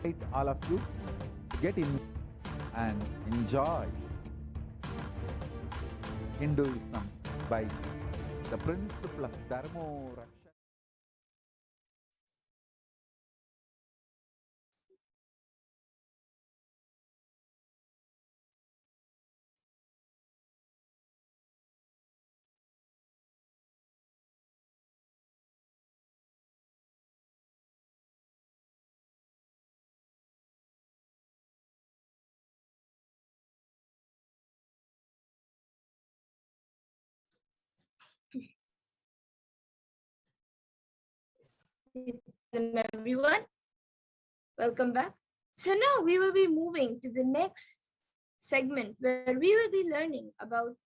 invite all of you to get in and enjoy Hinduism by the principle of Dharmo Raksha. Everyone, welcome back. So now we will be moving to the next segment where we will be learning about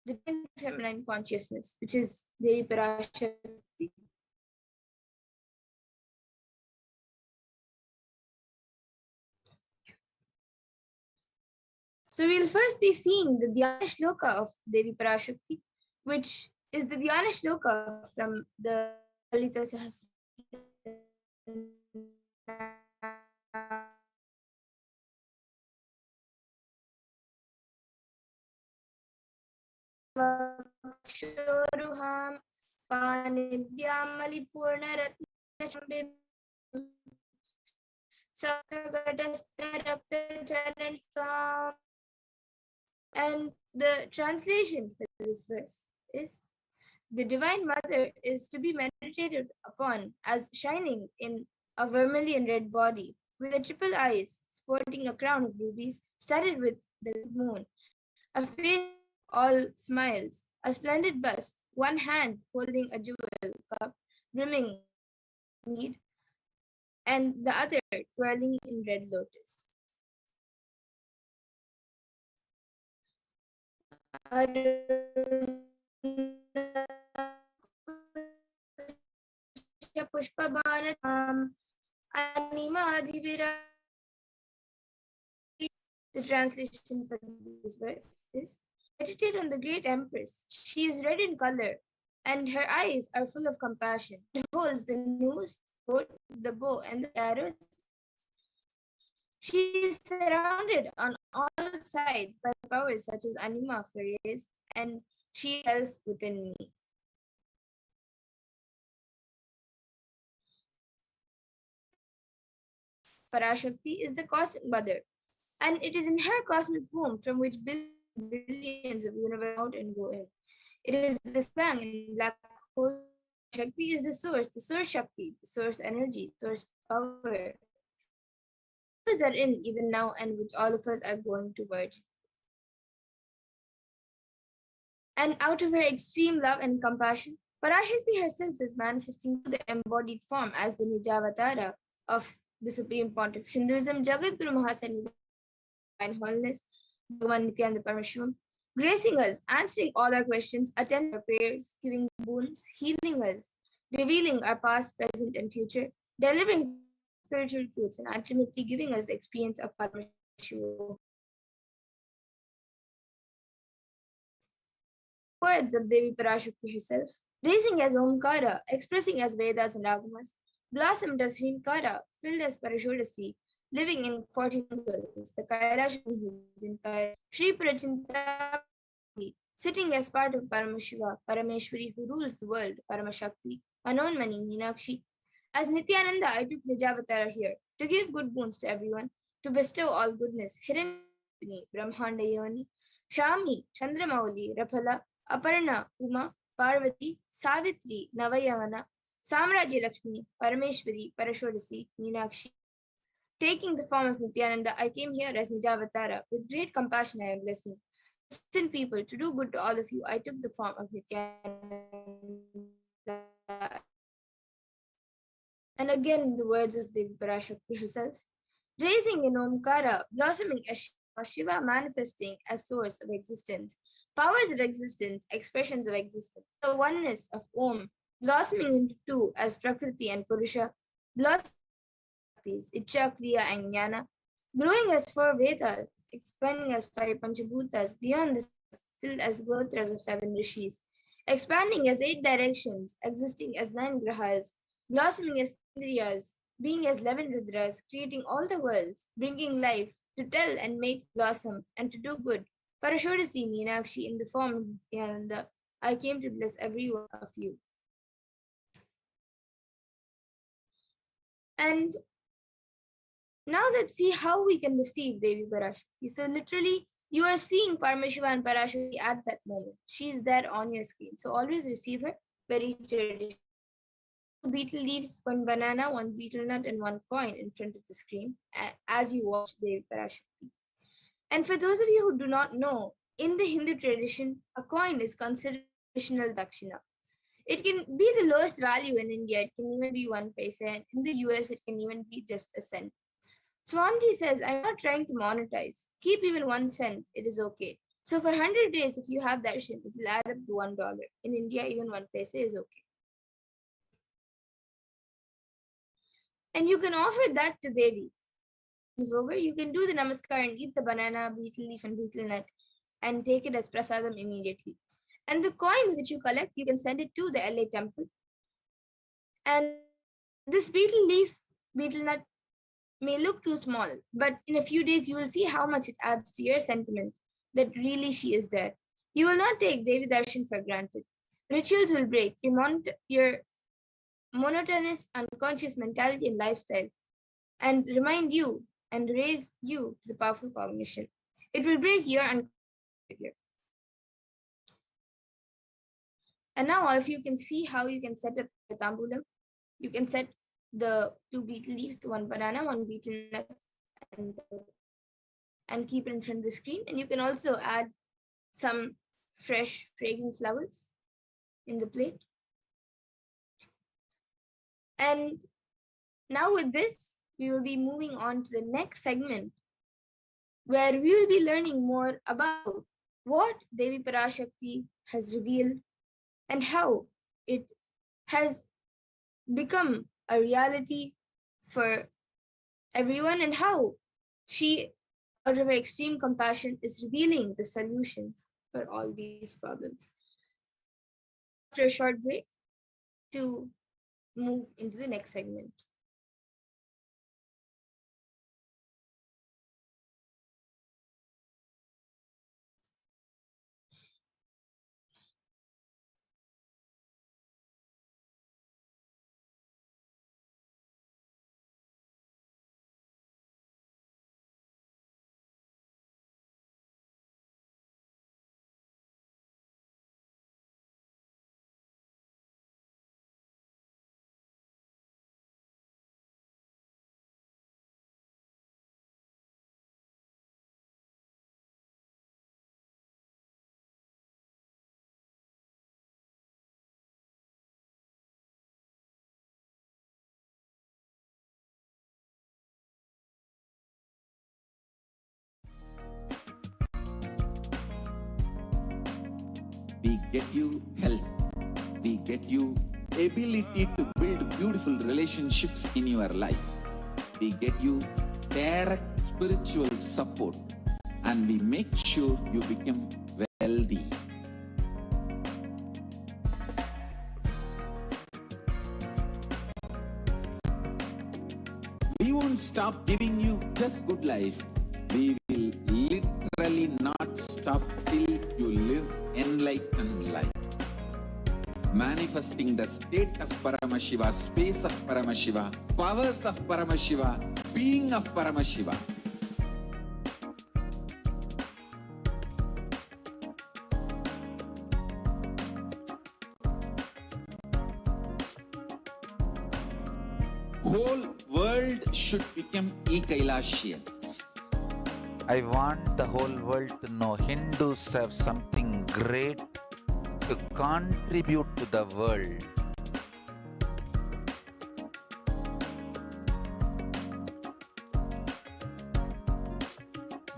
the divine feminine consciousness, which is Devi Parashakti. So we'll first be seeing the Dhyana Shloka of Devi Parashakti, which is the Dhyana Shloka from the Lalita Sahasranam Panibhyamalipunaratnachambim Saptagatastharaktacharantikam. And the translation for this verse is: the Divine Mother is to be meditated upon as shining in a vermilion red body, with a triple eyes, sporting a crown of rubies studded with the moon, a face all smiles, a splendid bust, one hand holding a jewel cup brimming mead, and the other twirling in red lotus. The translation for this verse is: meditate on the great empress. She is red in color, and her eyes are full of compassion. She holds the noose, the bow, and the arrows. She is surrounded on all sides by powers such as Anima, Fares, and she herself within me. Parashakti is the cosmic mother, and it is in her cosmic womb from which billions of universes out and go in. It is the spang in black hole. Shakti is the source Shakti, the source energy, source power. All of us are in even now, and which all of us are going towards. And out of her extreme love and compassion, Parashakti herself is manifesting the embodied form as the Nijavatara of the Supreme Pontiff. Hinduism, Jagat Guru Mahasani, Divine Holiness, Bhagavan Nithyananda Paramashivam, gracing us, answering all our questions, attending our prayers, giving boons, healing us, revealing our past, present, and future, delivering spiritual truths, and ultimately giving us the experience of Paramashivoham. Words of Devi Parashakti herself, raising as Omkara, expressing as Vedas and Agamas, blossomed as Hinkara, filled as Parashodasi, living in 14 angles, the Kailasa is in Kailasa, Sri Prachinta, sitting as part of Paramashiva, Parameshwari who rules the world, Paramashakti, Anonmani, Meenakshi. As Nithyananda, I took Nijavatara here to give good boons to everyone, to bestow all goodness, hidden Brahmanda Yoni, Shami, Chandramauli, Rapala, Aparna, Uma, Parvati, Savitri, Navayavana, Samrajya Lakshmi, Parameshwari, Parashodasi, Meenakshi. Taking the form of Nithyananda, I came here as Nijavatara. With great compassion I am blessing. Listen, people, to do good to all of you, I took the form of Nithyananda. And again, the words of Devi Parashakti herself, raising in Omkara, blossoming as Shiva, manifesting as source of existence, powers of existence, expressions of existence, the oneness of Om, blossoming into two as Prakriti and Purusha, blossoming Icha, Kriya, and Jnana, growing as four Vedas, expanding as five Panchabhutas, beyond this, filled as Gotras of seven Rishis, expanding as eight directions, existing as nine Grahas, blossoming as Indriyas, being as 11 Rudras, creating all the worlds, bringing life, to tell and make blossom, and to do good. Parashodasi Meenakshi, in the form of Nithyananda, I came to bless every one of you. And now let's see how we can receive Devi Parashakti. So literally, you are seeing Paramashiva and Parashakti at that moment. She is there on your screen. So always receive her very traditionally. Two betel leaves, one banana, one betel nut, and one coin in front of the screen as you watch Devi Parashakti. And for those of you who do not know, in the Hindu tradition, a coin is considered traditional dakshina. It can be the lowest value in India. It can even be 1 paisa, and in the US, it can even be just a cent. Swamiji says, I'm not trying to monetize. Keep even 1 cent, it is okay. So for 100 days, if you have that darshan, it will add up to $1. In India, even 1 paisa is okay. And you can offer that to Devi. It's over, you can do the namaskar and eat the banana, betel leaf, and betel nut and take it as prasadam immediately. And the coins which you collect, you can send it to the LA temple. And this betel leaf, betel nut may look too small, but in a few days you will see how much it adds to your sentiment that really she is there. You will not take Devi Darshan for granted. Rituals will break your monotonous, unconscious mentality and lifestyle and remind you and raise you to the powerful cognition. It will break your unconscious behavior. And now all of you can see how you can set up a tambulam. You can set the 2 betel leaves, 1 banana, 1 betel nut, and keep it in front of the screen. And you can also add some fresh fragrant flowers in the plate. And now with this, we will be moving on to the next segment where we will be learning more about what Devi Parashakti has revealed and how it has become a reality for everyone and how she, out of her extreme compassion, is revealing the solutions for all these problems. After a short break to move into the next segment. We get you health. We get you ability to build beautiful relationships in your life. We get you direct spiritual support, and we make sure you become wealthy. We won't stop giving you just good life. We will literally not stop till you live enlightened life. Manifesting the state of Paramashiva, space of Paramashiva, powers of Paramashiva, being of Paramashiva. Whole world should become Kailasians. I want the whole world to know Hindus have something great to contribute to the world.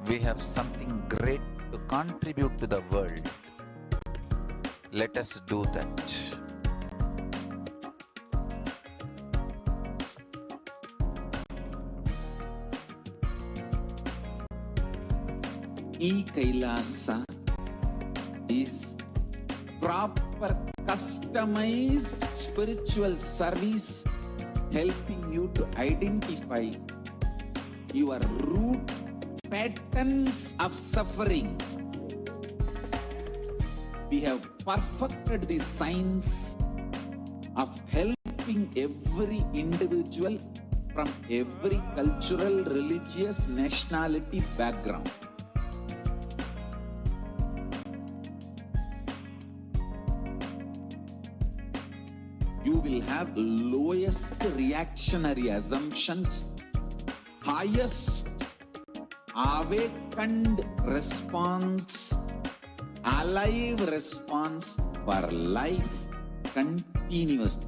We have something great to contribute to the world. Let us do that. Kailasa is proper customized spiritual service helping you to identify your root patterns of suffering. We have perfected the science of helping every individual from every cultural, religious, nationality background. You will have lowest reactionary assumptions, highest awakened response, alive response for life continuously.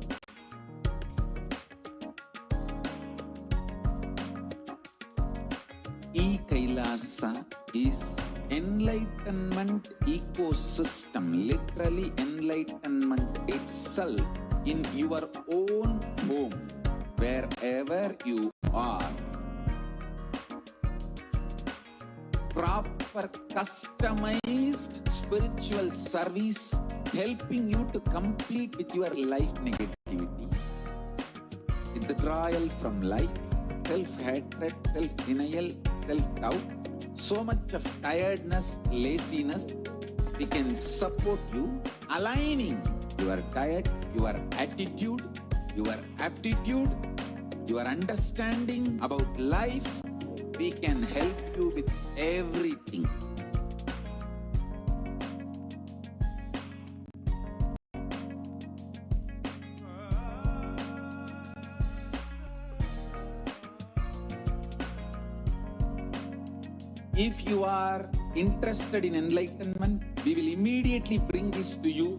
Kailasa is enlightenment ecosystem, literally enlightenment itself in your own home, wherever you are. Proper customized spiritual service helping you to complete with your life negativity, withdrawal from life, self-hatred, self-denial, self-doubt, so much of tiredness, laziness. We can support you, aligning your diet, your attitude, your aptitude, your understanding about life. We can help you with everything. If you are interested in enlightenment, we will immediately bring this to you.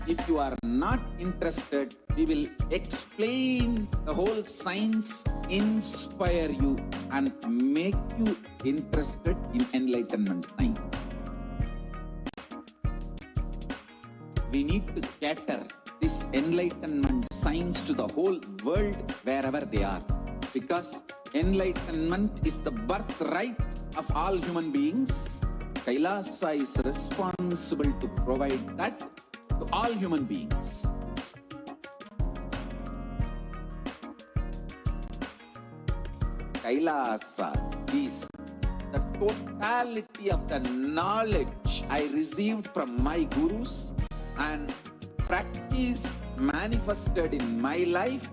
If you are not interested, we will explain the whole science, inspire you, and make you interested in enlightenment science. We need to cater this enlightenment science to the whole world wherever they are, because enlightenment is the birthright of all human beings. Kailasa is responsible to provide that to all human beings. Kailasa is the totality of the knowledge I received from my gurus and practice manifested in my life,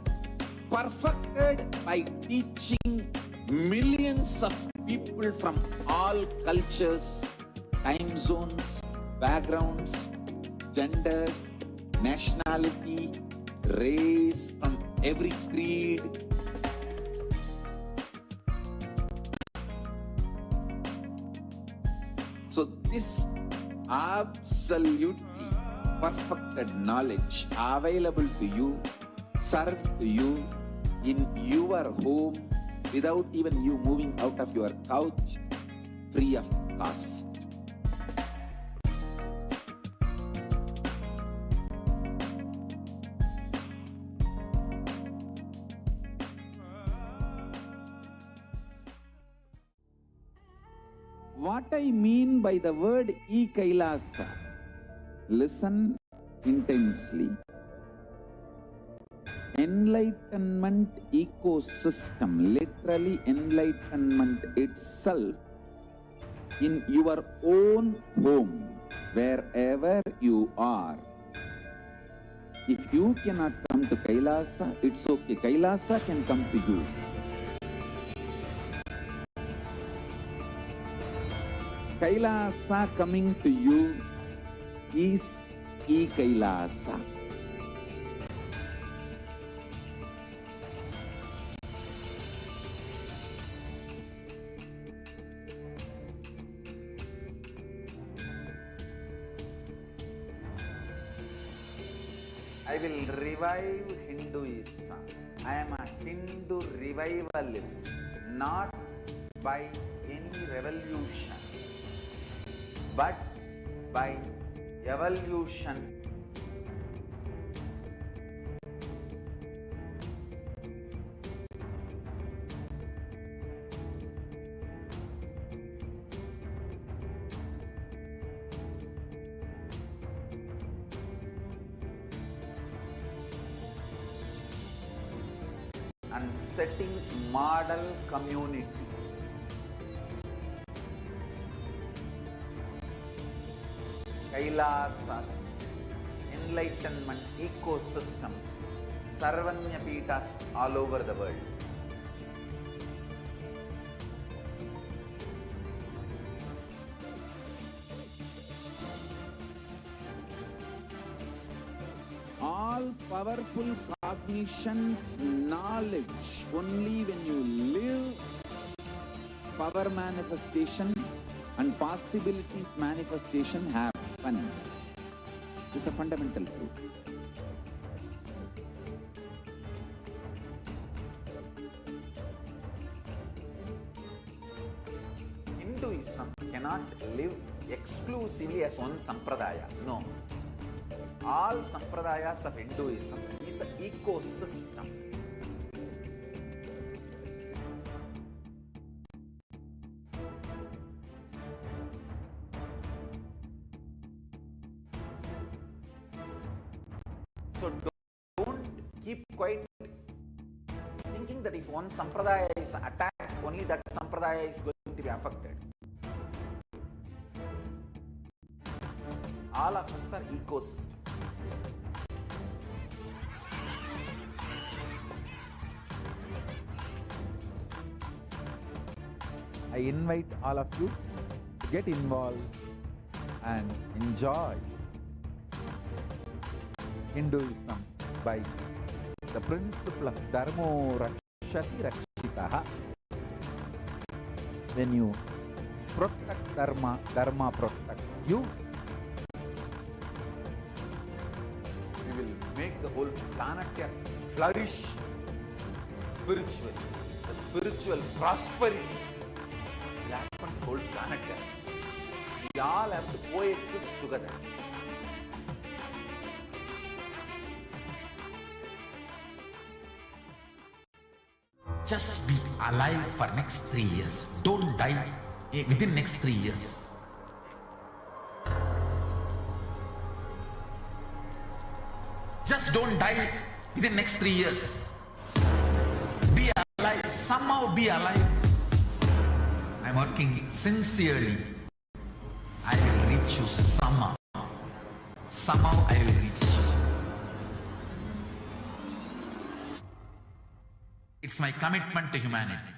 perfected by teaching millions of people from all cultures, time zones, backgrounds, genders, nationality, race, from every creed. So this absolutely perfected knowledge available to you, served to you in your home without even you moving out of your couch, free of cost. What I mean by the word Kailasa, listen intensely. Enlightenment ecosystem, literally enlightenment itself in your own home, wherever you are. If you cannot come to Kailasa, it's okay. Kailasa can come to you. Kailasa coming to you is Kailasa. I will revive Hinduism. I am a Hindu revivalist, not by any revolution, but by evolution. setting model community. Kailasa, enlightenment ecosystems, Sarvanya Peethas all over the world. All powerful cognition, knowledge, only when you live power manifestation and possibilities manifestation happens. It's a fundamental truth. Hinduism cannot live exclusively as one sampradaya. No. All sampradayas of Hinduism is an ecosystem. So don't keep quiet thinking that if one sampradaya is attacked, only that sampradaya is going to be affected. All of us are ecosystem. I invite all of you to get involved and enjoy Hinduism by the principle of Dharmo Rakshati Rakshitaha. When you protect Dharma, Dharma protects you. We will make the whole planet flourish spiritually. The spiritual prosperity will happen to the whole planet. We all have to coexist together. Just be alive for next 3 years. Don't die within next 3 years. Just don't die within next 3 years. Be alive. Somehow be alive. I'm working sincerely. I will reach you somehow. Somehow I will reach you. It's my commitment to humanity.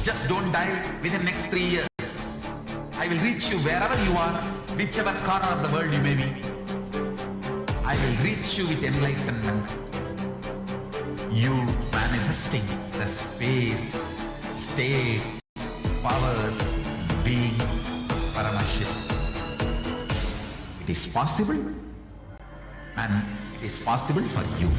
Just don't die within next 3 years. I will reach you wherever you are, whichever corner of the world you may be. I will reach you with enlightenment. You manifesting the space, state, powers, being Paramashivoham. It is possible, and it is possible for you.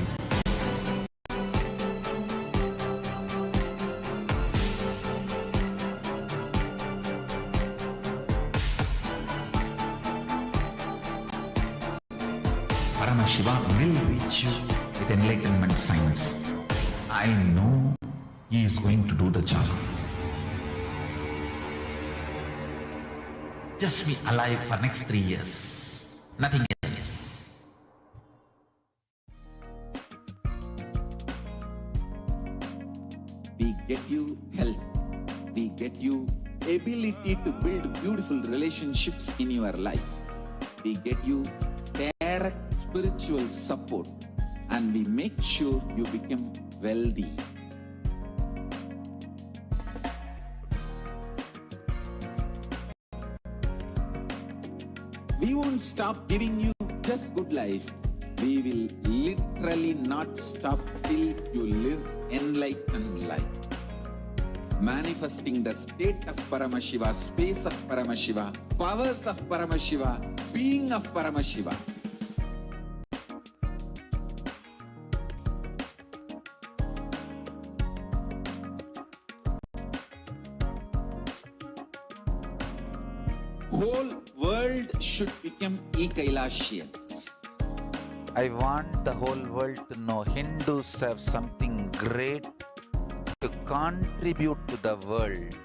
Paramashivoham will reach you with enlightenment science. I know he is going to do the job. Just be alive for next 3 years. Nothing else. We get you health. We get you ability to build beautiful relationships in your life. We get you direct spiritual support, and we make sure you become wealthy. We won't stop giving you just good life. We will literally not stop till you live enlightened life. Manifesting the state of Paramashiva, space of Paramashiva, powers of Paramashiva, being of Paramashiva. Whole world should become Kailasians. I want the whole world to know Hindus have something great to contribute to the world.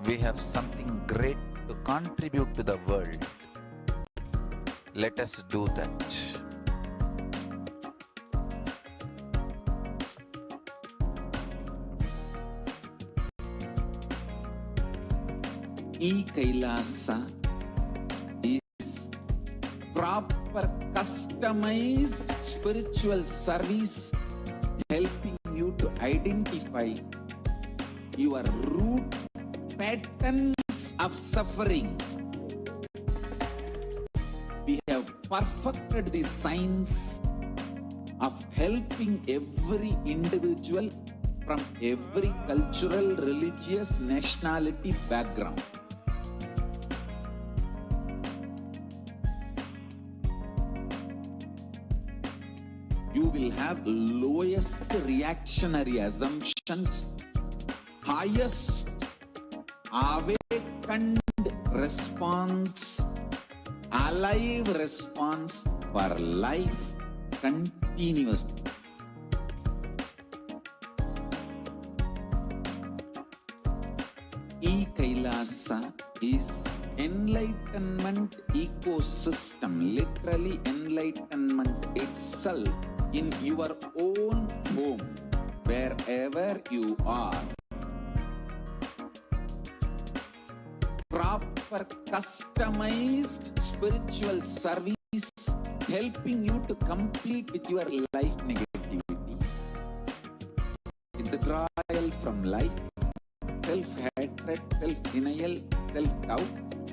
We have something great to contribute to the world. Let us do that. Kailasa is proper customized spiritual service helping you to identify your root patterns of suffering. We have perfected the science of helping every individual from every cultural, religious, nationality background. You will have lowest reactionary assumptions, highest awakened response, alive response for life continuously. Kailasa is enlightenment ecosystem, literally enlightenment itself in your own home, wherever you are. Proper customized spiritual service helping you to complete with your life negativity, withdrawal from life, self-hatred, self-denial, self-doubt,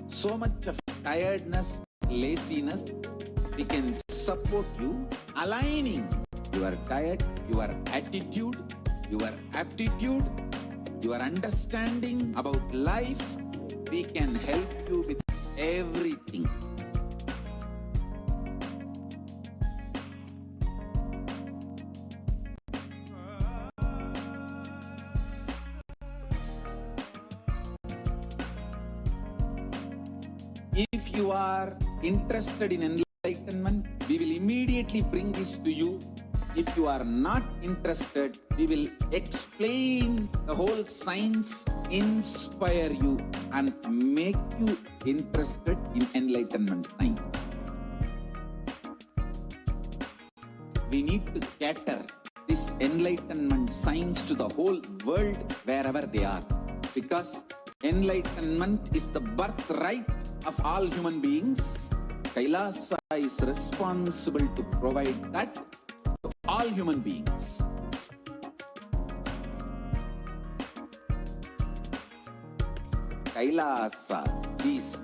so much of tiredness, laziness. We can support you aligning your diet, your attitude, your aptitude, your understanding about life. We can help you with everything. If you are interested in enlightenment, we will immediately bring this to you. If you are not interested, we will explain the whole science, inspire you, and make you interested in enlightenment science. We need to cater this enlightenment science to the whole world wherever they are, because enlightenment is the birthright of all human beings. Kailasa is responsible to provide that to all human beings. Kailasa is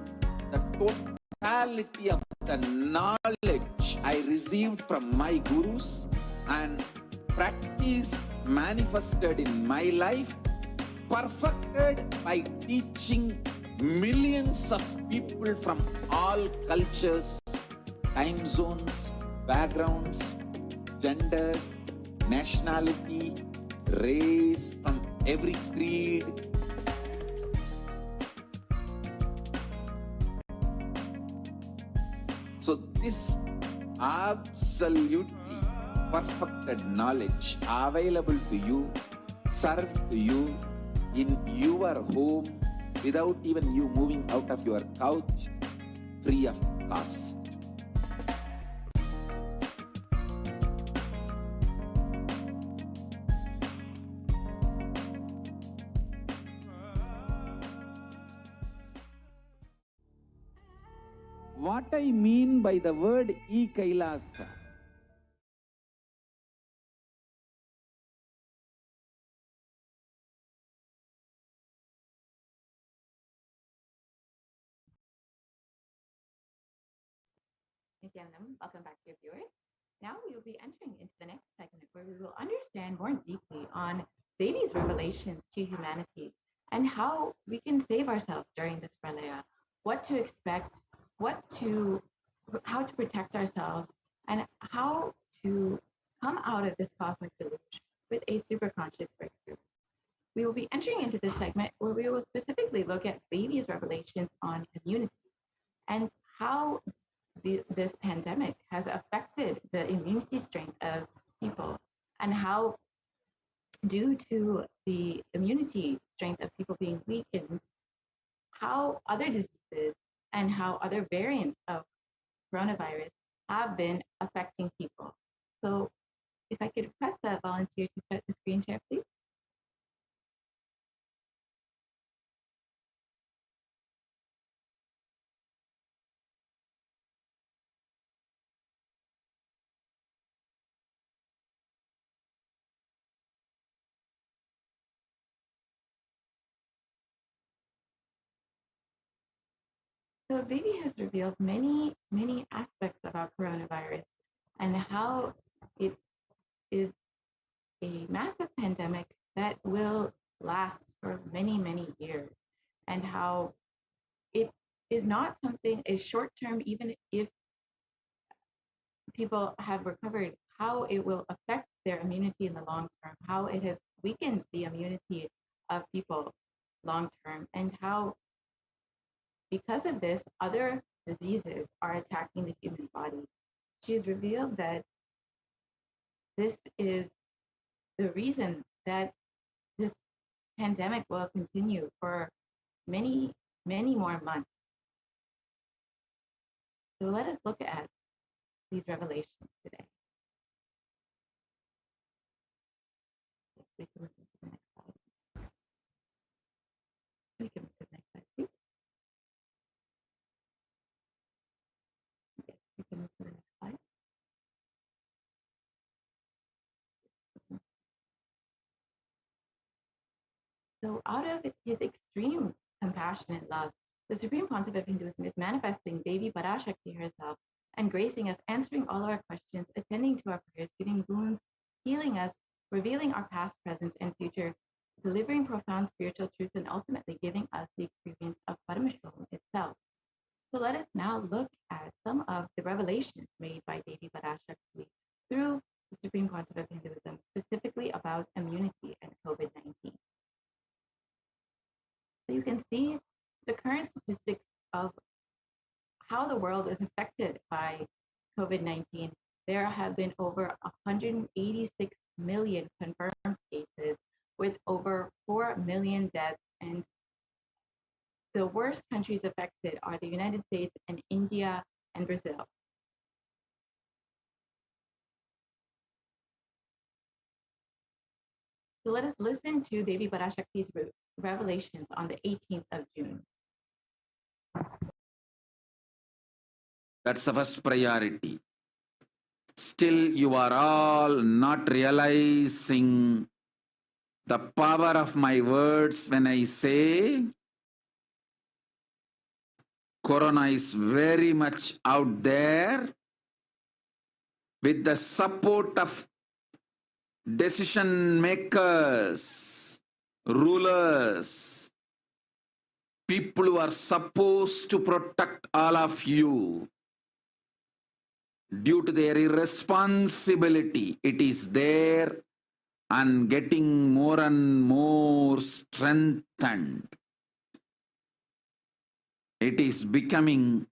the totality of the knowledge I received from my gurus and practice manifested in my life, perfected by teaching millions of people from all cultures, time zones, backgrounds, genders, nationality, race, from every creed. So this absolutely perfected knowledge available to you, served to you in your home without even you moving out of your couch, free of cost. What I mean by the word Kailasa? Nithyanandam, welcome back, dear viewers. Now we will be entering into the next segment where we will understand more deeply on Devi's revelations to humanity and how we can save ourselves during this pralaya, what to expect, how to protect ourselves, and how to come out of this cosmic deluge with a superconscious breakthrough. We will be entering into this segment where we will specifically look at Devi's revelations on immunity and how this pandemic has affected the immunity strength of people, and how, due to the immunity strength of people being weakened, how other diseases and how other variants of coronavirus have been affecting people. So if I could request that volunteer to start the screen share, please. So Baby has revealed many, many aspects about coronavirus and how it is a massive pandemic that will last for many, many years, and how it is not something, a short term, even if people have recovered, how it will affect their immunity in the long term, how it has weakened the immunity of people long term, and how because of this, other diseases are attacking the human body. She's revealed that this is the reason that this pandemic will continue for many, many more months. So let us look at these revelations today. We can move to the next slide. We can move to the next slide, please. Yes, we can move to the next slide. So out of his extreme compassion and love, the Supreme Pontiff of Hinduism is manifesting Devi Parashakti herself and gracing us, answering all our questions, attending to our prayers, giving boons, healing us, revealing our past, present, and future, delivering profound spiritual truth, and ultimately giving us the experience of Paramashivoham itself. So let us now look at some of the revelations made by Devi Parashakti through the Supreme Pontiff of Hinduism, specifically about immunity and COVID-19. So you can see the current statistics of how the world is affected by COVID-19. There have been over 186 million confirmed cases with over 4 million deaths. And the worst countries affected are the United States and India and Brazil. So let us listen to Devi Parashakti's revelations on the 18th of June. That's the first priority. Still, you are all not realizing the power of my words when I say Corona is very much out there with the support of decision makers, rulers, people who are supposed to protect all of you. Due to their irresponsibility, it is there and getting more and more strengthened. It is becoming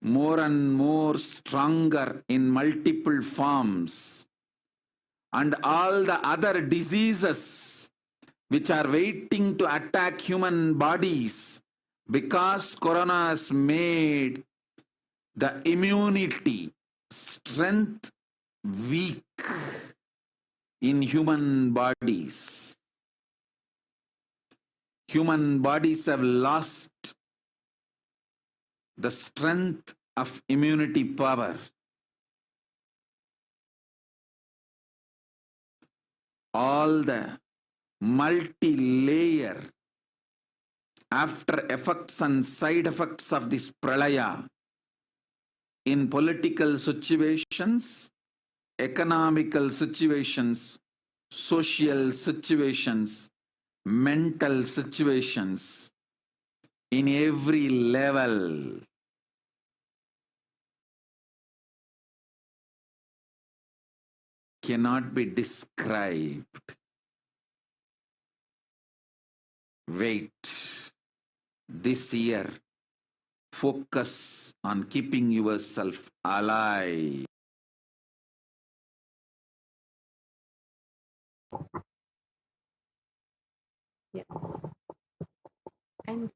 more and more stronger in multiple forms. And all the other diseases which are waiting to attack human bodies, because Corona has made the immunity strength weak in human bodies. Human bodies have lost the strength of immunity power. All the multi-layer after effects and side effects of this pralaya in political situations, economical situations, social situations, mental situations, in every level. Cannot be described. Wait, this year Focus on keeping yourself alive. Yes. And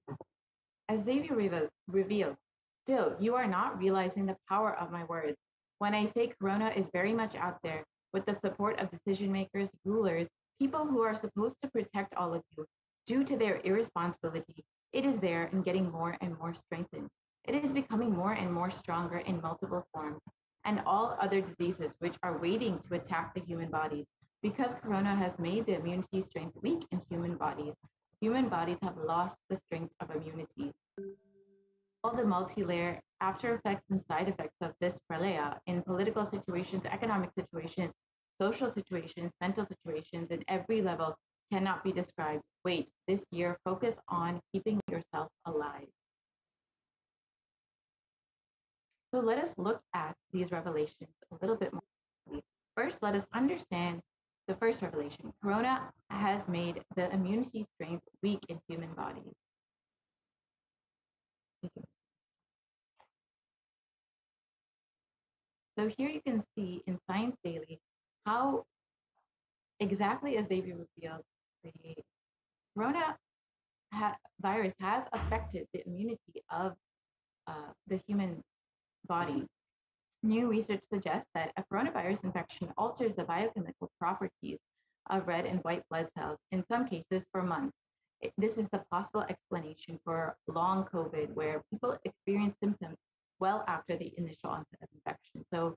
as Xavier revealed, still, you are not realizing the power of my words. When I say Corona is very much out there with the support of decision makers, rulers, people who are supposed to protect all of you, due to their irresponsibility, it is there and getting more and more strengthened. It is becoming more and more stronger in multiple forms, and all other diseases which are waiting to attack the human bodies. Because Corona has made the immunity strength weak in human bodies have lost the strength of immunity. All the multi-layer after effects and side effects of this pralaya in political situations, economic situations, social situations, mental situations, in every level cannot be described. Wait, this year, focus on keeping yourself alive. So let us look at these revelations a little bit more. First, let us understand the first revelation. Corona has made the immunity strength weak in human bodies. So here you can see in Science Daily how exactly as they revealed, the corona virus has affected the immunity of the human body. New research suggests that a coronavirus infection alters the biochemical properties of red and white blood cells, in some cases for months. This is the possible explanation for long COVID, where people experience symptoms well after the initial onset of infection. So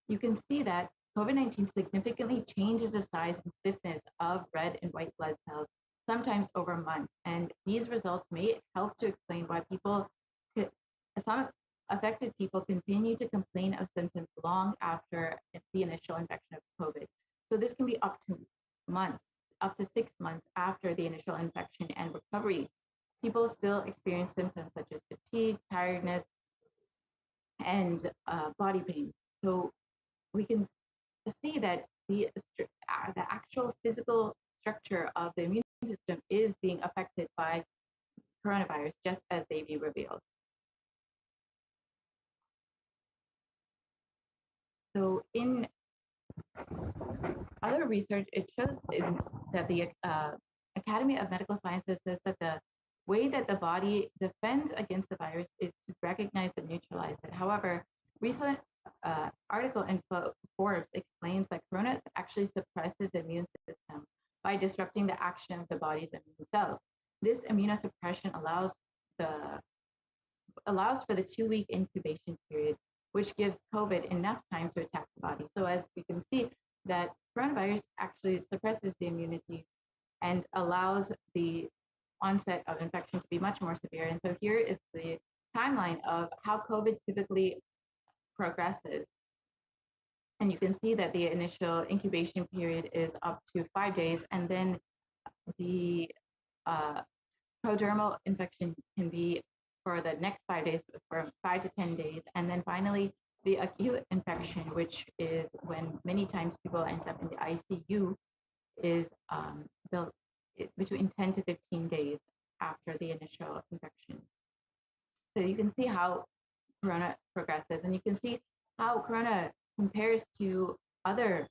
you can see that COVID-19 significantly changes the size and stiffness of red and white blood cells, sometimes over months. And these results may help to explain why some affected people continue to complain of symptoms long after the initial infection of COVID. So this can be up to months, up to 6 months after the initial infection and recovery. People still experience symptoms such as fatigue, tiredness, and body pain. So we can see that the actual physical structure of the immune system is being affected by coronavirus, just as they revealed. So in other research, it shows that the Academy of Medical Sciences says that the way that the body defends against the virus is to recognize and neutralize it. However, recent article in Forbes explains that corona actually suppresses the immune system by disrupting the action of the body's immune cells. This immunosuppression allows for the 2-week incubation period, which gives COVID enough time to attack the body. So as we can see, that coronavirus actually suppresses the immunity and allows the onset of infection to be much more severe. And so here is the timeline of how COVID typically progresses. And you can see that the initial incubation period is up to 5 days, and then the prodromal infection can be for the next 5 days, for 5 to 10 days. And then finally, the acute infection, which is when many times people end up in the ICU, is between 10 to 15 days after the initial infection. So you can see how corona progresses, and you can see how corona compares to other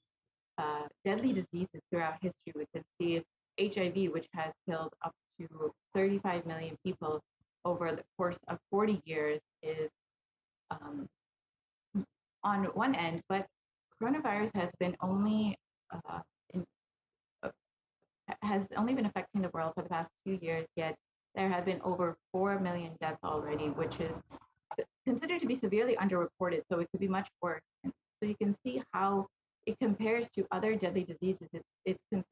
deadly diseases throughout history. We can see HIV, which has killed up to 35 million people over the course of 40 years, is on one end, but coronavirus has only been affecting the world for the past 2 years, yet there have been over 4 million deaths already, which is considered to be severely underreported, so it could be much worse. And so you can see how it compares to other deadly diseases. It can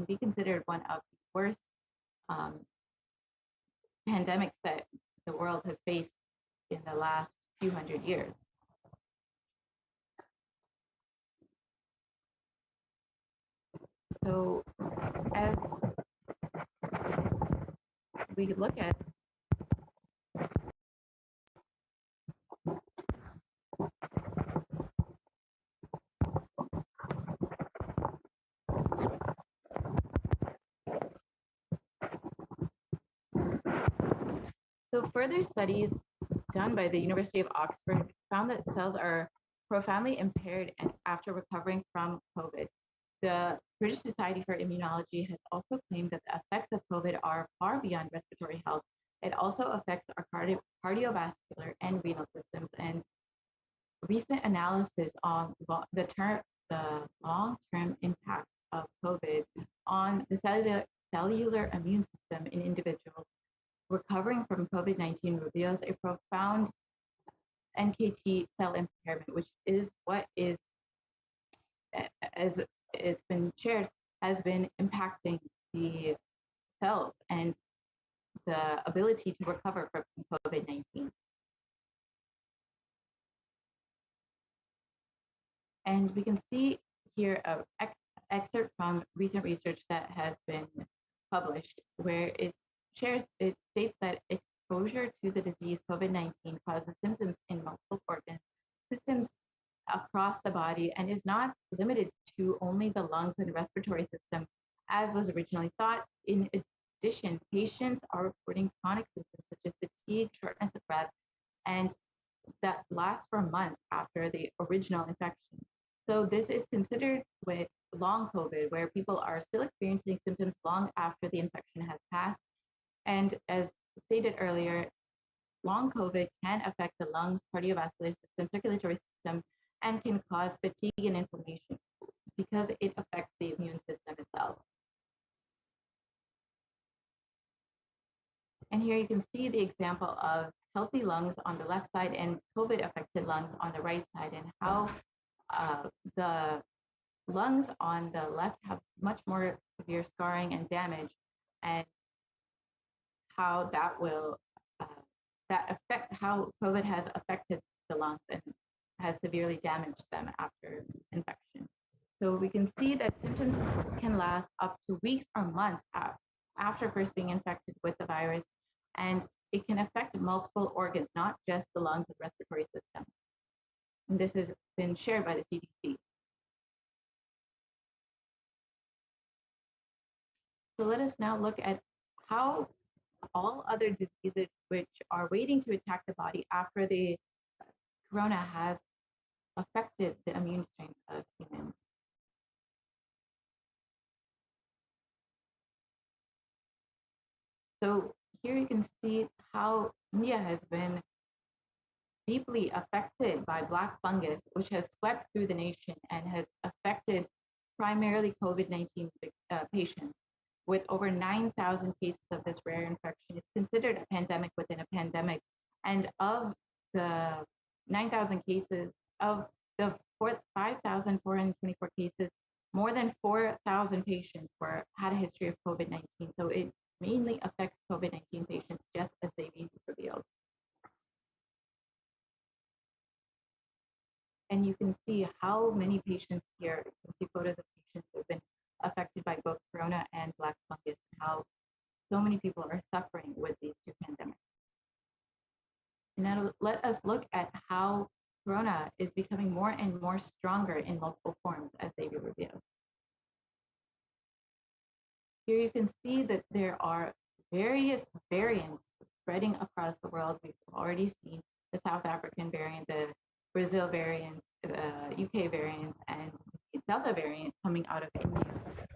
be considered one of the worst pandemics that the world has faced in the last few hundred years. So as we look at further studies done by the University of Oxford found that cells are profoundly impaired after recovering from COVID. The British Society for Immunology has also claimed that the effects of COVID are far beyond respiratory health. It also affects our cardiovascular and renal systems. And recent analysis on the long-term impact of COVID on the cellular immune system in individuals recovering from COVID-19 reveals a profound NKT cell impairment, which is what is, as it's been shared, has been impacting the cells and the ability to recover from COVID-19. And we can see here an excerpt from recent research that has been published, where it states that exposure to the disease COVID-19 causes symptoms in multiple organ systems across the body and is not limited to only the lungs and respiratory system, as was originally thought. In addition, patients are reporting chronic symptoms such as fatigue, shortness of breath, and that lasts for months after the original infection. So this is considered with long COVID, where people are still experiencing symptoms long after the infection has passed. And as stated earlier, long COVID can affect the lungs, cardiovascular system, circulatory system, and can cause fatigue and inflammation because it affects the immune system itself. And here you can see the example of healthy lungs on the left side and COVID-affected lungs on the right side, and how the lungs on the left have much more severe scarring and damage, and how that will how COVID has affected the lungs and has severely damaged them after infection. So we can see that symptoms can last up to weeks or months after first being infected with the virus, and it can affect multiple organs, not just the lungs and respiratory system. And this has been shared by the CDC. So let us now look at how all other diseases which are waiting to attack the body after the corona has affected the immune strength of humans. So here you can see how India has been deeply affected by black fungus, which has swept through the nation and has affected primarily COVID-19 patients. With over 9,000 cases of this rare infection, it's considered a pandemic within a pandemic. And of the 9,000 cases, of the 5,424 cases, more than 4,000 patients had a history of COVID-19. So it mainly affects COVID-19 patients, just as Devi revealed. And you can see how many patients here, you can see photos of patients who have been affected by both corona and black fungus, and how so many people are suffering with these two pandemics. And now let us look at how corona is becoming more and more stronger in multiple forms, as they will reveal. Here you can see that there are various variants spreading across the world. We've already seen the South African variant, the Brazil variant, the UK variant, and the Delta variant coming out of India,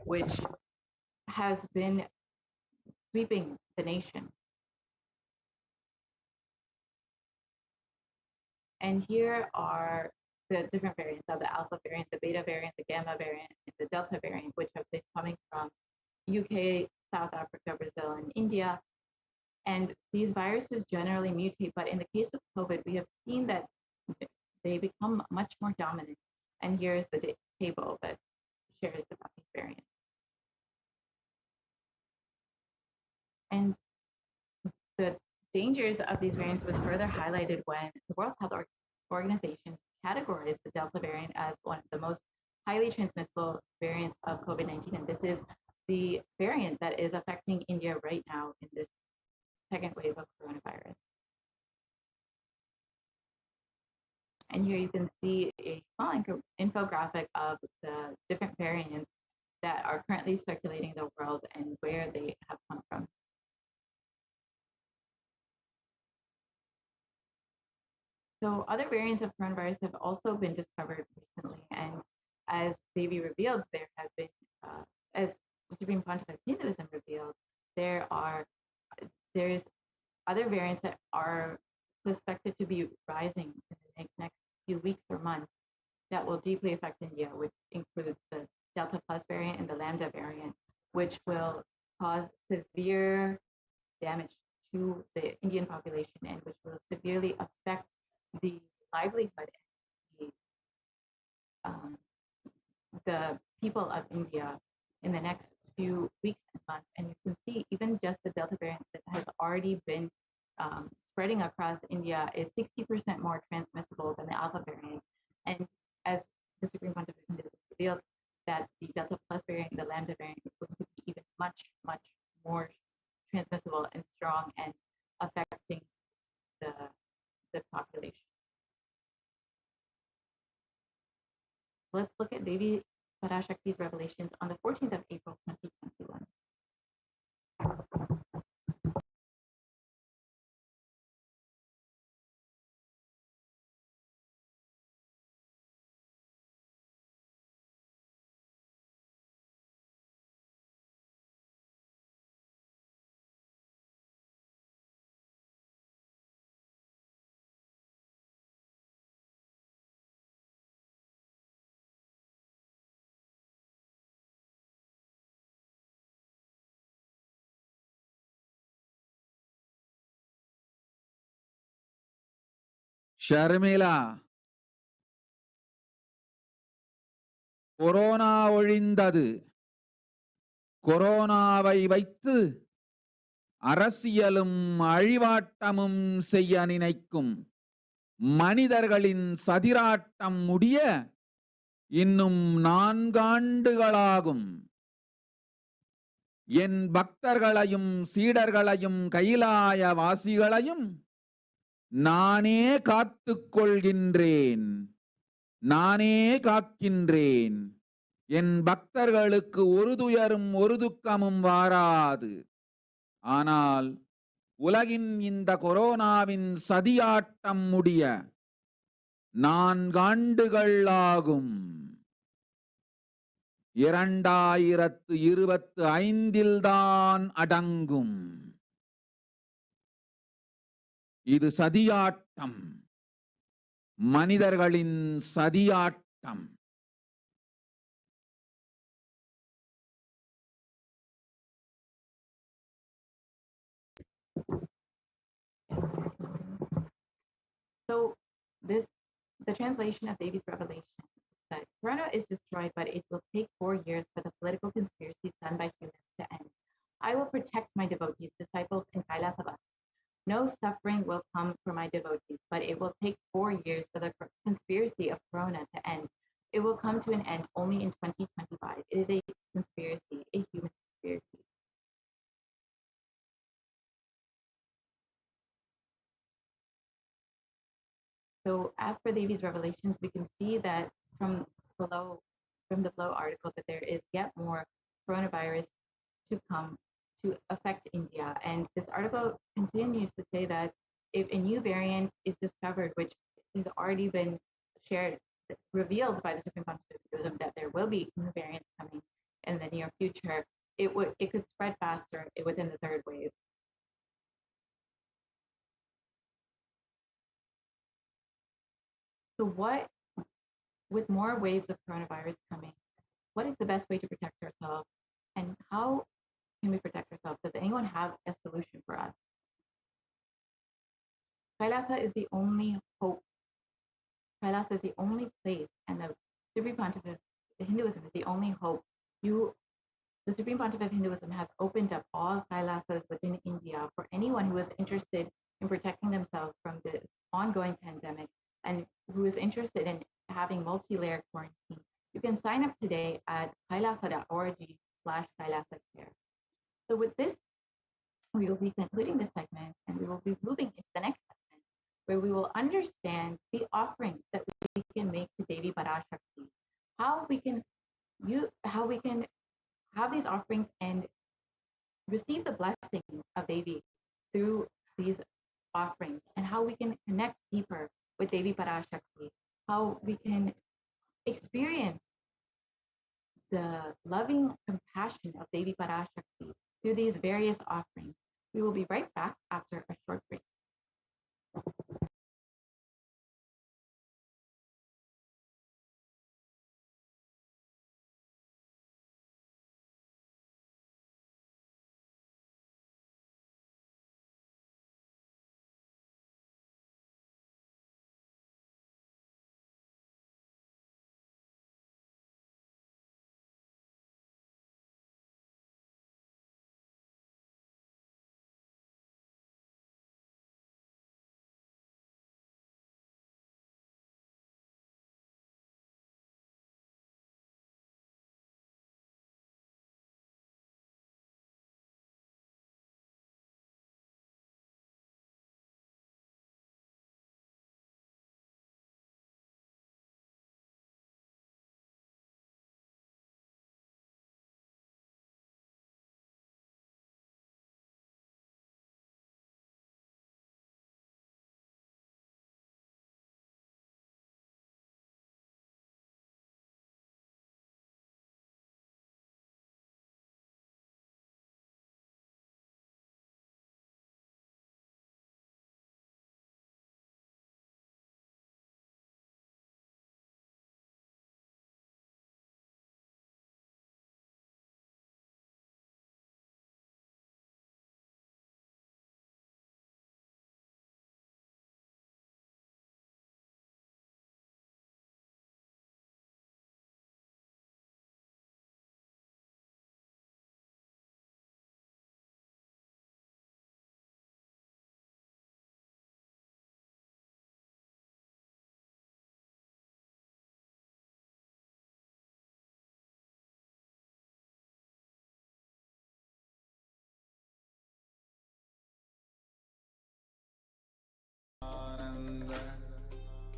which has been sweeping the nation. And here are the different variants of the Alpha variant, the Beta variant, the Gamma variant, and the Delta variant, which have been coming from UK, South Africa, Brazil, and India. And these viruses generally mutate, but in the case of COVID, we have seen that they become much more dominant. And here's the table that shares about these variants. And the dangers of these variants was further highlighted when the World Health Organization categorized the Delta variant as one of the most highly transmissible variants of COVID-19. And this is the variant that is affecting India right now in this second wave of coronavirus. And here you can see a small infographic of the different variants that are currently circulating the world and where they have come from. So other variants of coronavirus have also been discovered recently, and as Devi revealed, there have been, as the Supreme Pontiff of Hinduism revealed, there's other variants that are suspected to be rising in the next few weeks or months that will deeply affect India, which includes the Delta Plus variant and the Lambda variant, which will cause severe damage to the Indian population and which will severely affect the livelihood and the people of India in the next few weeks and months. And you can see even just the Delta variant that has already been spreading across India is 60% more transmissible than the Alpha variant. And as the Supreme Pontiff of Hinduism revealed, that the Delta Plus variant, the Lambda variant, is going to be even much, much more transmissible and strong and affecting the population. Let's look at Devi Parashakti's revelations on the 14th of April, 2021. Sharmila, corona ஒழிந்தது. கொரோனாவை வைத்து அரசியலும் அழிவாட்டமும் செய்ய நினைக்கும் மனிதர்களின் சதிராட்டம் முடிய இன்னும் 4 ஆண்டுகளாகும். என் பக்தர்களையும் சீடர்களையும் கைலாய வாசிகளையும் நானே காத்துக் கொள்கின்றேன், நானே காக்கின்றேன். என் பக்தர்களுக்கு ஒரு துயரும் ஒரு துக்கமும் வாராது. ஆனால் உலகின் இந்த கொரோனாவின் சதியாட்டம் முடிய 4 ஆண்டுகள் ஆகும். 2025 தான் அடங்கும். இது சதியாட்டம், மனிதர்களின் சதியாட்டம். So the translation of Devi's revelation is that Corona is destroyed, but it will take 4 years for the political conspiracies done by humans to end. I will protect my devotees, disciples in Kailasa. No suffering will come for my devotees, but it will take 4 years for the conspiracy of Corona to end. It will come to an end only in 2025. It is a conspiracy, a human conspiracy. So as for Devi's revelations, we can see that from the below article that there is yet more coronavirus to come to affect India. And this article continues to say that if a new variant is discovered, which has already been shared, revealed by the Supreme Pontiff of Hinduism, that there will be new variants coming in the near future, it could spread faster within the 3rd wave. So with more waves of coronavirus coming, what is the best way to protect ourselves? And how can we protect ourselves? Does anyone have a solution for us? Kailasa is the only hope. Kailasa is the only place, and the Supreme Pontiff of Hinduism is the only hope. The Supreme Pontiff of Hinduism has opened up all Kailasas within India for anyone who is interested in protecting themselves from the ongoing pandemic and who is interested in having multi-layer quarantine. You can sign up today at kailasa.org/kailasacare. So with this, we will be concluding this segment, and we will be moving into the next segment, where we will understand the offerings that we can make to Devi Parashakti, how we can have these offerings and receive the blessing of Devi through these offerings, and how we can connect deeper with Devi Parashakti, how we can experience the loving compassion of Devi Parashakti through these various offerings. We will be right back after a short break.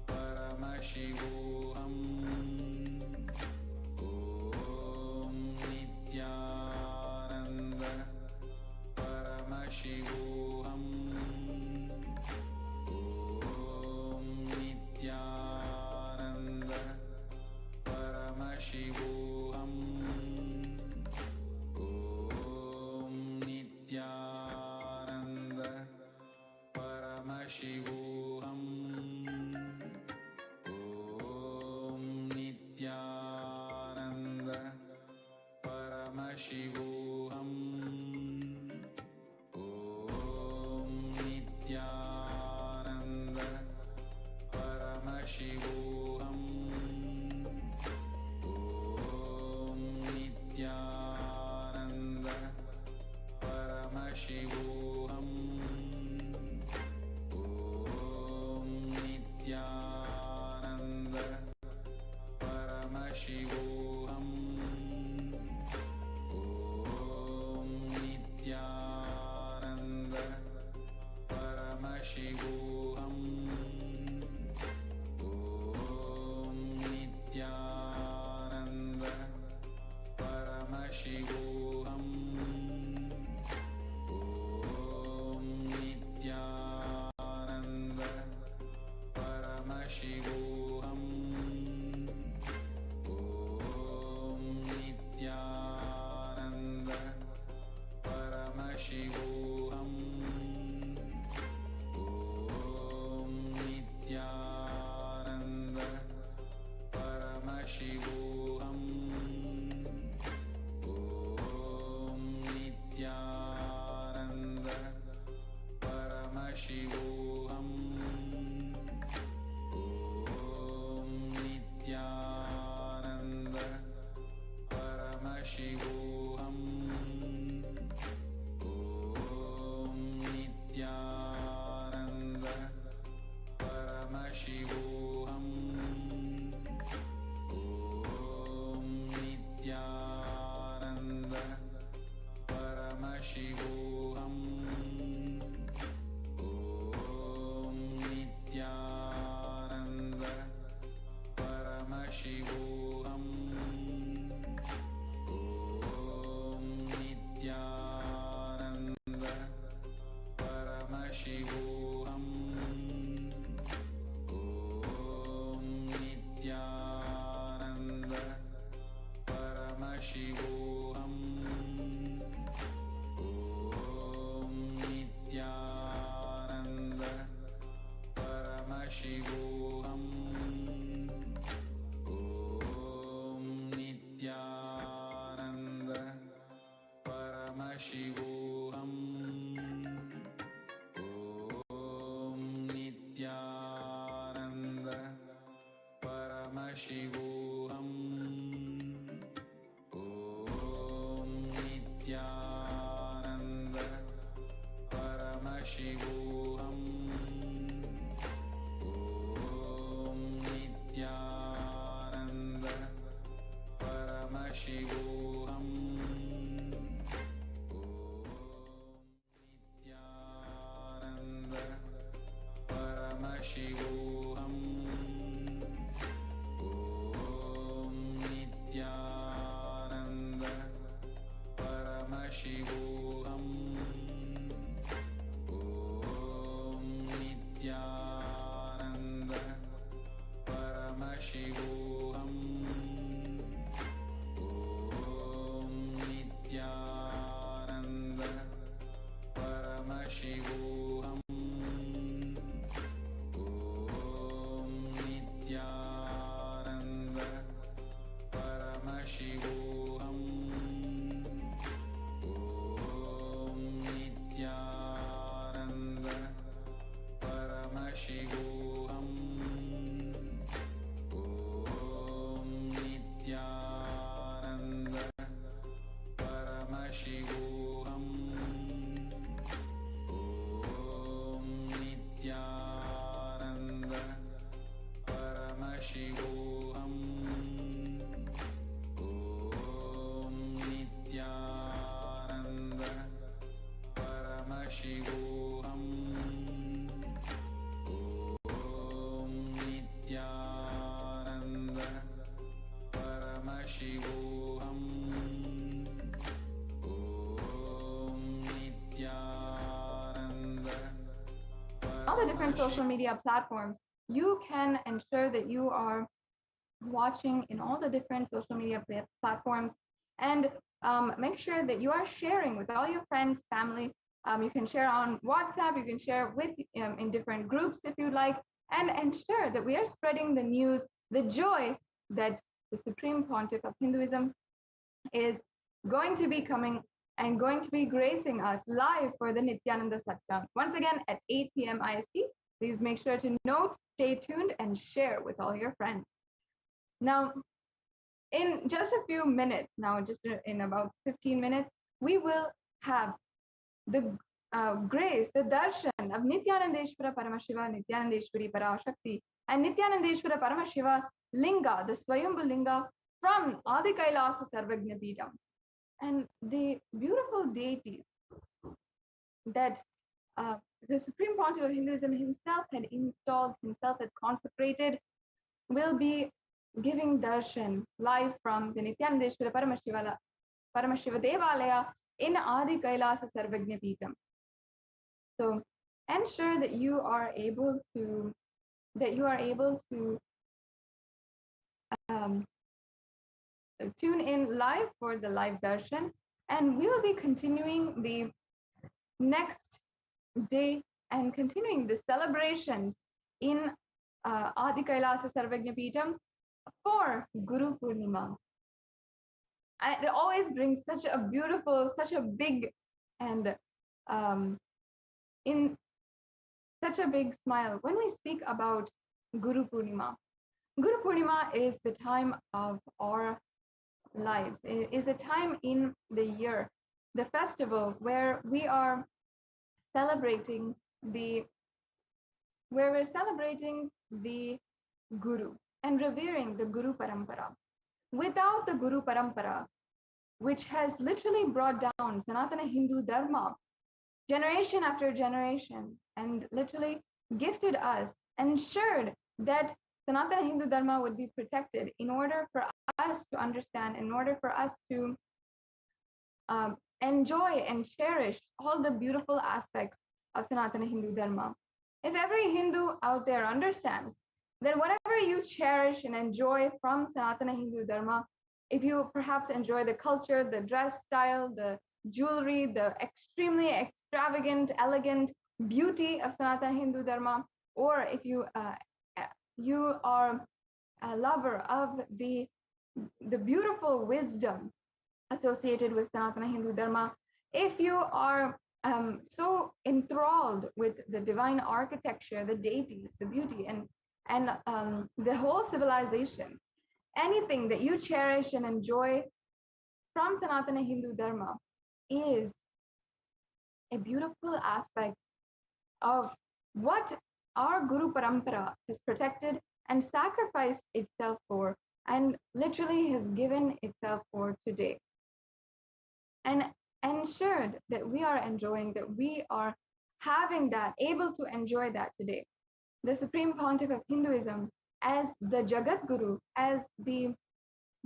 Paramashivoham. Om Nithyananda Paramashivoham. Om Nithyananda Paramashivoham. Om Nithyananda Paramashivoham. Nithyananda Paramashivoham. Om Nithyananda Paramashivoham. Om Nithyananda Paramashivoham. Om Nithyananda Paramashivoham. Om Nithyananda Paramashivoham. Om Nithyananda Paramashivoham. Om Nithyananda Paramashivoham. Om Nithyananda Paramashivoham. Om Nithyananda Paramashivoham. Om Paramashivoham. Om Nithyananda Paramashivoham. Om Nithyananda Paramashivoham. Om Nithyananda Paramashivoham. Paramashivoham. Om Nithyananda Paramashivoham. Om Nithyananda Paramashivoham. Om Nithyananda Paramashivoham. Nithyananda Paramashivoham. Om Nithyananda Paramashivoham. Om Nithyananda Paramashivoham. Om Nithyananda Paramashivoham. Om Nithyananda Paramashivoham. Om Nithyananda Paramashivoham. Om Nithyananda. All the different social media platforms, you can ensure that you are watching in all the different social media platforms, and make sure that you are sharing with all your friends, family. You can share on WhatsApp, you can share with in different groups if you like, and ensure that we are spreading the news, the joy that the Supreme Pontiff of Hinduism is going to be coming and going to be gracing us live for the Nithyananda Satsangh. Once again at 8 p.m. IST. Please make sure to note, stay tuned, and share with all your friends. Now, in just a few minutes, just in about 15 minutes, we will have the grace, the darshan of Nithyanandeshwara Paramashiva, Nithyanandeshwari Parashakti, and Nithyanandeshwara Paramashiva Linga, the Swayambhu Linga from Adi Kailasa Sarvagna Peetham. And the beautiful deities that the Supreme Pontiff of Hinduism himself had installed, himself had consecrated, will be giving darshan live from the Nithyanandeshwara Paramashiva Devalaya in Adi Kailasa Sarvagna Peetham. So ensure that you are able to tune in live for the live darshan, and we will be continuing the next day and continuing the celebrations in Adi Kailasa Sarvagna Peetham for Guru Purnima. It always brings such a beautiful, such a big, and in such a big smile when we speak about Guru Purnima. Guru Purnima is the time of our lives. It is a time in the year, the festival where we are celebrating the Guru and revering the Guru Parampara. Without the Guru Parampara, which has literally brought down Sanatana Hindu Dharma generation after generation, and literally gifted us, ensured that Sanatana Hindu Dharma would be protected in order for us to understand, in order for us to enjoy and cherish all the beautiful aspects of Sanatana Hindu Dharma. If every Hindu out there understands that whatever you cherish and enjoy from Sanatana Hindu Dharma, if you perhaps enjoy the culture, the dress style, the jewelry, the extremely extravagant, elegant beauty of Sanatana Hindu Dharma, or if you are a lover of the beautiful wisdom associated with Sanatana Hindu Dharma, if you are so enthralled with the divine architecture, the deities, the beauty, and the whole civilization, anything that you cherish and enjoy from Sanatana Hindu Dharma is a beautiful aspect of what our Guru Parampara has protected and sacrificed itself for, and literally has given itself for today. And ensured that we are enjoying, that we are having that, able to enjoy that today. The Supreme Pontiff of Hinduism, as the Jagat Guru, as the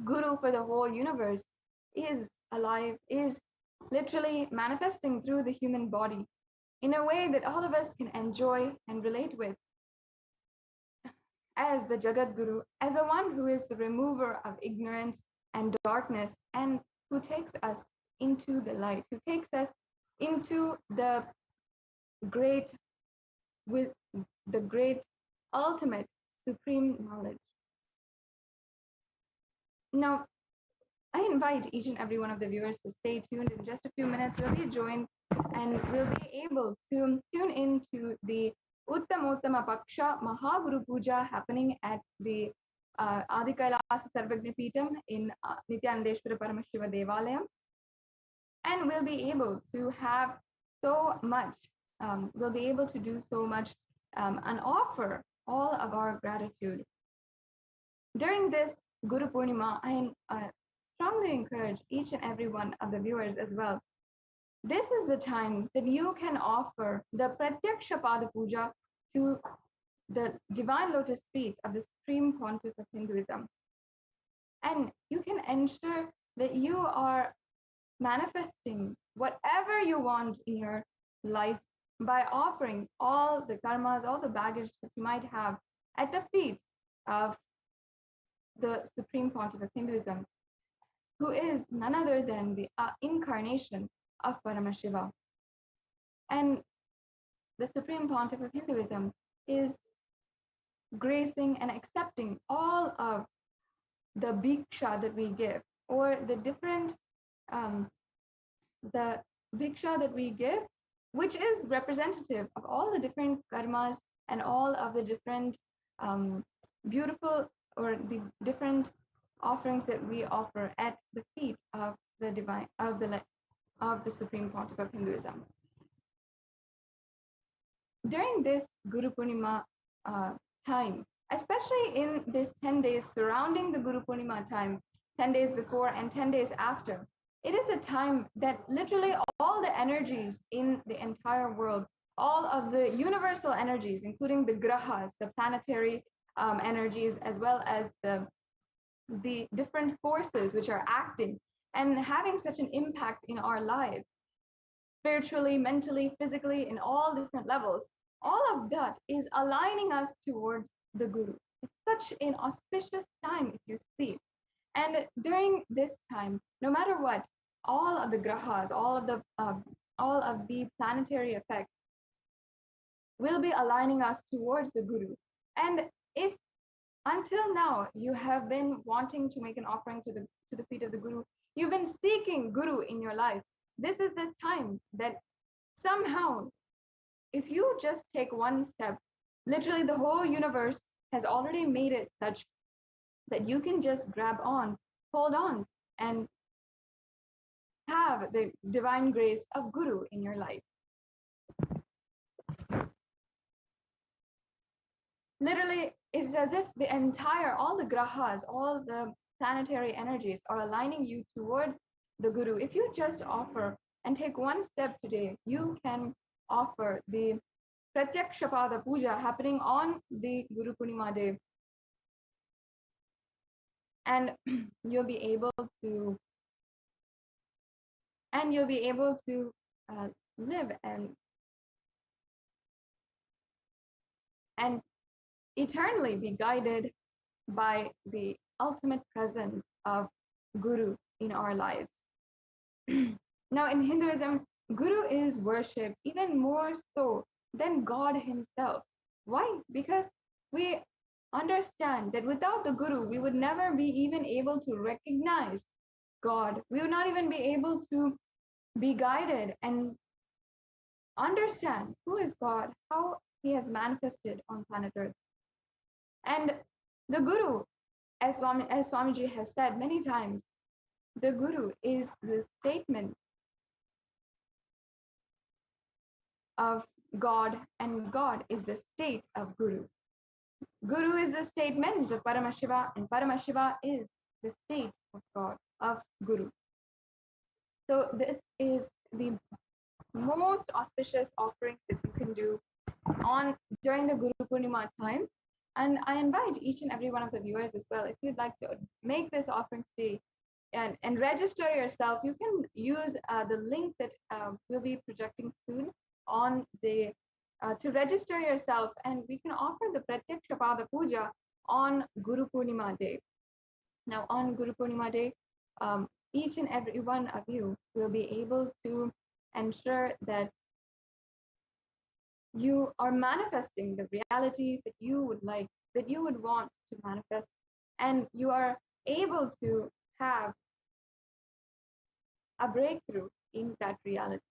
Guru for the whole universe, is alive, is literally manifesting through the human body in a way that all of us can enjoy and relate with. As the Jagat Guru, as the one who is the remover of ignorance and darkness, and who takes us into the light, who takes us into the great, with the great ultimate supreme knowledge. Now, I invite each and every one of the viewers to stay tuned. In just a few minutes, we'll be joined and we'll be able to tune into the Uttamottama Paksha Mahaguru Puja happening at the Adi Kailasa Sarvagna Peetham in Nithyananda Paramashivam Devalayam. And we'll be able to have so much, we'll be able to do so much and offer all of our gratitude. During this Guru Purnima, I strongly encourage each and every one of the viewers as well. This is the time that you can offer the Pratyaksha Pada Puja to the divine lotus feet of the Supreme Pontiff of Hinduism. And you can ensure that you are manifesting whatever you want in your life by offering all the karmas, all the baggage that you might have at the feet of the Supreme Pontiff of Hinduism, who is none other than the incarnation of Paramashiva. And the Supreme Pontiff of Hinduism is gracing and accepting all of the bhiksha that we give, or the different, the bhiksha that we give, which is representative of all the different karmas and all of the different beautiful, or the different offerings that we offer at the feet of the divine, of the Supreme Pontiff of Hinduism. During this Guru Purnima time, especially in this 10 days surrounding the Guru Purnima time, 10 days before and 10 days after, it is a time that literally all the energies in the entire world, all of the universal energies, including the grahas, the planetary energies, as well as the different forces which are acting and having such an impact in our lives, spiritually, mentally, physically, in all different levels, all of that is aligning us towards the Guru. It's such an auspicious time, if you see. And during this time, no matter what, all of the grahas, all of the planetary effects will be aligning us towards the Guru. And if until now you have been wanting to make an offering to the feet of the Guru, you've been seeking Guru in your life, this is the time that somehow, if you just take one step, literally the whole universe has already made it such that you can just grab on, hold on, and have the divine grace of Guru in your life. Literally, it's as if the entire, all the grahas, all the planetary energies are aligning you towards the Guru. If you just offer and take one step today, you can offer the Pratyaksha Pada Puja happening on the Guru Purnima day. And you'll be able to live and eternally be guided by the ultimate presence of Guru in our lives. Now, in Hinduism, Guru is worshipped even more so than God himself. Why? Because we understand that without the Guru, we would never be even able to recognize God. We would not even be able to be guided and understand who is God, how he has manifested on planet Earth. And the Guru, as Swamiji has said many times, the Guru is the statement of God, and God is the state of Guru. Guru is the statement of Paramashiva, and Paramashiva is the state of God, of Guru. So this is the most auspicious offering that you can do during the Guru Purnima time. And I invite each and every one of the viewers as well, if you'd like to make this offering today and register yourself, you can use the link that we'll be projecting soon on the to register yourself, and we can offer the Pratyaksha Pada Puja on Guru Purnima day. Now on Guru Purnima day, each and every one of you will be able to ensure that you are manifesting the reality that you would like, that you would want to manifest, and you are able to have a breakthrough in that reality.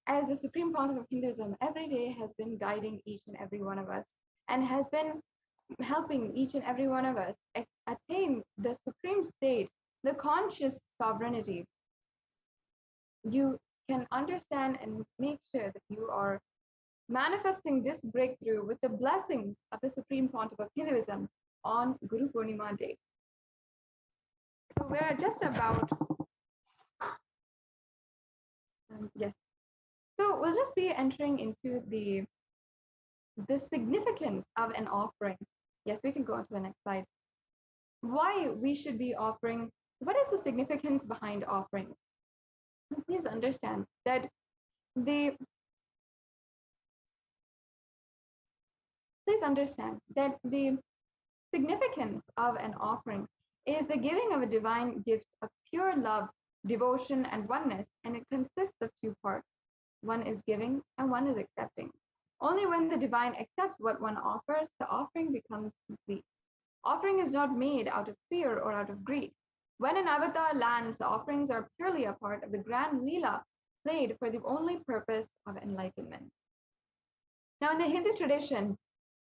As the Supreme Pontiff of Hinduism, every day has been guiding each and every one of us and has been helping each and every one of us attain the supreme state, the conscious sovereignty. You can understand and make sure that you are manifesting this breakthrough with the blessings of the Supreme Pontiff of Hinduism on Guru Purnima day. So we're just about, yes. So we'll just be entering into the significance of an offering. Yes, we can go on to the next slide. Why we should be offering, what is the significance behind offering? Please understand that the significance of an offering is the giving of a divine gift of pure love, devotion, and oneness, and it consists of two parts. One is giving and one is accepting. Only when the divine accepts what one offers, the offering becomes complete. Offering is not made out of fear or out of greed. When an avatar lands, the offerings are purely a part of the grand Leela played for the only purpose of enlightenment. Now, in the Hindu tradition,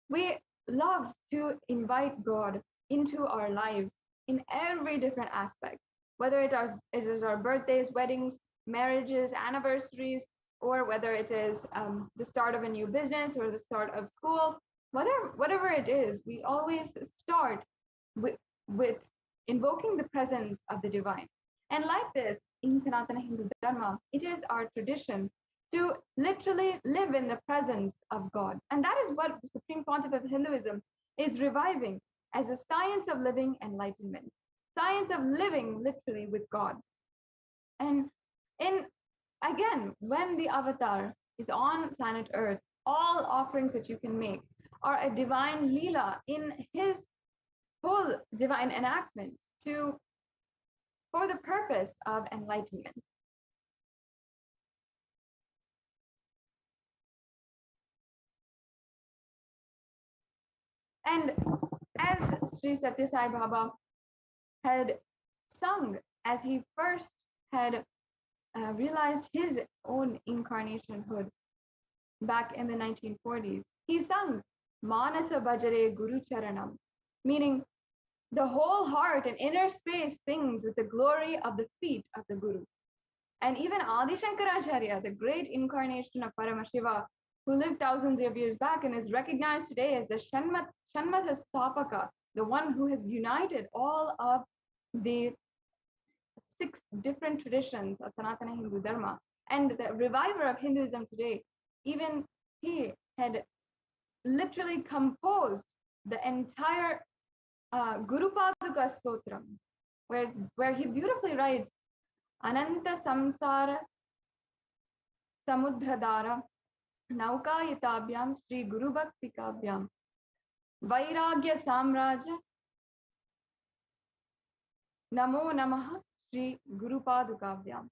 we love to invite God into our lives in every different aspect, whether it is our birthdays, weddings, marriages, anniversaries, or whether it is the start of a new business or the start of school, whatever it is, we always start with invoking the presence of the divine. And like this, in Sanatana Hindu Dharma, it is our tradition to literally live in the presence of God. And that is what the Supreme Pontiff of Hinduism is reviving as a science of living enlightenment, science of living literally with God. And again, when the avatar is on planet Earth, all offerings that you can make are a divine Leela in his whole divine enactment for the purpose of enlightenment. And as Sri Satya Sai Baba had sung as he first had realized his own incarnationhood back in the 1940s, he sung Manasa Bhajare Guru Charanam, meaning the whole heart and inner space sings with the glory of the feet of the Guru. And even Adi Shankaracharya, the great incarnation of Paramashiva, who lived thousands of years back and is recognized today as the Shanmata Stapaka, the one who has united all of the 6 different traditions of Sanatana Hindu Dharma, and the reviver of Hinduism today, even he had literally composed the entire Guru Paduka Stotram, where he beautifully writes, Ananta Samsara Samudradara Naukayitabhyam Sri Guru Bhakti Kavyam Vairagya Samraja Namo Namaha Sri Guru Padukavyam.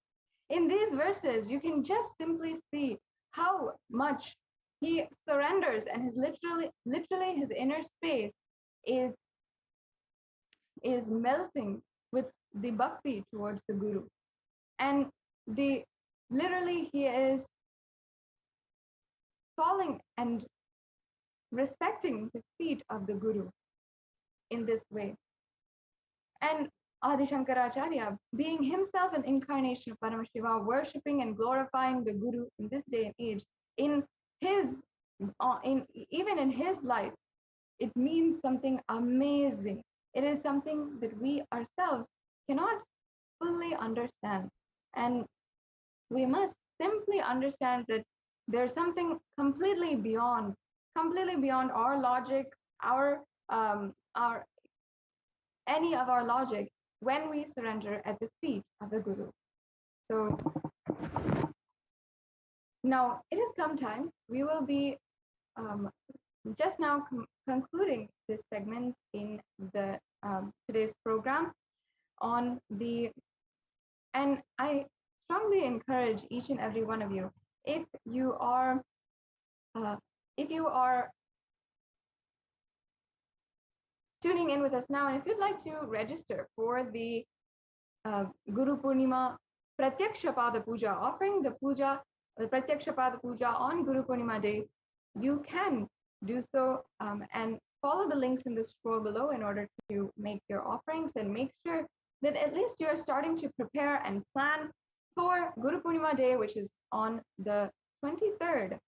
In these verses, you can just simply see how much he surrenders, and his literally his inner space is melting with the bhakti towards the Guru. And literally he is falling and respecting the feet of the Guru in this way. And Adi Shankaracharya, being himself an incarnation of Paramashiva, worshipping and glorifying the Guru in this day and age, even in his life, it means something amazing. It is something that we ourselves cannot fully understand. And we must simply understand that there's something completely beyond our logic, any of our logic, when we surrender at the feet of the Guru. So now it has come time. We will be just now concluding this segment in the today's program and I strongly encourage each and every one of you, if you are tuning in with us now, and if you'd like to register for the Guru Purnima Pratyaksha Pada Puja, offering the Pratyaksha Pada Puja on Guru Purnima Day, you can do so and follow the links in the scroll below in order to make your offerings, and make sure that at least you're starting to prepare and plan for Guru Purnima Day, which is on the 23rd,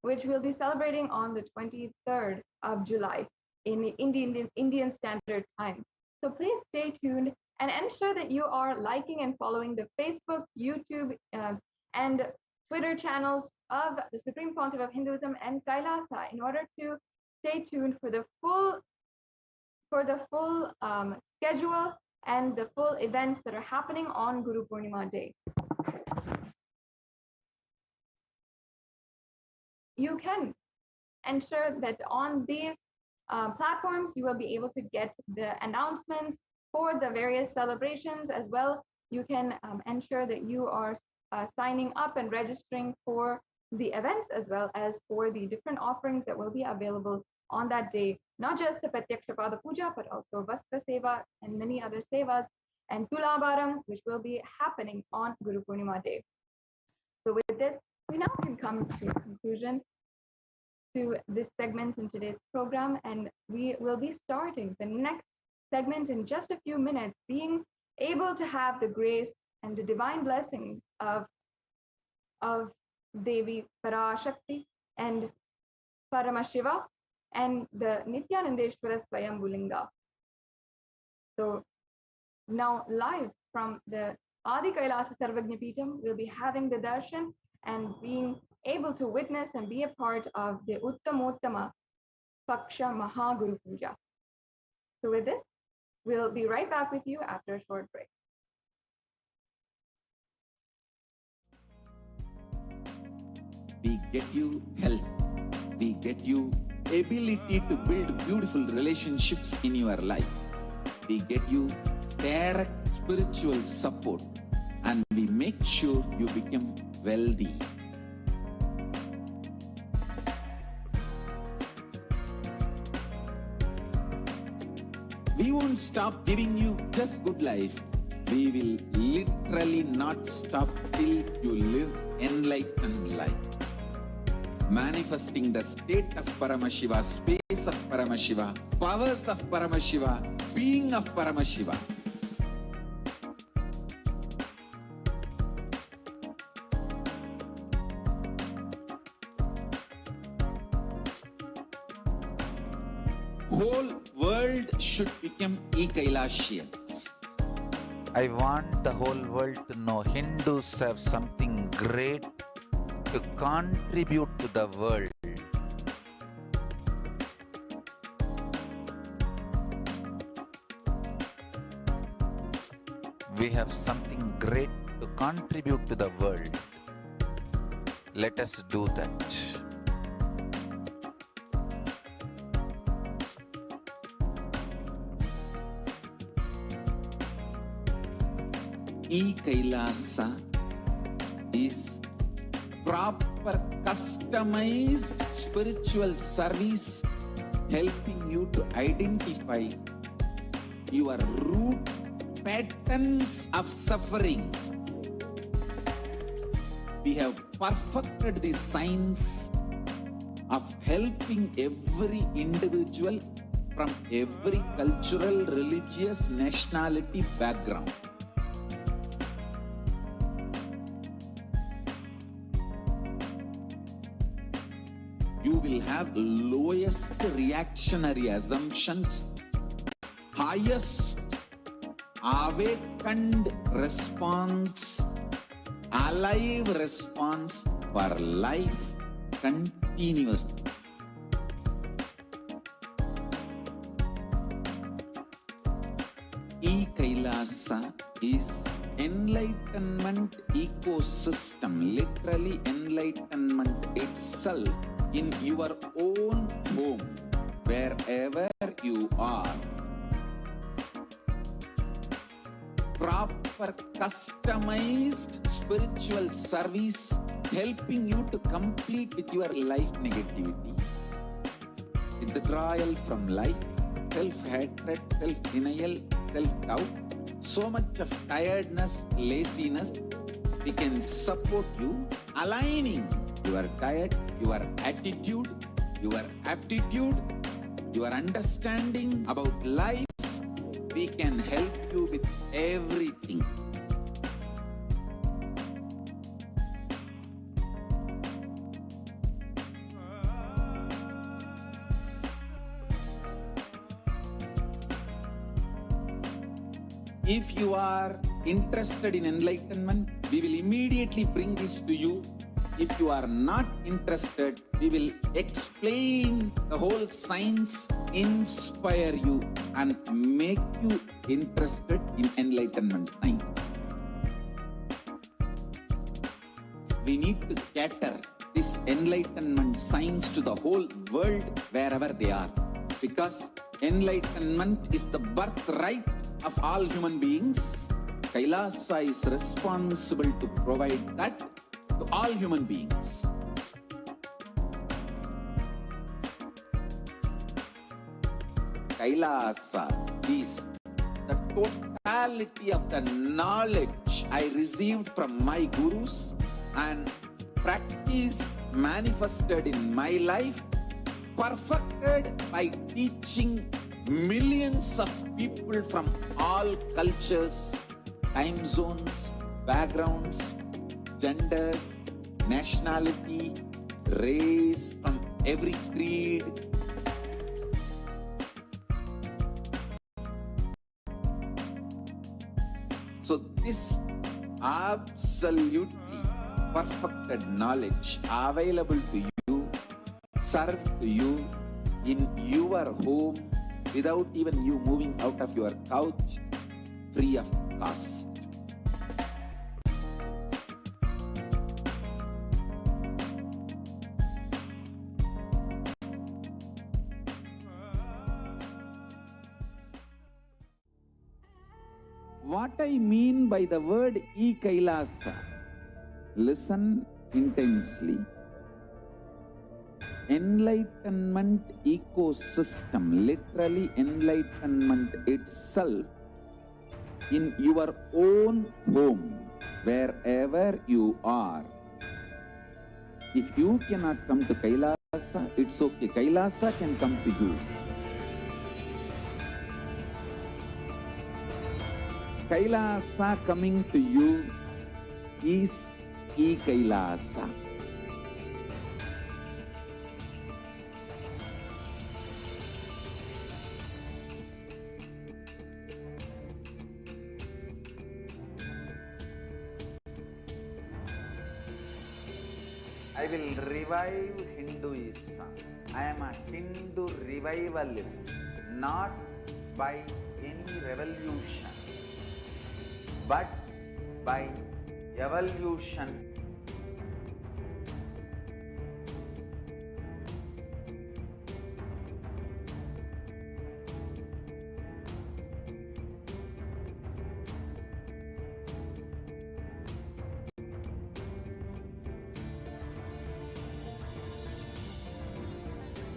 which we'll be celebrating on the 23rd of July in Indian Standard Time. So please stay tuned and ensure that you are liking and following the Facebook, YouTube, and Twitter channels of the Supreme Pontiff of Hinduism and Kailasa in order to stay tuned for the full schedule and the full events that are happening on Guru Purnima Day. You can ensure that on these platforms, you will be able to get the announcements for the various celebrations as well. You can ensure that you are signing up and registering for the events as well as for the different offerings that will be available on that day. Not just the Pratyaksha Pada Puja, but also Vastra Seva and many other sevas, and Tulabharam, which will be happening on Guru Purnima Day. So with this, we now can come to a conclusion to this segment in today's program, and we will be starting the next segment in just a few minutes, being able to have the grace and the divine blessings of Devi Parashakti and Paramashiva and the Nithyanandeshwara Swayambhulinga. So now live from the Adi Kailasa Sarvagnya Peetham, we'll be having the darshan and being able to witness and be a part of the Uttamottama Paksha Mahaguru Puja. So with this, we'll be right back with you after a short break. We get you health. We get you ability to build beautiful relationships in your life. We get you direct spiritual support, and we make sure you become wealthy. We won't stop giving you just good life. We will literally not stop till you live enlightened life. Manifesting the state of Paramashiva, space of Paramashiva, powers of Paramashiva, being of Paramashiva. Whole world should become e-Kailasians. I want the whole world to know Hindus have something great to contribute to the world. We have something great to contribute to the world. Let us do that. E-Kailasa is proper customized spiritual service helping you to identify your root patterns of suffering. We have perfected the science of helping every individual from every cultural, religious, nationality background. You will have lowest reactionary assumptions, highest awakened response, alive response for life continuously. Kailasa is enlightenment ecosystem, literally enlightenment itself in your own home, wherever you are. Proper customized spiritual service helping you to complete with your life negativity, withdrawal from life, self-hatred, self-denial, self-doubt, so much of tiredness, laziness. We can support you, aligning your diet, your attitude, your aptitude, your understanding about life. We can help you with everything. If you are interested in enlightenment, we will immediately bring this to you. If you are not interested, we will explain the whole science, inspire you, and make you interested in enlightenment science. We need to cater this enlightenment science to the whole world wherever they are, because enlightenment is the birthright of all human beings. Kailasa is responsible to provide that to all human beings. Kailasa is the totality of the knowledge I received from my gurus and practice manifested in my life, perfected by teaching millions of people from all cultures, time zones, backgrounds, genders, nationality, race, from every creed. So this absolutely perfected knowledge available to you, served to you in your home, without even you moving out of your couch, free of cost. What I mean by the word Kailasa, listen intensely. Enlightenment ecosystem, literally enlightenment itself in your own home, wherever you are. If you cannot come to Kailasa, it's okay. Kailasa can come to you. Kailasa coming to you is Kailasa. I will revive Hinduism. I am a Hindu revivalist, not by any revolution, but by evolution.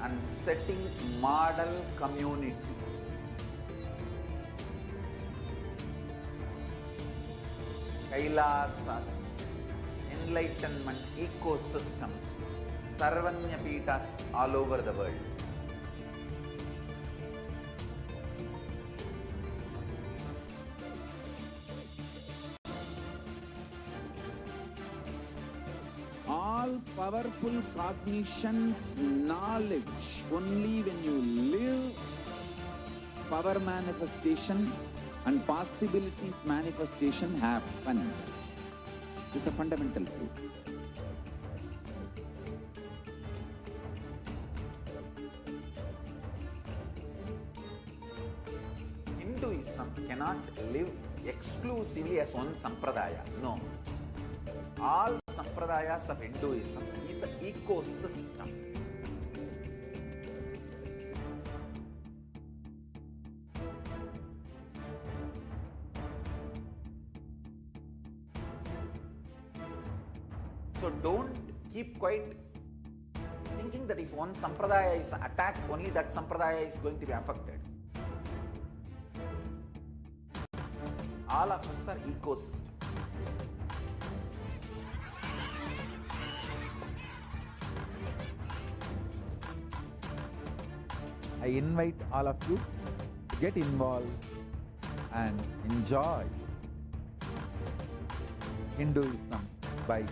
And setting model community. Kailasa, enlightenment ecosystems, Sarvanya Peethas all over the world. All powerful cognition, knowledge, only when you live power manifestation and possibilities manifestation happens. It's a fundamental truth. Hinduism cannot live exclusively as one sampradaya. No. All sampradayas of Hinduism is an ecosystem. So don't keep quiet thinking that if one sampradaya is attacked, only that sampradaya is going to be affected. All of us are ecosystem. I invite all of you to get involved and enjoy Hinduism by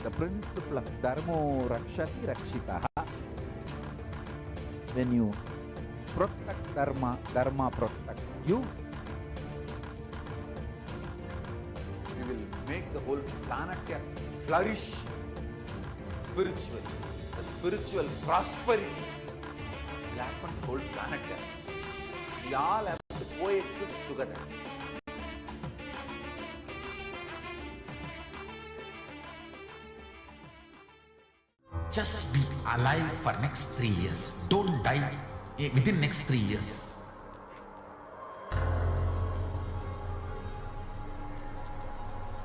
the principle of Dharmo Rakshati Rakshitaha. When you protect Dharma, Dharma protects you. We will make the whole planet flourish spiritually. The spiritual prosperity will happen to the whole planet. We all have to coexist together. Just be alive for next 3 years. Don't die within next 3 years.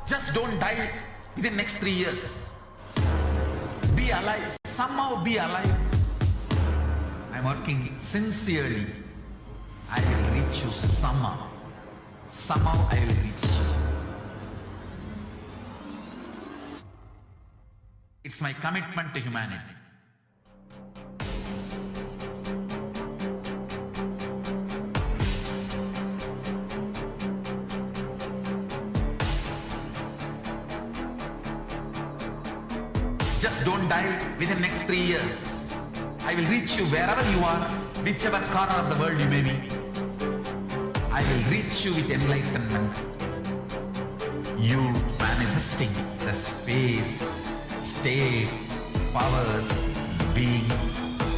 Just don't die within next 3 years. Be alive. Somehow be alive. I'm working sincerely. I will reach you somehow. Somehow I will reach you. It's my commitment to humanity. Just don't die within next 3 years. I will reach you wherever you are, whichever corner of the world you may be. I will reach you with enlightenment. You manifesting the space, state, powers, being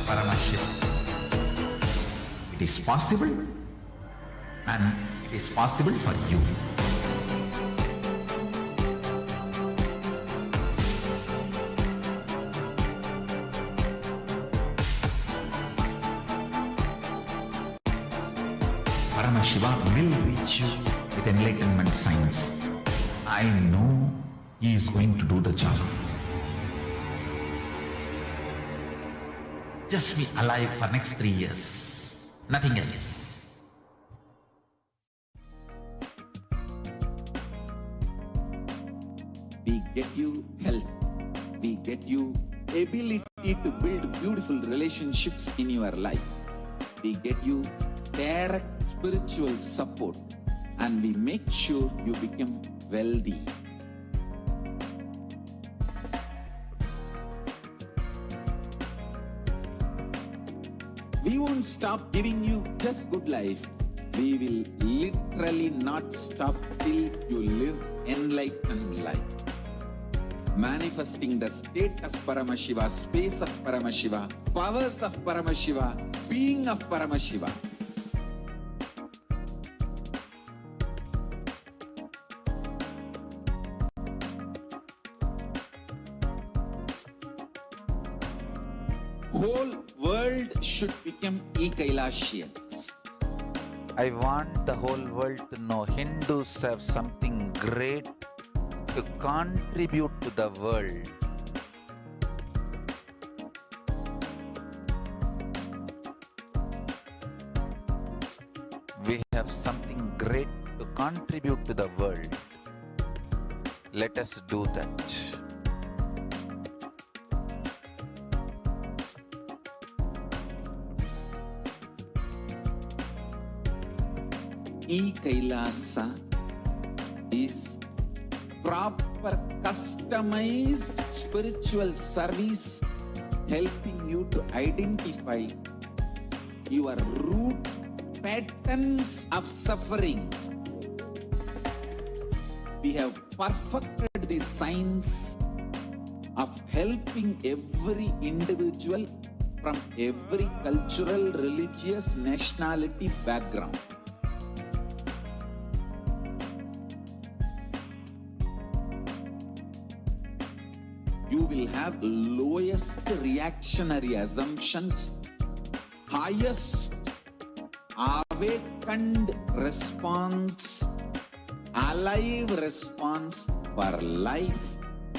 Paramashivoham. It is possible, and it is possible for you. Paramashivoham will reach you with enlightenment science. I know he is going to do the job. Just be alive for next 3 years. Nothing else. We get you health. We get you ability to build beautiful relationships in your life. We get you direct spiritual support, and we make sure you become wealthy. We won't stop giving you just good life. We will literally not stop till you live enlightened life. Manifesting the state of Paramashiva, space of Paramashiva, powers of Paramashiva, being of Paramashiva. Whole world should become Kailasians. I want the whole world to know Hindus have something great to contribute to the world. We have something great to contribute to the world. Let us do that. Kailasa is proper customized spiritual service helping you to identify your root patterns of suffering. We have perfected the science of helping every individual from every cultural, religious, nationality background. You will have lowest reactionary assumptions, highest awakened response, alive response for life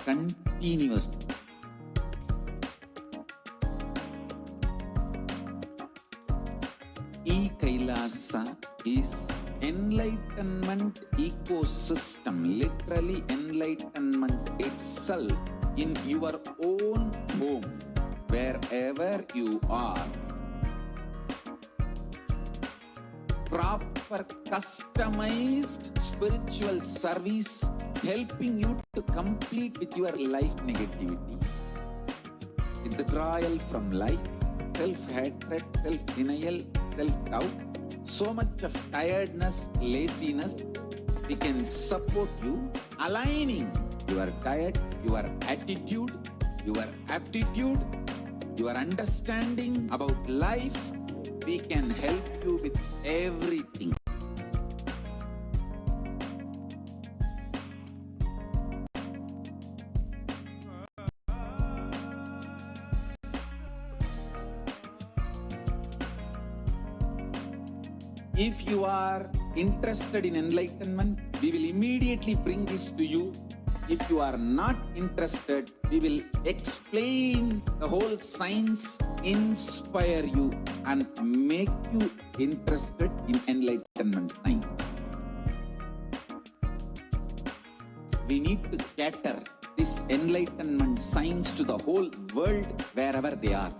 continuously. Kailasa is enlightenment ecosystem, literally enlightenment itself in your own home, wherever you are. Proper customized spiritual service helping you to complete with your life negativity, withdrawal from life, self-hatred, self-denial, self-doubt, so much of tiredness, laziness. We can support you aligning your diet, your attitude, your aptitude, your understanding about life. We can help you with everything. If you are interested in enlightenment, we will immediately bring this to you. If you are not interested, we will explain the whole science, inspire you, and make you interested in enlightenment time. We need to cater this enlightenment science to the whole world wherever they are.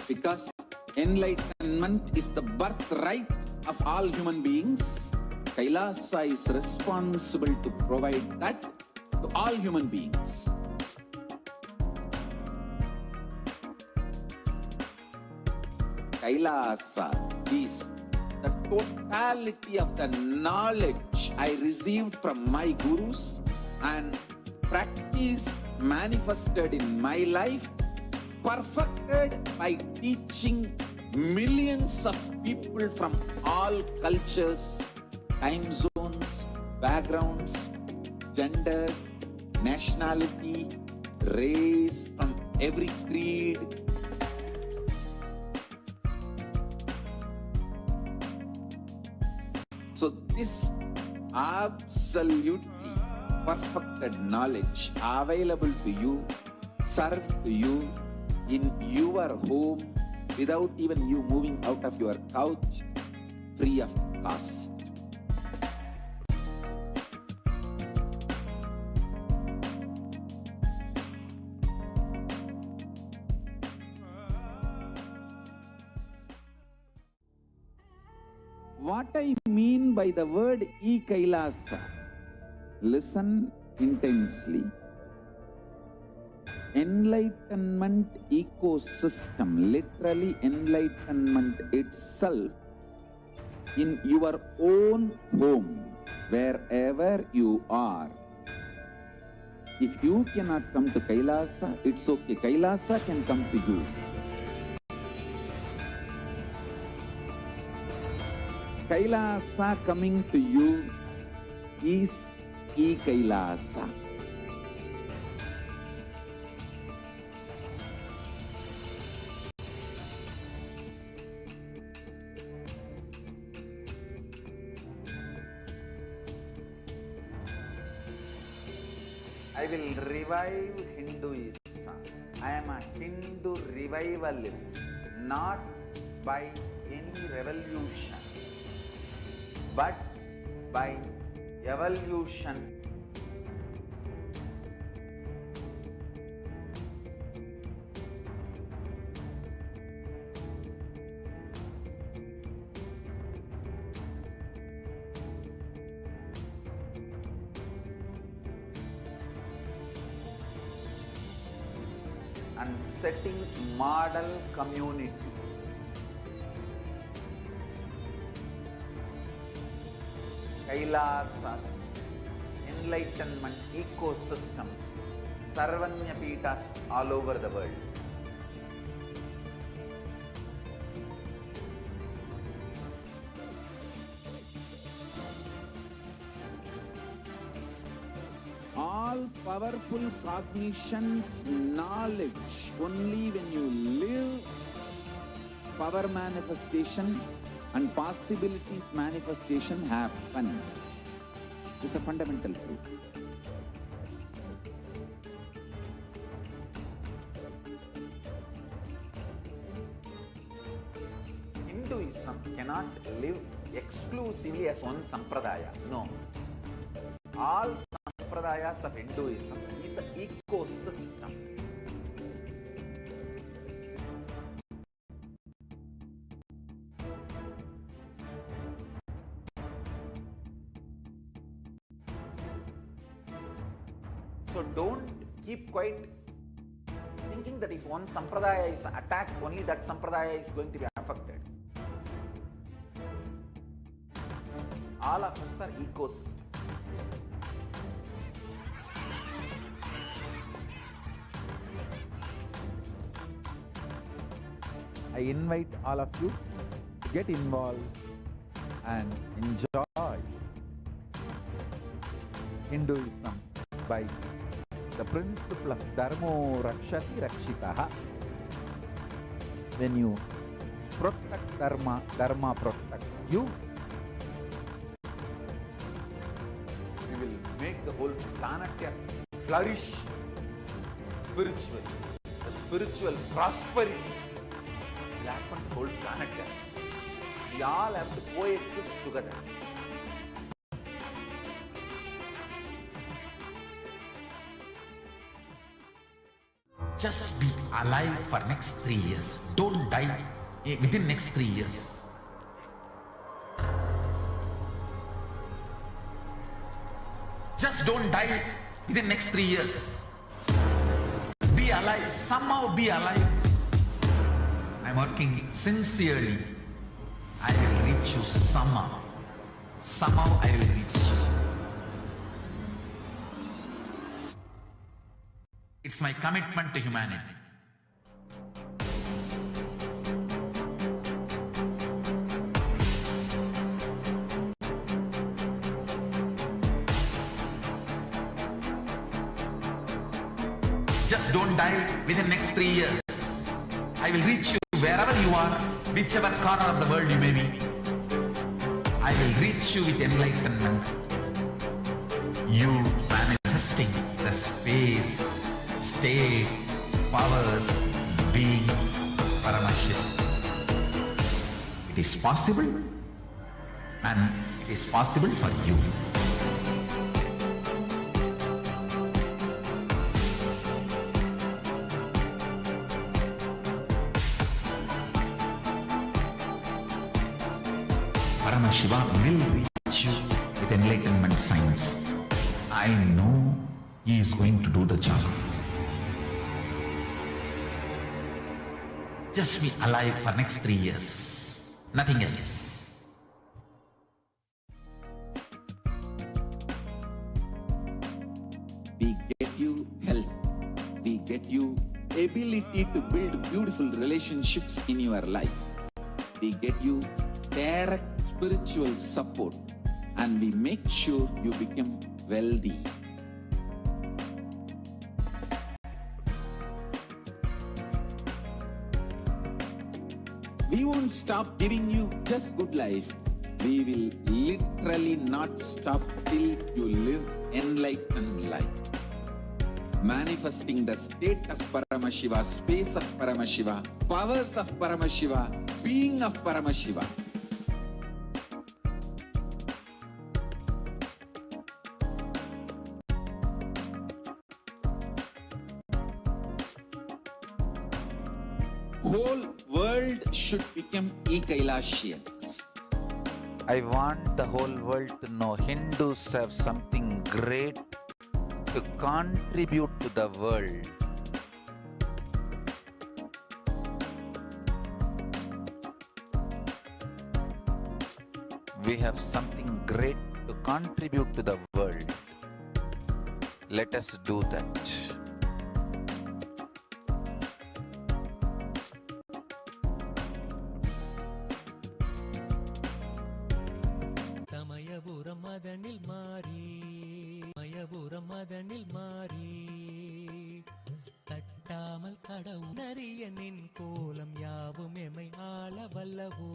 Because enlightenment is the birthright of all human beings. Kailasa is responsible to provide that to all human beings. Kailasa is the totality of the knowledge I received from my gurus and practice manifested in my life, perfected by teaching millions of people from all cultures, time zones, backgrounds, genders, nationality, race, from every creed. So this absolutely perfected knowledge available to you, served to you in your home without even you moving out of your couch, free of cost. What I mean by the word Kailasa, listen intensely. Enlightenment ecosystem, literally enlightenment itself in your own home, wherever you are. If you cannot come to Kailasa, it's okay. Kailasa can come to you. Kailasa coming to you is Kailasa. I will revive Hinduism. I am a Hindu revivalist, not by any revolution, but by evolution. and setting model community. Kailasa enlightenment ecosystems, Sarvanya Peethas all over the world. All powerful cognition, knowledge, only when you live, power manifestation and possibilities manifestation happens. It's a fundamental truth. Hinduism cannot live exclusively as one sampradaya. No. All sampradayas of Hinduism is an ecosystem. So don't keep quiet thinking that if one sampradaya is attacked, only that sampradaya is going to be affected. All of us are ecosystem. I invite all of you to get involved and enjoy Hinduism by the principle of Dharmo Rakshati Rakshitaha. When you protect Dharma, Dharma protects you. We will make the whole planet flourish spiritually. The spiritual prosperity will happen to the whole planet. We all have to coexist together. Just be alive for next 3 years. Don't die within next 3 years. Just don't die within next 3 years. Be alive. Somehow be alive. I'm working sincerely. I will reach you somehow. Somehow I will reach you. It's my commitment to humanity. Just don't die within next 3 years. I will reach you wherever you are, whichever corner of the world you may be. I will reach you with enlightenment. You manifesting the space, state, powers, being Paramashivoham. It is possible, and it is possible for you. Paramashivoham will reach you with enlightenment science. I know he is going to do the job. Just be alive for next 3 years. Nothing else. We get you health. We get you ability to build beautiful relationships in your life. We get you direct spiritual support, and we make sure you become wealthy. We won't stop giving you just good life. We will literally not stop till you live enlightened life. Manifesting the state of Paramashiva, space of Paramashiva, powers of Paramashiva, being of Paramashiva. Whole world should become Kailasians. I want the whole world to know Hindus have something great to contribute to the world. we have something great to contribute to the world. Let us do that. Samayapuram மதனில் மாறி மயபுரம் மதனில் மாறி தட்டாமல் கடவுணரிய நின் கோலம் யாவும் எமை ஆள வல்லவோ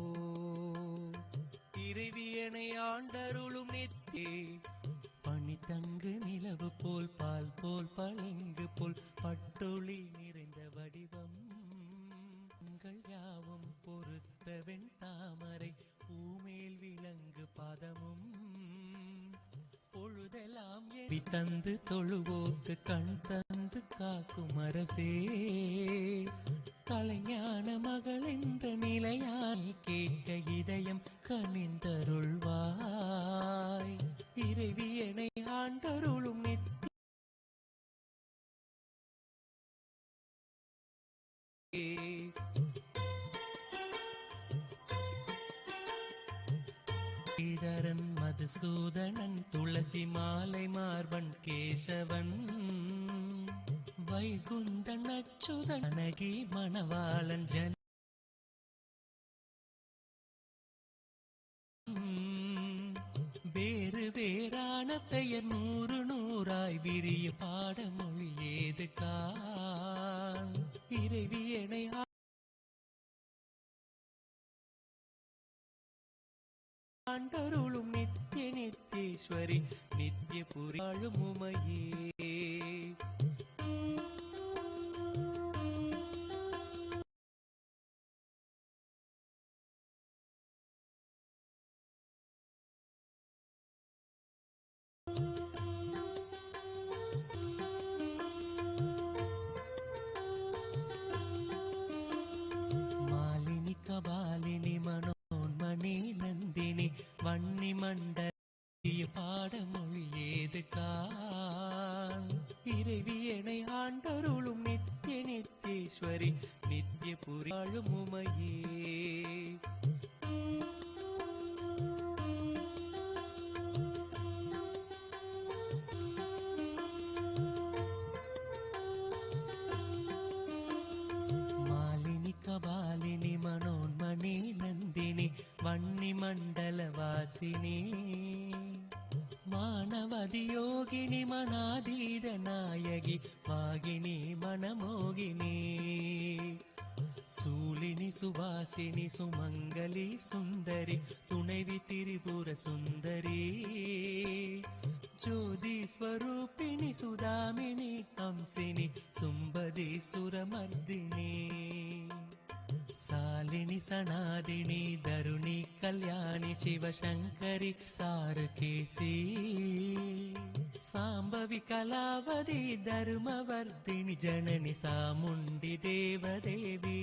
இறைவியனை ஆண்டருளும் நித்தே பனி தங்கு நிலவு போல் பால் போல் பளிங்கு போல் பட்டொளி நிறைந்த வடிவம் உங்கள் யாவும் பொறுத்த வெண் தாமரை பூமேல் விலங்கு பாதமும் பொழுதெல்லாம் எரி தந்து தொழுவோக்கு கண் தந்து காக்கும் அரசே கலைஞான மகள் என்ற நிலையாய் கேட்க இதயம் கனிந்தருள்வாய் இறைவியனை ஆண்டருளும் ஸ்ரீதரன் மதுசூதனன் துளசி மாலை மார்பன் கேசவன் வைகுந்தன் அச்சுதன் அனகி மணவாளன் ஜன வேறு வேறான பெயர் நூறு நூறாய் விரிய பாடமொழி ஏது கான் இறைவியனை ஆண்டருளும் நித்திய நித்தேஸ்வரி நித்திய புரியாளும் உமையே மாலினி கபாலினி மனோன்மணி நந்தினி வன்னி மண்டலிய பாடமொழி ஏது கான் இறைவியனை ஆண்டருளும் நித்திய நித்தேஸ்வரி நித்திய புரியாளும் உமையே மாலினி கபாலினி மனோன்மணி நந்தினி வன்னி மண்டல வாசினி மானவதி யோகினி மனாதீத நாயகி வாகினி மனமோகினி சூலினி சுவாசினி சுமங்கலி சுந்தரி துணைவி திரிபுர சுந்தரி ஜோதி ஸ்வரூபிணி சுதாமினி ஹம்சினி சும்பதி சுரமர்தினி சாலினி சனாதினி தருணி கல்யாணி சிவசங்கரி சாருகேசி சாம்பவி கலாவதி தருமவர்தினி ஜனனி சாமுண்டி தேவதேவி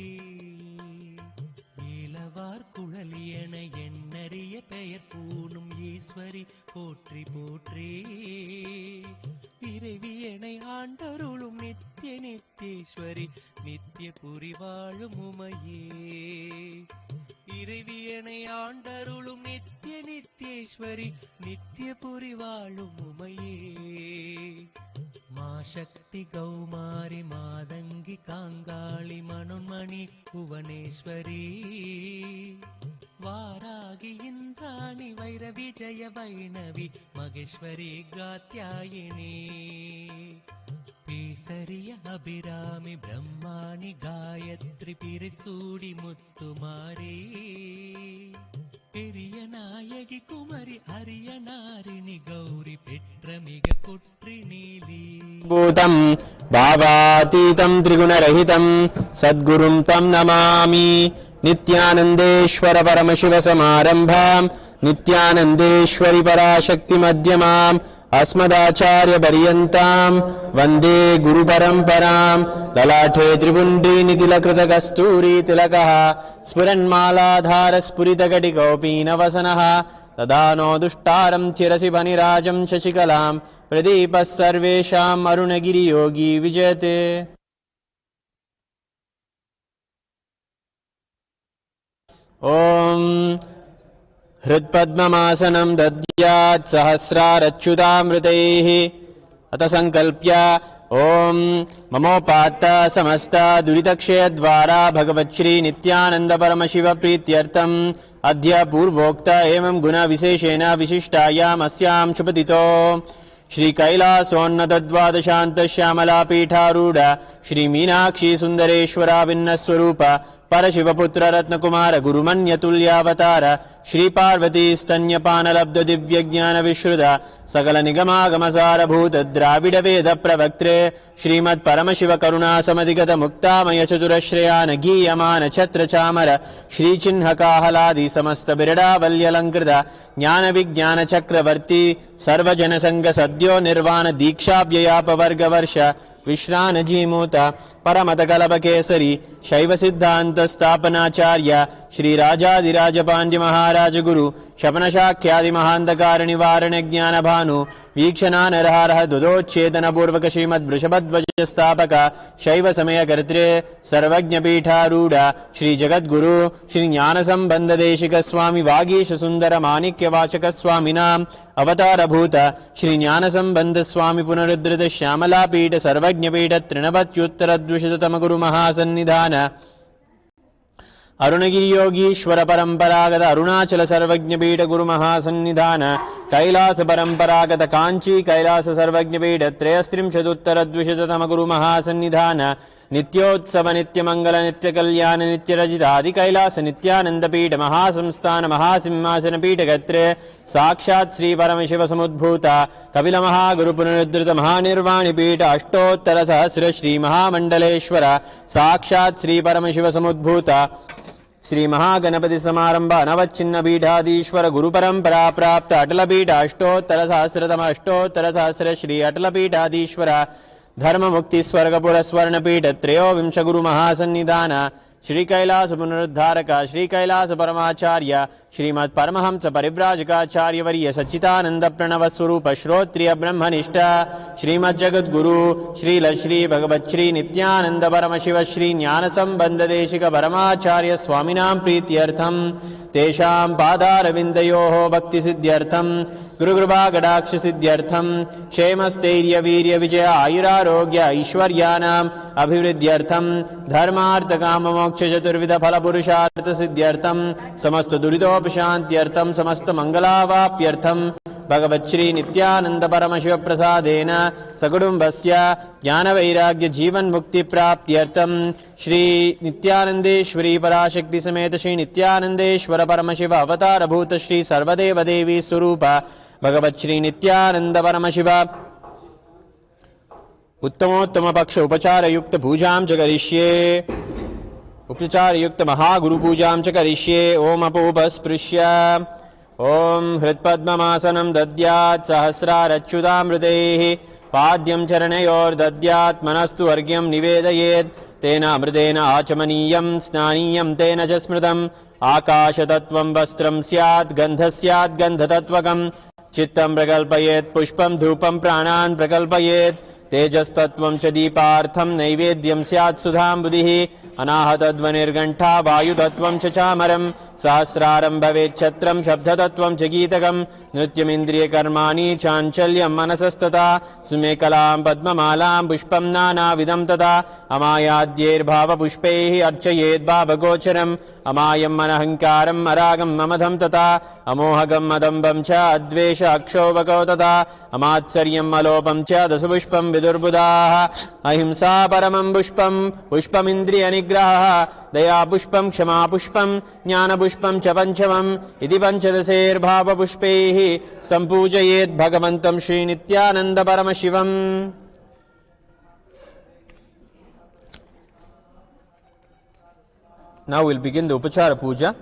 நீலவார் குழலியன எண்ணறிய பெயர் பூணும் ஈஸ்வரி போற்றி போற்றி இறைவியனை ஆண்டருளும் நித்திய நித்தேஸ்வரி நித்திய புரி வாழும் உமையே இறைவியனை ஆண்டருளும் நித்திய நித்தேஸ்வரி நித்திய புரி வாழும் உமையே மாசக்தி கௌமாரி மாதங்கி காங்காளி மனோன்மணி புவனேஸ்வரி வாராகி இந்திராணி வைரவி ஜய வைணவி மகேஸ்வரி காத்யாயினி பேசரிய அபிராமி பிரம்மாணி காயத்ரி பிரிசூடி முத்துமாரி பெரிய நாயகி குமரி அரிய நாரிணி கௌரி பெற்ற மிக குற்றி நீலி பூதம் பாவாதீதம் திரிகுணரஹிதம் சத்குரும் தம் நமாமி நித்யானந்தேஸ்வர பரமசிவ சமாரம்பாம் நித்யானந்தேஸ்வரி பராசக்தி மத்யமாம் अस्मदाचार्य पर्यन्तां वन्दे गुरु परम्परां ललाटे त्रिपुण्डी तिलकृत कस्तूरी तिलकः स्फुरन्मालाधार स्फुरितकटिकौपीनवसनः ददानो दुष्टारं चिरसि फनिराजं शशिकलां प्रदीपः सर्वेषाम् अरुणगिरियोगी विजयते। ॐ हृत्पद्ममासनं दद्यात् सहस्रारच्युतामृतैः अत संकल्प्य ओम ममोपात्त समस्त दुरितक्षयद्वारा भगवच्छ्री नित्यानंद परमशिव प्रीत्यर्थम अद्य पूर्वोक्त एवं गुण विशेषेण विशिष्टायाम् अस्यां शुभतितो श्री कैलासोन्नत द्वादशांत श्यामला पीठारूढ़ श्री मीनाक्षी सुंदरेश्वरा भिन्न स्वरूप परशिवपुत्र रत्नकुमार गुरुमन्यतुल्यावतार श्री पार्वती स्तन्यपान लब्ध दिव्य ज्ञान विश्रुत सकल निगमागमसारभूत द्राविड वेद प्रवक्त्रे श्रीमत् परमशिव करुणा समधिगत मुक्तामय चतुरश्रयान गीयमान छत्र चामर श्री चिन्ह काहलादि समस्त बिरडावल्यलंकृत ज्ञान विज्ञान चक्रवर्ती सर्वजन संग सद्यो निर्वाण दीक्षाव्ययापवर्ग वर्ष विश्रान जीमूत परमत कलप केसरी शैव सिद्धांत स्थापनाचार्य श्री राजाधिराज पांड्य महाराज गुरु शपन शाख्यादि महांधकार निवारण ज्ञान भानु वीक्षणा नरहारः द्वदोच्छेदन पूर्वक श्रीमद् वृषभध्वज स्थापक शैव समय कर्त्रे सर्वज्ञ पीठारूढ़ श्री जगद्गुरु श्री ज्ञान संबंध देशिक स्वामी वागीश सुंदर माणिक्य वाचक स्वामिनाम अवतार भूत श्री ज्ञान संबंध स्वामी पुनरुद्धृत श्यामला पीठ सर्वज्ञ पीठ तृणवत्युत्तर द्विशततम गुरु महासन्निधान अरुणगिरि योगीश्वर परंपरागत अरुणाचल सर्वज्ञ पीठ गुरु महासन्निधान कैलास परंपरागत कांची कैलास सर्वज्ञ पीठ त्रयस्त्रिंशदुत्तर द्विशततम गुरु महासन्निधान नित्योत्सव नित्य मंगल नित्य कल्याण नित्य रजित आदि कैलास नित्यानंद पीठ महासंस्थान महासिंहासन पीठ गत्रे साक्षात् श्री परमशिव समुद्भूत कपिल महागुरु पुनरुद्धृत महानिर्वाणि पीठ अष्टोत्तर सहस्र श्री महामंडलेश्वर साक्षात् श्री परमशिव समुद्भूत श्री महागणपति समारंभ अनवच्छिन्न पीठाधीश्वर गुरु परंपरा प्राप्त अटल पीठ अष्टोत्तर सहस्रतम अष्टोत्तर सहस्र श्री अटल पीठाधीश्वर धर्म मुक्ति स्वर्गपुर स्वर्ण पीठ त्रयोविंश गुरु महासन्निधान श्री कैलास पुनरुद्धारक श्री कैलास परमाचार्य श्रीमत् परमहंस परिव्राजकाचार्य वर्य सच्चिदानंद प्रणव स्वरूप श्रोत्रिय ब्रह्मनिष्ठ श्रीमद् जगद्गुरु श्रील श्री भगवच्छ्री नित्यानंद परमशिव श्री ज्ञान संबंध देशिक परमाचार्य स्वामिनां प्रीत्यर्थम तेषां पादारविन्दयोः भक्ति सिद्ध्यर्थम गुरुकृपा कटाक्ष सिद्ध्यर्थम क्षेमस्थैर्य वीर्य विजय आयुरारोग्य ऐश्वर्यानाम् अभिवृद्ध्यर्थम धर्मार्थ काम मोक्ष चतुर्विध फल पुरुषार्थ सिद्ध्यर्थम समस्त दुरितोपशान्त्यर्थम समस्त मंगलावाप्यर्थम भगवच्छ्री नित्यानंद परमशिव प्रसादेन सकुटुम्बस्य ज्ञान वैराग्य जीवन मुक्ति प्राप्त्यर्थम श्री नित्यानंदेश्वरी पराशक्ति समेत श्री नित्यानंदेश्वर परमशिव अवतार भूत श्री सर्वदेव देवी स्वरूप भगवच्छ्री नित्यानंद परमशिव उत्तमोत्तम पक्ष उपचार युक्त पूजां च करिष्ये उपचार युक्त महागुरु पूजां च करिष्ये ओम अपोपस्पृश्य ओम हृत्पद्ममासनं दद्यात् सहस्रारच्युतामृतैः पाद्यं चरणयोर्दद्यात् मनस्तु अर्घ्यं निवेदयेत् तेन अमृतेन आचमनीयं स्नानीयं तेन च स्मृतम् आकाशतत्त्वं वस्त्रं स्यात् गन्धः स्यात् गन्धतत्त्वकं चित्तं प्रकल्पयेत् पुष्पं धूपं प्राणान् प्रकल्पयेत् तेजस्तत्त्वं च दीपार्थं नैवेद्यं स्यात् सुधाम्बुधिः अनाहतध्वनिर्घण्टा वायुतत्त्वं च चामरं सहस्रारं भवेत् छत्रं शब्दतत्त्वं च गीतकं नृत्यमिन्द्रियकर्माणि चाञ्चल्यं मनसस्तथा सुमेकलां पद्ममालां पुष्पं नानाविधं तथा अमायाद्यैर्भावपुष्पैः अर्चयेत् भावगोचरम् अमायम् अनहङ्कारम् अरागम् ममधं तथा अमोहगम् अदम्बं च अद्वेष अक्षोभको तथा अमात्सर्यम् अलोपं च दशपुष्पं विदुर्बुधाः अहिंसा परमं पुष्पं पुष्पमिन्द्रियनिग्रहः दया पुष्पं क्षमा पुष्पं ज्ञानपुष्पं च पंचमम् इति पञ्चदशैर्भावपुष्पैः सम्पूजयेत् भगवन्तं Shri Nityananda Paramashivam. Now we'll begin the Upachara Puja,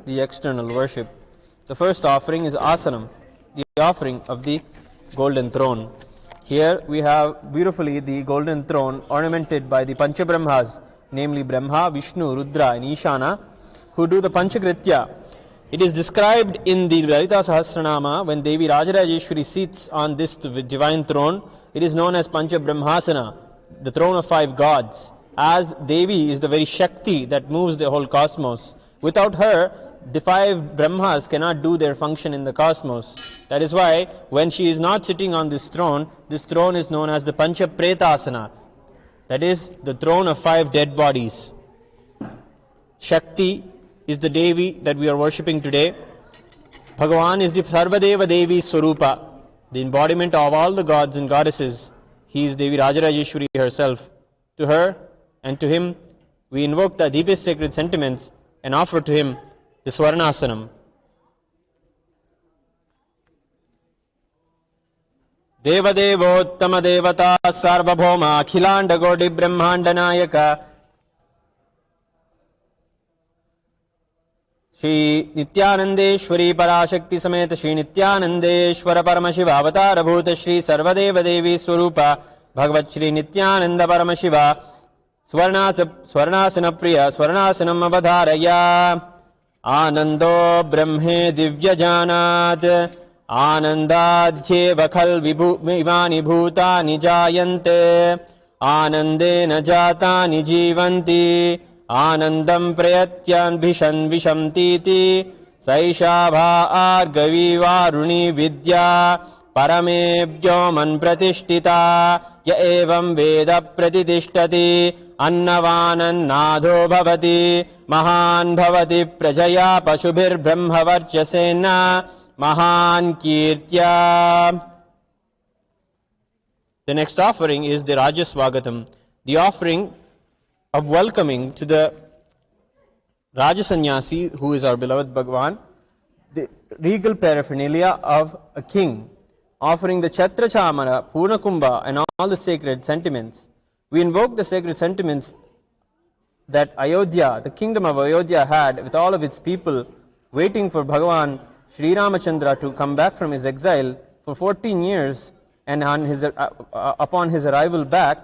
the external worship. The first offering is Asanam, the offering of the golden throne. Here we have beautifully the golden throne ornamented by the Panchabrahmas, namely Brahma, Vishnu, Rudra and Ishana, who do the Panchakritya. It is described in the Lalita Sahasranama when Devi Rajarajeshwari sits on this divine throne. It is known as Panchabrahmasana, the throne of 5 gods. As Devi is the very Shakti that moves the whole cosmos. Without her, the five Brahmas cannot do their function in the cosmos. That is why when she is not sitting on this throne is known as the Pancha Pretasana. That is the throne of five dead bodies. Shakti is the Devi that we are worshipping today. Bhagavan is the Sarvadeva Devi Swarupa, the embodiment of all the gods and goddesses. He is Devi Rajarajeshwari herself. To her and to him, we invoke the deepest sacred sentiments and offer to him the Swarnasanam. Devadevottama Devata Sarvabhoma Akhilanda Godi Brahmanda Nayaka Shri Nithyanandeshwari Parashakti Sameta Shri Nithyanandeshwara Paramashiva Avatara Bhuta Shri Sarvadeva Devi Swarupa Bhagavat Shri Nithyananda Paramashiva Swarnasana Priya Swarnasanam Avadharaya Anando Brahme Divya Janat Anandadhyeva Khal Vimani Bhutani Jayante Anandena Jatani Jivanti Anandam Prayatyan Vishan Vishamtiti Saishabha Argavi Varuni Vidya Paramebhyo Man Pratishtita Ya evam Veda Pratidishtati Annavanan Nadho Bhavati Mahan Bhavati Prajaya Pashubhir Brahma Varchasena Mahan Kirtya. The next offering is the Rajaswagatam, the offering of welcoming to the Rajasanyasi, who is our beloved Bhagavan, the regal paraphernalia of a king, offering the Chhatra Chamara, Purnakumbha and all the sacred sentiments. We invoke the sacred sentiments that Ayodhya, the kingdom of Ayodhya, had with all of its people waiting for Bhagavan Sri Ramachandra to come back from his exile for 14 years, and upon his arrival back,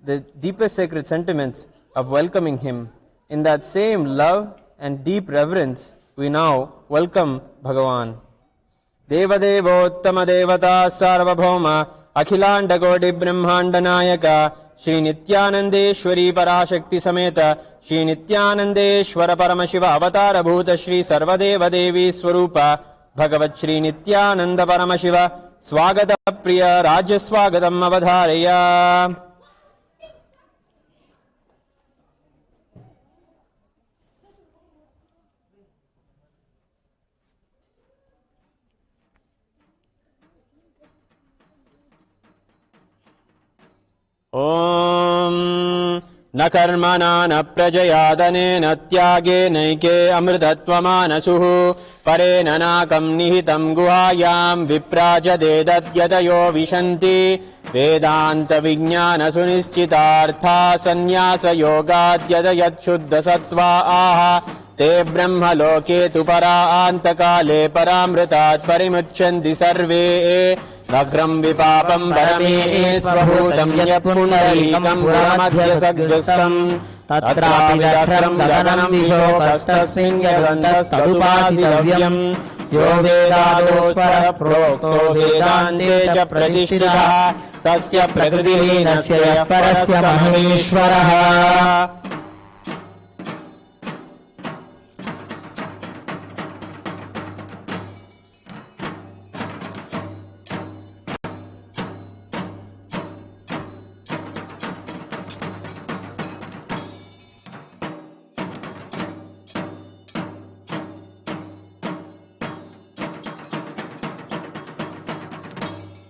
the deepest sacred sentiments of welcoming him. In that same love and deep reverence, we now welcome Bhagavan. Devadevottama Devata Sarvabhoma Akhilanda Godi Brahmanda Nayaka Shri Nithyanandeshwari Parashakti Sameta Shri Nithyanandeshwara Paramashiva Avatara Bhuta Shri Sarvadeva Devi Swarupa Bhagavat Shri Nithyananda Paramashiva Swagata Priya Rajaswagatam Avadharaya. Om na karmana na prajayadane na tyage naike amritatvamanasu parena nakam nihitam guhayam vipraja dedatyatayo vishanti vedanta vijnana sunischitartha sanyasa yogadyatayat shuddha sattva aha te brahma loke tu para antakale paramritat parimuchanti sarve Nagram vipapam parame svabhutam yapundarikam puramadhyasagdastam tatrapi dakram gaganam vishokastasmin yadantastadupasitavyam yo vedadosvara prokto vedante ca pratishthitah tasya prakritileenasya parasya maheshwarah.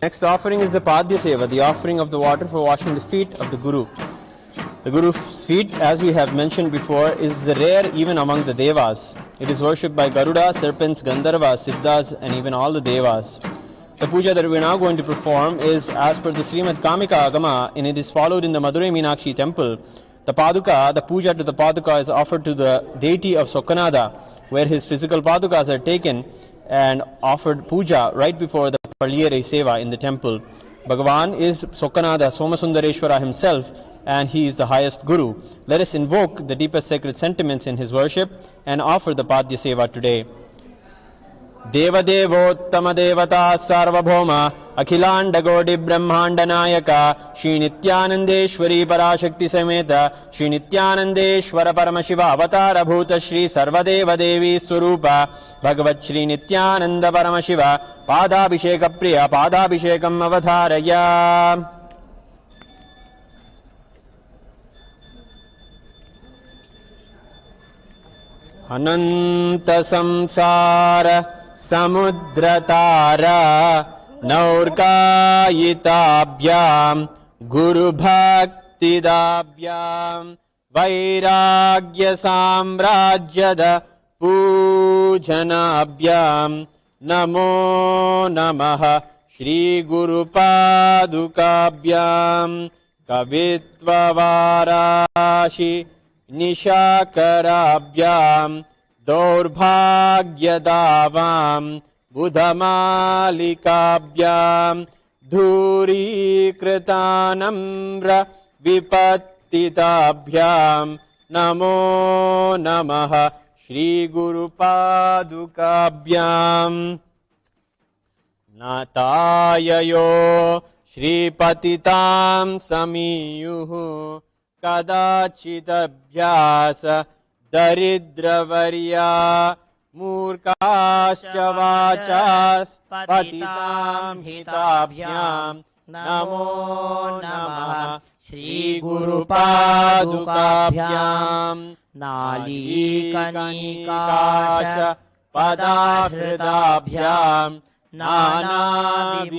Next offering is the Padya Seva, the offering of the water for washing the feet of the Guru. The Guru's feet, as we have mentioned before, is rare even among the Devas. It is worshipped by Garuda, serpents, Gandharvas, Siddhas, and even all the Devas. The puja that we are now going to perform is as per the Srimad Kamika Agama, and it is followed in the Madurai Meenakshi temple. The Paduka, the puja to the Paduka is offered to the deity of Sokanada, where his physical Padukas are taken and offered puja right before the Paliyere Seva in the temple. Bhagavan is Sokanada Somasundareshwara himself, and he is the highest Guru. Let us invoke the deepest sacred sentiments in his worship and offer the Padya Seva today. देवदेवोत्तम देवता सार्वभौम अखिलांड कोटि ब्रह्मांड नायक श्री नित्यानंदेश्वरी पराशक्ति समेत श्री नित्यानंदेश्वर परमशिव अवतार भूत श्री सर्वदेव देवी स्वरूप भगवत श्री नित्यानंद परमशिव पादाभिषेक प्रिय पादाभिषेकम् अवधारय। अनंत संसार समुद्रतारा नौर्कायिताभ्यां गुरुभक्तिदाभ्यां वैराग्य साम्राज्यद पूजनाभ्यां नमो नमः श्री गुरुपादुकाभ्यां कवित्ववाराशि निशाकराभ्यां दौर्भाग्यदावां बुधमालिकाभ्यां धूरीकृतानम्र विपत्तिताभ्यां नमो नमः श्रीगुरुपादुकाभ्यां नाताययो श्रीपतितां समीयुः कदाचिदभ्यास दरिद्रवर्या मूर्खाश्च वाचास्पतितां हिताभ्यां नमो नमः श्रीगुरुपादुकाभ्यां नालीकनिकाश पदाहृदाभ्यां नानाविमोहादि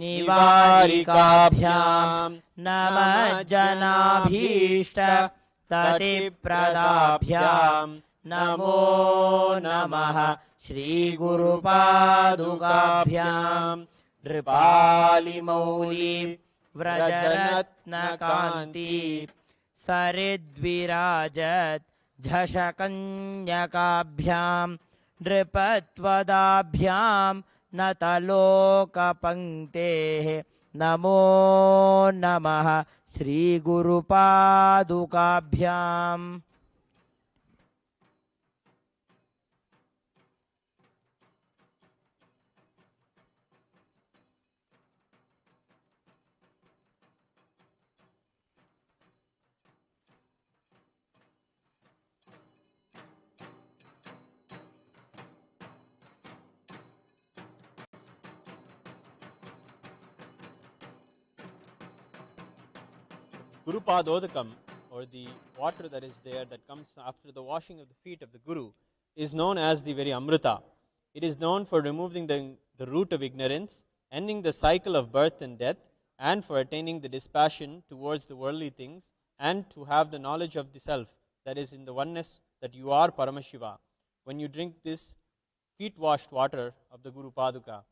निवारिकाभ्यां नमः जनाभीष्ट ततिप्रदाभ्यां नमो नमः श्रीगुरुपादुकाभ्यां नृपालिमौलि व्रजरत्नकान्ति सरिद्विराजत् झषकन्यकाभ्यां नृपत्वदाभ्यां नतलोकपङ्क्तेः नमो नमः श्रीगुरुपादुकाभ्याम्। Gurupadodakam, or the water that is there that comes after the washing of the feet of the Guru, is known as the very Amrita. It is known for removing the root of ignorance, ending the cycle of birth and death, and for attaining the dispassion towards the worldly things, and to have the knowledge of the self, that is in the oneness that you are Paramashiva. When you drink this feet washed water of the Guru Paduka,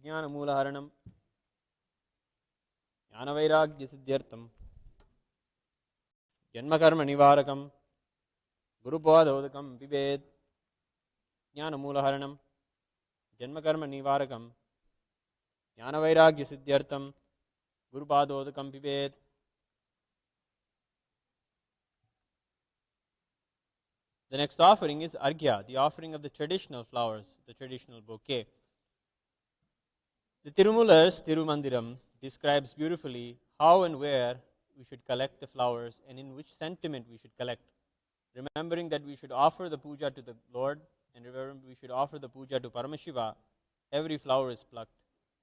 ज्ञानमूलहरणं ज्ञानवैराग्यसिद्ध्यर्थं जन्मकर्मनिवारकं गुरुपादोदकं पिबेत्। ज्ञानमूलहरणं जन्मकर्मनिवारकं ज्ञानवैराग्यसिद्ध्यर्थं गुरुपादोदकं पिबेत्। The next offering is Arghya, the offering of the traditional flowers, the traditional bouquet. The Tirumular's Tirumandiram describes beautifully how and where we should collect the flowers and in which sentiment we should collect. Remembering that we should offer the puja to the Lord and remember we should offer the puja to Paramashiva, every flower is plucked.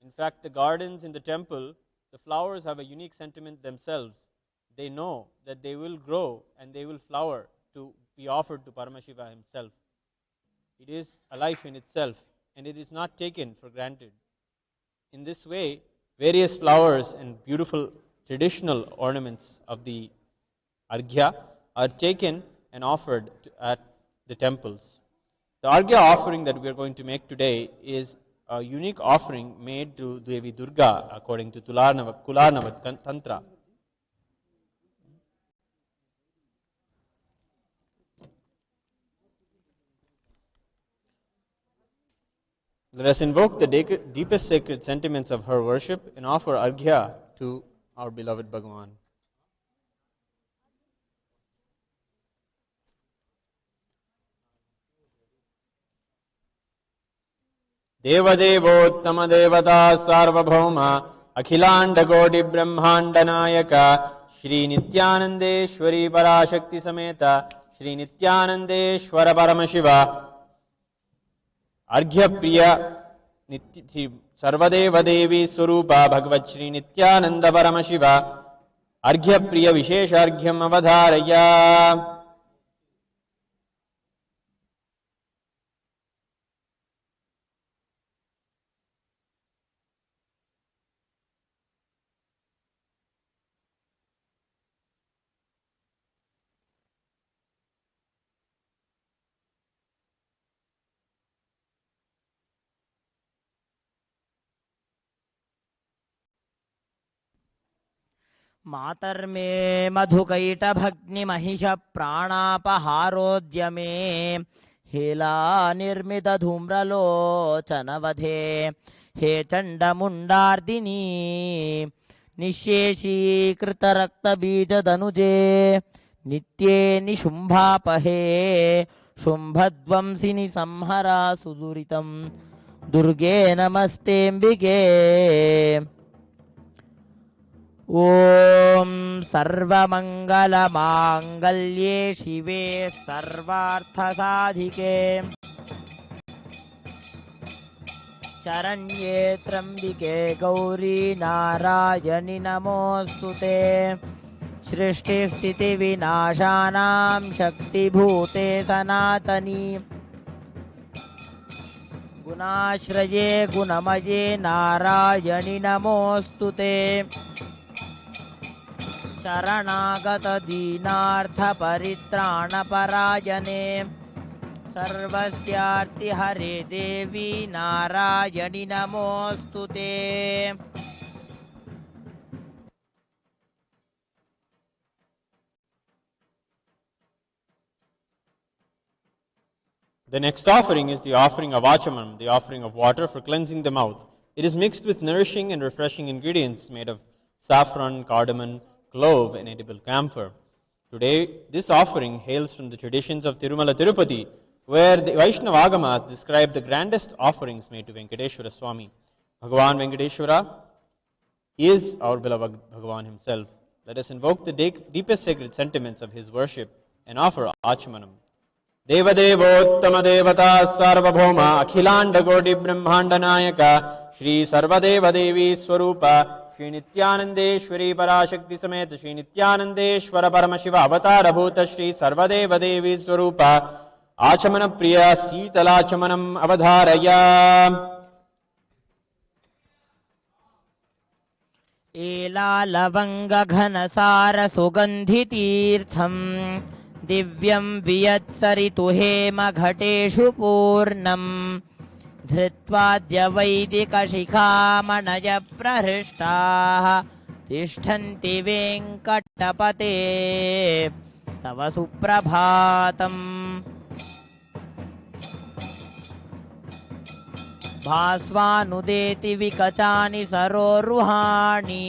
In fact, the gardens in the temple, the flowers have a unique sentiment themselves. They know that they will grow and they will flower to be offered to Paramashiva himself. It is a life in itself and it is not taken for granted. In this way, various flowers and beautiful traditional ornaments of the Arghya are taken and offered at the temples. The Arghya offering that we are going to make today is a unique offering made to Devi Durga according to Kularnava Tantra. Let us invoke the deepest sacred sentiments of her worship and offer Arghya to our beloved Bhagavan. देवदेवोत्तम देवता सार्वभौम अखिलांड कोटि ब्रह्मांड नायक श्री नित्यानंदेश्वरी पराशक्ति समेत श्री नित्यानंदेश्वर परमशिव अर्घ्य प्रिय नित्य सर्वदेव देवी स्वरूप भगवत् श्री नित्यानंद परमशिव अर्घ्य प्रिय विशेष अर्घ्यम अवधारय. मातर्मे मधुकैटभग्निमहिष प्राणापहारोद्यमे हेला निर्मित धूम्रलोचनवधे हे चण्डमुण्डार्दिनी निःशेषीकृतरक्तबीजदनुजे नित्ये निशुम्भापहे शुम्भध्वंसिनि संहरा सुदुरितं दुर्गे नमस्तेऽम्बिके. ॐ सर्वमङ्गलमाङ्गल्ये शिवे सर्वार्थसाधिके शरण्ये त्र्यम्बिके गौरी नारायणि नमोऽस्तुते. सृष्टिस्थितिविनाशानां शक्तिभूते सनातनी गुणाश्रये गुणमये नारायणि नमोऽस्तुते. शरणागत दीनार्थ परित्राणपरायणे सर्वस्यार्ति हरे देवी नारायणि नमोऽस्तुते. The next offering is the offering of achamanam, the offering of water for cleansing the mouth. It is mixed with nourishing and refreshing ingredients made of saffron, cardamom, clove, and edible camphor. Today, this offering hails from the traditions of Tirumala Tirupati, where the Vaishnava Agamas describe the grandest offerings made to Venkateshwara Swami. Bhagavan Venkateshwara is our beloved Bhagavan himself. Let us invoke the deepest sacred sentiments of his worship and offer achamanam. देवदेवोत्तम देवता सार्वभौम अखिलांड कोटि ब्रह्मांड नायक श्री सर्वदेव देवी स्वरूप श्री नित्यानंदेश्वरी पराशक्ति समेत श्री नित्यानंदेश्वर परमशिव अवतार भूत श्री सर्वदेव देवी स्वरूप आचमन प्रिय शीतलाचमनम अवधारय. एला लवंग घनसार सुगंधि तीर्थम दिव्यं वियत्सरितु हेमघटेषु पूर्णम् धृत्वाद्य वैदिकशिखामणय प्रहृष्टाः तिष्ठन्ति वेङ्कटपते तव सुप्रभातम्. भास्वानुदेति विकचानि सरोरुहाणि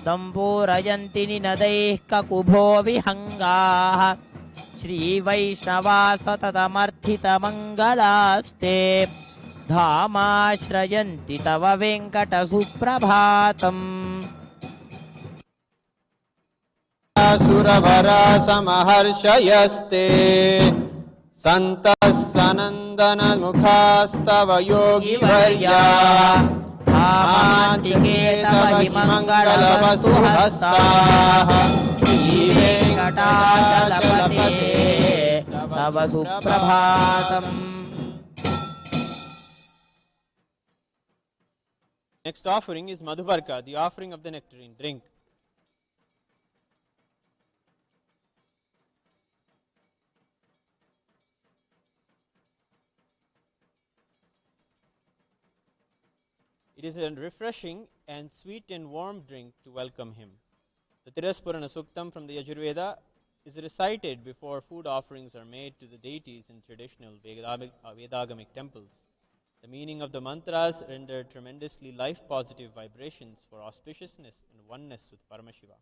दम्पूरयन्ति निनदैः ककुभो विहङ्गाः श्रीवैष्णवा सततमर्थितमङ्गलास्ते धामाश्रयन्ति तव वेङ्कटसुप्रभातम्. सुरवरा समहर्षयस्ते सन्तः सनन्दन मुखास्तव योगिवर्या आमान्तिके तव हि मङ्गलवस्तु हस्ताः श्रीवेङ्कटाचलपते तव सुप्रभातम्. Next offering is Madhubarka, the offering of the nectarine drink. It is a refreshing and sweet and warm drink to welcome him. The Tiraspurana Suktam from the Yajurveda is recited before food offerings are made to the deities in traditional Vedagamic temples. The meaning of the mantras render tremendously life-positive vibrations for auspiciousness and oneness with Paramashiva.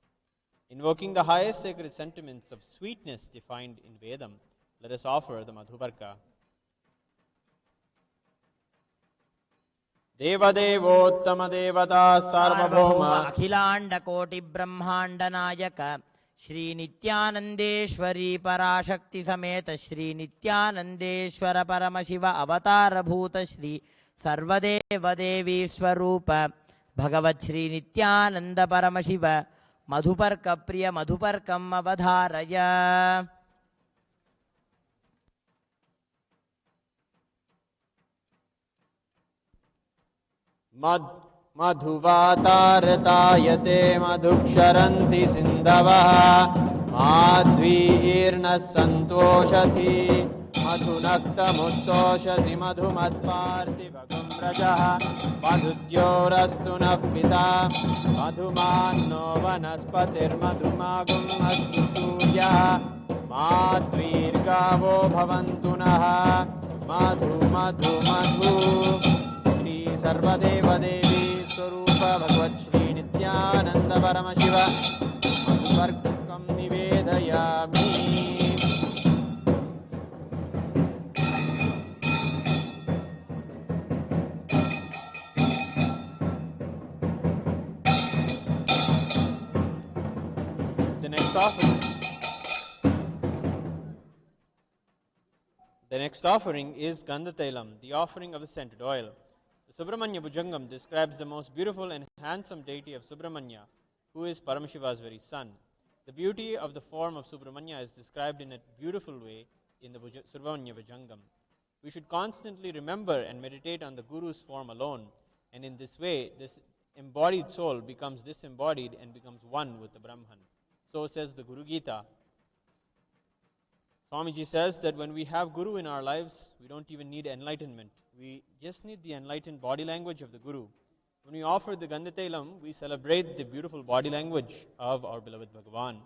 Invoking the highest sacred sentiments of sweetness defined in Vedam, let us offer the Madhuparka. देवदेवोत्तम देवता सार्वभौम अखिलांड कोटि ब्रह्मांड नायक श्री नित्यानंदेश्वरी पराशक्ति समेत श्री नित्यानंदेश्वर परमशिव अवतार भूत श्री सर्वदेव देवी स्वरूप भगवत श्री नित्यानंद परमशिव मधुपर्क प्रिय मधुपर्कम अवधारय. मधुवातारतायते मधुक्षरन्ति सिन्धवः माध्वीर्नः सन्तोषति मधुनक्तमुत्तोषसि मधुमत्पार्थिवगुं रजः मधुद्योरस्तु नः पिता मधुमान्नो वनस्पतिर्मधुमागुम् अस्तु सूर्यः माध्वीर्गावो भवन्तु नः मधु मधु मधु. सर्वदेव देवी स्वरूप भगवत श्री नित्यानंद परमशिव मधुपर्कं निवेदयामि. The next offering is Gandhatailam, the offering of the scented oil. The Subramanya Bhujangam describes the most beautiful and handsome deity of Subramanya, who is Paramashiva's very son. The beauty of the form of Subramanya is described in a beautiful way in the Subramanya Bhujangam. We should constantly remember and meditate on the Guru's form alone, and in this way, this embodied soul becomes disembodied and becomes one with the Brahman. So says the Guru Gita. Swamiji says that when we have Guru in our lives, we don't even need enlightenment. We just need the enlightened body language of the Guru. When we offer the Gandhatailam, we celebrate the beautiful body language of our beloved Bhagavan.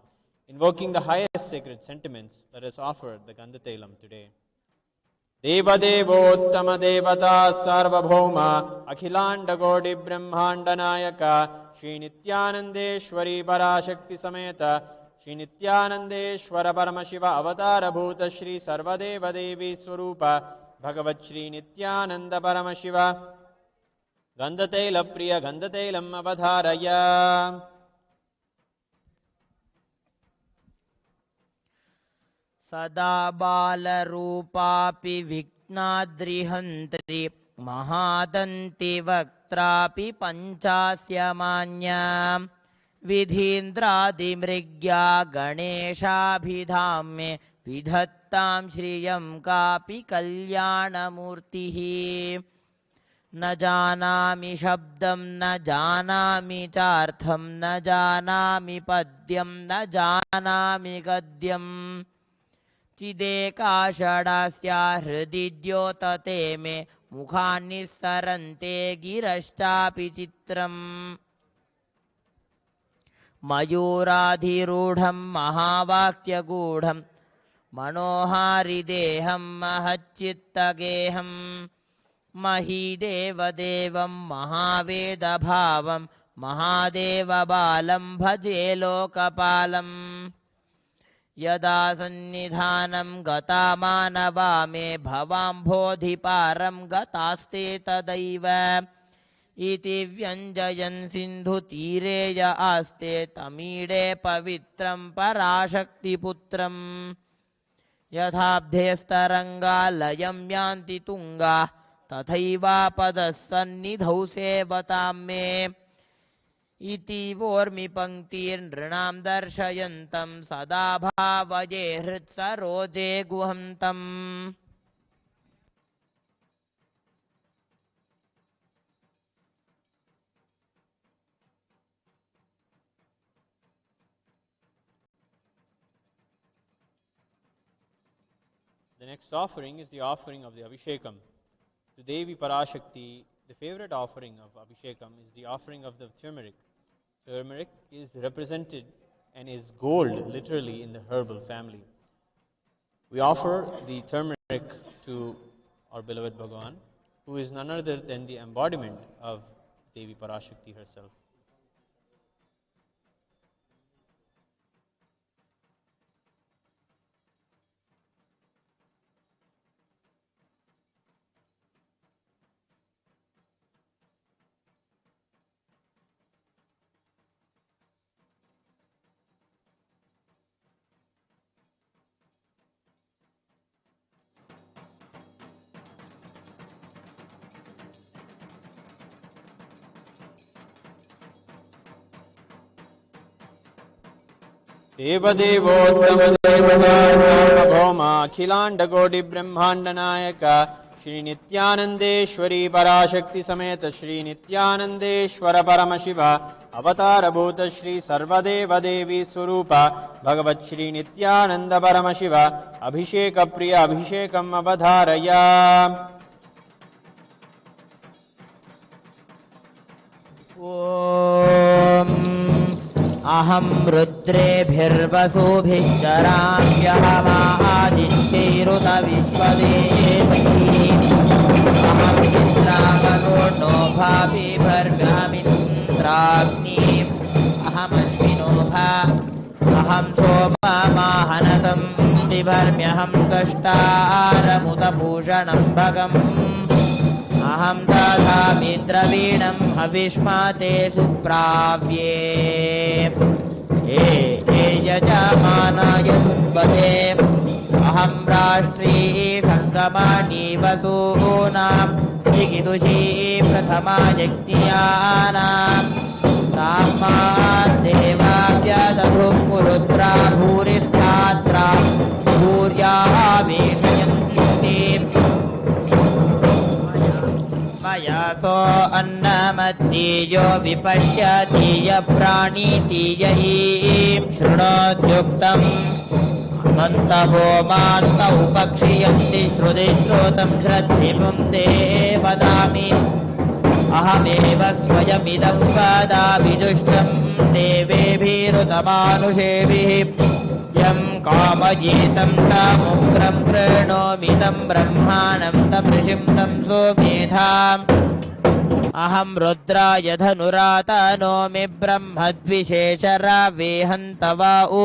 Invoking the highest sacred sentiments, let us offer the Gandhatailam today. Devadevottama devata sarvabhauma akhilanda godi brahmanda nayaka Shri Nithyanandeshwari Parashakti Sameta Shri Nithyanandeshwara Paramashiva Avatara Bhuta Shri Sarvadeva Devi Swarupa Bhagavat Shri Nithyananda Paramashiva Gandhataila Priya Gandhatailam Avadharaya. सदा बालरूपापि विघ्नाद्रिहन्त्री महादन्ति वक्त्रापि पञ्चास्यमान्या विधीन्द्रादिमृग्या गणेशाभिधाम्ये विधत्तां श्रियं कापि कल्याणमूर्तिः न जानामि शब्दं न जानामि चार्थं न जानामि पद्यं न जानामि गद्यम् चिदेकाषडास्या हृदि द्योतते मे मुखान्निस्सरन्ते गिरश्चापि चित्रम् मयूराधिरूढं महावाक्यगूढं मनोहारिदेहं महच्चित्तगेहं महीदेवदेवं महावेदभावं महादेवबालं भजे लोकपालम् यदा सन्निधानं गता मानवा मे भवाम्भोधिपारं गतास्ते तदैव इति व्यञ्जयन् सिन्धुतीरे य आस्ते तमीडे पवित्रं पराशक्तिपुत्रम् यथाब्धेस्तरङ्गा लयं यान्ति तुङ्गा तथैवापदः सन्निधौ सेवतां मे इति वोर्मि पङ्क्तिर्नृणां दर्शयन्तं सदा भावये हृत्सरोजे गुहन्तम्. The next offering is the offering of the Abhishekam. To Devi Parashakti, the favorite offering of Abhishekam is the offering of the turmeric. Turmeric is represented and is gold, literally, in the herbal family. We offer the turmeric to our beloved Bhagavan, who is none other than the embodiment of Devi Parashakti herself. देवदेवोत्तमदेवता सार्वभौम अखिलाण्डकोटिब्रह्माण्डनायक श्री नित्यानन्देश्वरी पराशक्ति समेत श्री नित्यानन्देश्वर परमशिव अवतारभूत श्री सर्वदेवदेवी स्वरूप भगवत् श्री नित्यानन्द परमशिव अभिषेक प्रिय अभिषेकम् अवधारय। ॐ अहं रुद्रेभिर्वसुभिश्चराम्यहमादित्यैरुत विश्वदेवैः अहम् इन्द्रावरुणो भाविभर्गमिन्द्राग्निम् अहमश्विनो भा अहं सोममाहनतं बिभर्म्यहं कष्टारमुतभूषणं भगम् अहं दधामि द्रवीणं हविष्माते सुप्राव्ये यजमानाय सुपदे अहं राष्ट्री सङ्गमानि वसूनां जिगिदुषी प्रथमा यज्ञियानां तामान् देवाभ्यदधुः पुरुत्रा भूरिष्ठात्रा भूर्यावेशयन्ति मया सो अन्नमत्तीयो विपश्यतीय प्राणीतीय ईं शृणोत्युक्तम् मन्तवो मान्तौ पक्षीयन्ति श्रुतिश्रोतं श्रद्धिपुं ते वदामि अहमेव स्वयमिदं वदामि दुष्टं देवेभिरुतमानुषेभिः यं कामयेतं तमुग्रं कृणोमिदं ब्रह्माणं तं ऋषिं तं सोमेधाम् अहं रुद्राय धनुरातनोमि ब्रह्मद्विशेषरवेहन्तवा उ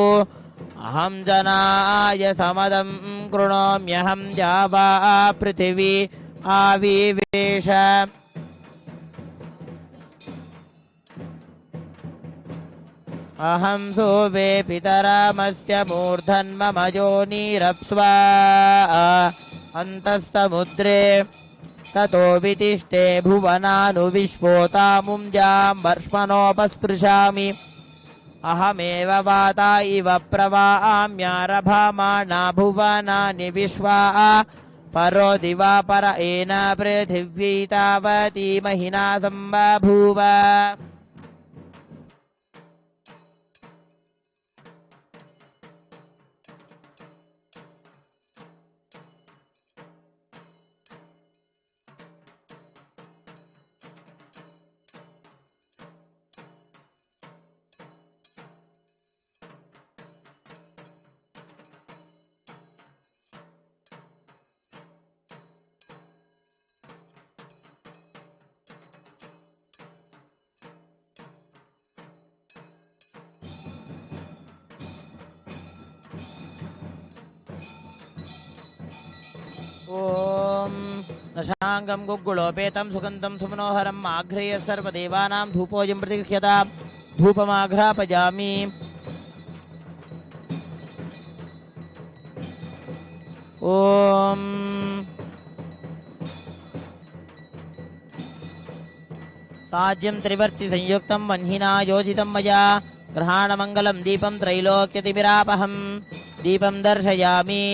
अहं जनाय समदं कृणोम्यहं जावा पृथिवी आविवेश अहं सोवे पितरामस्य मूर्धन्मम योनिरप्स्वा अन्तः समुद्रे ततो वितिष्ठे भुवनानुविश्वोतामुं जां वर्ष्मणोपस्पृशामि अहमेव वाता इव प्रवाम्यारभामाणा भुवनानि विश्वा परो दिवा पर एन पृथिवी तावती महिना सम्बभूव ॐ दशाङ्गं गुग्गुलोपेतं सुगन्धं सुमनोहरम् आघ्रेय सर्वदेवानां धूपोऽयं प्रतिगृह्यतां धूपमाघ्रापयामि ॐ साज्यं त्रिवर्तिसंयुक्तं वह्निना योजितं मया ग्रहाणमङ्गलं दीपं त्रैलोक्यतिमिरापहं दीपं दर्शयामि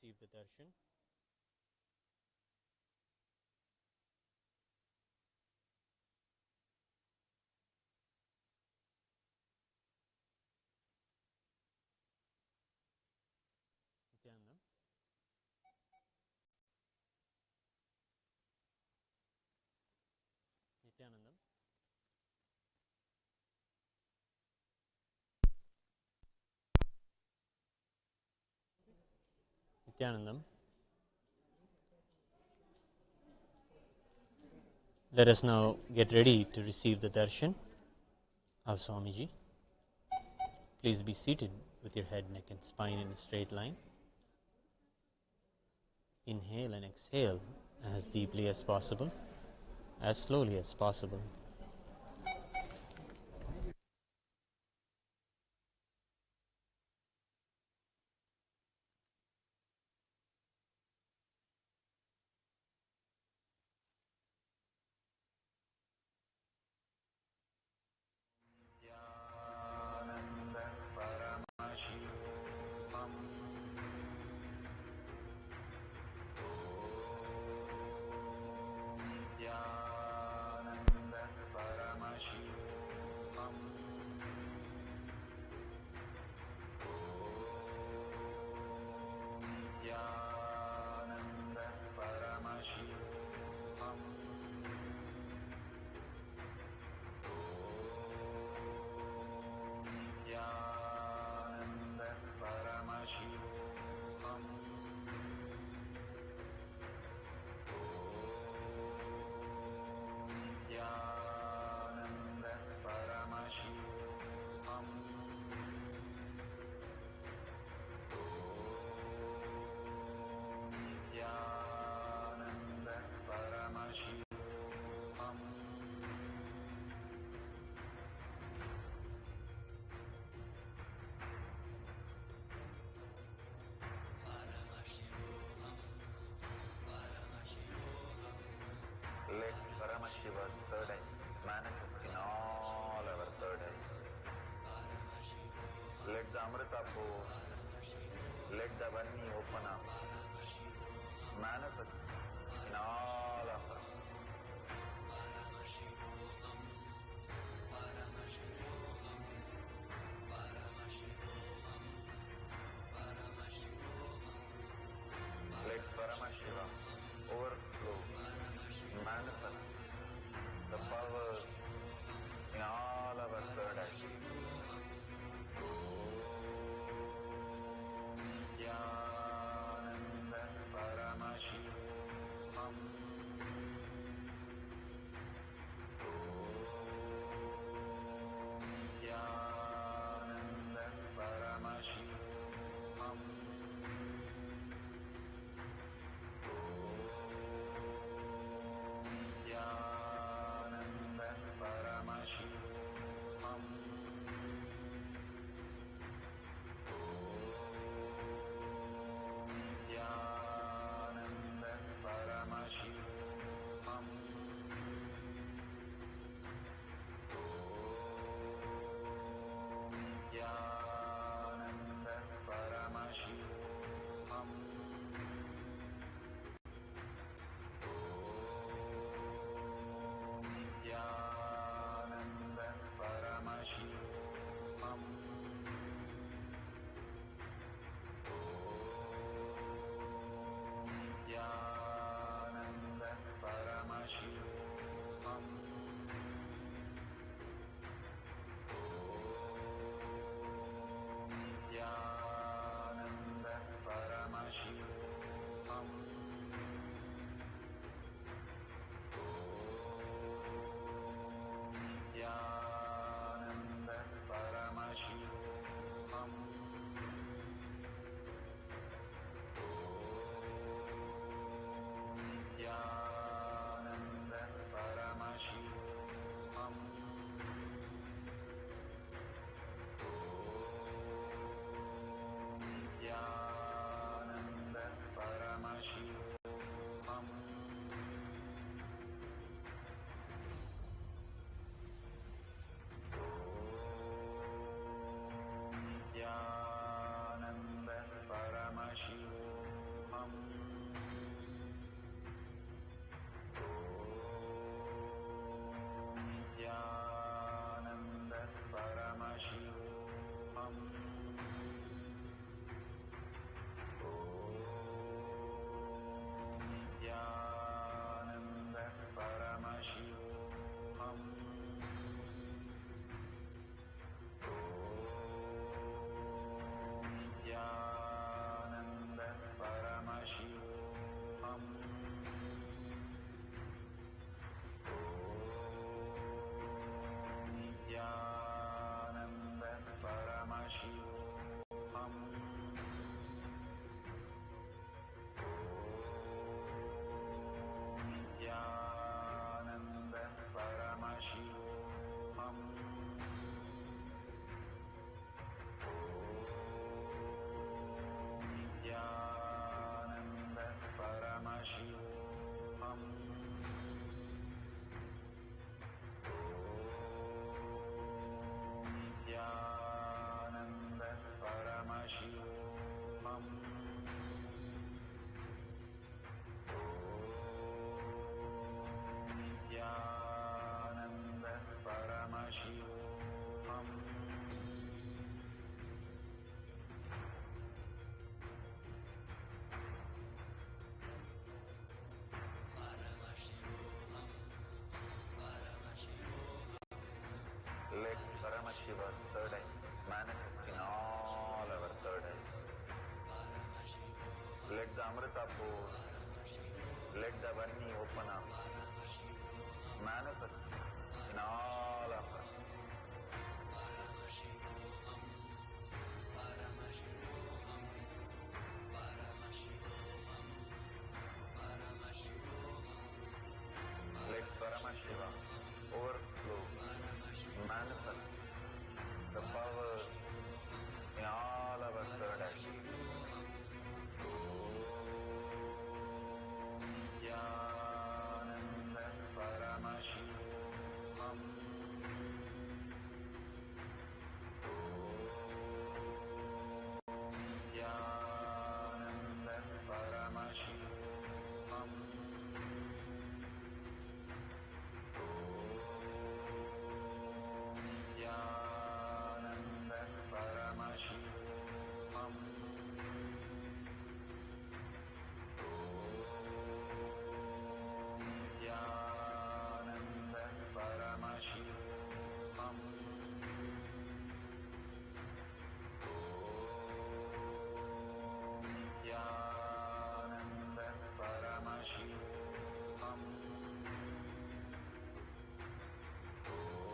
receive the darshan. Nithyanandam. Nithyanandam. Nithyanandam. Let us now get ready to receive the darshan of Swamiji. Please be seated with your head, neck and spine in a straight line. Inhale and exhale as deeply as possible, as slowly as possible. Let Paramashiva's third eye manifest in all our third eyes. Let the Amrita pour, let the Vani open up, manifest in all of us. Let Paramashiva overflow, manifest the powers in all our third eyes. Nithyananda Paramashivoham. Paramashiva's third eye manifest in all our third eye. Let the Amrita pour, let the Varni open up, manifest in all of us. Let Paramashiva overflow, manifest the power in all our third eye. Nithyananda Paramashivoham. Nithyananda Paramashivoham. Nithyananda Paramashivoham. Nithyananda Paramashivoham. Nithyananda Paramashivoham.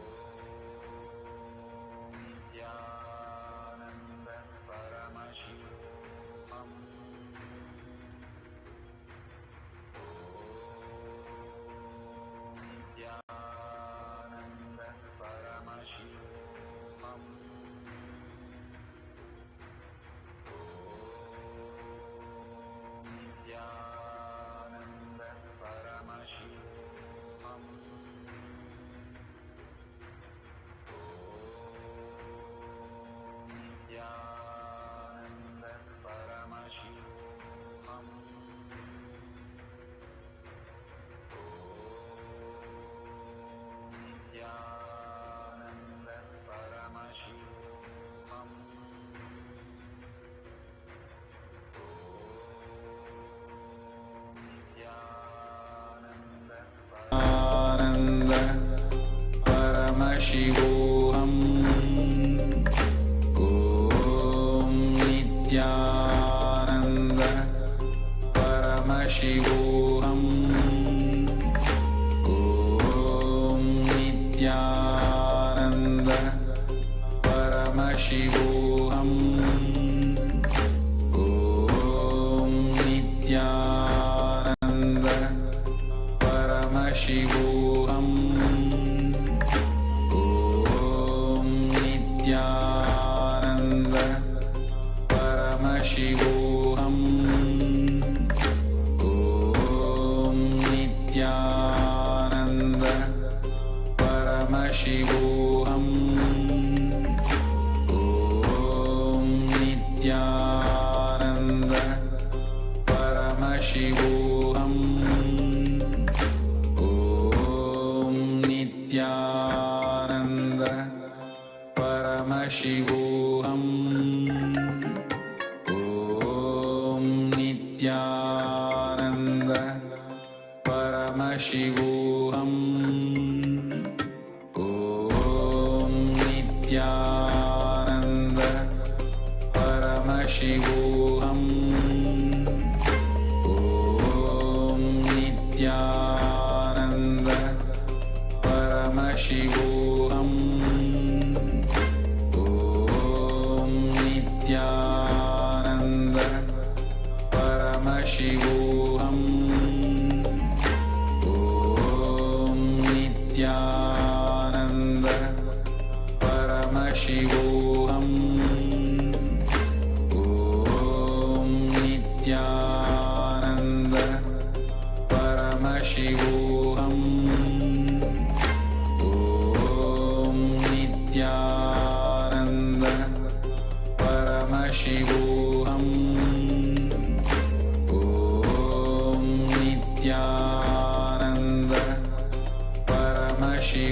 Nithyananda Paramashivoham. Nithyananda Paramashivoham. Nithyananda Paramashivoham. Nithyananda Paramashivoham. Nithyananda Paramashivoham. Nithyananda Paramashivoham. Om Nithyananda Paramashivoham. Om Nithyananda Paramashivoham. Om Nithyananda Paramashivoham. Om Nithyananda Paramashivoham. Om Nithyananda Paramashivoham. Om Nithyananda Paramashivoham. Om Nithyananda Paramashivoham. Om Nithyananda Paramashivoham. Om Nithyananda Paramashivoham. Om Nithyananda Paramashivoham. Om Nithyananda Paramashivoham. Om Nithyananda Paramashivoham. Om Nithyananda Paramashivoham. Om Nithyananda Paramashivoham. Om Nithyananda Paramashivoham.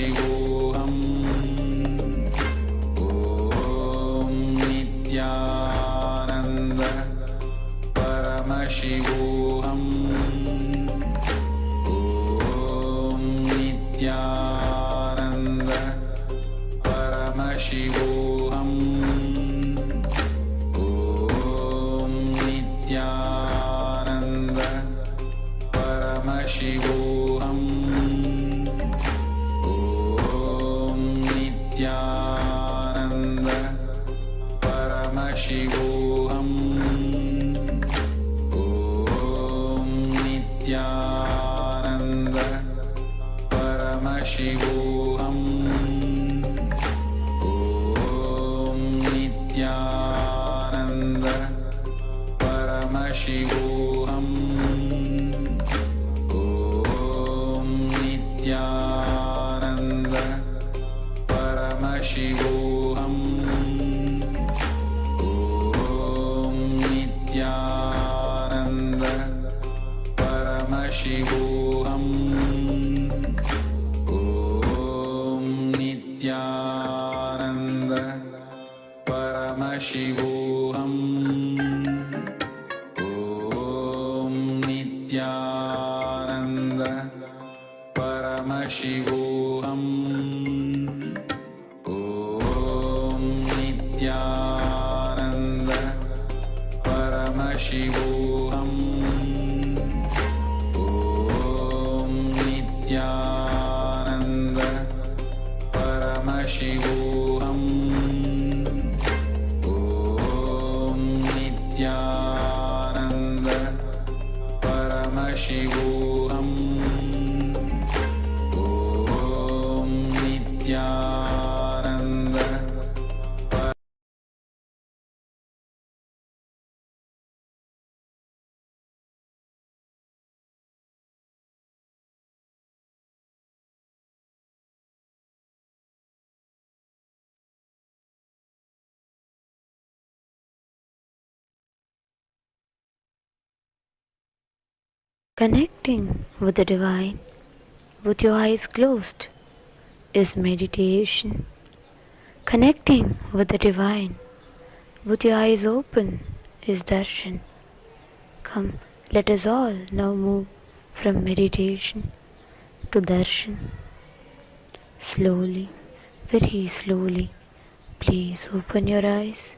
Paramashivoham. Om Nithyananda Paramashivoham. Om Nithyananda Paramashivoham. Om Nithyananda Paramashivoham. Om Nithyananda Paramashivoham. Om Nithyananda Paramashivoham. Om Nithyananda Paramashivoham. Om Nithyananda Paramashivoham. Om Nithyananda Paramashivoham. Om Nithyananda Paramashivoham. Om Nithyananda Paramashivoham. Om Nithyananda Paramashivoham. Om Nithyananda Paramashivoham. Om Nithyananda Paramashivoham. Om Nithyananda Connecting with the divine with your eyes closed is meditation. Connecting with the divine with your eyes open is darshan. Come, let us all now move from meditation to darshan. Slowly, very slowly, please open your eyes.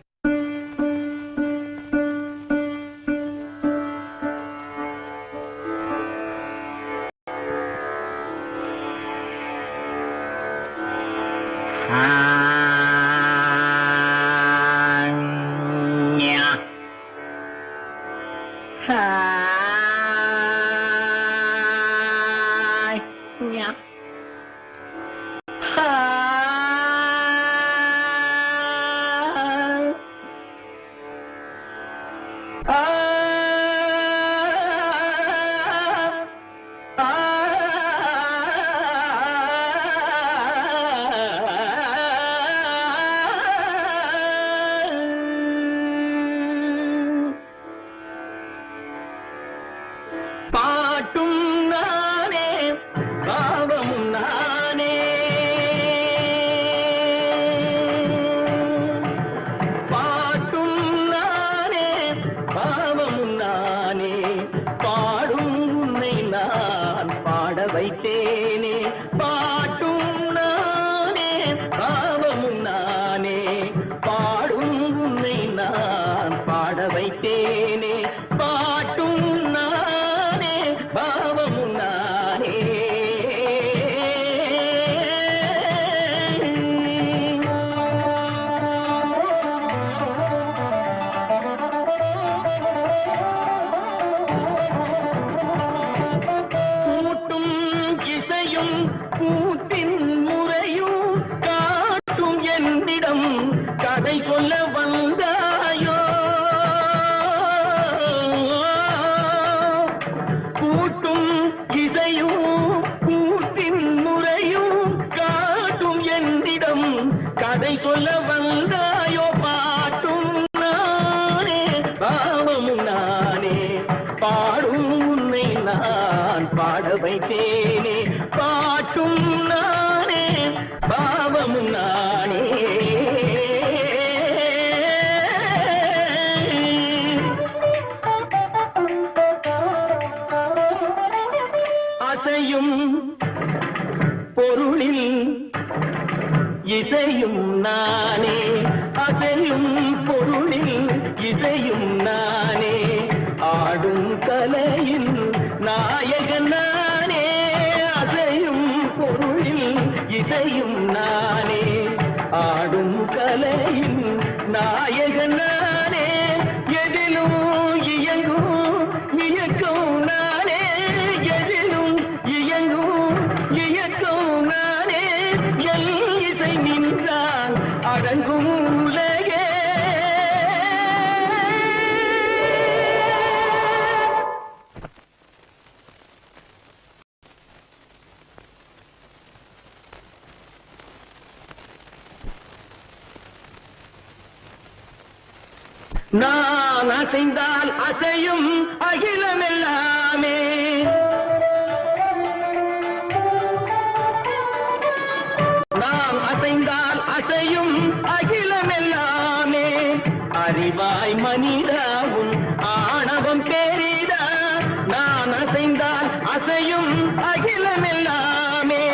வைத்தேனே பாட்டும் நானே பாவமும் நானே. அசையும் பொருளில் இசையும் நானே, அசையும் பொருளில் இசையும் நானே, ஆடும் கலையில் நாயகன் நானே, அசையும் பொருளில் இசையும் நானே, ஆடும் கலையில் நாயகன் நானே, எதிலும் இயங்கும் இயக்கும் நானே, எதிலும் இயங்கும் இயக்கும் நானே, எல் இசை நின்றால் அடங்கும் உலகே. நான் அசைந்தால் அசையும் அகிலமெல்லாமே, நான் அசைந்தால் அசையும் அகிலமெல்லாமே, அறிவாய் மனிதாவும் ஆணவம் பெரிதா, நான் அசைந்தால் அசையும் அகிலமெல்லாமே,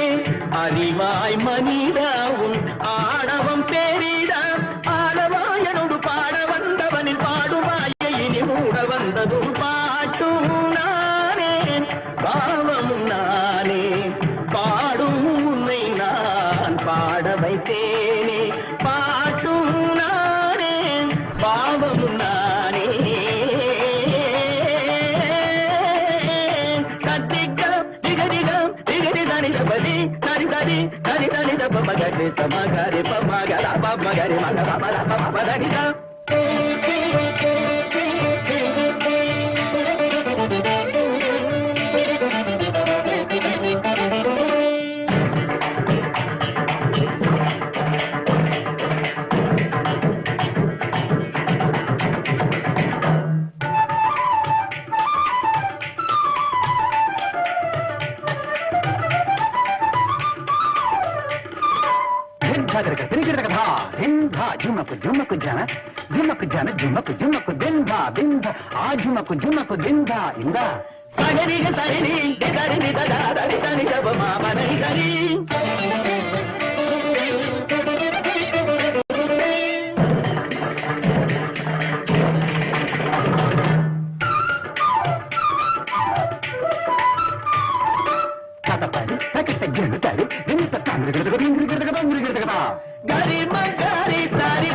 அறிவாய் மனிதாவும் ஆணவம் பெரிதா, ஆடவாயனோடு பாட வந்தவனில் பாடுவாயை இனி மூட வந்ததும் பாட்டும் நானே, பாவமும் நானே, பாடும் உன்னை நான் பாட வைத்தேனே, பாட்டும் நானே, பாவமும் நானே. கத்திக்கம் திகதிகம் திகதி தனிதபதி தனிதடி தனிதனித பமகரி சமகரி பமகர பமகரி மகர பமர பமரிதம். झुमक झुमक जन झुमक जन झुमक झुमक बिंदा बिंदा आ झुमक झुमक बिंदा इंदा सगरी सगरी दरी ददा दरी दरी जब मामा नहीं दरी गरी मगरी तारी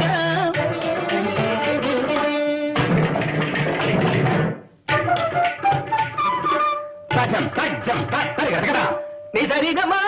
tajam tajam tajam ni dari gama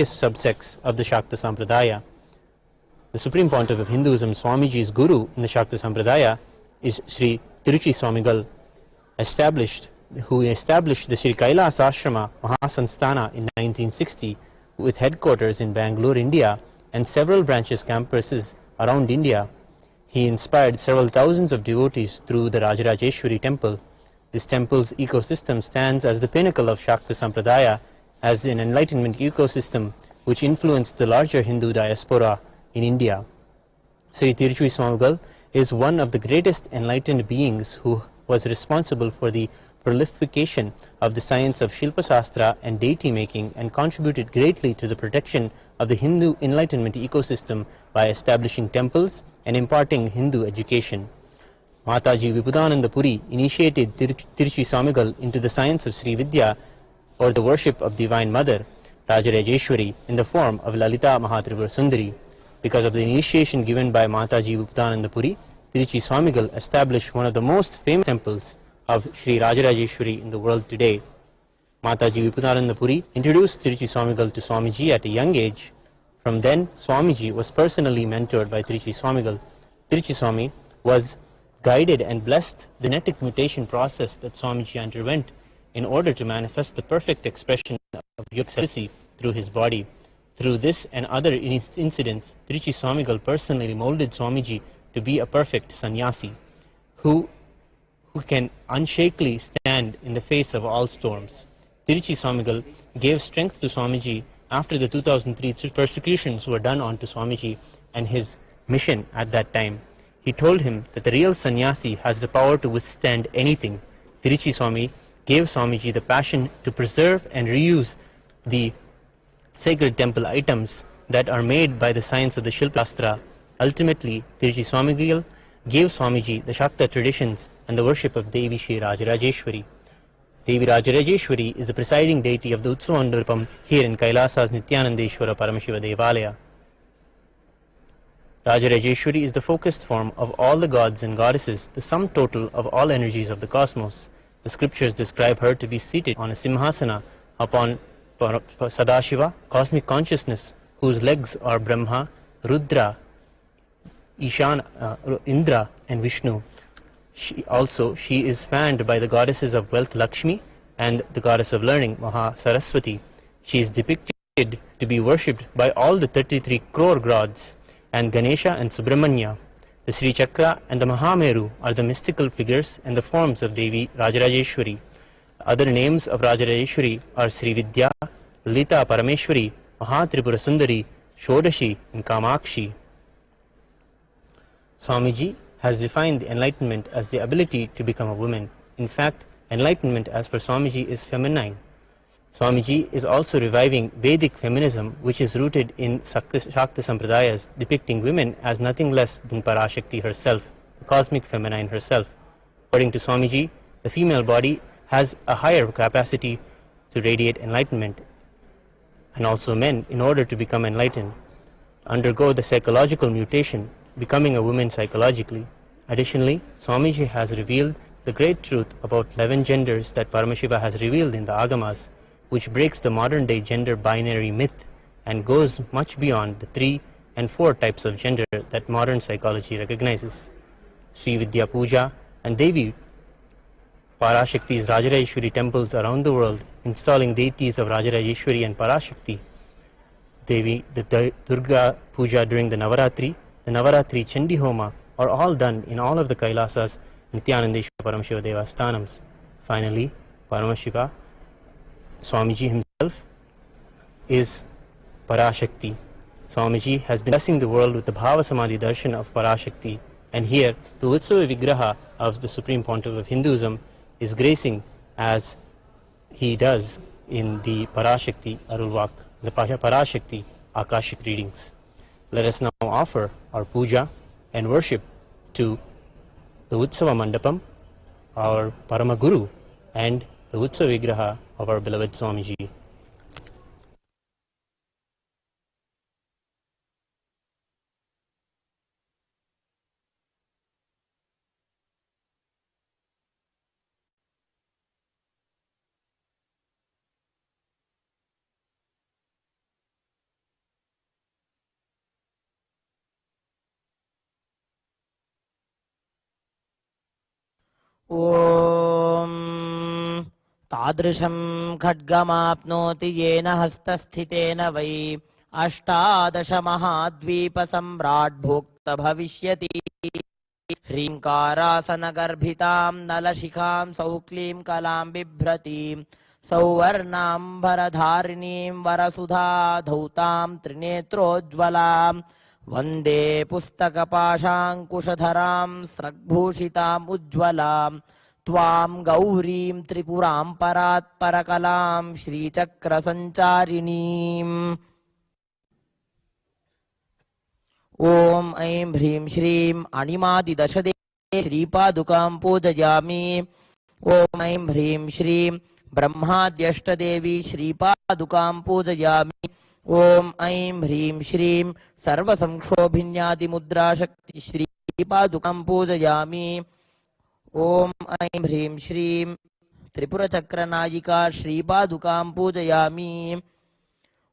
subsects of the Shakta Sampradaya. The Supreme Pontiff of Hinduism, Swamiji's guru in the Shakta Sampradaya, is Sri Tiruchi Swamigal, who established the Sri Kailasa Ashrama Mahasanstana in 1960 with headquarters in Bangalore, India, and several branches campuses around India. He inspired several thousands of devotees through the Rajarajeshwari temple. This temple's ecosystem stands as the pinnacle of Shakta Sampradaya, as an enlightenment ecosystem which influenced the larger Hindu diaspora in India. Sri Tiruchi Swamigal is one of the greatest enlightened beings who was responsible for the prolification of the science of Shilpa Shastra and deity making, and contributed greatly to the protection of the Hindu enlightenment ecosystem by establishing temples and imparting Hindu education. Mataji Vibhudananda Puri initiated Tiruchi Swamigal into the science of Sri Vidya, or the worship of Divine Mother, Rajarajeshwari, in the form of Lalita Mahatripura Sundari. Because of the initiation given by Mataji Vibhudananda Puri, Tiruchi Swamigal established one of the most famous temples of Sri Rajarajeshwari in the world today. Mataji Vibhudananda Puri introduced Tiruchi Swamigal to Swamiji at a young age. From then, Swamiji was personally mentored by Tiruchi Swamigal. Tiruchi Swami was guided and blessed the genetic mutation process that Swamiji underwent in order to manifest the perfect expression of Yoga celibacy through his body. Through this and other incidents, Tiruchi Swamigal personally molded Swamiji to be a perfect sannyasi who can unshakily stand in the face of all storms. Tiruchi Swamigal gave strength to Swamiji after the 2003 persecutions were done onto Swamiji and his mission at that time. He told him that the real sannyasi has the power to withstand anything. Tiruchi Swami gave Swamiji the passion to preserve and reuse the sacred temple items that are made by the science of the Shilpa Shastra. Ultimately, Tiruchi Swamigal gave Swamiji the Shakta traditions and the worship of Devi Shri Rajarajeshwari. Devi Rajarajeshwari is the presiding deity of the Utsavamandapam here in Kailasa's Nithyanandeshwara Paramashiva Devalaya. Rajarajeshwari is the focused form of all the gods and goddesses, the sum total of all energies of the cosmos. The scriptures describe her to be seated on a simhasana upon Sadashiva, cosmic consciousness, whose legs are Brahma, Rudra, Indra and Vishnu. She is fanned by the goddesses of wealth Lakshmi and the goddess of learning Maha Saraswati. She is depicted to be worshipped by all the 33 crore gods and Ganesha and Subramanya. The Sri Chakra and the Mahameru are the mystical figures and the forms of Devi Rajarajeshwari. Other names of Rajarajeshwari are Sri Vidya, Lalita Parameshwari, Mahatripura Sundari, Shodashi and Kamakshi. Swamiji has defined the enlightenment as the ability to become a woman. In fact, enlightenment as per Swamiji is feminine. Swamiji is also reviving Vedic feminism, which is rooted in Shakta Sampradayas, depicting women as nothing less than Parashakti herself, the cosmic feminine herself. According to Swamiji, the female body has a higher capacity to radiate enlightenment, and also men, in order to become enlightened, undergo the psychological mutation, becoming a woman psychologically. Additionally, Swamiji has revealed the great truth about 11 genders that Paramashiva has revealed in the Agamas, which breaks the modern day gender binary myth and goes much beyond the 3 and 4 types of gender that modern psychology recognizes. Sri Vidya Puja and Devi Parashakti's Rajarajeshwari temples around the world, installing deities of Rajarajeshwari and Parashakti. The Durga Puja during the Navaratri Chandi Homa are all done in all of the Kailasas Nithyanandeshwara Paramashiva Devasthanams. Finally, Paramashiva, Swamiji himself, is Parashakti. Swamiji has been blessing the world with the Bhava Samadhi Darshan of Parashakti, and here the Utsava Vigraha of the Supreme Pontiff of Hinduism is gracing as he does in the Parashakti Arulvak, the Parashakti Akashic readings. Let us now offer our puja and worship to the Utsava Mandapam, our Paramaguru, and the Utsava Vigraha of our beloved Swamiji. ॐ तादृशं खड्गमाप्नोति येन हस्तस्थितेन वै अष्टादश महाद्वीपसम्राट् भोक्त भविष्यति। ह्रीङ्कारासनगर्भितां नलशिखां सौक्लीं कलां बिभ्रतीं सौवर्णाम्बरधारिणीं वरसुधा धौतां त्रिनेत्रोज्ज्वलां वन्दे पुस्तकपाशाङ्कुशधरां स्रग्भूषिताम् उज्ज्वलां त्वां गौरीं त्रिपुरां परात्परकलां श्रीचक्रसञ्चारिणीम्। ॐ ऐं ह्रीं श्रीं अणिमादिदशदे श्रीपादुकां पूजयामि। ॐ ऐं ह्रीं श्रीं ब्रह्माद्यष्टदेवी श्रीपादुकां पूजयामि। ॐ ऐं ह्रीं श्रीं सर्वसंक्षोभिन्यादिमुद्राशक्ति श्रीपादुकां पूजयामि। ॐ ऐं ह्रीं श्रीं त्रिपुरचक्रनायिका श्रीपादुकां पूजयामि।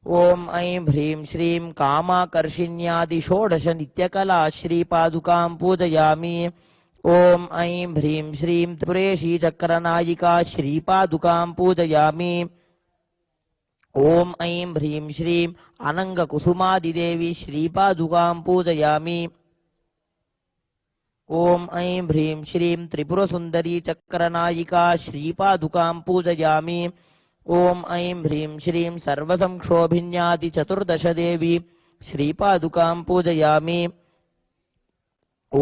ॐ ऐं ह्रीं श्रीं कामाकर्षिण्यादि षोडश नित्यकला श्रीपादुकां पूजयामि। ॐ ऐं ह्रीं श्रीं त्रिपुरेशी चक्रनायिका श्रीपादुकां पूजयामि। ॐ ऐं ह्रीं श्रीं अनङ्गकुसुमादिदेवी श्रीपादुकां पूजयामि। ॐ ऐं ह्रीं श्रीं त्रिपुरसुन्दरी चक्रनायिका श्रीपादुकां पूजयामि। ॐ ऐं ह्रीं श्रीं सर्वसंक्षोभिन्यादि चतुर्दशदेवी श्रीपादुकां पूजयामि। ॐ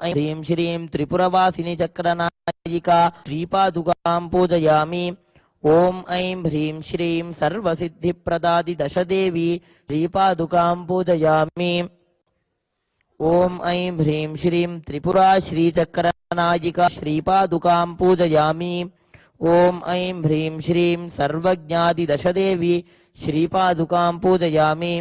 ऐं ह्रीं श्रीं त्रिपुरवासिनी चक्रनायिका श्रीपादुकां पूजयामि। ॐ ऐं ह्रीं श्रीं सर्वसिद्धिप्रदादि दशदेवी श्रीपादुकां पूजयामि। ॐ ऐं ह्रीं श्रीं त्रिपुरा श्रीचक्रनायिका श्रीपादुकां पूजयामि। ॐ ऐं ह्रीं श्रीं सर्वज्ञादिदशदेवी श्रीपादुकां पूजयामि।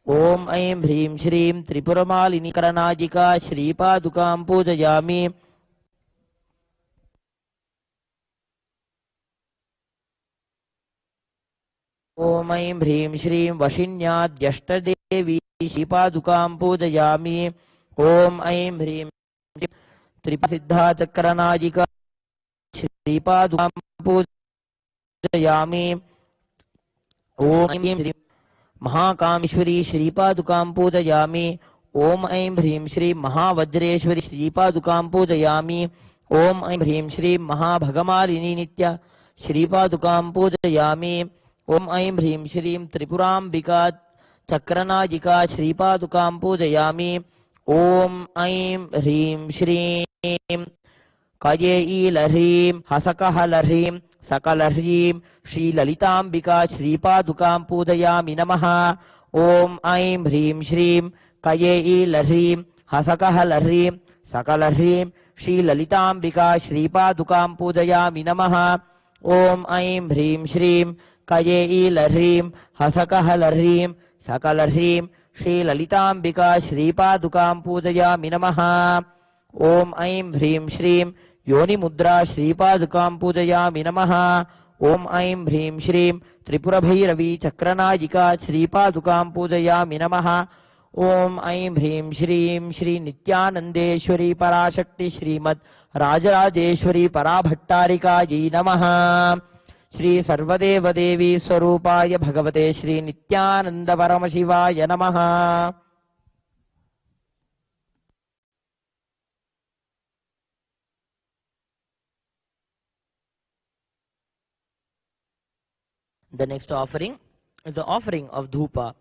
ॐ ऐं ह्रीं श्रीं त्रिपुरमालिनीकरनायिका श्रीपादुकां पूजयामि। ॐ ऐं ह्रीं श्रीं वशिन्याद्यष्टदेवी श्रीपादुकां पूजयामि। ॐ ऐं ह्रीं त्रिपुरसिद्धाचक्रनायिका श्रीपादुकां पूजयामि। ॐ ऐं ह्रीं महाकामेश्वरी श्रीपादुकां पूजयामि। ॐ ऐं ह्रीं श्रीं महावज्रेश्वरी श्रीपादुकां पूजयामि। ॐ ऐं ह्रीं श्रीं महाभगमालिनी नित्य श्रीपादुकां पूजयामि। ॐ ऐं ह्रीं श्रीं त्रिपुराम्बिका चक्रनायिका श्रीपादुकां पूजयामि। ॐ ऐं ह्रीं श्रीं कयेईलह्रीं हसकहलह्रीं सकलह्रीं श्रीललिताम्बिका श्रीपादुकां पूजयामि नमः। ॐ ऐं ह्रीं श्रीं कयेईलह्रीं हसकहलह्रीं सकलह्रीं श्रीललिताम्बिका श्रीपादुकां पूजयामि नमः। ॐ ऐं ह्रीं श्रीं कयेईलह्रीं हसकहलह्रीं सकलह्रीं श्रीललिताम्बिका श्रीपादुकां पूजयामि नमः। ॐ ऐं ह्रीं श्रीं योनिमुद्रा श्रीपादुकां पूजयामि नमः। ॐ ऐं ह्रीं श्रीं त्रिपुरभैरवी चक्रनायिका श्रीपादुकां पूजयामि नमः। ॐ ऐं ह्रीं श्रीं श्री नित्यानन्देश्वरी पराशक्ति श्रीमद् राजराजेश्वरी पराभट्टारिकायै नमः। श्री सर्वदेवदेवी स्वरूपाय भगवते श्री नित्यानंद परमशिवाय नमः। The next offering is the offering of dhupa.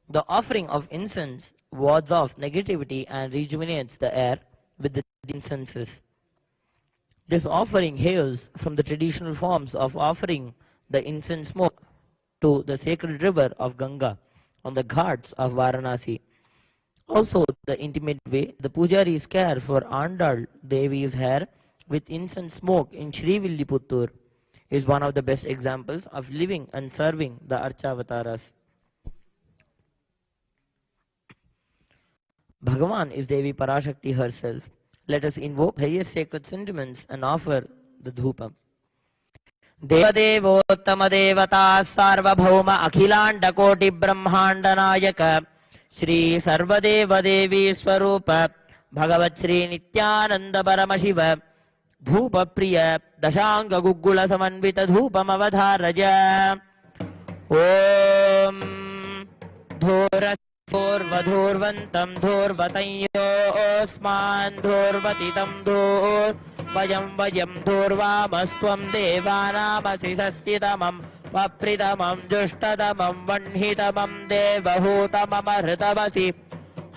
The offering of incense wards off negativity and rejuvenates the air with the incenses. This offering hails from the traditional forms of offering the incense smoke to the sacred river of Ganga on the ghats of Varanasi. Also, the intimate way the pujaris care for Andal Devi's hair with incense smoke in Srivilliputturu is one of the best examples of living and serving the Archavataras. Bhagavan is Devi Parashakti herself. Let us invoke highest sacred sentiments and offer the dhupa. Devadevottama devata sarvabhauma akhilanda koti brahmanda nayaka Shri Sarvadeva Devi Swarupa Bhagavat Shri Nithyananda Paramashivam धूप प्रिय दशांग गुग्गुल समन्वित धूपमवधारय। ओम धूर्वधूर्वन्तं धूर्वतयोऽस्मान् धूर्वतितं धूर्वयं वयं धूर्वामस्वं देवानामसि षष्टितमं वप्रितमं जुष्टतमं वह्नितमं देवहूतममहृतमसि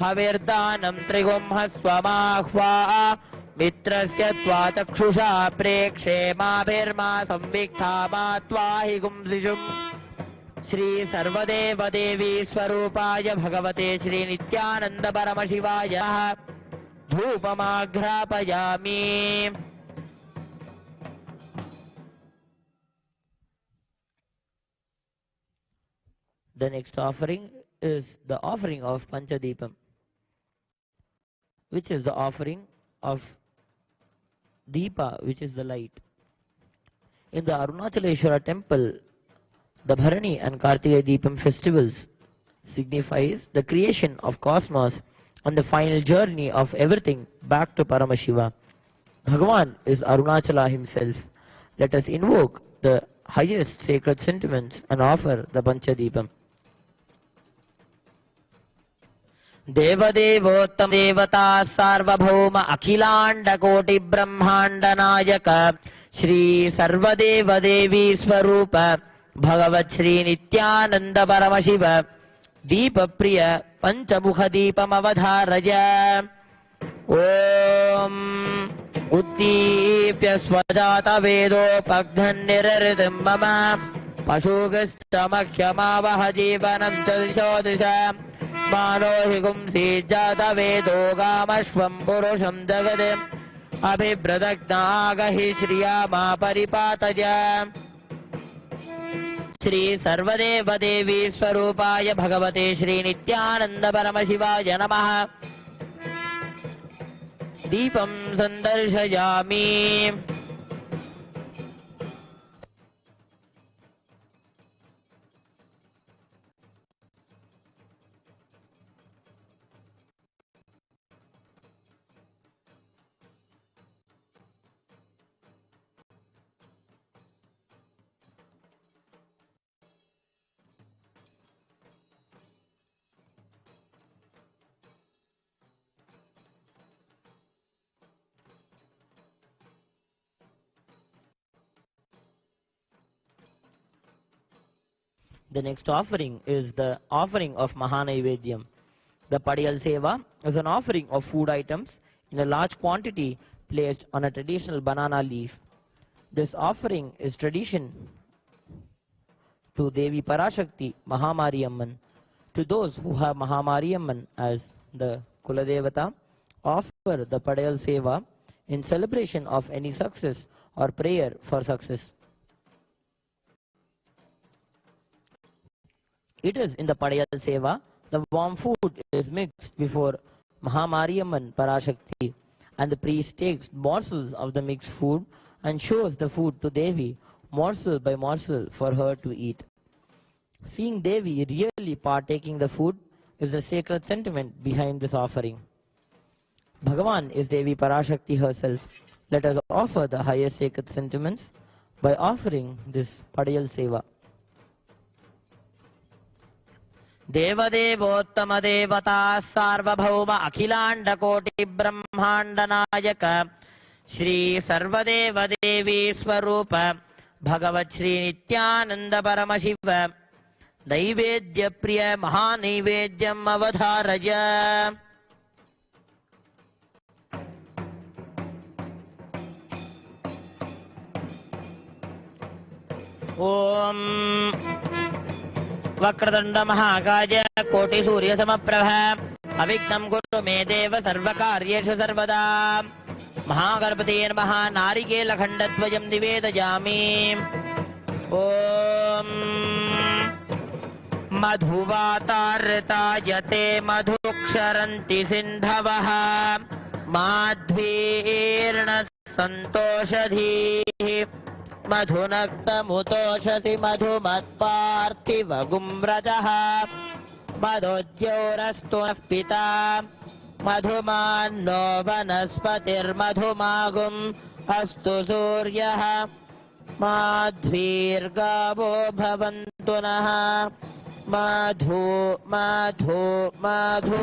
हविर्दानं त्रिगुंहस्वमाह्वा मित्रस्य त्वा चक्षुषा प्रेक्षे माभिर्मा संविक्था मा त्वाहि गुंसिषुम्। श्री सर्वदेव देवी स्वरूपाय भगवते Shri Nityanand परमशिवाय धूपमाघ्रापयामि। The next offering is the offering of Panchadipam, which is the offering of Deepa, which is the light. In the Arunachaleshwara temple, the Bharani and Kartika Deepam festivals signifies the creation of cosmos and the final journey of everything back to Paramashiva. Bhagavan is Arunachala himself. Let us invoke the highest sacred sentiments and offer the Panchadipam. देवदेवोत्तम देवता सार्वभौम अखिलांड कोटि ब्रह्मांड नायक श्री सर्वदेव देवी स्वरूप भगवत् श्री नित्यानंद परमशिव दीप प्रिय पंचमुख दीपमवधारय। ओम उद्दीप्य स्वजात वेदोपघ्ननिरृतं मम पशुगस्तमख्यमावह जीवनं च दिशो दिशा मानो हि गुंसि जात वेदो गामश्वं पुरुषं जगदे अभिव्रदग्नागहि श्रिया मा परिपातय। श्री सर्वदेव देवी स्वरूपाय भगवते श्री नित्यानंद परमशिवाय नमः। दीपं संदर्शयामि। The next offering is the offering of Mahanaivedyam. The Padiyal Seva is an offering of food items in a large quantity placed on a traditional banana leaf. This offering is tradition to Devi Parashakti Mahamariyamman. To those who have Mahamariyamman as the Kuladevata, offer the Padiyal Seva in celebration of any success or prayer for success. It is in the Padiyal Seva, the warm food is mixed before Mahamariyamman Parashakti, and the priest takes morsels of the mixed food and shows the food to Devi, morsel by morsel, for her to eat. Seeing Devi really partaking the food is the sacred sentiment behind this offering. Bhagavan is Devi Parashakti herself. Let us offer the highest sacred sentiments by offering this Padiyal Seva. देवदेवोत्तम देवता सार्वभौम अखिलांड कोटि ब्रह्मांड नायक श्री सर्वदेव देवी स्वरूप भगवत् श्री नित्यानंद परमशिव नैवेद्य प्रिय महानैवेद्यम अवधारय। ओम वक्रतुंड महाकाय कोटि सूर्य समप्रभ अविघ्नं कुरु मे देव सर्वकार्येषु सर्वदा। महागणपते नमः। नारिकेलखण्डद्वयं निवेदयामि। ओम मधुवातार्तायते मधुक्षरन्ति सिन्धवः माध्वीर्न सन्तोषधीः मधुनक्तमुतोषसि मधुमत्पार्थिव गुम्रजः मधोद्यौरस्तु नः पिता मधुमान्नो वनस्पतिर्मधुमागुम् अस्तु सूर्यः माध्वीर्गावो भवन्तु नः मधु मधु मधु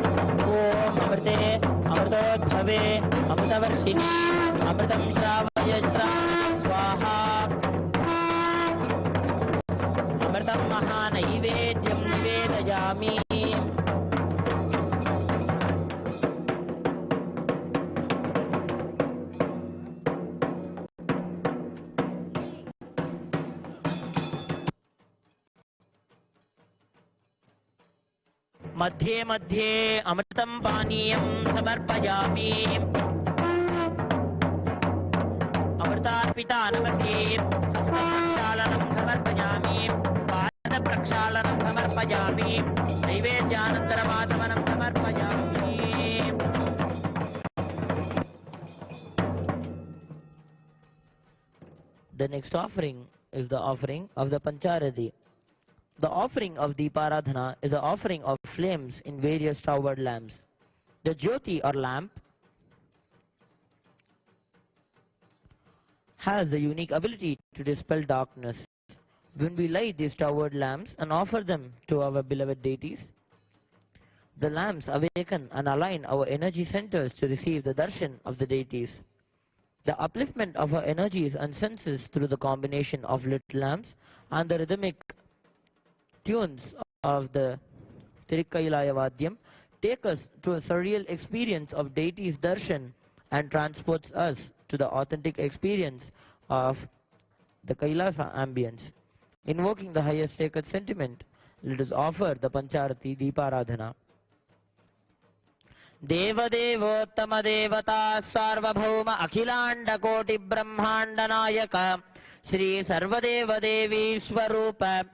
अमृते अमृतोद्भवे अमृतवर्षिणि अमृतं श्रावय स्वाहा अमृतं महानैवेद्यं निवेदयामि मध्ये मध्ये अमृतं पानीयं समर्पयामि अमृतार्पिता नमसीत् हस्तप्रक्षालनं समर्पयामि पादप्रक्षालनं समर्पयामि नैवेद्यानन्तरमागमनं समर्पयामि The next offering is the offering of the Pancharadi. The offering of Deeparadhana is the offering of flames in various towered lamps. The Jyoti or lamp has the unique ability to dispel darkness. When we light these towered lamps and offer them to our beloved deities, the lamps awaken and align our energy centers to receive the darshan of the deities. The upliftment of our energies and senses through the combination of lit lamps and the rhythmic tunes of the Tirukkailaya Vadyam take us to a surreal experience of deities' darshan and transports us to the authentic experience of the Kailasa ambience. Invoking the highest sacred sentiment, let us offer the Pancharati Deeparadhana. Devadevottama Devata Sarvabhauma Akhilanda Koti Brahmanda Nayaka Sri Sarvadeva Devi Swarupa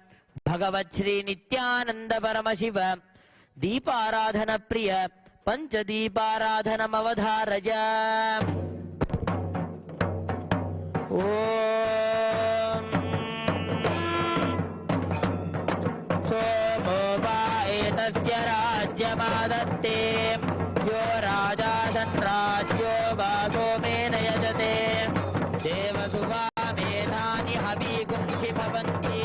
Bhagavat Shri Nithyananda Paramashivam Deeparadhana Priya Pancha Deeparadhana Avadharaja Om Somo Va Etasya Rajyamadatte Yo Rajasan Rajyo Vaso Mena Yajate Devasuva Medhani Habigum Shibhavanti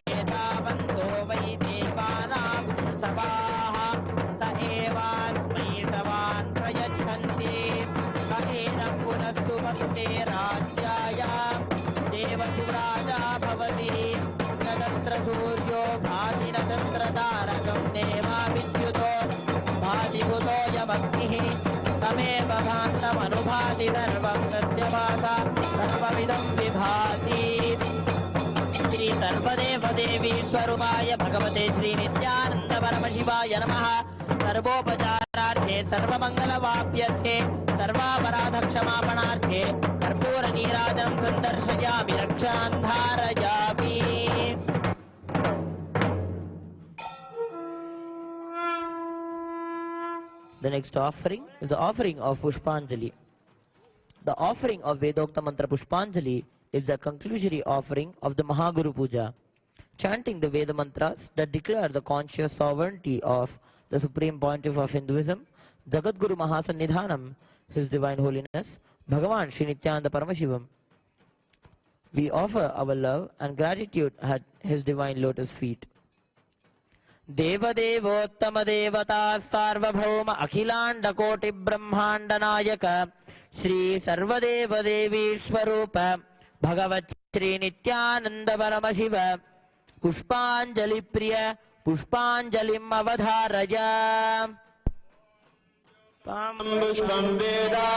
Edavanto Vaidevanakum Sabaha Ta Evasmai Savan Prayachanti Ta Enam Punasuvante Rajyaya Devasuraja Bhavati Nadatra Suryo Bhati Nadatra Tarakam Deva Vidyuto Bhati Guto Yavaktihi Tameva Bhantam Anubhati Sarvam Tasya Bhasa Sarvavidam Vibhati Shri Sarvadeva Devi Swarupaya Bhagavate Shri Nithyananda Paramashivam Namaha Sarvopachararthe Sarvamangala Vapyarthe Sarvaparada Kshamapanarthe Karpura Neerajanam Sandarshayami Rakshantharayami. The next offering is the offering of Pushpanjali. The offering of Vedokta Mantra Pushpanjali is the conclusory offering of the Mahaguru Puja. Chanting the Veda mantras that declare the conscious sovereignty of the Supreme Pontiff of Hinduism, Jagadguru Mahasannidhanam, His Divine Holiness, Bhagavan Shri Nithyananda Paramashivam. We offer our love and gratitude at His Divine Lotus feet. Devadevottama Devata Sarvabhauma Akhilanda Koti Brahmanda Nayaka Shri Sarvadeva Devi Swarupa Bhagavat Shri Nithyananda Paramashivam Pushpanjali Priya Pushpanjalim Avadharaja Pushpam Veda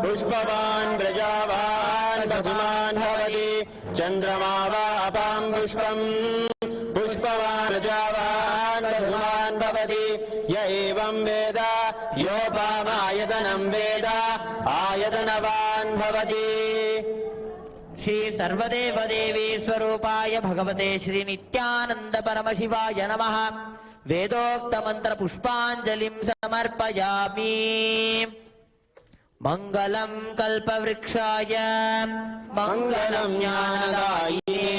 Pushpavan Brajavan Basuman Bhavati Chandramava Apam Pushpam Pushpavan Brajavan Basuman Bhavati Ya evam Veda Yopam Ayatanam Veda Ayatanavan Bhavati Shri Sarvadeva Devi Swarupaya Bhagavate Shri Nithyananda Paramashivam Namaha Vedokta Mantra Pushpanjalim Samarpayami. Mangalam kalpavrikshaय Mangalam jnanadayiने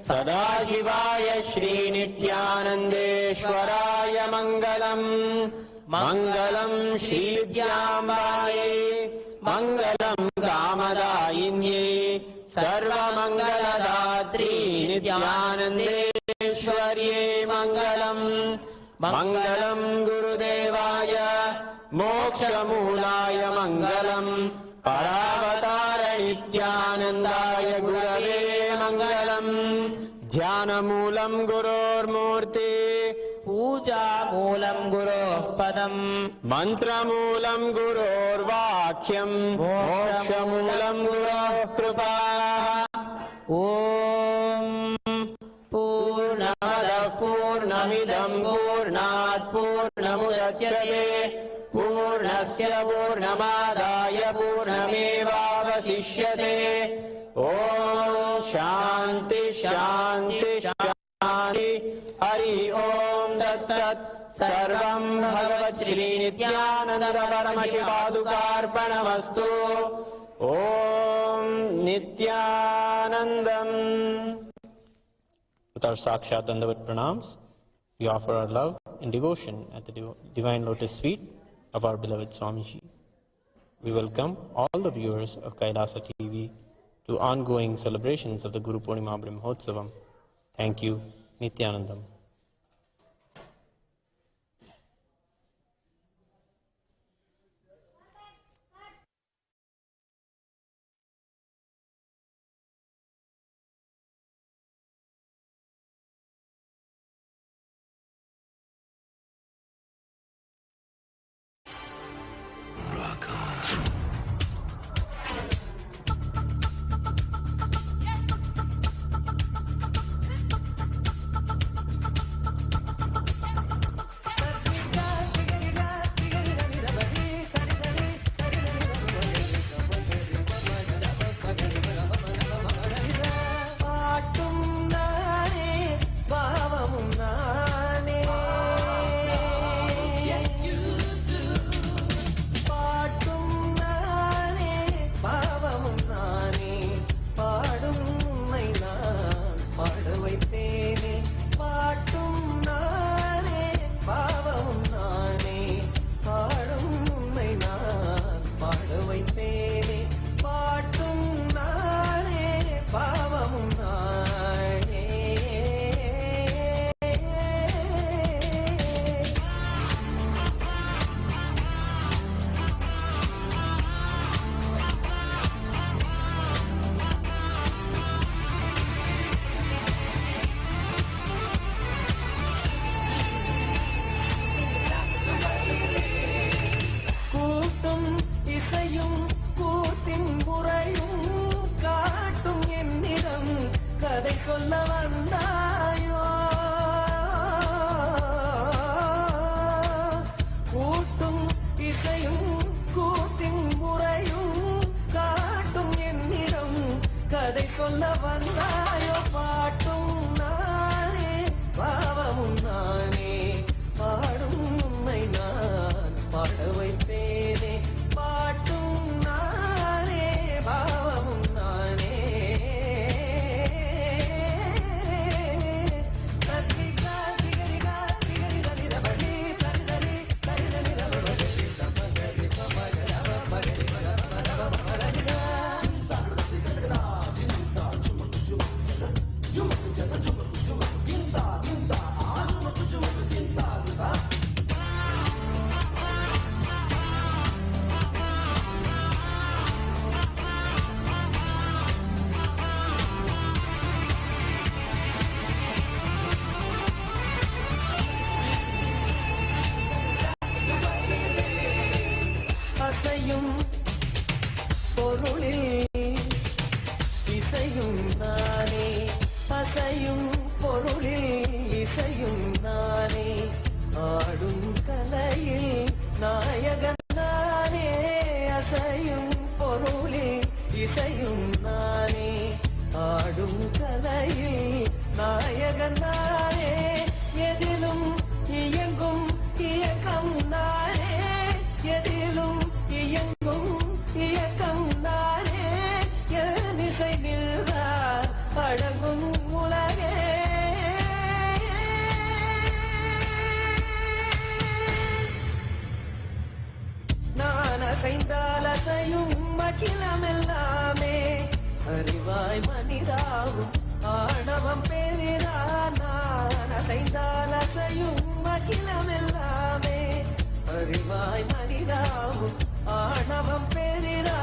Sadashivaय Shri Nithyanandeshwaraya Mangalam Mangalam Shri Vidyambaye Mangalam Kamadayinye Sarva Mangaladhatri Nithyanandeshwarye Mangalam Mangalam Gurudevaya Mokshamulaya Mangalam Paravatara Nithyanandaya Gurave Mangalam Dhyanamulam Guror Murti Puja Mulam Gurov Padam Mantramulam Guror Vakyam Mokshamulam Gurov Kripa Om Purnamadav Purnamidam Purnat Purnamudachyate Purnasya Purnamadaya Purnamevavasishyate Om Shanti Shanti Shanti Hari Om Tat Sat Sarvam Bhagavat Shri Nithyananda Paramashivoham Om Nithyanandam. With our Sakshat Dandavat Pranams, we offer our love and devotion at the divine lotus feet of our beloved Swamiji. We welcome all the viewers of Kailasa TV to ongoing celebrations of the Guru Purnima Brahmotsavam. Thank you, Nithyanandam. அசைந்தால் அசையும் அகிலமெல்லாமே அறிவாய் மனிதாவும் ஆணவம் பெரிதா நான் அசைந்தால் அசையும் அகிலமெல்லாமே அறிவாய் மனிதாவும் ஆணவம் பெரிதா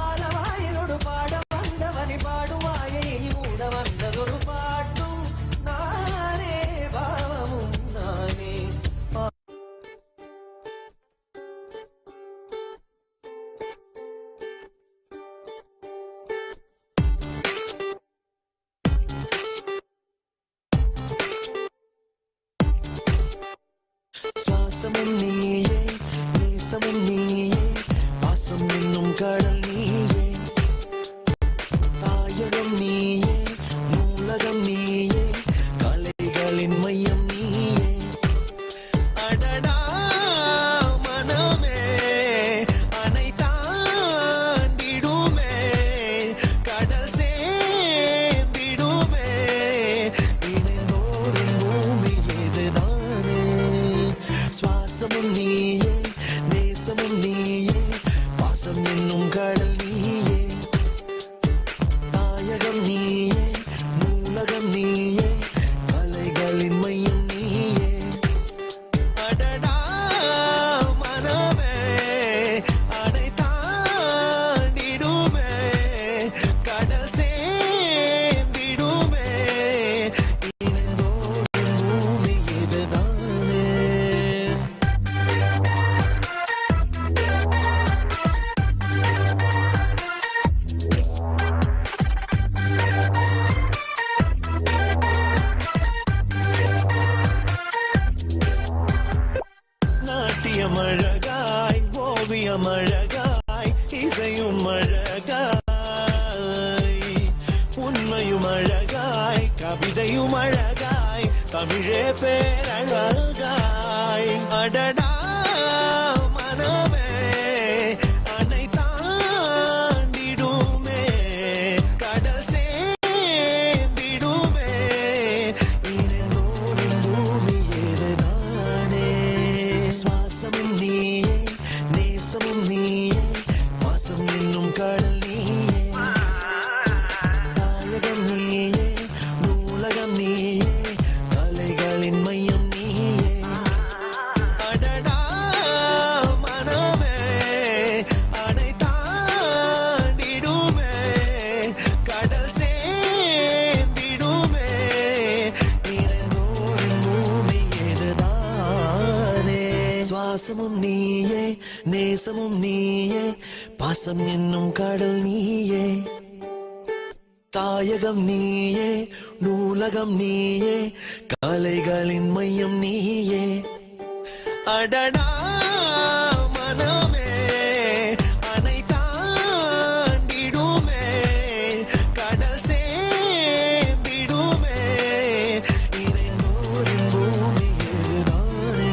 ஆளவாயினோடு பாட வந்தவனை பாடுவாயை மூட வந்ததொரு பாட்டும் நானே பாவமும் நானே. சுவாசமும் நீயே நேசமும் நீயே பாசம் என்னும் கடல் நீயே தாயகம் நீயே நூலகம் நீயே கலைகளின் மையம் நீயே அடடா மனமே அணை தாண்டிடுமே கடல் சேர்ந்திடுமே இணைந்தோரின் பூமி ஏதுதானே. சுவாசமும் நீயே நேசமும் நீயே பாசம் என்னும் கடல் நீயே தாயகம் நீயே நூலகம் நீயே கலைகளின் மையம் நீயே அடடா மனமே அணை தாண்டிடுமே கடல் சேர்ந்திடுமே இணைந்தோரின் பூமி இதுதானே. நாட்டியம் அழகாய் ஓவியம் அழகாய் இசையும் அழகாய் உண்மையும் அழகாய் கவிதையும் அழகாய் தமிழே பேரழகாய் அடடா மனமே அணை தாண்டிடுமே கடல் சேர்ந்திடுமே இணைந்தோரின் பூமி ஏதுதானே. சுவாசமும் நீயே நேசமும் நீயே பாசம் என்னும் கடல் நீயே தாயகம் நீயே நூலகம் நீயே கலைகளின் மையம் நீயே அடடா மனமே அணை தாண்டிடுமே கடல் சேர்ந்திடுமே இணைந்தோரின் பூமி ஏதுதானே. சுவாசமும் நீயே நேசமும் நீயே பாசம் என்னும் கடல் நீயே தாயகம் நீயே நூலகம் நீயே கலைகளின் மையம் நீயே அடடா மனமே அணை தாண்டிடுமே கடல் சேர்ந்திடுமே இணைந்தோரின் பூமி இதுதானே.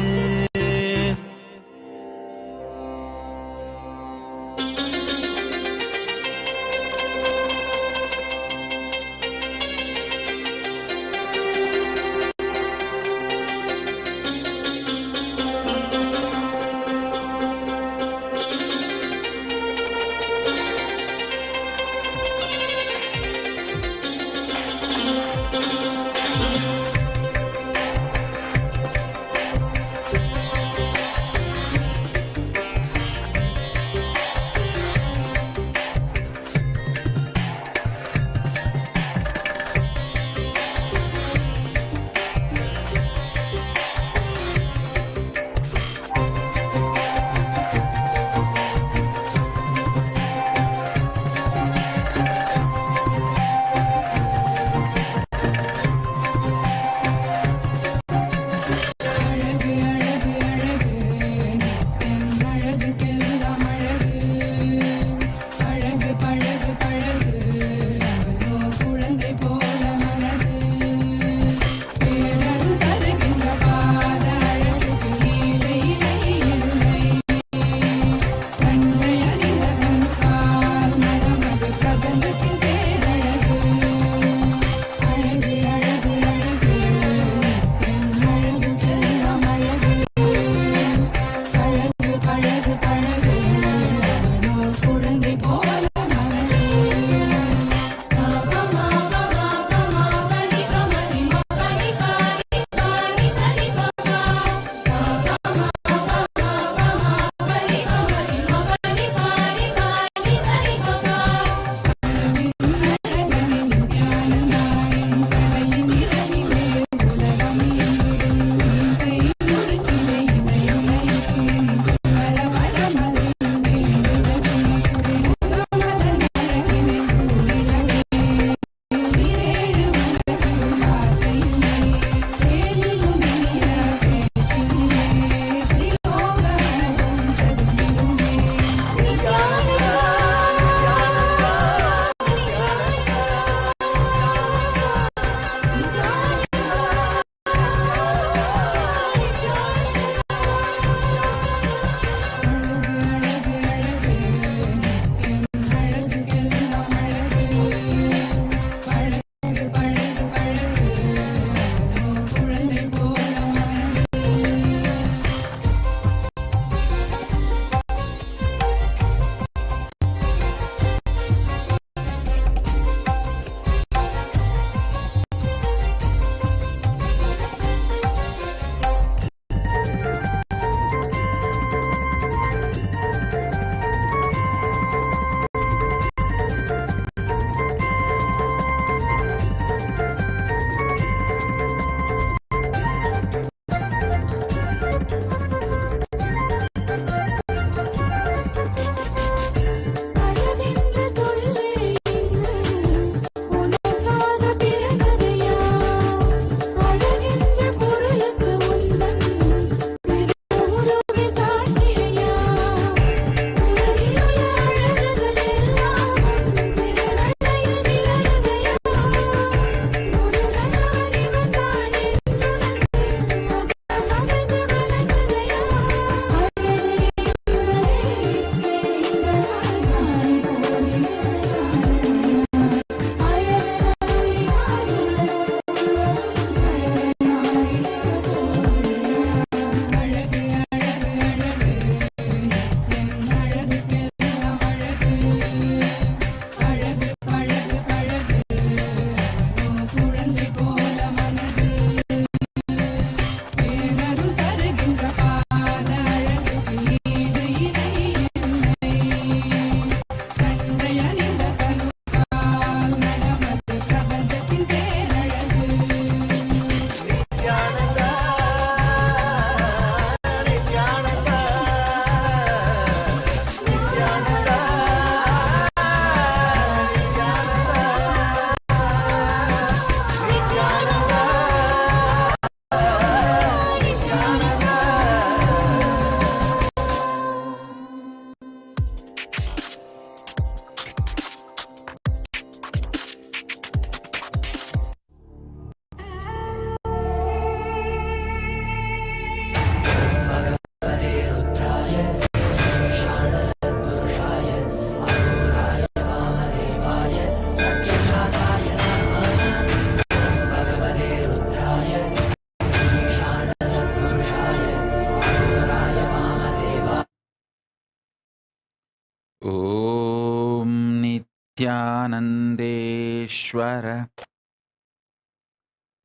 नित्यानन्देश्वर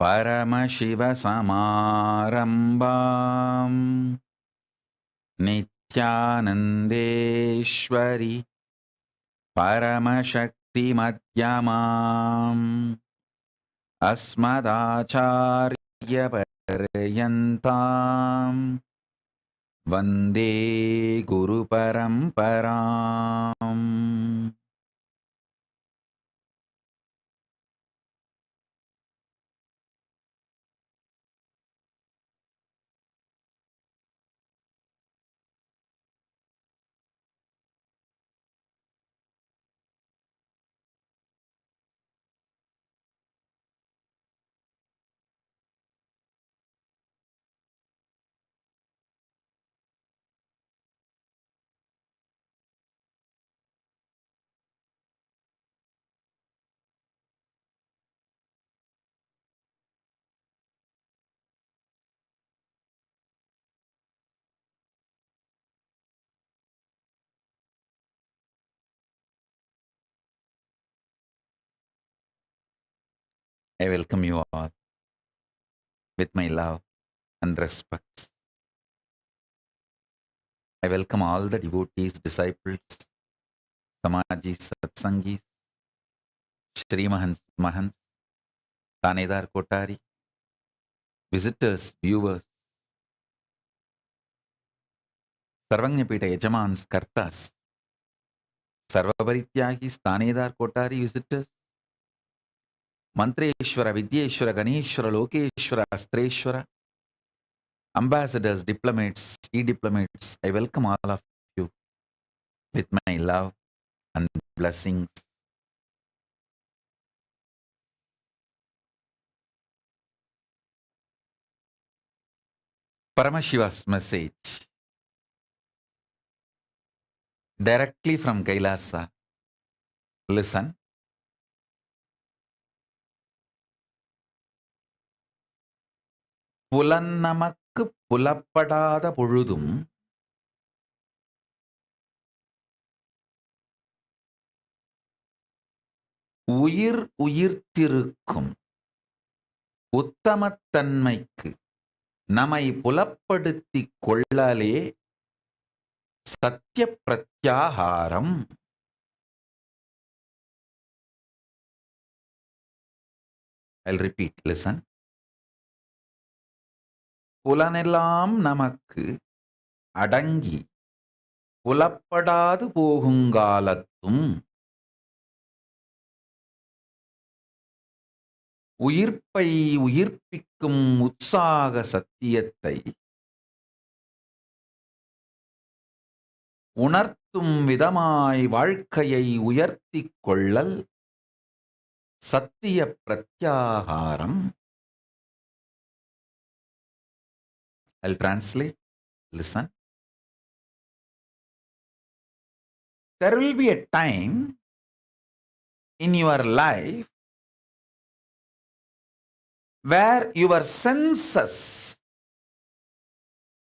परमशिवसमारम्भाम् नित्यानन्देश्वरि परमशक्तिमध्यमाम् अस्मदाचार्यपर्यन्ताम् वन्दे गुरुपरम्पराम्. I welcome you all with my love and respect. I welcome all the devotees, disciples, Samajis, Satsangis, Shri Mahant, Tanedar Kotari, visitors, viewers, Sarvanyapita Yajamans, Kartas, Sarvaparityagis, Tanedar Kotari, visitors, Mantreshwara, Vidyeshwara, Ganeshwara, Lokeshwara, Astreshwara, ambassadors, diplomats, e-diplomats, I welcome all of you with my love and blessings. Paramashiva's message directly from Kailasa. Listen. புலன்னமக்கு புலப்படாத பொழுதும் உயிர் உயிர்த்திருக்கும் உத்தமத்தன்மைக்கு நம்மை புலப்படுத்திக் கொள்ளலே சத்திய பிரத்யாகாரம். I'll repeat, listen. புலனெல்லாம் நமக்கு அடங்கி புலப்படாது போகுங்காலத்தும் உயிர்ப்பை உயிர்ப்பிக்கும் உற்சாக சத்தியத்தை உணர்த்தும் விதமாய் வாழ்க்கையை உயர்த்திக் கொள்ளல் சத்திய பிரத்யாகாரம். I'll translate. Listen. There will be a time in your life where your senses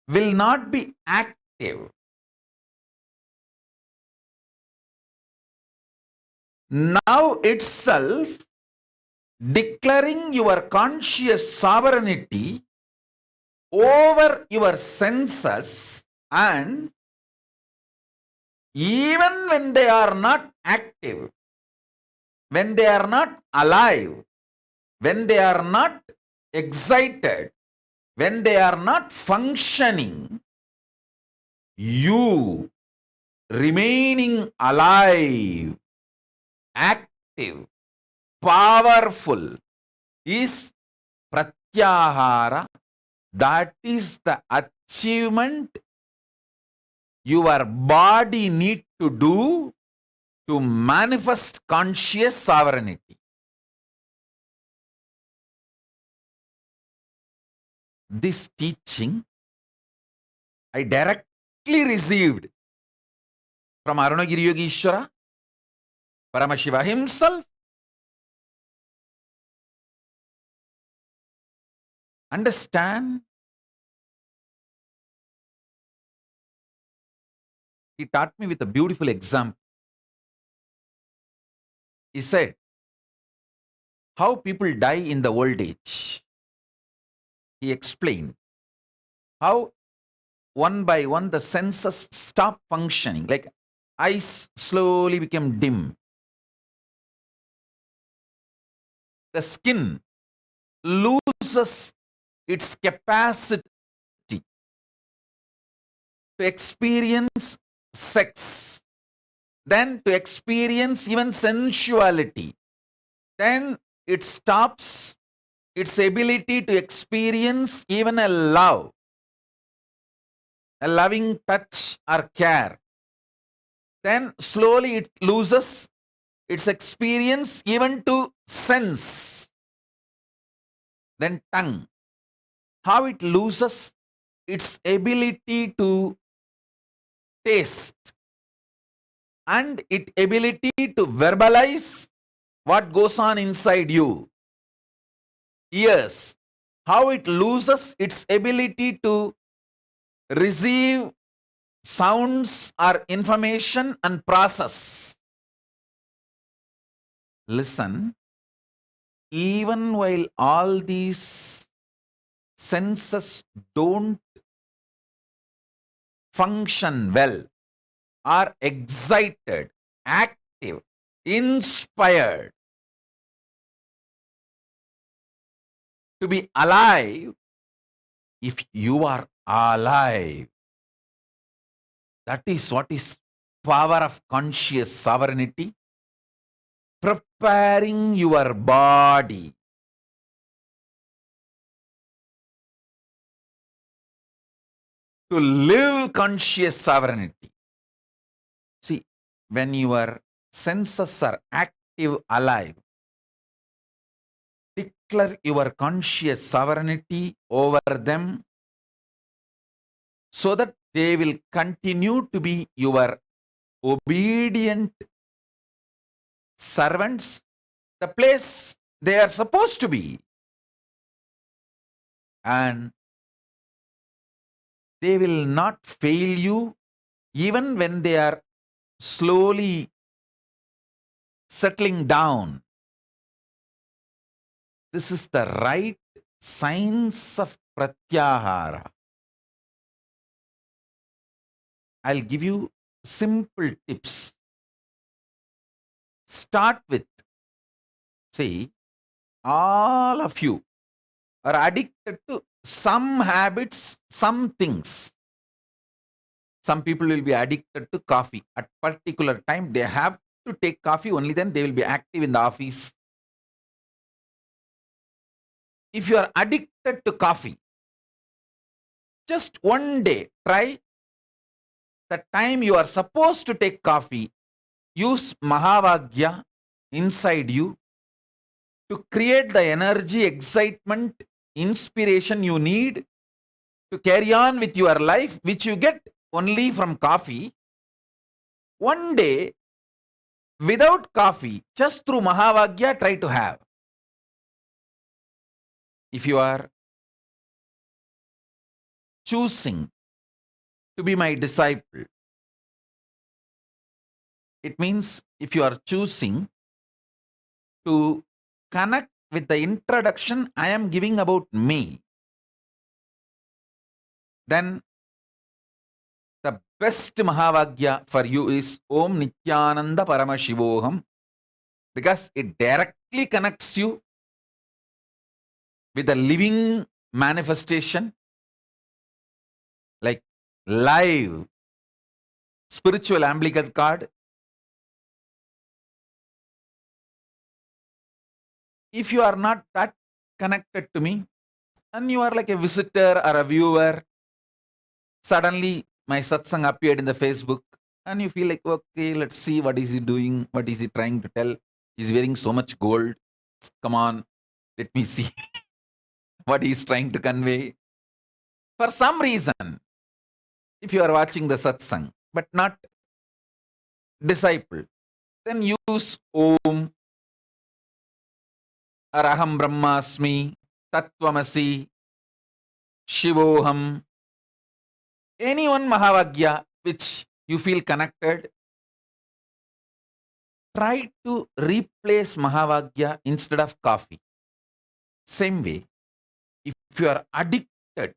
will not be active. Now itself, declaring your conscious sovereignty over your senses, and even when they are not active, when they are not alive, when they are not excited, when they are not functioning, you remaining alive, active, powerful is pratyahara. That is the achievement your body need to do to manifest conscious sovereignty. This teaching I directly received from Arunagiri Yogeshwara, Paramashiva himself. Understand? He taught me with a beautiful example. He said, how people die in the old age. He explained how one by one the senses stop functioning, like eyes slowly become dim. The skin loses its capacity to experience sex, then to experience even sensuality. Then it stops its ability to experience even a love, a loving touch or care. Then slowly it loses its experience even to sense. Then tongue, how it loses its ability to taste and its ability to verbalize what goes on inside you. Ears, how it loses its ability to receive sounds or information and process. Listen, even while all these senses don't function well, are excited, active, inspired to be alive, if you are alive, that is what is power of conscious sovereignty, preparing your body to live conscious sovereignty. See, when your senses are active, alive, declare your conscious sovereignty over them so that they will continue to be your obedient servants, the place they are supposed to be. And they will not fail you even when they are slowly settling down. This is the right science of pratyahara. I'll give you simple tips. Start with, say, all of you are addicted to some habits, some things. Some people will be addicted to coffee. At particular time, they have to take coffee, only then they will be active in the office. If you are addicted to coffee, just one day try the time you are supposed to take coffee, use Mahavagya inside you to create the energy, excitement, inspiration you need to carry on with your life, which you get only from coffee. One day, without coffee, just through Mahavagya, try to have. If you are choosing to be my disciple, it means if you are choosing to connect with the introduction I am giving about me, then the best Mahavagya for you is Om Nithyananda Paramashivoham, because it directly connects you with the living manifestation, like live spiritual umbilical cord. If you are not that connected to me and you are like a visitor or a viewer, suddenly my satsang appeared in the Facebook and you feel like, okay, let's see what is he doing, what is he trying to tell. He's wearing so much gold. Come on, let me see what he's trying to convey. For some reason, if you are watching the satsang but not disciple, then use Om or Aham Brahmasmi, Tattvamasi, Shivoham, any one Mahavagya which you feel connected. try to replace Mahavagya instead of coffee. Same way, if you are addicted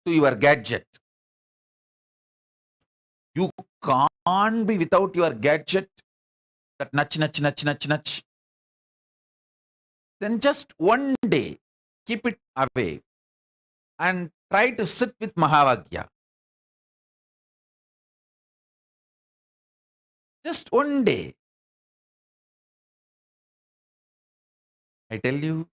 to your gadget, you can't be without your gadget, that nudge. Then just one day, keep it away and try to sit with Mahavagya. Just one day. I tell you,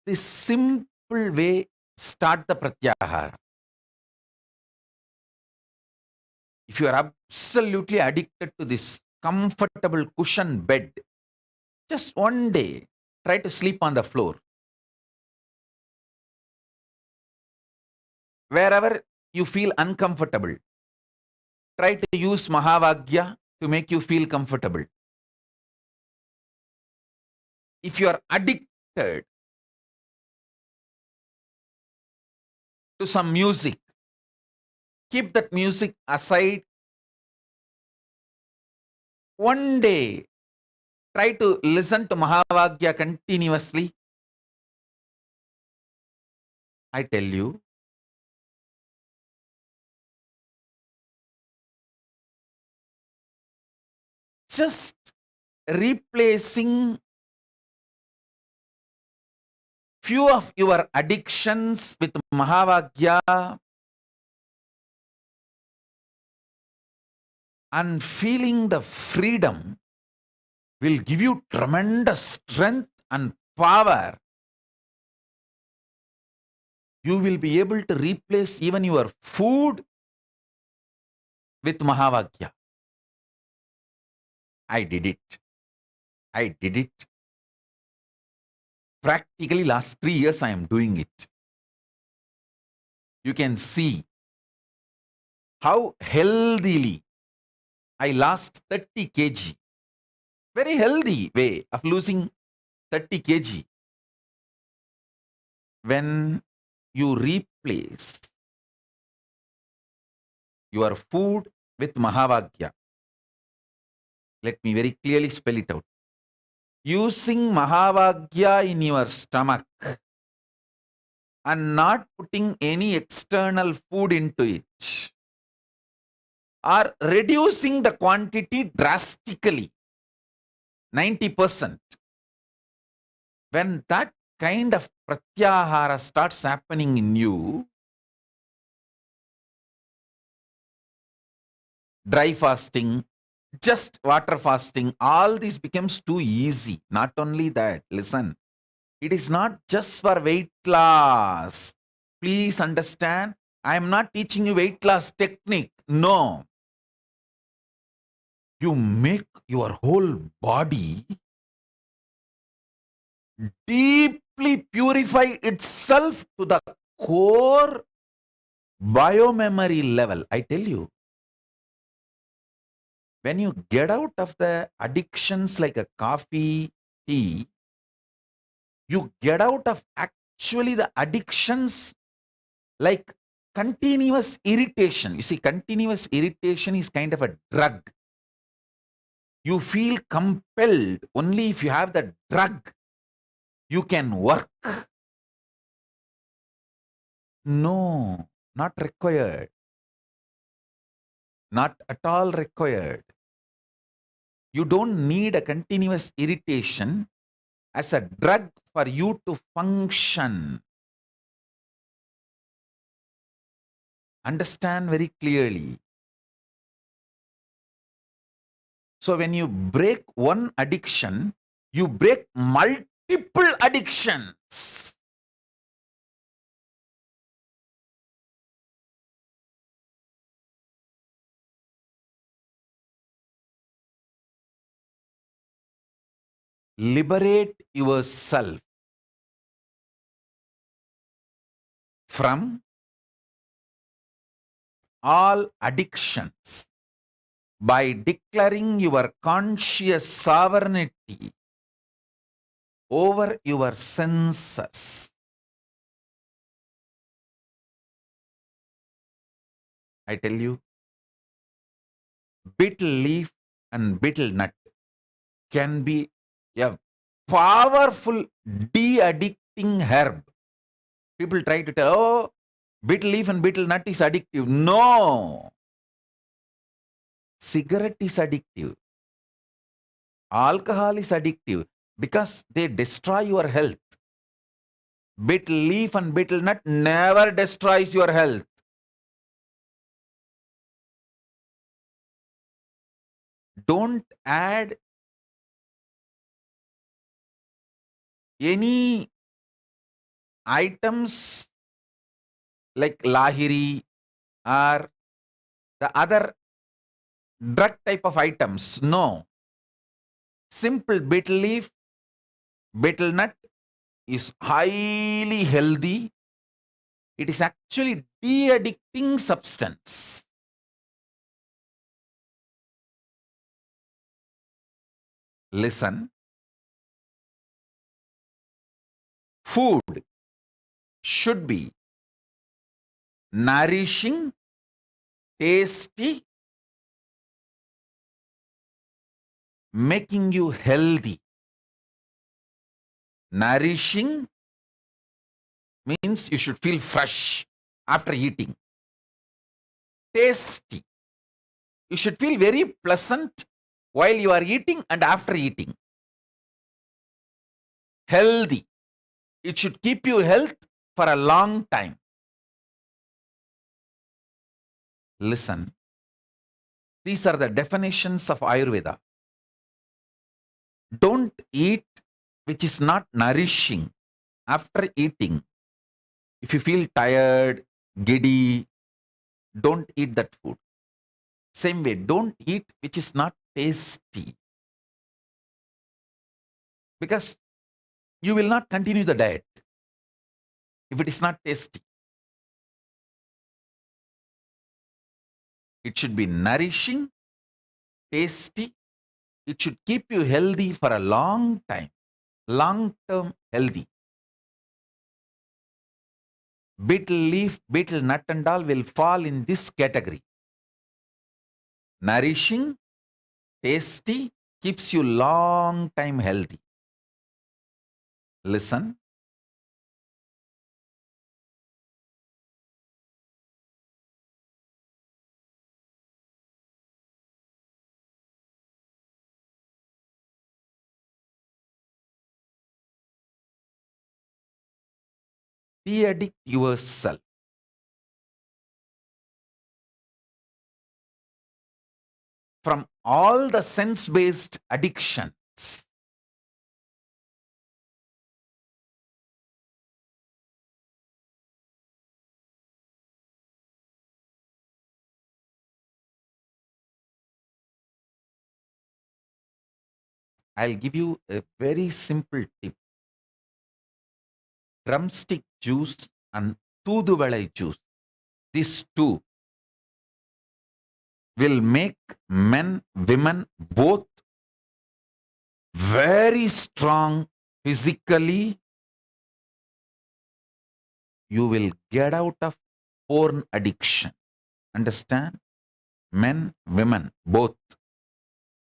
this simple way, start the Pratyahara. If you are absolutely addicted to this comfortable cushion bed, just one day, try to sleep on the floor. Wherever you feel uncomfortable, try to use Mahavagya to make you feel comfortable. If you are addicted to some music, keep that music aside. One day, try to listen to Mahavagya continuously. I tell you, just replacing few of your addictions with Mahavagya and feeling the freedom will give you tremendous strength and power. You will be able to replace even your food with Mahavagya. I did it. Practically last 3 years I am doing it. You can see how healthily I lost 30 kg. Very healthy way of losing 30 kg. When you replace your food with Mahavagya, let me very clearly spell it out. Using Mahavagya in your stomach and not putting any external food into it, or reducing the quantity drastically, 90%. When that kind of pratyahara starts happening in you, dry fasting, just water fasting, all this becomes too easy. Not only that, listen, it is not just for weight loss. Please understand, I am not teaching you weight loss technique. No. You make your whole body deeply purify itself to the core biomemory level. I tell you, when you get out of the addictions like a coffee, tea, you get out of actually the addictions like continuous irritation. You see, continuous irritation is kind of a drug. You feel compelled only if you have the drug, you can work. No, not required. Not at all required. You don't need a continuous irritation as a drug for you to function. Understand very clearly. So when you break one addiction, you break multiple addictions. Liberate yourself from all addictions by declaring your conscious sovereignty over your senses. I tell you, betel leaf and betel nut can be a powerful de-addicting herb. People try to tell, oh, betel leaf and betel nut is addictive. No. Cigarette is addictive. Alcohol is addictive because they destroy your health. Betel leaf and betel nut never destroys your health. Don't add any items like lahiri or the other drug type of items. No. Simple betel leaf, betel nut is highly healthy. It is actually de-addicting substance. Listen. Food should be nourishing, tasty, making you healthy. Nourishing means you should feel fresh after eating. Tasty. You should feel very pleasant while you are eating and after eating. Healthy. It should keep you health for a long time. Listen. These are the definitions of Ayurveda. Don't eat which is not nourishing after eating. If you feel tired, giddy, don't eat that food. Same way, don't eat which is not tasty. Because you will not continue the diet if it is not tasty. It should be nourishing, tasty. It should keep you healthy for a long time. Long-term healthy. Betel leaf, betel nut and all will fall in this category. Nourishing, tasty, keeps you long time healthy. Listen. De-addict yourself. From all the sense-based addictions. I'll give you a very simple tip. Drumstick juice and Tooduvalai juice. These two will make men, women both very strong physically. You will get out of porn addiction. Understand? Men, women, both.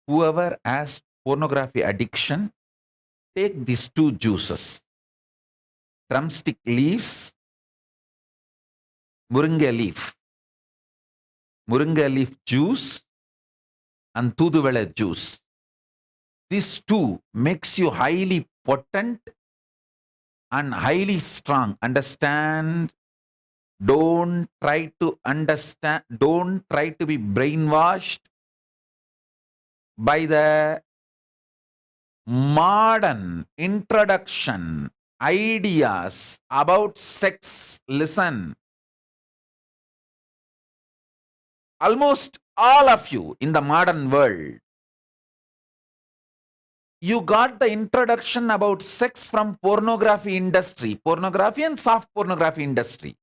Whoever has pornography addiction, take these two juices. Drumstick leaves, Moringa leaf. Moringa leaf juice and Tooduvalai juice. These two makes you highly potent and highly strong. Understand? Don't try to understand. Don't try to be brainwashed by the modern introduction ideas about sex. Listen. Almost all of you in the modern world, you got the introduction about sex from pornography industry, pornography and soft pornography industry.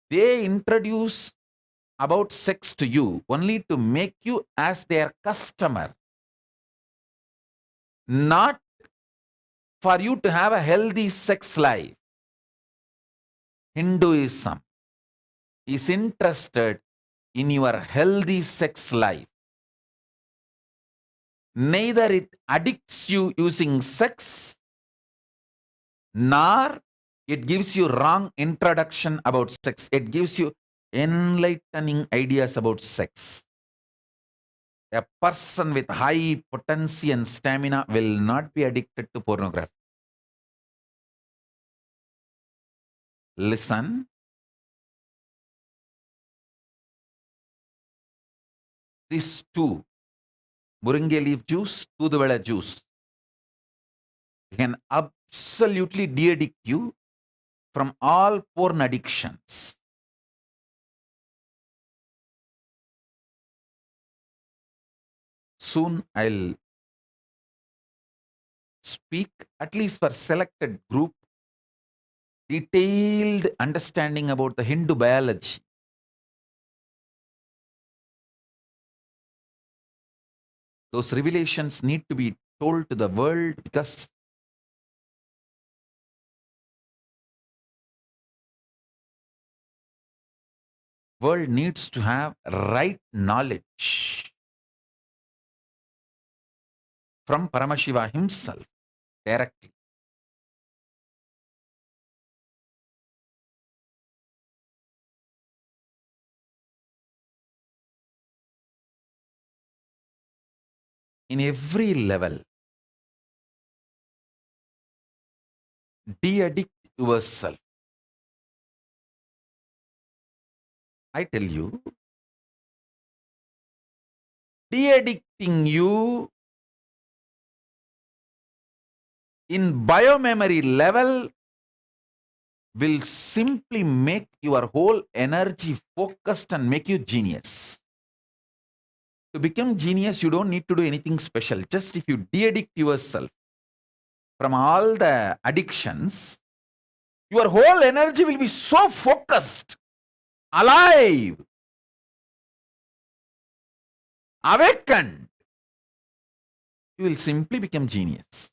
They introduce about sex to you only to make you as their customer, not for you to have a healthy sex life. Hinduism is interested in your healthy sex life. Neither it addicts you using sex, nor it gives you wrong introduction about sex. It gives you enlightening ideas about sex. A person with high potency and stamina will not be addicted to pornography. Listen. These two, Muringe leaf juice, Tuduvela juice, can absolutely de-addict you from all porn addictions. Soon I'll speak, at least for selected group, detailed understanding about the Hindu biology. Those revelations need to be told to the world because world needs to have right knowledge from Paramashiva himself directly. In every level, de-addict yourself. I tell you, de-addicting you in biomemory level will simply make your whole energy focused and make you genius. To become genius, you don't need to do anything special. Just if you de-addict yourself from all the addictions, your whole energy will be so focused, alive, awakened. You will simply become genius.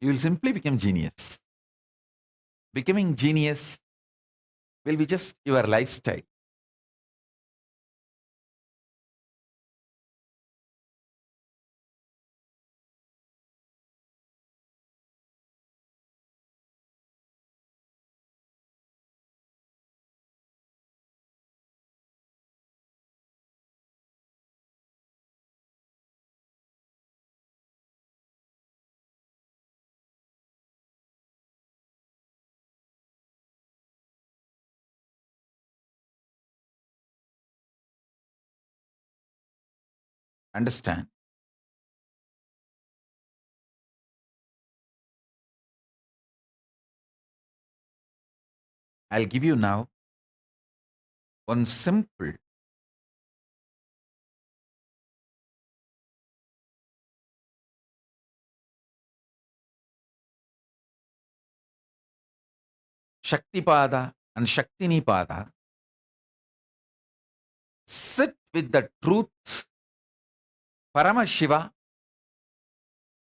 You will simply become genius. Becoming genius will be just your lifestyle. Understand? I'll give you now one simple Shaktipada and Shaktinipada. Sit with the truth, Paramashiva,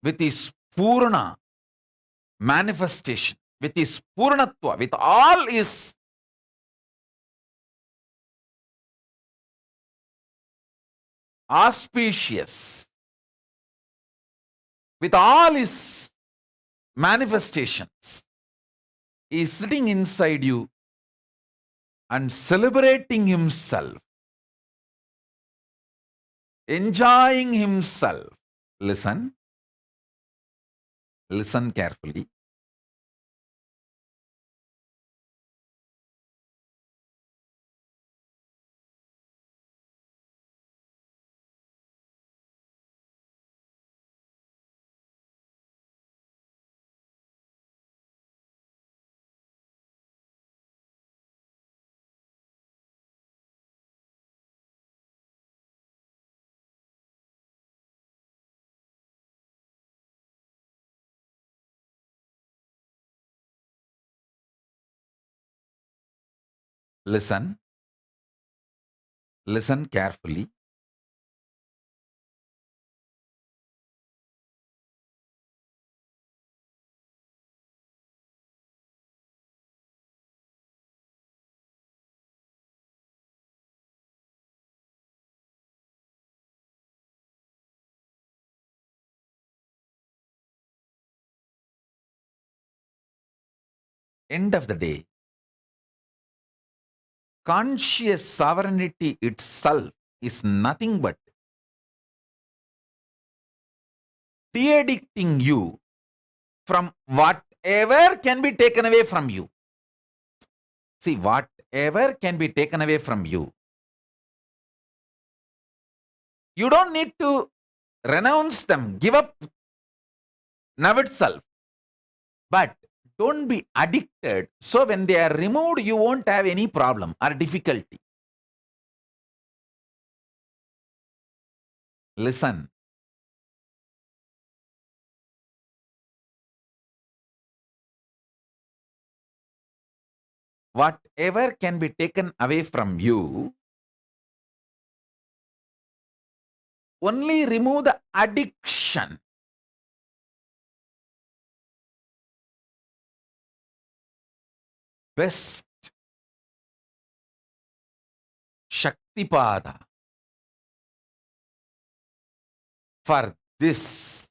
with his Purna manifestation, with his Purnatva, with all his auspicious, with all his manifestations. He is sitting inside you and celebrating himself, enjoying himself. Listen. Listen carefully. Listen. Listen carefully. end of the day, conscious sovereignty itself is nothing but de-addicting you from whatever can be taken away from you. See, whatever can be taken away from you, you don't need to renounce them, give up now itself. But don't be addicted. So when they are removed, you won't have any problem or difficulty. Listen. Whatever can be taken away from you, only remove the addiction. Best Shaktipada for this,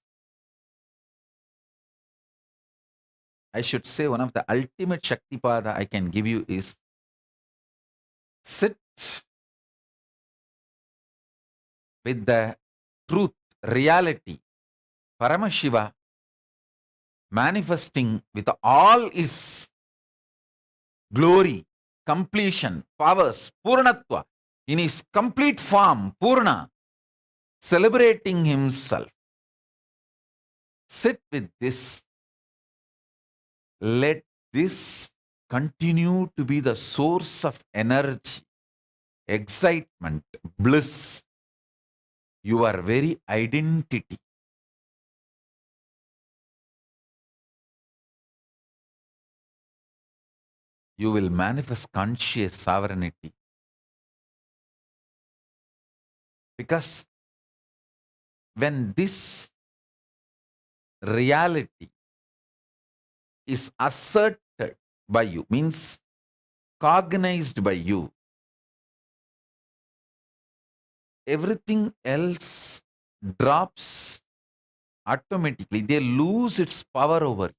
I should say one of the ultimate Shaktipada I can give you is sit with the truth, reality, Paramashiva manifesting with all his glory, completion, powers, Purnatva, in his complete form, Purna, celebrating himself. Sit with this. Let this continue to be the source of energy, excitement, bliss, your very identity. You will manifest conscious sovereignty. Because when this reality is asserted by you, means cognized by you, everything else drops automatically. They lose its power over you.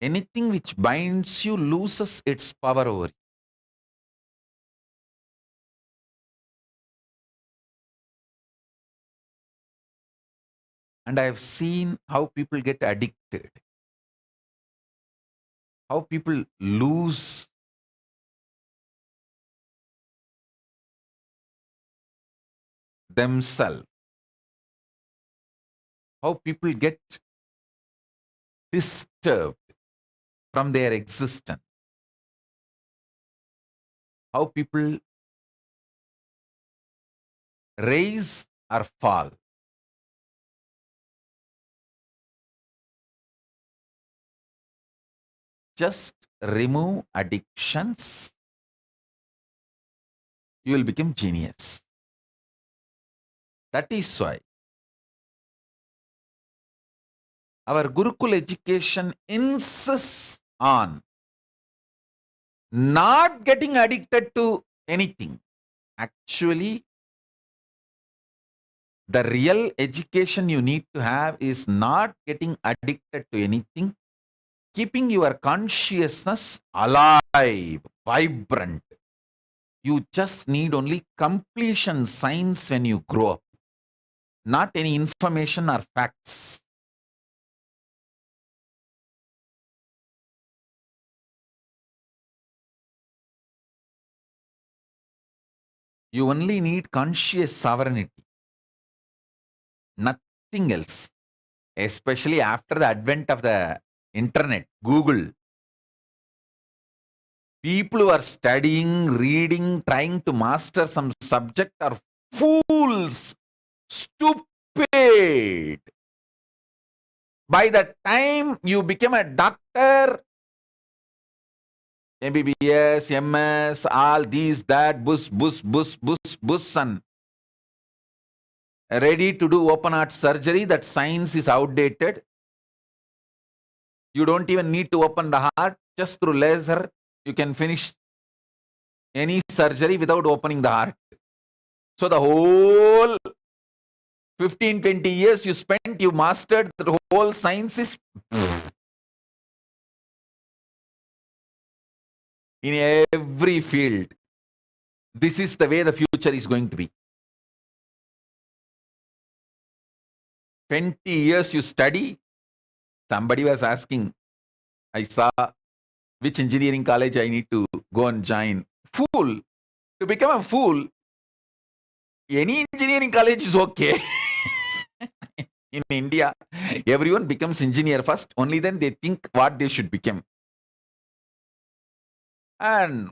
Anything which binds you loses its power over you. And I have seen how people get addicted, how people lose themselves, how people get disturbed from their existence, how people rise or fall. Just remove addictions, you will become genius. That is why our Gurukul education insists on not getting addicted to anything. Actually, the real education you need to have is not getting addicted to anything, keeping your consciousness alive, vibrant. You just need only completion signs when you grow up, not any information or facts. You only need conscious sovereignty, nothing else. Especially after the advent of the internet, Google. People who are studying, reading, trying to master some subject are fools, stupid. By the time you become a doctor, MBBS, MS, all these, that, bus, and ready to do open heart surgery, that science is outdated. You don't even need to open the heart. Just through laser, you can finish any surgery without opening the heart. So the whole 15, 20 years you spent, you mastered the whole science is in every field. This is the way the future is going to be. 20 years you study. Somebody was asking, I saw which engineering college I need to go and join. Fool. To become a fool, any engineering college is okay. In India, everyone becomes engineer first. Only then they think what they should become. And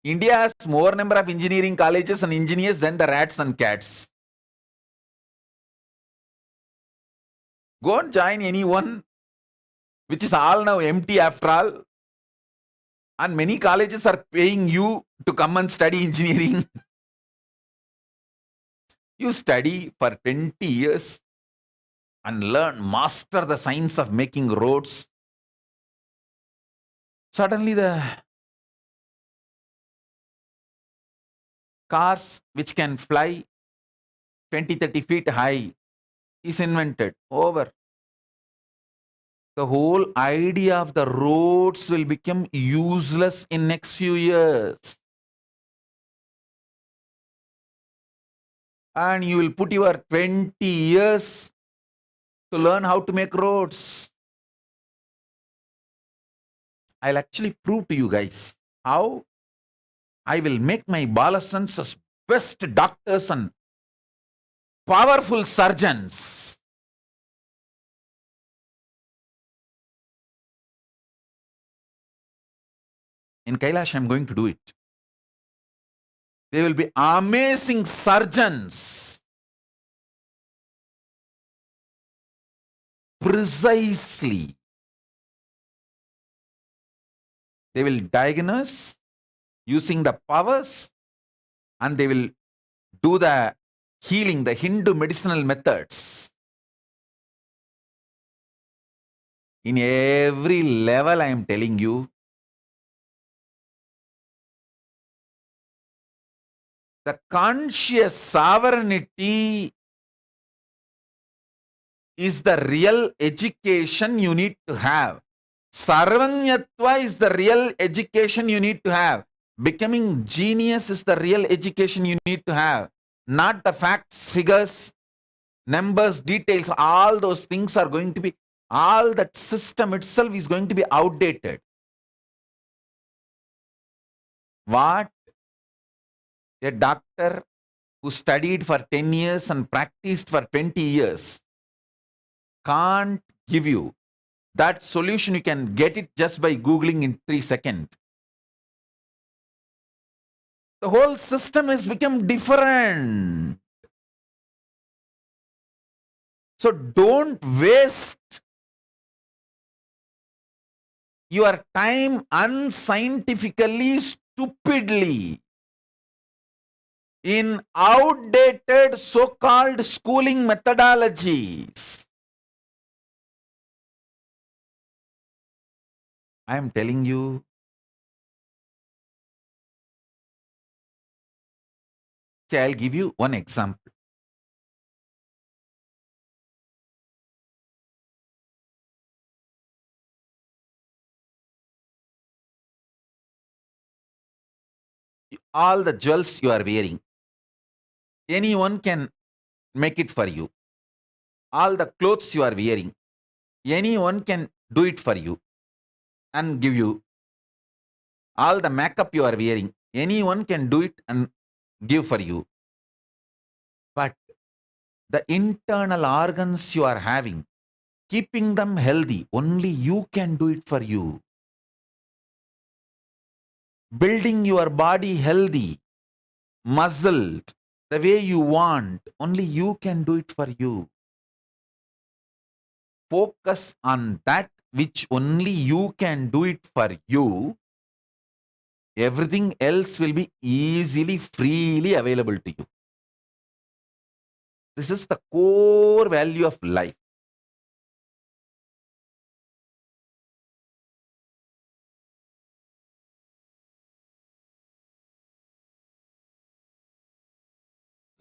India has more number of engineering colleges and engineers than the rats and cats. Go and join anyone, which is all now empty after all. And many colleges are paying you to come and study engineering. You study for 20 years and master the science of making roads. Suddenly the cars which can fly 20-30 feet high is invented. Over. The whole idea of the roads will become useless in next few years. And you will put your 20 years to learn how to make roads. I'll actually prove to you guys how I will make my Balasans as best doctors and powerful surgeons. In Kailasa, I'm going to do it. They will be amazing surgeons. Precisely. They will diagnose using the powers and they will do the healing, the Hindu medicinal methods. In every level, I am telling you, the conscious sovereignty is the real education you need to have. Sarvanyatva is the real education you need to have. Becoming genius is the real education you need to have. Not the facts, figures, numbers, details. All those things are going to be, all that system itself is going to be outdated. What a doctor who studied for 10 years and practiced for 20 years can't give you. That solution, you can get it just by Googling in 3 seconds. The whole system has become different. So don't waste your time unscientifically, stupidly in outdated so-called schooling methodologies. I am telling you, I'll give you one example. All the jewels you are wearing, anyone can make it for you. All the clothes you are wearing, anyone can do it for you and give you. All the makeup you are wearing, anyone can do it and give for you. But the internal organs you are having, keeping them healthy, only you can do it for you. Building your body healthy, muscled, the way you want, only you can do it for you. Focus on that which only you can do it for you. Everything else will be easily, freely available to you. This is the core value of life.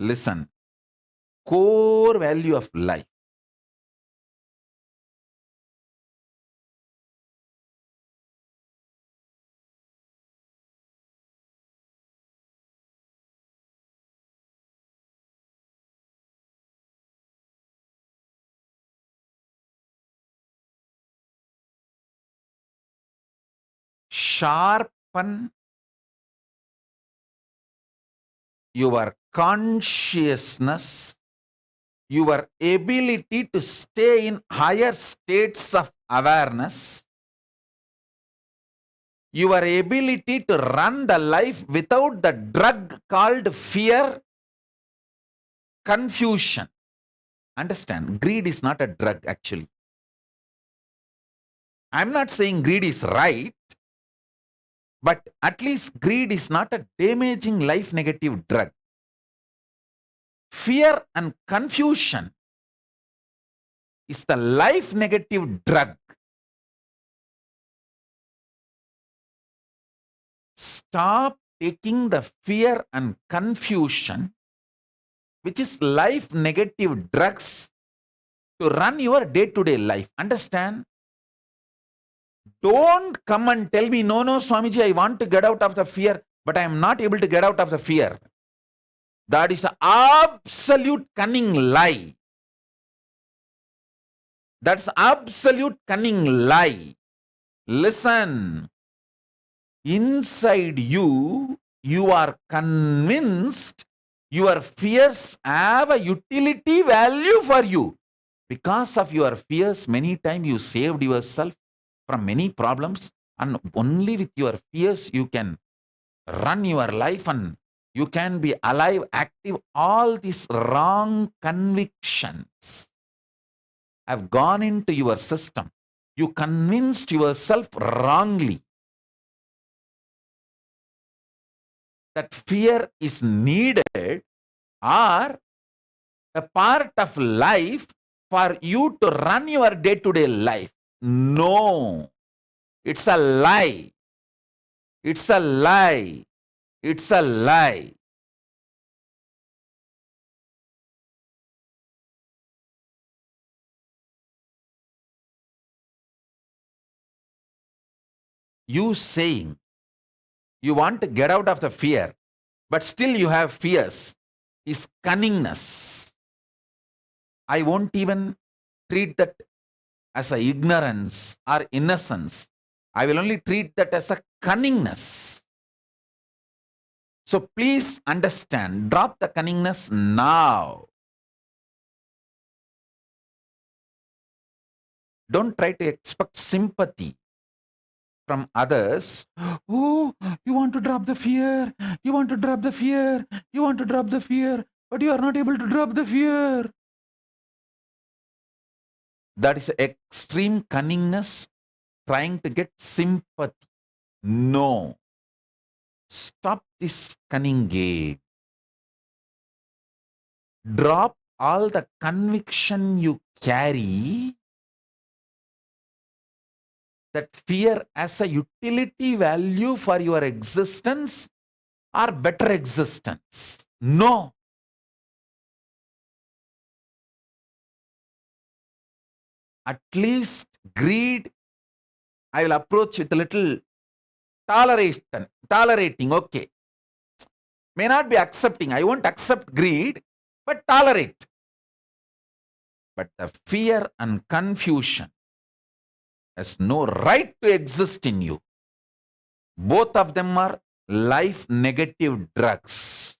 Listen, core value of life. sharpen your consciousness, your ability to stay in higher states of awareness, your ability to run the life without the drug called fear, confusion. Understand, greed is not a drug actually. I'm not saying greed is right, but at least greed is not a damaging life negative drug. Fear and confusion is the life negative drug. Stop taking the fear and confusion, which is life negative drugs, to run your day-to-day life. Understand? Don't come and tell me, no, Swamiji, I want to get out of the fear, but I am not able to get out of the fear. That is an absolute cunning lie. That's absolute cunning lie. Listen. Inside you, you are convinced your fears have a utility value for you. Because of your fears, many times you saved yourself from many problems, and only with your fears you can run your life and you can be alive, active. All these wrong convictions have gone into your system. You convinced yourself wrongly that fear is needed or a part of life for you to run your day-to-day life. No, it's a lie. It's a lie. It's a lie. You saying you want to get out of the fear, but still you have fears, is cunningness. I won't even treat that as a ignorance or innocence. I will only treat that as a cunningness. So please understand, drop the cunningness now. Don't try to expect sympathy from others. Oh, you want to drop the fear. You want to drop the fear. You want to drop the fear, but you are not able to drop the fear. That is extreme cunningness, trying to get sympathy. No. Stop this cunning game. Drop all the conviction you carry that fear as a utility value for your existence or better existence. No. At least greed, I will approach with a little tolerating, okay. May not be accepting. I won't accept greed, but tolerate. But the fear and confusion has no right to exist in you. Both of them are life negative drugs.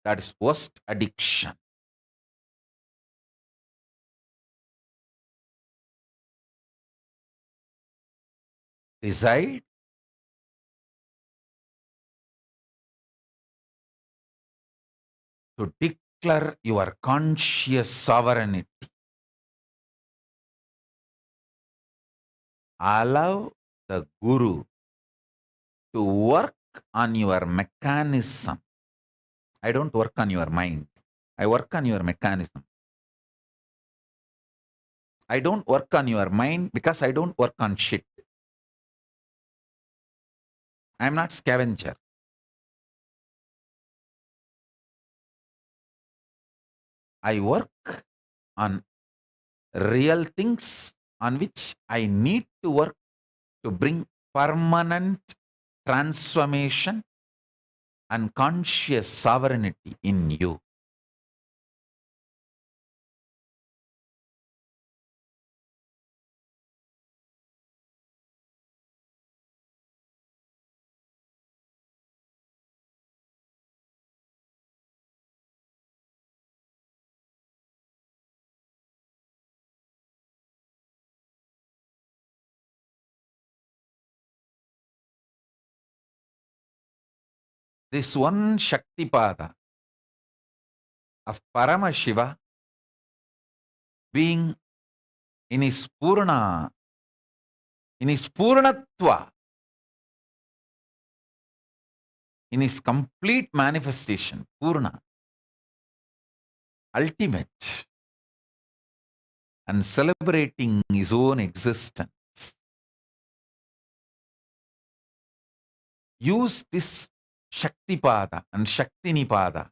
That is worst addiction. Decide to declare your conscious sovereignty. Allow the Guru to work on your mechanism. I don't work on your mind. I work on your mechanism. I don't work on your mind because I don't work on shit. I'm not scavenger. I work on real things on which I need to work to bring permanent transformation and conscious sovereignty in you. this one Shaktipada of Paramashiva being in his Purnatva, in his complete manifestation, Purna, ultimate, and celebrating his own existence. Use this Shaktipada and Shaktinipada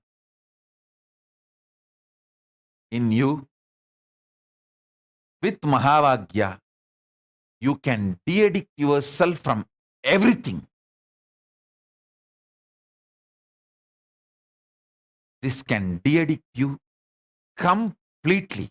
in you. With Mahavagya, you can de-addict yourself from everything. This can de-addict you completely.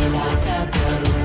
Kailasa Paramashivoham.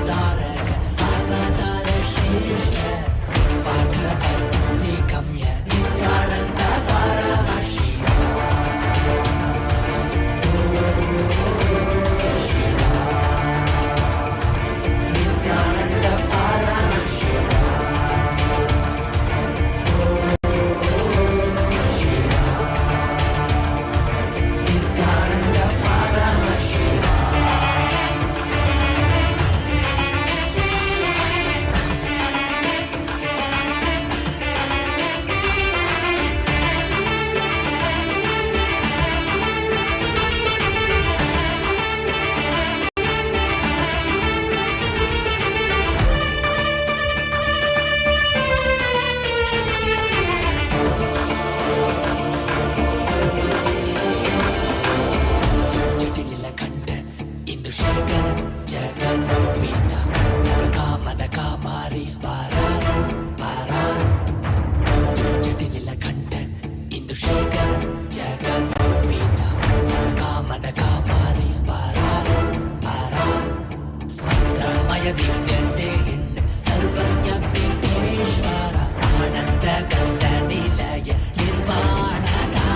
निलय निर्वाणदा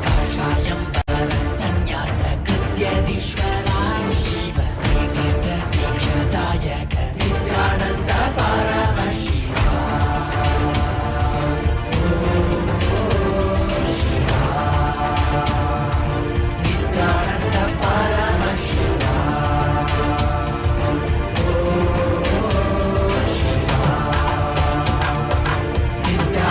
काषायं वरं संन्यास कृत्यधीश्वरा शिव त्रिनेत्र दीक्षदायक नित्यानन्द परमशिवा शिवा नित्यानन्द परमशिवा शिवा नित्यानन्द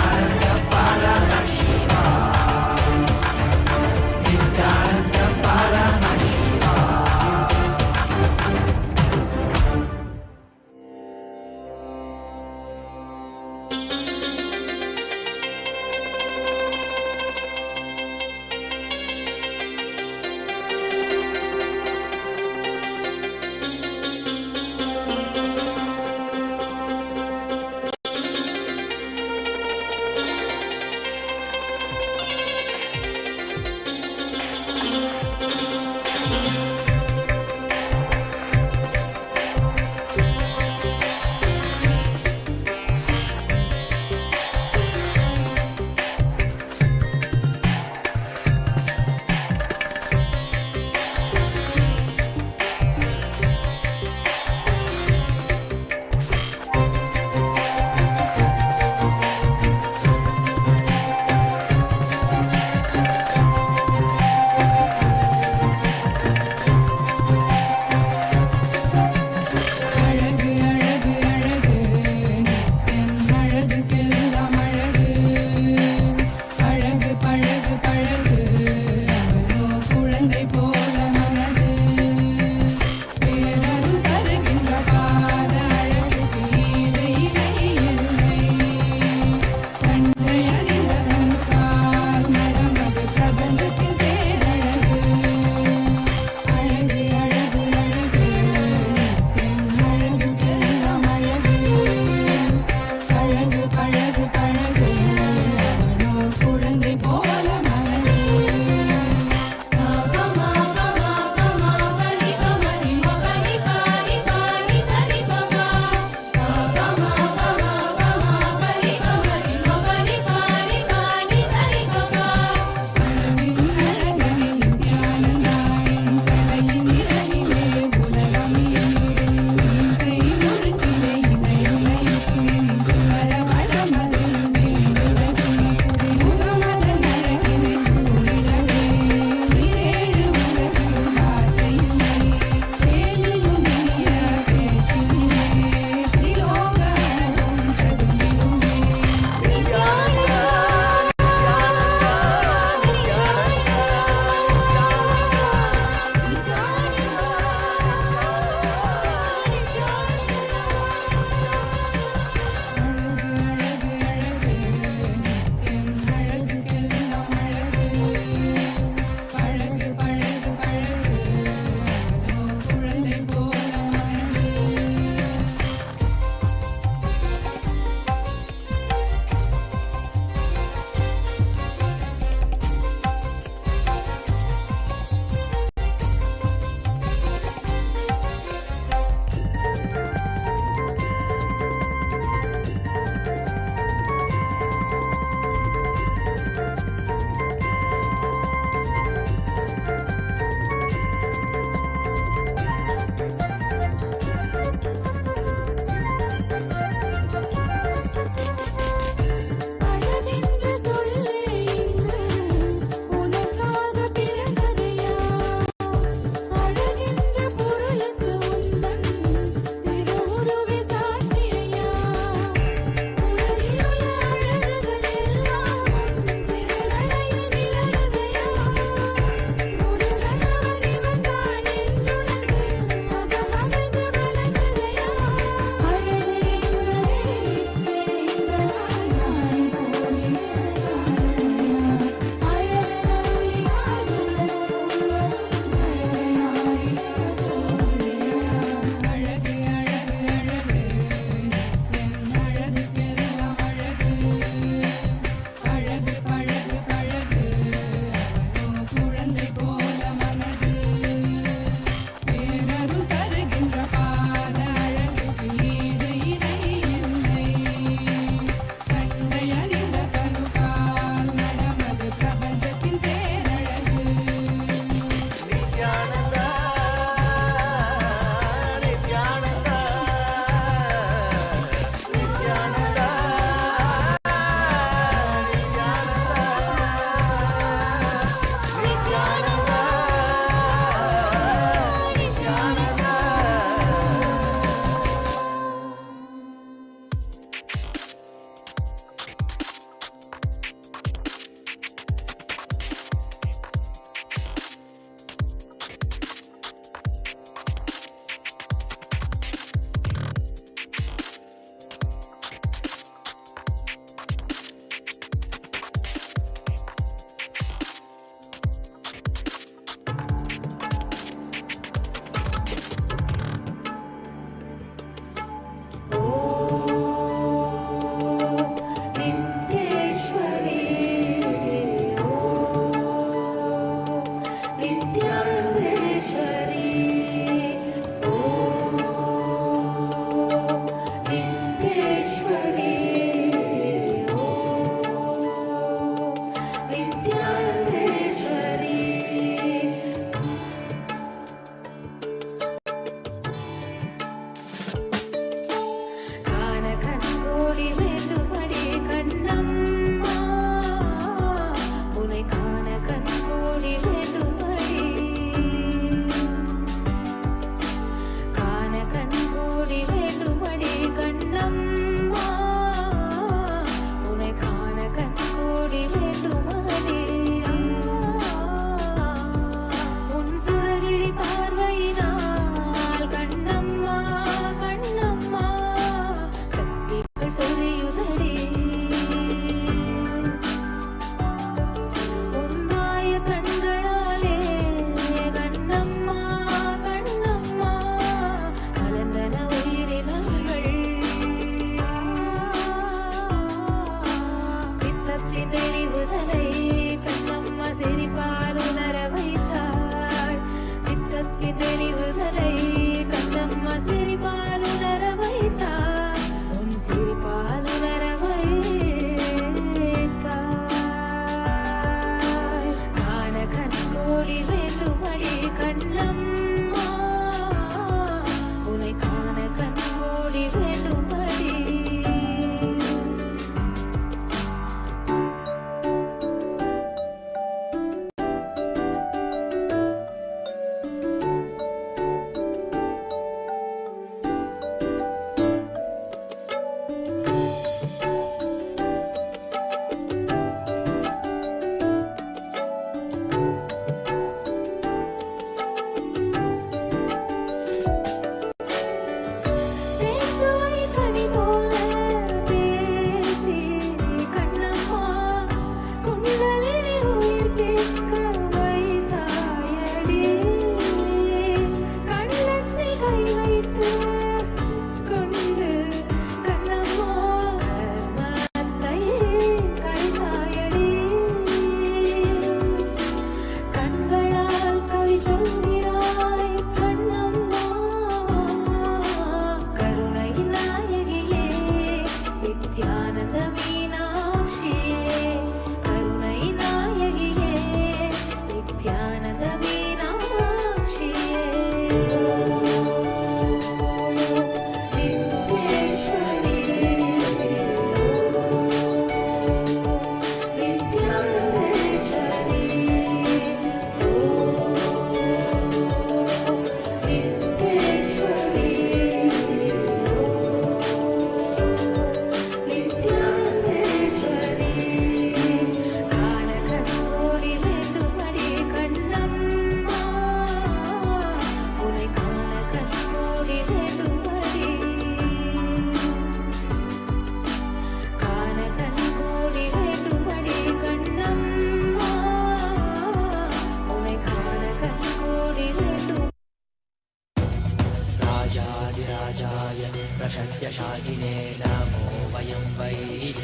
सत्यशालिने नमो वयं वै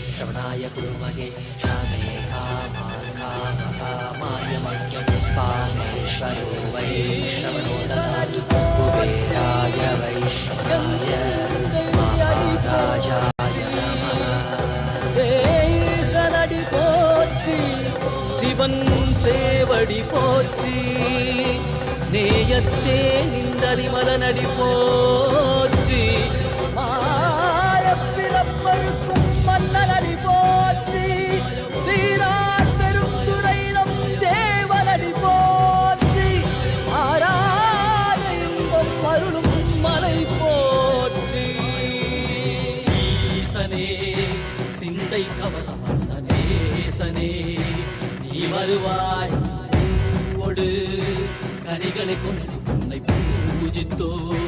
श्रवणाय कुर्महे श्रामे कामाय मह्यपुष्पामेश्वरो वै श्रवणो ददातु कुबेराय वैष्णवाय महाराजाय नमः ஈசனடி போற்றி சிவன் சேவடி போற்றி நேயத்தே நின்றறிமலனடி போற்றி மாயப்பிறப்பருக்கும் மன்னனடி போற்றி சீரார் பெருந்துரை நம் தேவனடி போற்றி ஆராத இன்பம் அருளும் மலை போற்றி ஈசனே சிந்தை கவலவந்த நேசனே நீ வருவாய் ஒடு கனிகளை கொண்டு உன்னை பூஜித்தோம்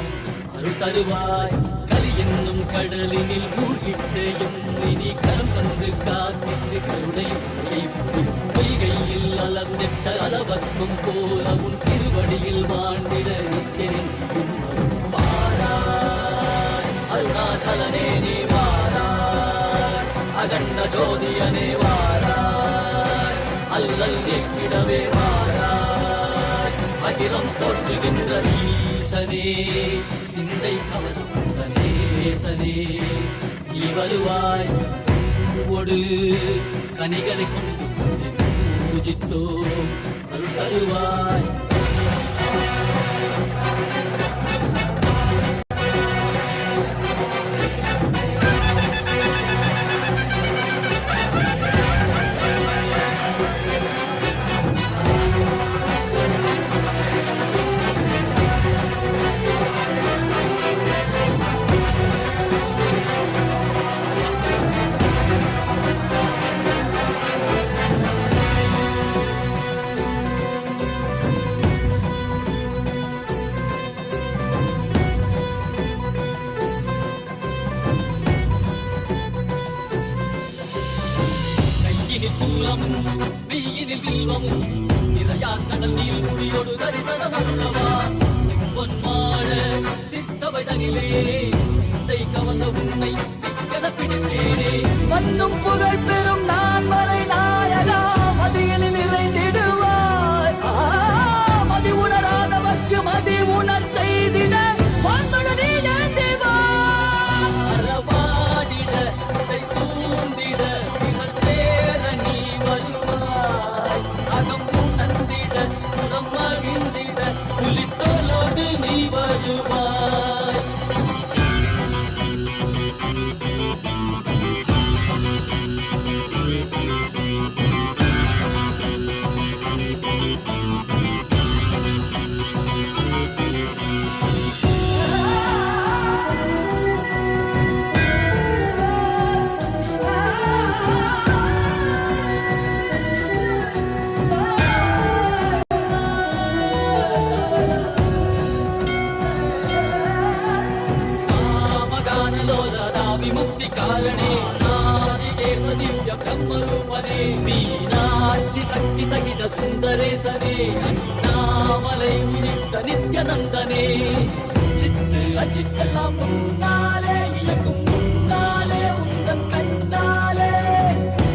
அருள் தருவாய் கலி என்னும் கடலினில் மூழ்கிட்டேயும் இனி கரம் வந்து காத்திட்டு கருணை பொய்கையில் அலர்ந்திட்ட அளவற்கும் போல உன் திருவடியில் வாழ்ந்திட நிற்கிறேன் வாராய் அருணாச்சலனே நீ வாராய் அகண்ட ஜோதியனே வாராய் அல்லல் நீக்கிடவே வாராய் அகிலம் போற்றுகின்ற ஈசனே சிந்தை கவர்ந்த நேசனே நீ வருவாய் ஒடு கனிகளை கொண்டு பூஜித்தோம் அருள் தருவாய் மெய்யினில் வில்வமும் நிறையா கடல் நீர் குடியோடு தரிசனம் அல்லவா செம்பொன் மாட சிற்றவை தனிலே சிந்தை கவர்ந்த உன்னை சிக்கன பிடித்தேனே வந்தும் புகழ் பெறும் நான் வரை நாயகா மதியில் நிறைந்திடுவாய் மதி உணராதவர்க்கு மதி உணர் செய்திட வாழ்ந்துடனே அறவாடிட சூழ்ந்திட புலித்தோலோடு நீ வருவாய் कारणें नादिकेश दिव्य ब्रह्मरूपने मीनाक्षि शक्ति सहित सुंदरे सने अन्नामलै उदित नित्यानंदने चित्त अचित्तெல்லாம் முன்னாலே இயக்கும் முன்னாலே உந்தன் கண்ணாலே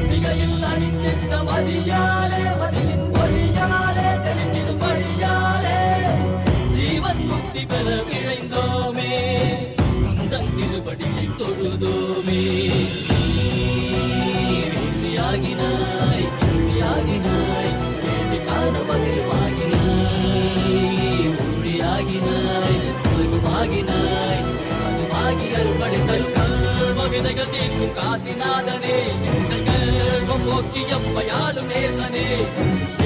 சிகையில் அணிந்திட்ட மதியாலே மதியின் ஒளியாலே தெளிந்திடும் வழியாலே ஜீவன் முக்தி பெற விழைந்தோமே திருவடியை தொழுதோமே கேள்வியாகினாய் கேள்வியாகினாய் கேள்வி காண பதிலுமாகினாய் ஊழியாகினாய் உலகமாகினாய் அதுமாகி அருள்படை தரும் கல்வ விதைகள் தீர்க்கும் காசிநாதனே எங்கள் கல்வம் போக்கி எப்பயாலும் நேசனே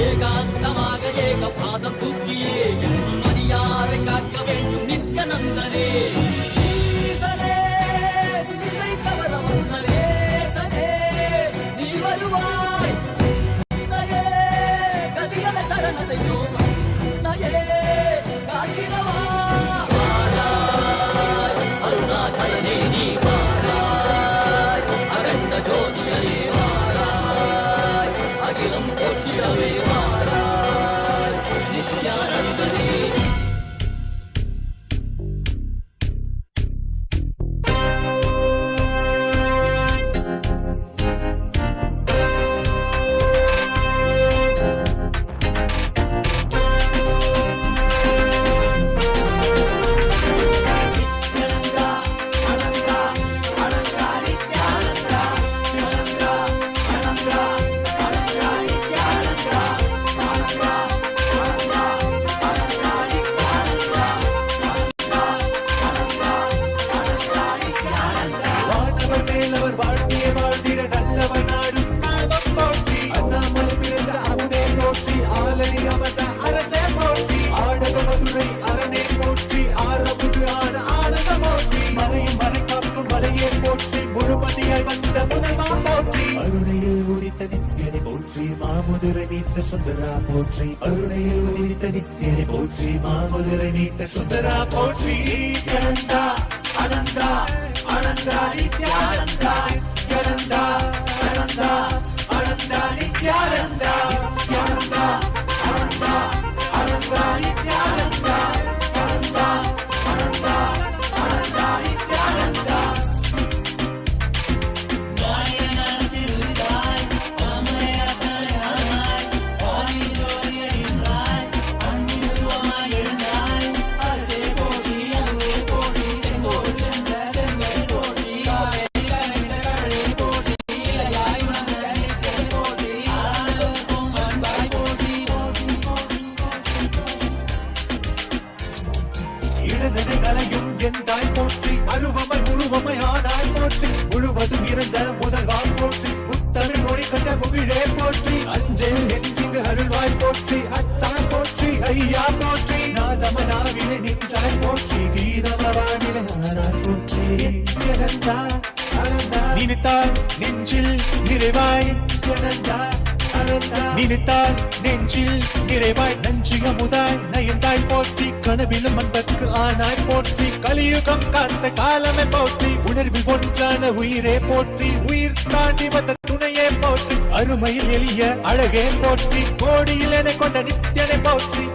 ஏகாந்தமாக ஏக பாதம் தூக்கியே மதியாரை காக்க வேண்டும் நித்யானந்தனே அருணாச்சலனே நீ வாராய் அகண்ட ஜோதியனே வாராய் அகிலம் போற்றிடவே வாராய் நித்யானந்தனே வாழ்வில் அவர் வாழ்க்கையை வாழ்ந்திட நல்லவர் நாடும் நாமம் போற்றி அண்ணாமலை பிறந்த அமுதே போற்றி ஆலடி அமர்ந்த அரசே போற்றி ஆடக மதுரை அரணே போற்றி ஆரமுது ஆன ஆனந்த போற்றி மறையும் மறை காக்கும் மலையே போற்றி முழுமதியாய் வந்த முதல்வா போற்றி அருணையில் உதித்த நித்தியனை போற்றி மாமதுரை நீத்த சுந்தரா போற்றி அருணையில் உதித்த நித்தியனை போற்றி மாமதுரை நீத்த சுந்தரா போற்றி நித்யானந்தா அனந்தா அனந்தா நித்யானந்தா நித்யானந்தா அனந்தா அனந்தா நித்யானந்தா நித்யானந்தா அனந்தா அனந்தா நித்யானந்தா அனந்தா அனந்தா அனந்தா நித்யானந்தா இடதனைகளையும் எந்தாய் போற்றி அருவமை உருவமை ஆனாய் போற்றி முழுவதும் இருந்த முதல்வா போற்றி முத்தமிழ் மொழி கண்ட முகிழே போற்றி அஞ்சல் நெஞ்சிங்கு அருள்வாய் போற்றி அத்தாய் போற்றி ஐயா போற்றி நாதமனாவிலே நின்றாய் போற்றி கீதமவானிலே ஆனாய் போற்றி நித்யானந்தா அனந்தா நினைத்தால் நெஞ்சில் நிறைவாய் நித்யானந்தா நினைத்தால் நெஞ்சில் நிறைவாய் நஞ்சு அமுதாய் நயந்தாய் போற்றி கனவிலும் அன்பற்கு ஆனாய் போற்றி கலியுகம் காத்த காலமே போற்றி உணர்வில் ஒன்றான உயிரே போற்றி உயிர் தாண்டி வந்த துணையே போற்றி அருமையில் எளிய அழகே போற்றி கோடியில் என கொண்ட நித்தியனை போற்றி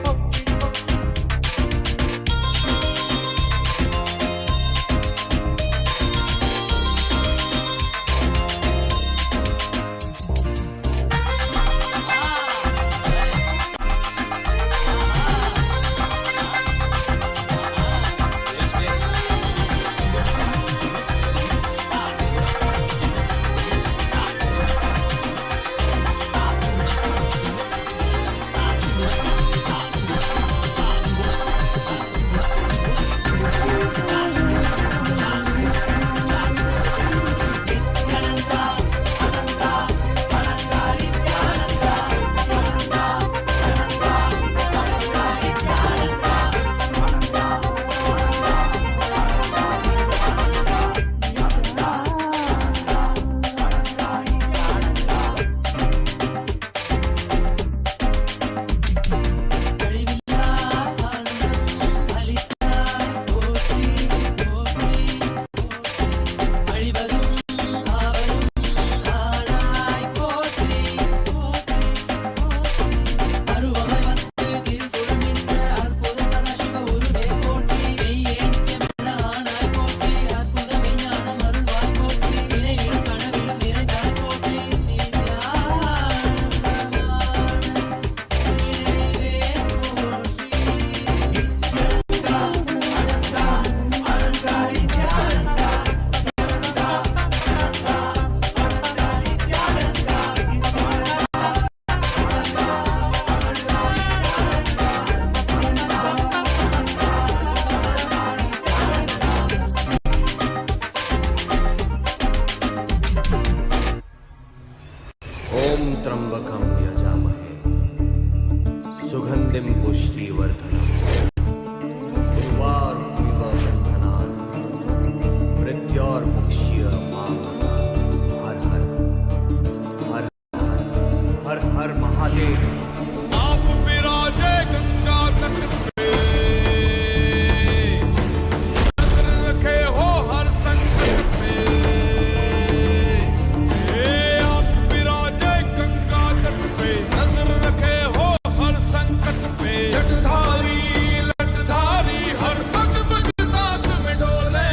त्र्यंबकं यजामहे सुगंधिं पुष्टिवर्धनम् उर्वारुकमिव बन्धनान् मृत्योर्मुक्ष्यमामृतात्। हर हर हर हर हर हर महादेव। आप विराजे गंगा तट पे, नजर रखे हो हर संकट पे। आप विराजे गंगा तट पे, नजर रखे हो हर संकट पे। लटधारी हर पग पग साथ में डोले।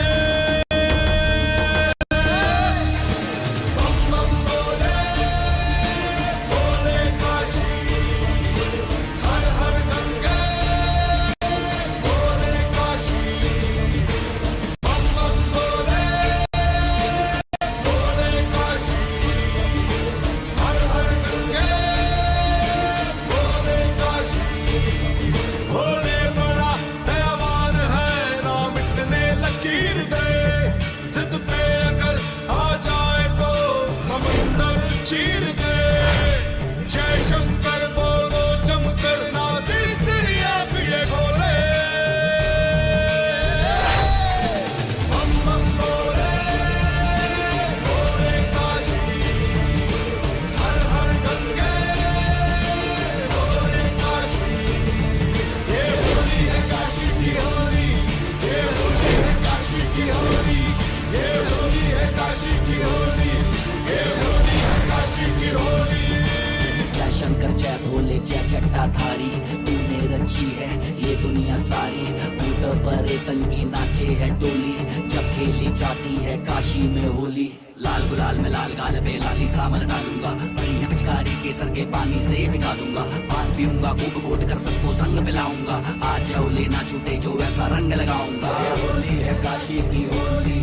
सारी, भूत परेतन की नाचे है टोली, जब खेली जाती है काशी में होली। लाल गुलाल में लाल गाल पे लाली सामल डालूंगा, बड़ी पिचकारी केसर के पानी से भिगा दूंगा, पान पीऊंगा खूब घोट कर सबको संग मिलाऊंगा, आज होली ना छूटे जो ऐसा रंग लगाऊंगा। ये होली है काशी की होली,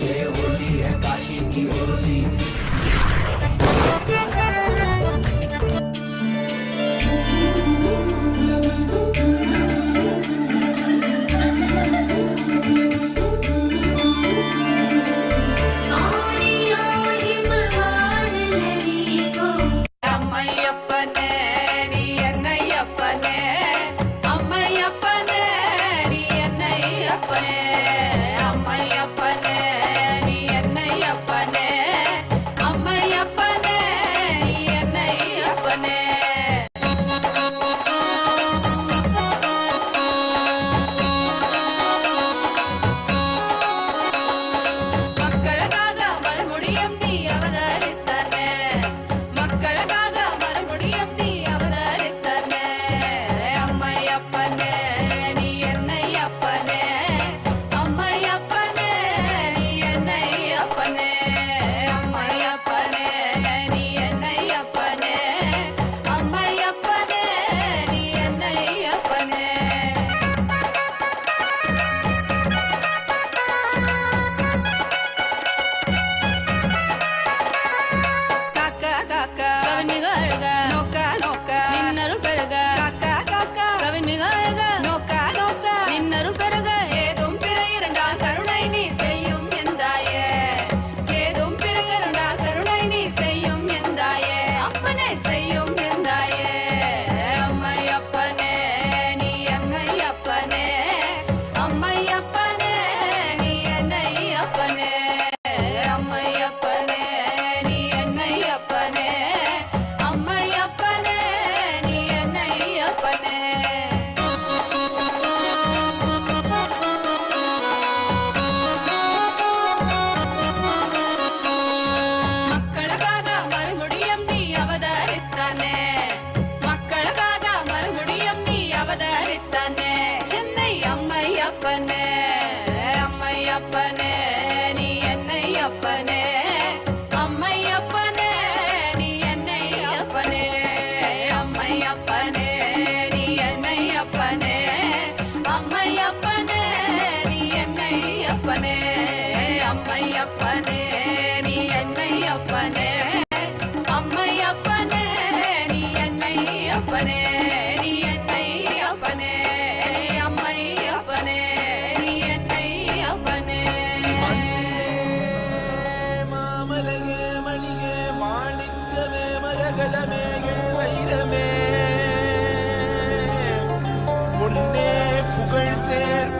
ये होली है काशी की होली।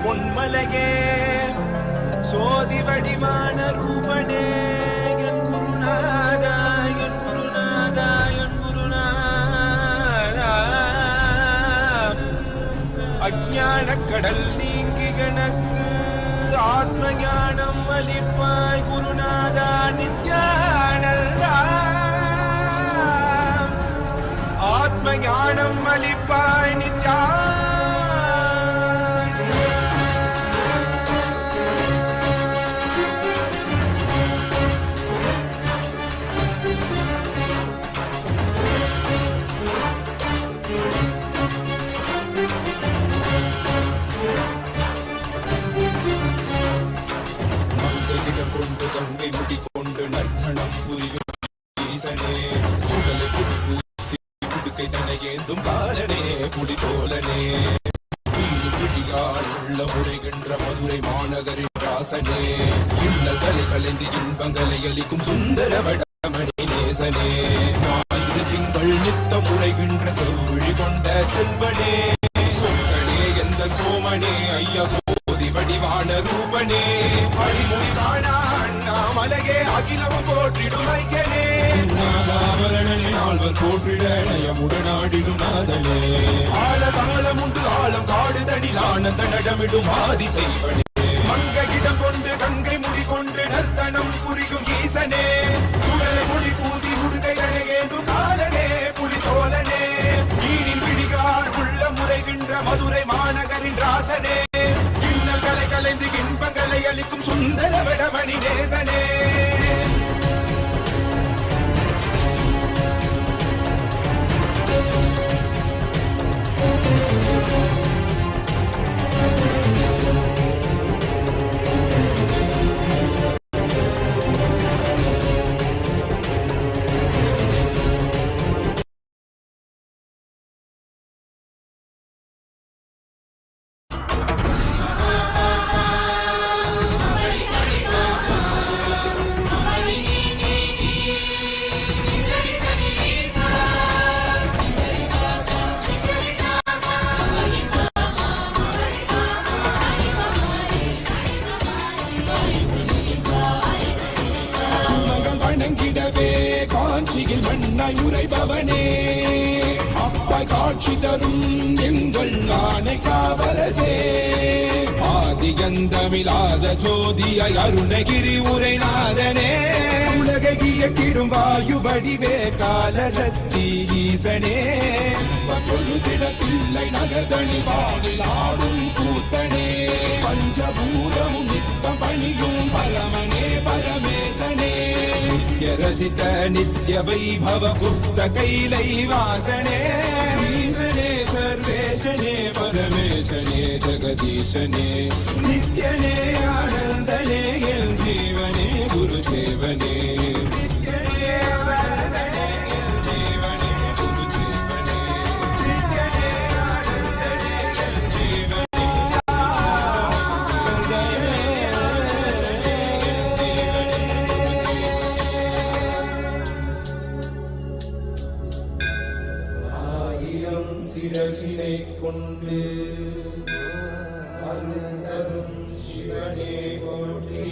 பொன்மலகே சோதி வடிவான ரூபனே என் குருநாதா என் குருநாதா என் குருநாதா அஞ்ஞான கடல் நீங்கி எனக்கு ஆத்ம ஞானம் அளிப்பாய் குருநாதா நித்யானந்தா ஆத்ம ஞானம் அளிப்பாய் நித்யா கொண்டு கங்கை முடி கொண்டு நர்த்தனம் புரியும் ஈசனே சுடலை பூசி குடுக்கை தனையேந்தும் காலனே புலிதோலனே பிடியால் உள்ள முறைகின்ற மதுரை மாநகரின் ராசனே இன்னல் தலை கலைந்து இன்பங்களை அளிக்கும் சுந்தர வடமணி நேசனே ஞாயிறு திங்கள் நித்த முறைகின்ற செவ்விழி கொண்ட செல்வனே சொற்களே எந்த சோமனே ஐயா சோதி வடிவான ரூபனே அடிமொழி காணா அண்ணாமலையே அகிலமும் போற்றிடும் ஐயனே நாகாவரணனே நால்வர் போற்றிட நயமுடனாடிடும் நாதனே ஆழகாலம் உண்டு ஆழம் காடுதடில் ஆனந்த நடமிடும் ஆதி செய்வனே மங்கையிடம் கொண்டு கங்கை முடி கொண்டு நர்த்தனம் புரியும் ஈசனே சுடலை மொழி பூசி உடுகை அணையேந்தும் காலனே புலிதோலனே நீரின் விழிகால் உள்ள முறைகின்ற மதுரை மாநகரின் ராசனே, இன்னல்களை கலைந்து இன்பங்களை அளிக்கும் சுந்தர வடமணி நேசனே. காஞ்சியில் மண்ணாய் உரைபவனே, அப்பாய் காட்சி தரும் எங்கள் ஆணை காவலசே, ஆதிகந்தமிழாத ஜோதியாய் அருணகிரி உரைநாதனே, உலகை இயக்கிடும் வாயு வடிவே காலசக்தி ஈசனே, பொழுதிடத்தில்லை நகர்தனி வானில் ஆடும் கூத்தனே, பஞ்சபூதமும் நித்தம் பணியும் பரமனே பரமேசனே, நித்யரசித நித்ய வைபவ குப்த கைலை வாசனே, ஈசனே சர்வேஷனே பரமேசனே ஜெகதீஷனே, நித்யனே ஆனந்தனே என் ஜீவனே குரு தேவனே, நித்யனே ஆனந்தனே என் ஜீவனே குரு தேவனே, நித்யனே ஆனந்தனே என் ஜீவனே சிரசினை கொண்டு அருந்தரும் சிவனே போற்றி,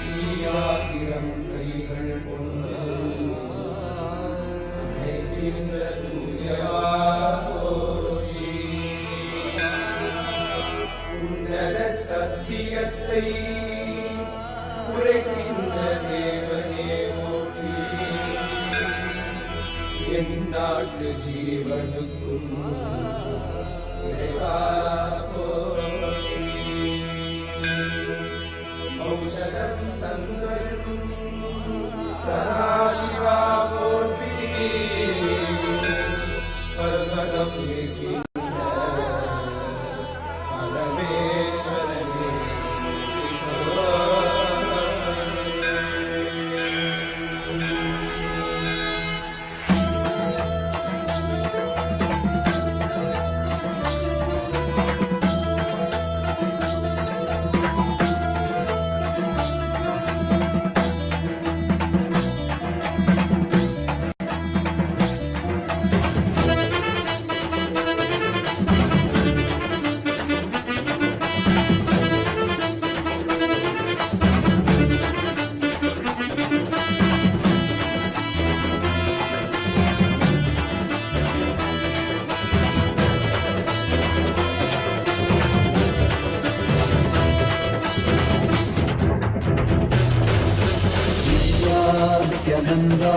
நீயாயிரம் கைகள் கொண்டு அணைக்கின்ற தூயவா போற்றி, உன்னத சத்தியத்தை உரைக்கின்ற தேவனே போற்றி, என் நாட்டு ஜீவனுக்கும் இறைவா போற்றி, ஔஷதம் தந்தரும் சதாசிவா போற்றி, பர்வதம் ஏகின்ற பரமேஸ்வரனே Nityananda,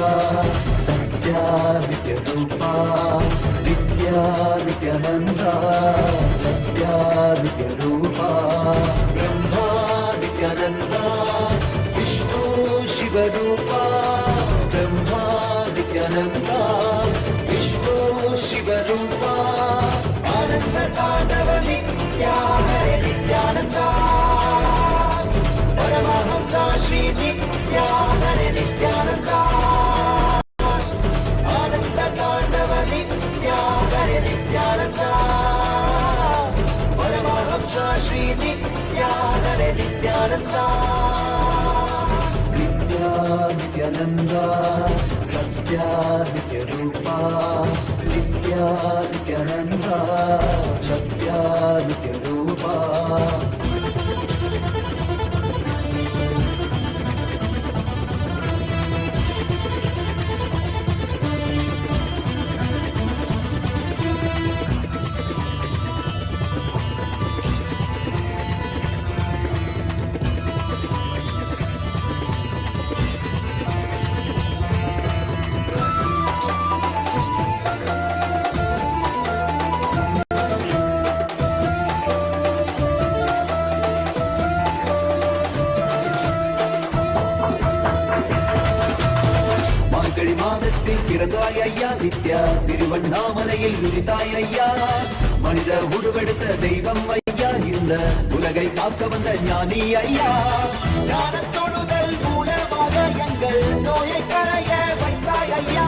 Satya Nityarupa, Nitya Nityananda, Satya Nityarupa, Brahma Nityananda, Vishnu Shivarupa, Brahma Nityananda, Vishnu Shivarupa, Ananda Tandava Nitya Hare Nityananda, Paramahamsa Shri Nityananda Nityananda, Ananda Tandava Nitya Hare Nityananda, Paramahamsa Shri Nityananda Nityananda, Nitya Nityananda, Satya Nityarupa, Nitya Nityananda, Satya Nityarupa. பிறந்தாய் ஐயா நித்யா, திருவண்ணாமலையில் விரித்தாய் ஐயா, மனித உருவெடுத்த தெய்வம் ஐயா, இந்த உலகை காக்க வந்த ஞானி ஐயா. ஞான தொழுதல் மூலமாக எங்கள் நோயை களைய வைத்தாய் ஐயா,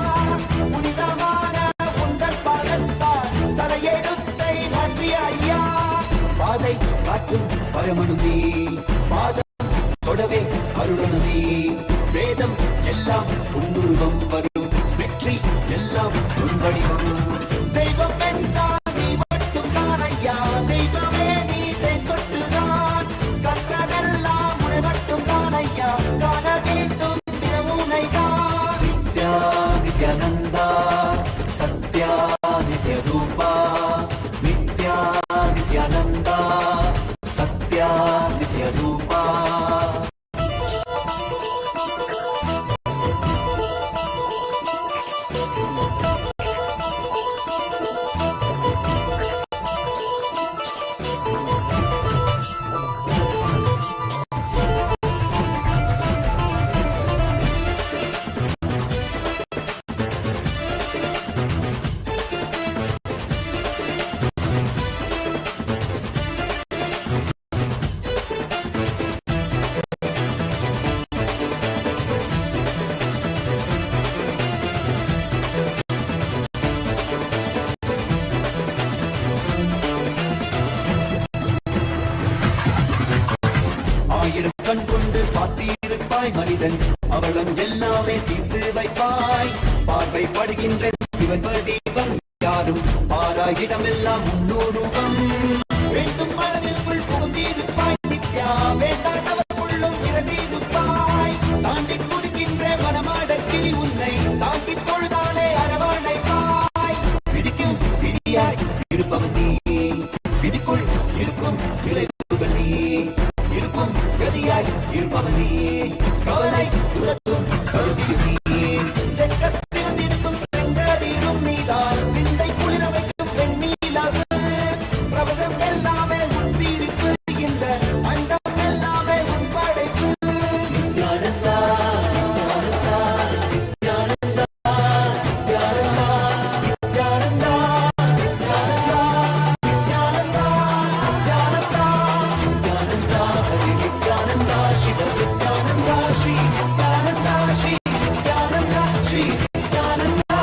புனிதமான உங்கள் பாதத்தால் தலையெடுத்தை மாற்றிய ஐயா. பாதை காட்டும் பரமனுமே, பாதம் தொடவே அருளனுமே, வேதம் எல்லாம் உன்னுருவம் வரும், வெற்றி எல்லாம் உன்படி வரும். தெய்வம் என்றால் நீ மட்டும் தான் ஐயா, தெய்வமே நீ சொட்டுதான், கற்றதெல்லாம் உனை மட்டும் தான் ஐயா, காண வேண்டும் உனை தான். நித்யா நித்யானந்தா சத்யா நித்ய ரூபா, நித்யா நித்யானந்தா சத்யா நித்ய ரூபா. ஆயிரம் கண் கொண்டு பார்த்திருப்பாய் மனிதன், அவளும் எல்லாமே தீர்த்து வைப்பாய். பார்வைப்படுகின்ற சிவன் வடிவம் யாரும் பாராயிடமெல்லாம் முன்னூறுவம். வேண்டும் மனதிற்குள் புகுந்திருப்பாய் நித்யா, வேண்டாதவர்களும் இறந்திருப்பாய். தாண்டி குடிக்கின்ற மனமடக்கி உன்னை தாங்கி தொழுதாலே அரவணைப்பாய். விதிக்கும் விதியாய் இருப்பவன் நீ, விதிக்குள் இருக்கும் விளைவுகள் நீ, இருக்கும் கதியாய் இருப்பவன் நீ, கவலை துரத்தும் கருதியும் நீ, செக்க சிறந்திருக்கும் செங்கதிரும் நீதான், சிந்தை குளிர வைக்கும் பெண்ணீலாது. பிரபதம் எல்லாமே உன் சீரிப்பு, இந்த அண்டம் எல்லாமே உன் படைப்பு. நித்யானந்தா நித்யானந்தா நித்யானந்தா நித்யானந்தா நித்யானந்தா நித்யானந்தா நித்யானந்தா ஹரி நித்யானந்தா சிவ நித்யானந்தா ஸ்ரீ நித்யானந்தா ஸ்ரீ நித்யானந்தா ஸ்ரீ நித்யானந்தா.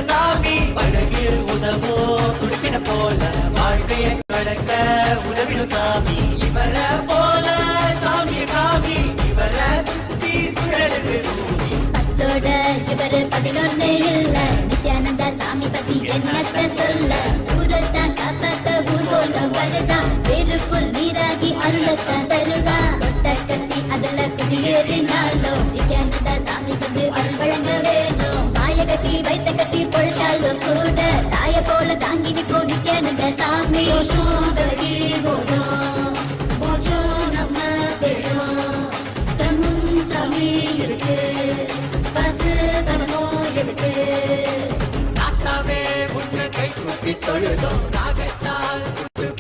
சாமி படகில் உதவோ துடிப்பின போ நடக்க உதவிடும் சாமி இவர போல சாமிய காமி இவர சுத்தி சுழலுது பூமி பத்தோட இவரு 11 இல்ல நித்யானந்தா சாமி பத்தி என்னத்த சொல்ல ஊரத்தான் காப்பாத்த ஊர் போல வருதான் வேருக்குள் நீராகி அருளத்தான் தருதான் கொட்ட கட்டி அதுல குடியேறினாலும் நித்யானந்தா சாமி வந்து அருள் வழங்க வேணும் மாய கட்டி வைத்த கட்டி பொழைச்சாலும் கூட தாய போல தாங்கி நிற்கும் நித்யானந்த சாமி விலகி போடும் மோட்சம் நம்ம தேடும் கண்முன் சாமி இருக்கு காசு பணமோ இருக்கு ராசாவே உன்னை கை கூப்பி தொழுதோம் நாகத்தால்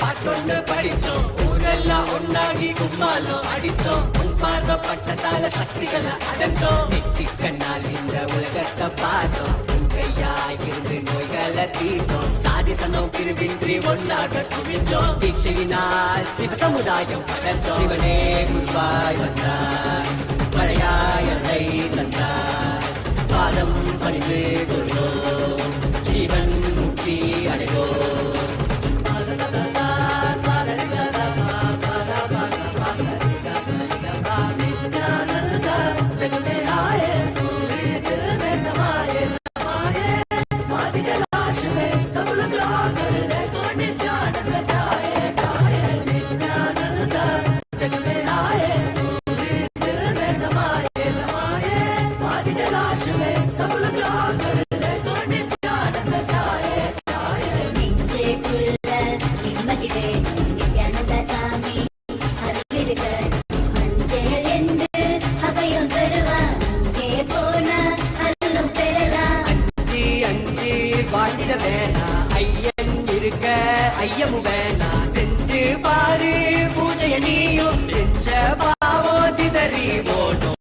பாட்டொன்னு படிச்சோம் ஊரெல்லாம் ஒன்னாகி கும்மாலும் அடிச்சோம் உன் பார்வைப்பட்டதால சக்திகளை அடைஞ்சோம் நெற்றிக்கண்ணால் இந்த உலகத்தை பார்த்தோம் உன் கையாயிருந்து நோய்களை தீர்த்தோம் சாதிசனம் பிரிவின்றி ஒன்னாக குவிஞ்சோம் தீட்சையினால் சிவ சமுதாயம் அடைஞ்சோம் சிவனே குருவாய் வந்தார் மழையாய் அலை தந்தார் பாதம் பணிந்து கொள்வோம் ஜீவன் முக்தி அடைவோம் ஐயமும் வேணா செஞ்சு பாரு பூஜைய நீயும் செஞ்ச பாவோ சிதறி போடும்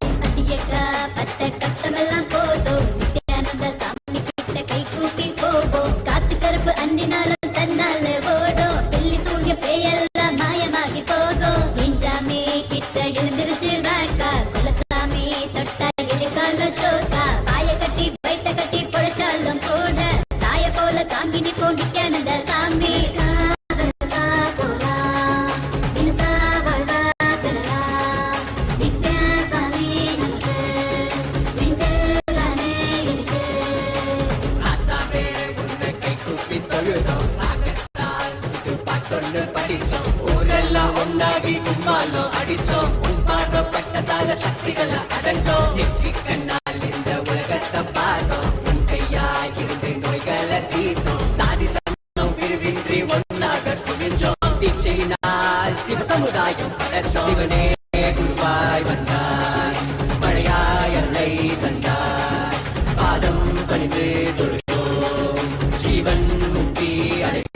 பட்ட கஷ்டமெல்லாம் போதும் நித்யானந்த சாமி கிட்ட கை கூப்பி போவோம் காத்து கருப்பு அன்னினாலும் தன்னால ஓடும் வெள்ளி சூரிய பேயெல்லாம் மாயமாகி போகும் நெஞ்சாமி கிட்ட எழுந்திருச்சு வாக்கா குலசாமி தொட்டா எதிர்கால சோக்கா பாய கட்டி வைத்த கட்டி பொழைச்சாலும் கூட தாய போல தாங்கி நிற்கும் நித்யானந்த சாமி ஊரெல்லாம் ஒன்னாகி கும்மாலும் அடிச்சோம் உன் பார்வைப்பட்டதால சக்திகளை அடைஞ்சோம் நெற்றிக்கண்ணால் இந்த உலகத்தை பார்த்தோம் உன் கையாயிருந்து நோய்களை தீர்த்தோம் சாதிசனம் பிரிவின்றி ஒன்னாக குவிஞ்சோம் தீட்சையினால் சிவ சமுதாயம் அடைச்சோம் சிவனே குருவாய் வந்தாய் மழையாய் அலை தந்தாய் பாதம் பணிந்து தொழுதோம் ஜீவன் முக்தி அடைவோம்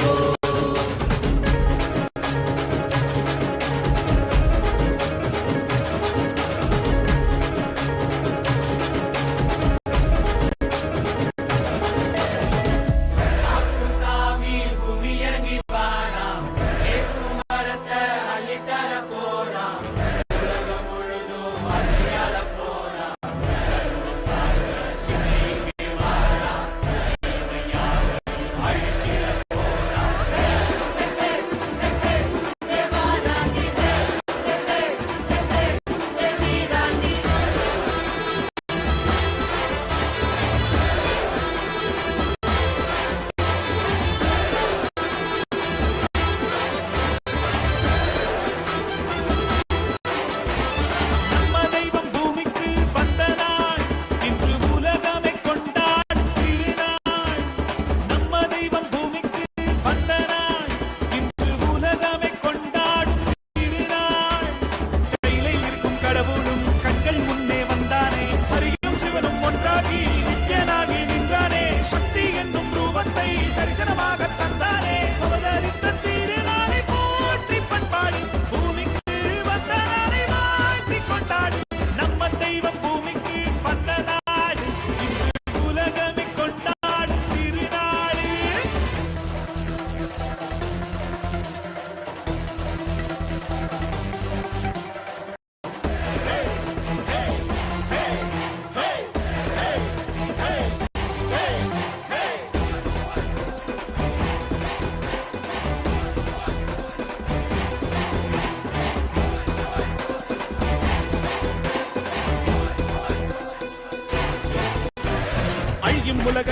அழியும் உலக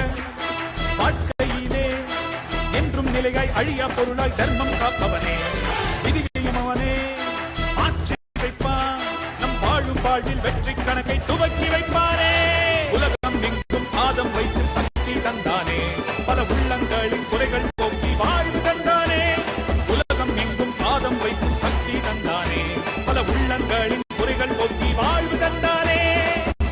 வாழ்க்கையிலே என்றும் நிலையாய் அழியா பொருளாய் தர்மம் காப்பவனே, விதியையும் அவனே மாற்றி வைப்பான். நம் வாழும் வாழ்வில் வெற்றி கணக்கை துவக்கி வைப்பானே. உலகம் எங்கும் பாதம் வைத்து சக்தி தந்தானே, பல உள்ளங்களின் குறைகள் போக்கி வாழ்வு தந்தானே. உலகம் எங்கும் பாதம் வைத்து சக்தி தந்தானே, பல உள்ளங்களின் குறைகள் போக்கி வாழ்வு தந்தானே.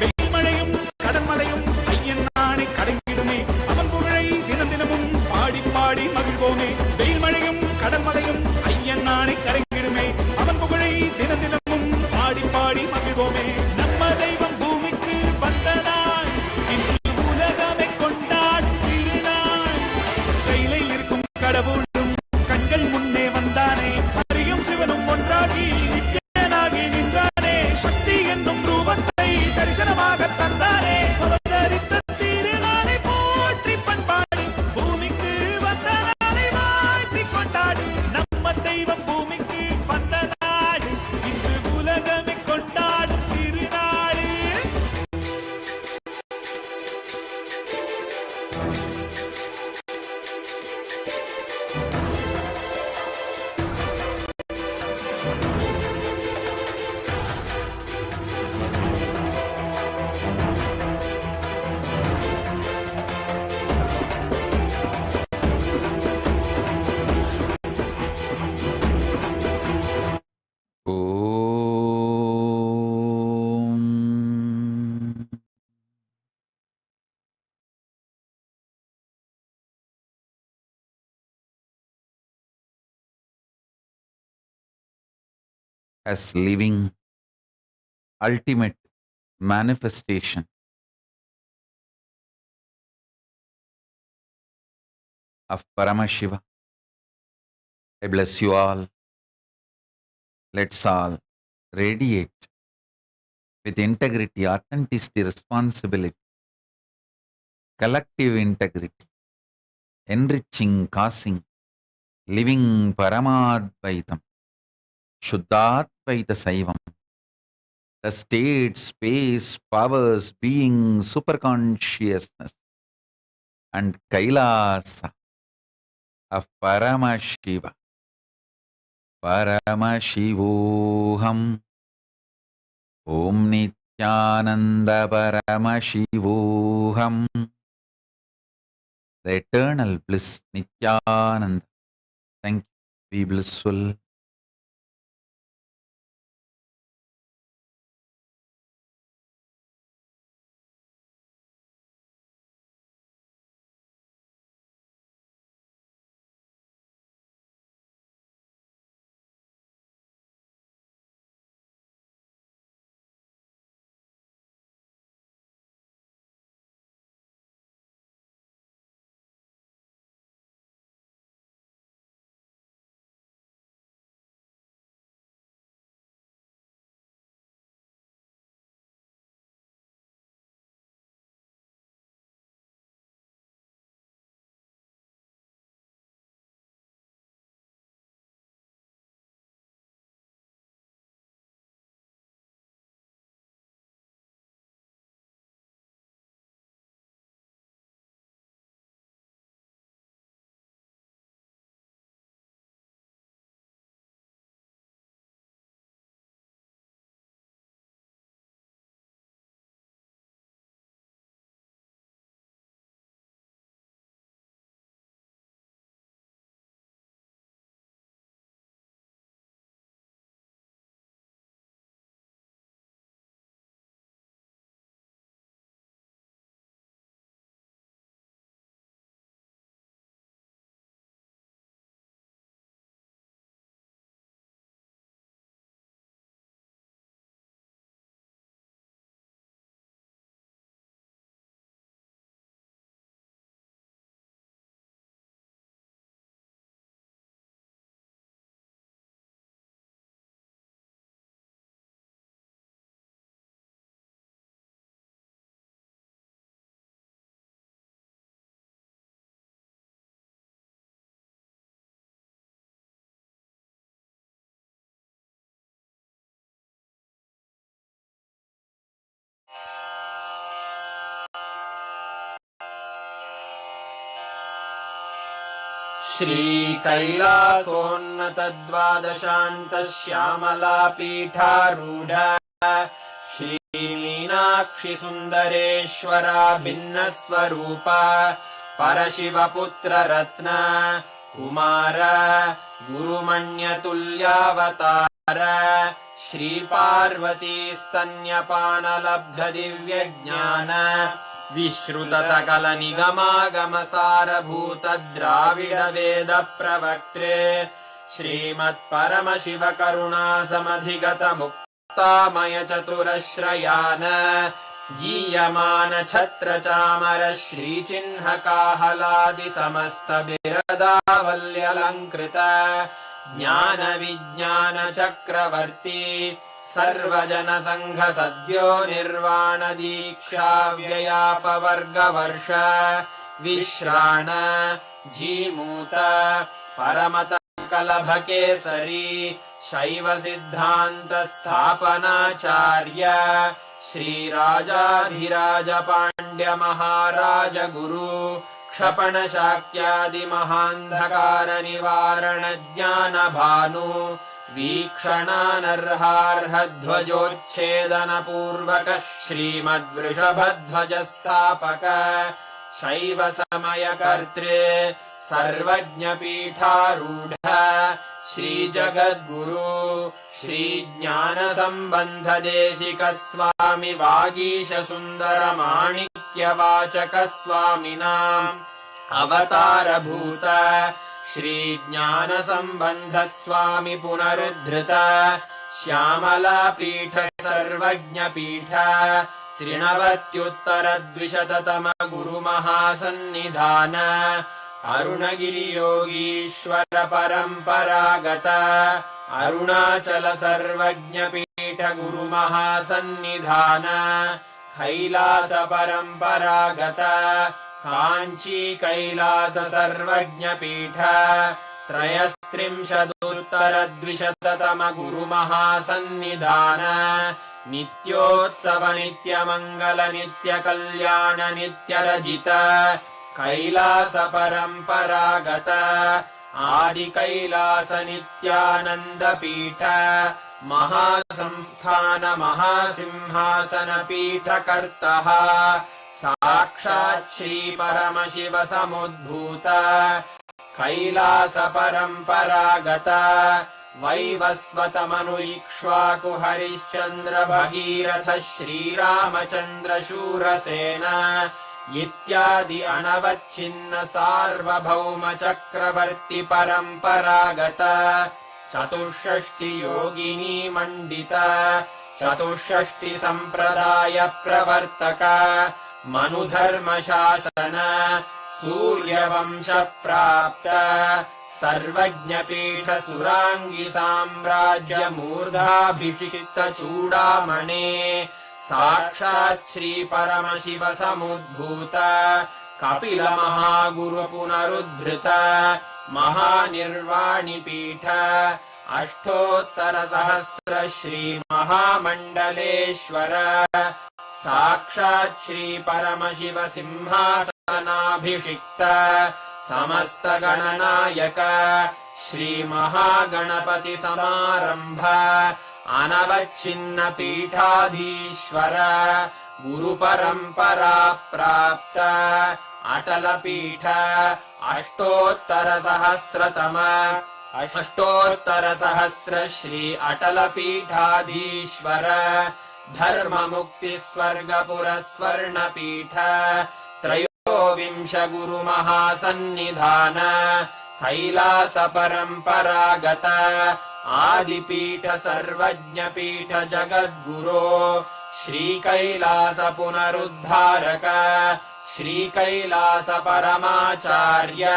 வெயில்மழையும் கடன்மலையும் ஐயன் நானே கடங்கிடுமே, அவன் புகழை தினம் தினமும் பாடி பாடி மகிழ்வோமே. வெயில்மழையும் கடன்மலையும் ஐயன் நானே கடங்கிடுமே, அவன் புகழை தினம் தினமும் பாடி பாடி மகிழ்வோமே. நம்ம தெய்வம் பூமிக்கு வந்த நாள், இன்று உலகமே கொண்டாடும் திருநாள். கையிலே இருக்கும் கடவுளும் கண்கள் முன்னே வந்தானே, ஹரியும் சிவனும் ஒன்றாகி நித்யனாகி நின்றானே. சக்தி என்னும் ரூபத்தை தரிசனமாக தந்தானே, அவதரித்த திருநாளை போற்றி பண்பாடு, பூமிக்கு வந்த நாளை வாழ்த்தி கொண்டாடு. நம்ம தெய்வம் பூமிக்கு வந்த நாடு, இன்று உலகமே கொண்டாடும் திருநாடு. Om. As living ultimate manifestation of Paramashiva, I bless you all. Let's all radiate with integrity, authenticity, responsibility, collective integrity, enriching, causing, living Paramadvaitam, Shuddhadvaita Saivam, the state, space, powers, being, superconsciousness, and Kailasa of Paramashiva. Paramashivoham. Om Nithyananda Paramashivoham. The eternal bliss, Nithyananda. Thank you. Be blissful. श्रीकैलासोन्नतद्वादशान्तश्यामलापीठारूढ श्रीमीनाक्षि सुन्दरेश्वरा भिन्नस्वरूप परशिवपुत्ररत्न Kumar गुरुमण्यतुल्यावतार Shri Parvati स्तन्यपानलब्धदिव्यज्ञान विश्रुतसकलनिगमागमसारभूत द्राविडवेदप्रवक्त्रे श्रीमत्परमशिवकरुणासमधिगतमुक्तामयचतुरश्रयान गीयमान छत्रचामर श्रीचिह्नकाहलादिसमस्तबिरदावल्यलङ्कृत ज्ञानविज्ञानचक्रवर्ती सर्वजनसङ्घ निर्वाण दीक्षा व्ययापवर्गवर्ष विश्राण जीमूत परमत कलभकेसरी शैव सिद्धान्त स्थापनाचार्य श्रीराजाधिराज पाण्ड्य महाराज गुरु क्षपण शाक्यादि महान्धकार निवारण ज्ञान भानु वीक्षणानर्हार्हध्वजोच्छेदन पूर्वक श्रीमद्वृषभध्वज स्थापक शैव समयकर्त्रे सर्वज्ञपीठारूढ श्रीजगद्गुरु श्रीज्ञानसम्बन्ध देशिक स्वामि वागीश सुन्दर माणिक्यवाचक स्वामिनाम् अवतारभूत श्रीज्ञानसम्बन्ध स्वामि पुनरुद्धृत श्यामलापीठ सर्वज्ञपीठ त्रिनवत्युत्तरद्विशततम गुरुमहासन्निधान अरुणगिरियोगीश्वर परम्परागत अरुणाचल सर्वज्ञपीठ गुरुमहासन्निधान कैलास परम्परागत काञ्ची कैलास सर्वज्ञपीठ त्रयस्त्रिंशदुत्तरद्विशततम गुरुमहासन्निधान नित्योत्सव नित्यमङ्गल नित्यकल्याण नित्यरजित कैलास परम्परागत आदि कैलास नित्यानन्दपीठ महासंस्थान महासिंहासन पीठकर्तः साक्षात् श्री परमशिव समुद्भूत कैलास परम्परागत वैवस्वतमनु इक्ष्वाकु हरिश्चन्द्र भगीरथ श्रीरामचन्द्र शूरसेन इत्यादि अनवच्छिन्न सार्वभौम चक्रवर्ति परम्परागत चतुष्षष्टि योगिनी मण्डित चतुष्षष्टि सम्प्रदाय प्रवर्तक मनुधर्म शासन सूर्यवंश प्राप्त सर्वज्ञपीठ सुराङ्गी साम्राज्य मूर्धाभिषिक्त चूडामणे साक्षात् श्री परमशिव समुद्भूत कपिल महागुरु पुनरुद्धृत महानिर्वाणिपीठ अष्टोत्तर सहस्र श्री महामण्डलेश्वर साक्षात् श्री परमशिव सिंहासनाभिषिक्त समस्त गणनायक श्री महागणपति समारंभ अनवच्छिन्न पीठाधीश्वर गुरु परंपरा प्राप्त अटल पीठ अष्टोत्तर सहस्र श्री अटल पीठाधीश्वर धर्म मुक्ति स्वर्गपुर स्वर्ण पीठ त्रयोविंश गुरु महासन्निधान कैलास परम्परागत आदिपीठ सर्वज्ञपीठ जगद्गुरो श्री कैलास पुनरुद्धारक श्री कैलास परमाचार्य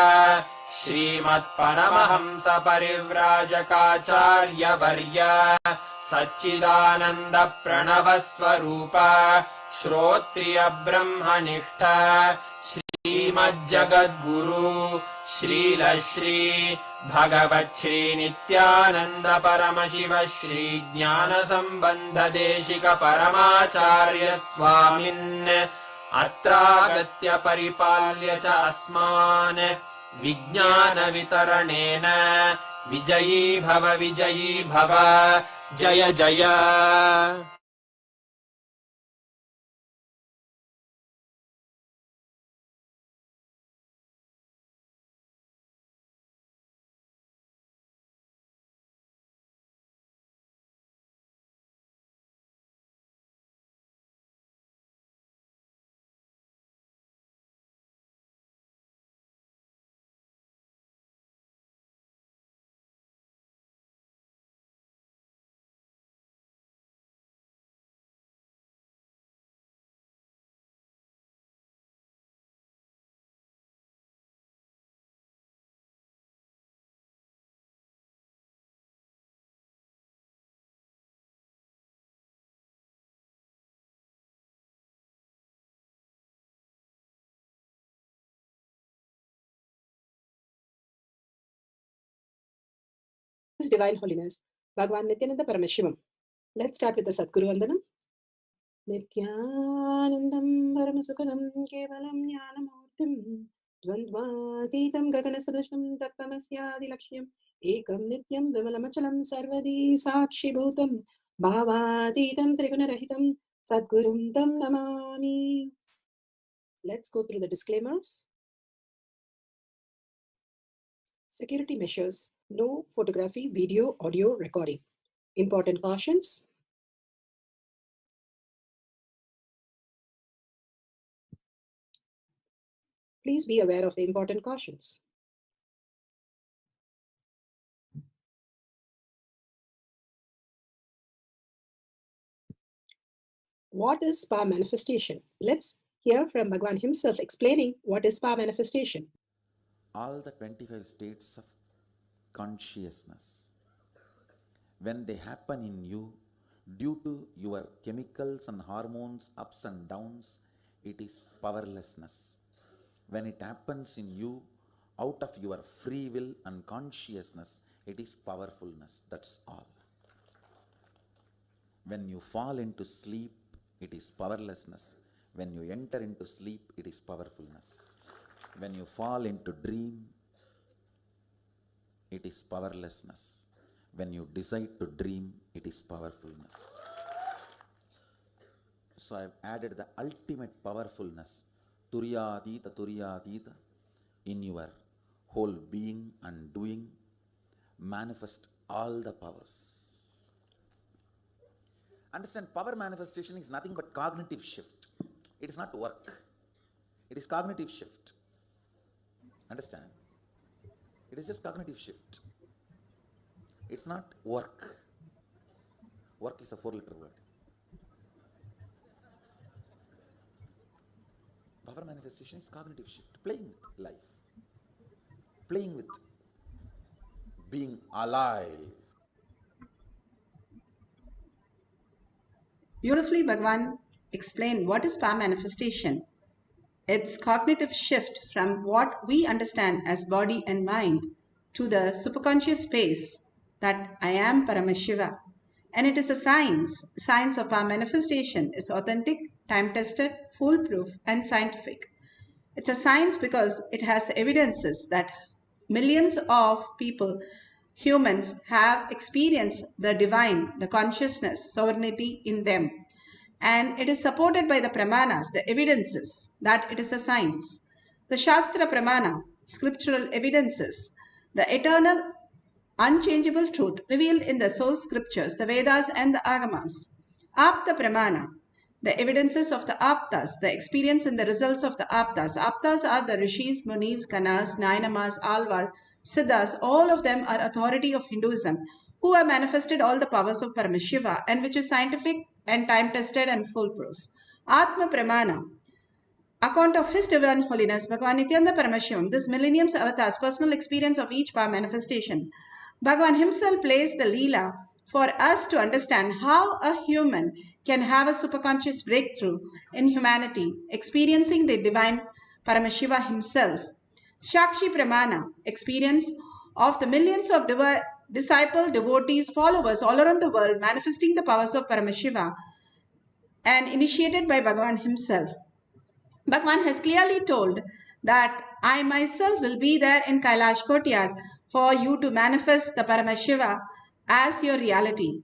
श्रीमत्परमहंस परिव्राजकाचार्य वर्य सच्चिदानंद प्रणव स्वरूप श्रोत्रिय ब्रह्मनिष्ठ श्रीमज्जगद्गुरु श्रील श्री भगवत् श्री नित्यानंद परमशिव श्री ज्ञान संबंध देशिक परमाचार्य स्वामिन् अत्रागत्य परिपाल्य च अस्मान् विज्ञानवितरणेन विजयी भव जय जय। His Divine Holiness, Bhagavan Nithyananda Paramashivam. Let's start with the Sadguru Vandanam. Nithyanandam Paramasukhanam Kevalam Jnanamurtim Dvandvatitam Gaganasadasham Tattvamasya Lakshmam Ekam Nityam Vimalamachalam Sarvadi Sakshi Bhutam Bhavatitam Trigunarahitam Sadgurum Tam Namami. Let's go through the disclaimers. Security measures: no photography, video, audio recording. Important cautions: please be aware of the important cautions. What is power manifestation? Let's hear from Bhagavan himself explaining what is power manifestation. All the 25 states of consciousness, when they happen in you, due to your chemicals and hormones ups and downs, it is powerlessness. When it happens in you, out of your free will and consciousness, it is powerfulness. That's all. When you fall into sleep, it is powerlessness. When you enter into sleep, it is powerfulness. When you fall into dream, it is powerlessness. When you decide to dream, it is powerfulness. So I have added the ultimate powerfulness, Turyatita, in your whole being and doing. Manifest all the powers. Understand, power manifestation is nothing but cognitive shift. It is not work. It is cognitive shift. Understand? It is just cognitive shift. It's not work. Work is a 4-letter word. Power manifestation is cognitive shift. Playing with life. Playing with being alive. Beautifully, Bhagavan explained what is power manifestation. It's cognitive shift from what we understand as body and mind to the superconscious space that I am Paramashiva. And it is a science. Science of power manifestation is authentic, time-tested, foolproof, and scientific. It's a science because it has the evidences that millions of people, humans, have experienced the divine, the consciousness, sovereignty in them. And it is supported by the pramanas, the evidences that it is a science. The Shastra Pramana, scriptural evidences, the eternal, unchangeable truth revealed in the source scriptures, the Vedas and the Agamas. Apta Pramana, the evidences of the Aptas, the experience and the results of the Aptas. Aptas are the Rishis, Munis, Kanas, Nainamas, Alvar, Siddhas. All of them are authority of Hinduism who have manifested all the powers of Paramashiva and which is scientific and time-tested and foolproof. Atma Pramana, account of His Divine Holiness Bhagavan Nithyananda Paramashivam, this millennium's avatar's personal experience of each power manifestation. Bhagavan himself plays the Leela for us to understand how a human can have a superconscious breakthrough in humanity, experiencing the divine Paramashiva himself. Shakshi Pramana, experience of the millions of disciple, devotees, followers all around the world manifesting the powers of Paramashiva and initiated by Bhagavan himself. Bhagavan has clearly told that I myself will be there in Kailash Courtyard for you to manifest the Paramashiva as your reality.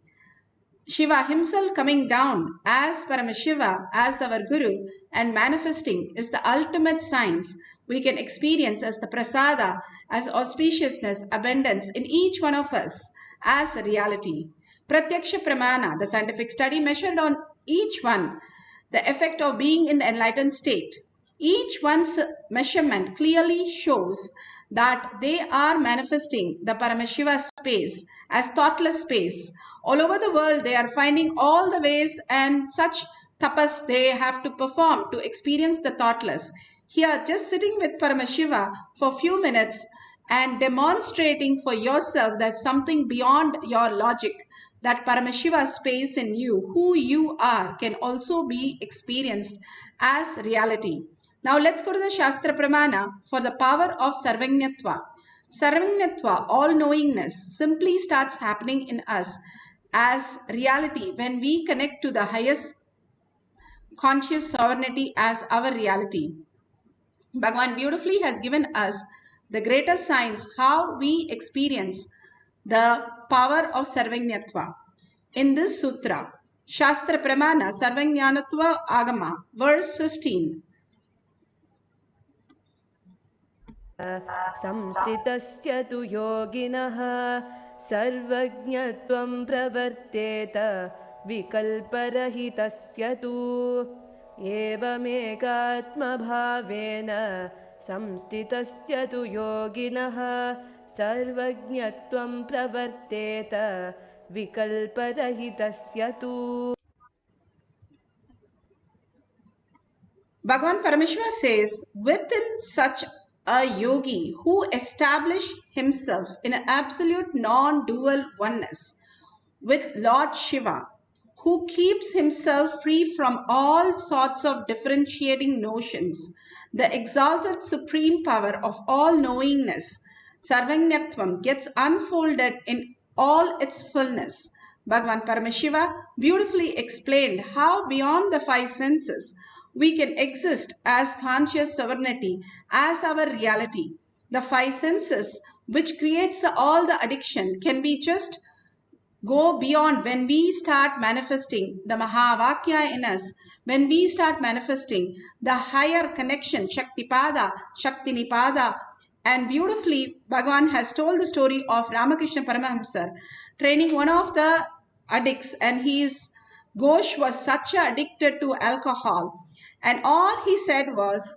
Shiva himself coming down as Paramashiva, as our Guru, and manifesting is the ultimate science we can experience as the prasada, as auspiciousness, abundance in each one of us as a reality. Pratyaksha Pramana, the scientific study measured on each one, the effect of being in the enlightened state. Each one's measurement clearly shows that they are manifesting the Paramashiva space as thoughtless space. All over the world, they are finding all the ways and such tapas they have to perform to experience the thoughtless. Here, just sitting with Paramashiva for a few minutes and demonstrating for yourself that something beyond your logic, that Paramashiva space in you, who you are, can also be experienced as reality. Now let's go to the Shastra Pramana for the power of Sarvanyatva. Sarvanyatva, all-knowingness, simply starts happening in us as reality when we connect to the highest conscious sovereignty as our reality. Bhagavan beautifully has given us the greatest science how we experience the power of Sarvanyatva. In this sutra, Shastra Pramana Sarvajnanatva Agama, verse 15. संस्थितस्य तु योगिनः सर्वज्ञत्वं प्रवर्तेत विकल्परहितस्य तु एवमेकात्मभावेन संस्थितस्य तु योगिनः सर्वज्ञत्वं प्रवर्तेत विकल्परहितस्य तु. Bhagavan Parameshwara says, within such a yogi who established himself in an absolute non-dual oneness with Lord Shiva, who keeps himself free from all sorts of differentiating notions, the exalted supreme power of all-knowingness, Sarvanyatvam, gets unfolded in all its fullness. Bhagavan Paramashiva beautifully explained how beyond the five senses we can exist as conscious sovereignty, as our reality. The five senses, which creates all the addiction, can be just go beyond when we start manifesting the Mahavakya in us, when we start manifesting the higher connection, Shaktipada, Shaktinipada. And beautifully, Bhagavan has told the story of Ramakrishna Paramahamsa training one of the addicts, and Ghosh was such addicted to alcohol. And all he said was,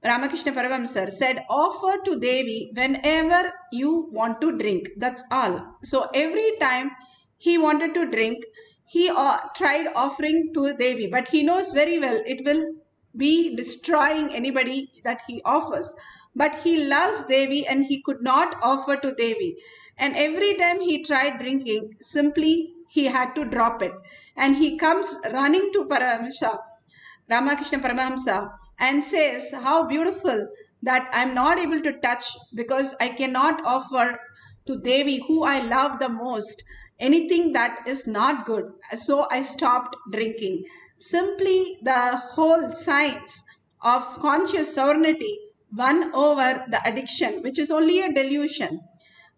Ramakrishna Paramahamsa said, offer to Devi whenever you want to drink. That's all. So every time he wanted to drink, he tried offering to Devi. But he knows very well it will be destroying anybody that he offers. But he loves Devi and he could not offer to Devi. And every time he tried drinking, simply he had to drop it. And he comes running to Ramakrishna Paramahamsa, and says, how beautiful that I'm not able to touch because I cannot offer to Devi, who I love the most, anything that is not good. So I stopped drinking. Simply the whole science of conscious sovereignty won over the addiction, which is only a delusion.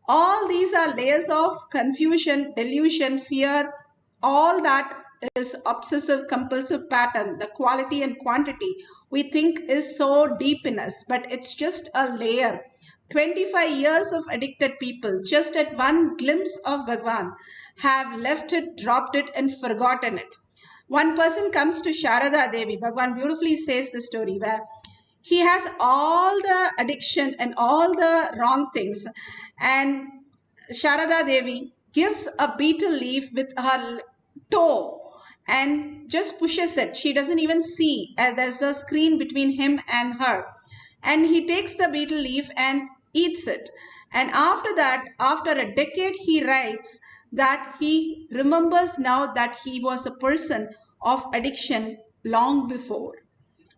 All these are layers of confusion, delusion, fear, all that is obsessive compulsive pattern, the quality and quantity we think is so deep in us, but it's just a layer. 25 years of addicted people, just at one glimpse of Bhagavan, have left it, dropped it, and forgotten it. One person comes to Sharada Devi. Bhagavan beautifully says the story where he has all the addiction and all the wrong things, and Sharada Devi gives a betel leaf with her toe and just pushes it. She doesn't even see. There's a screen between him and her. And he takes the betel leaf and eats it. And after that, after a decade, he writes that he remembers now that he was a person of addiction long before.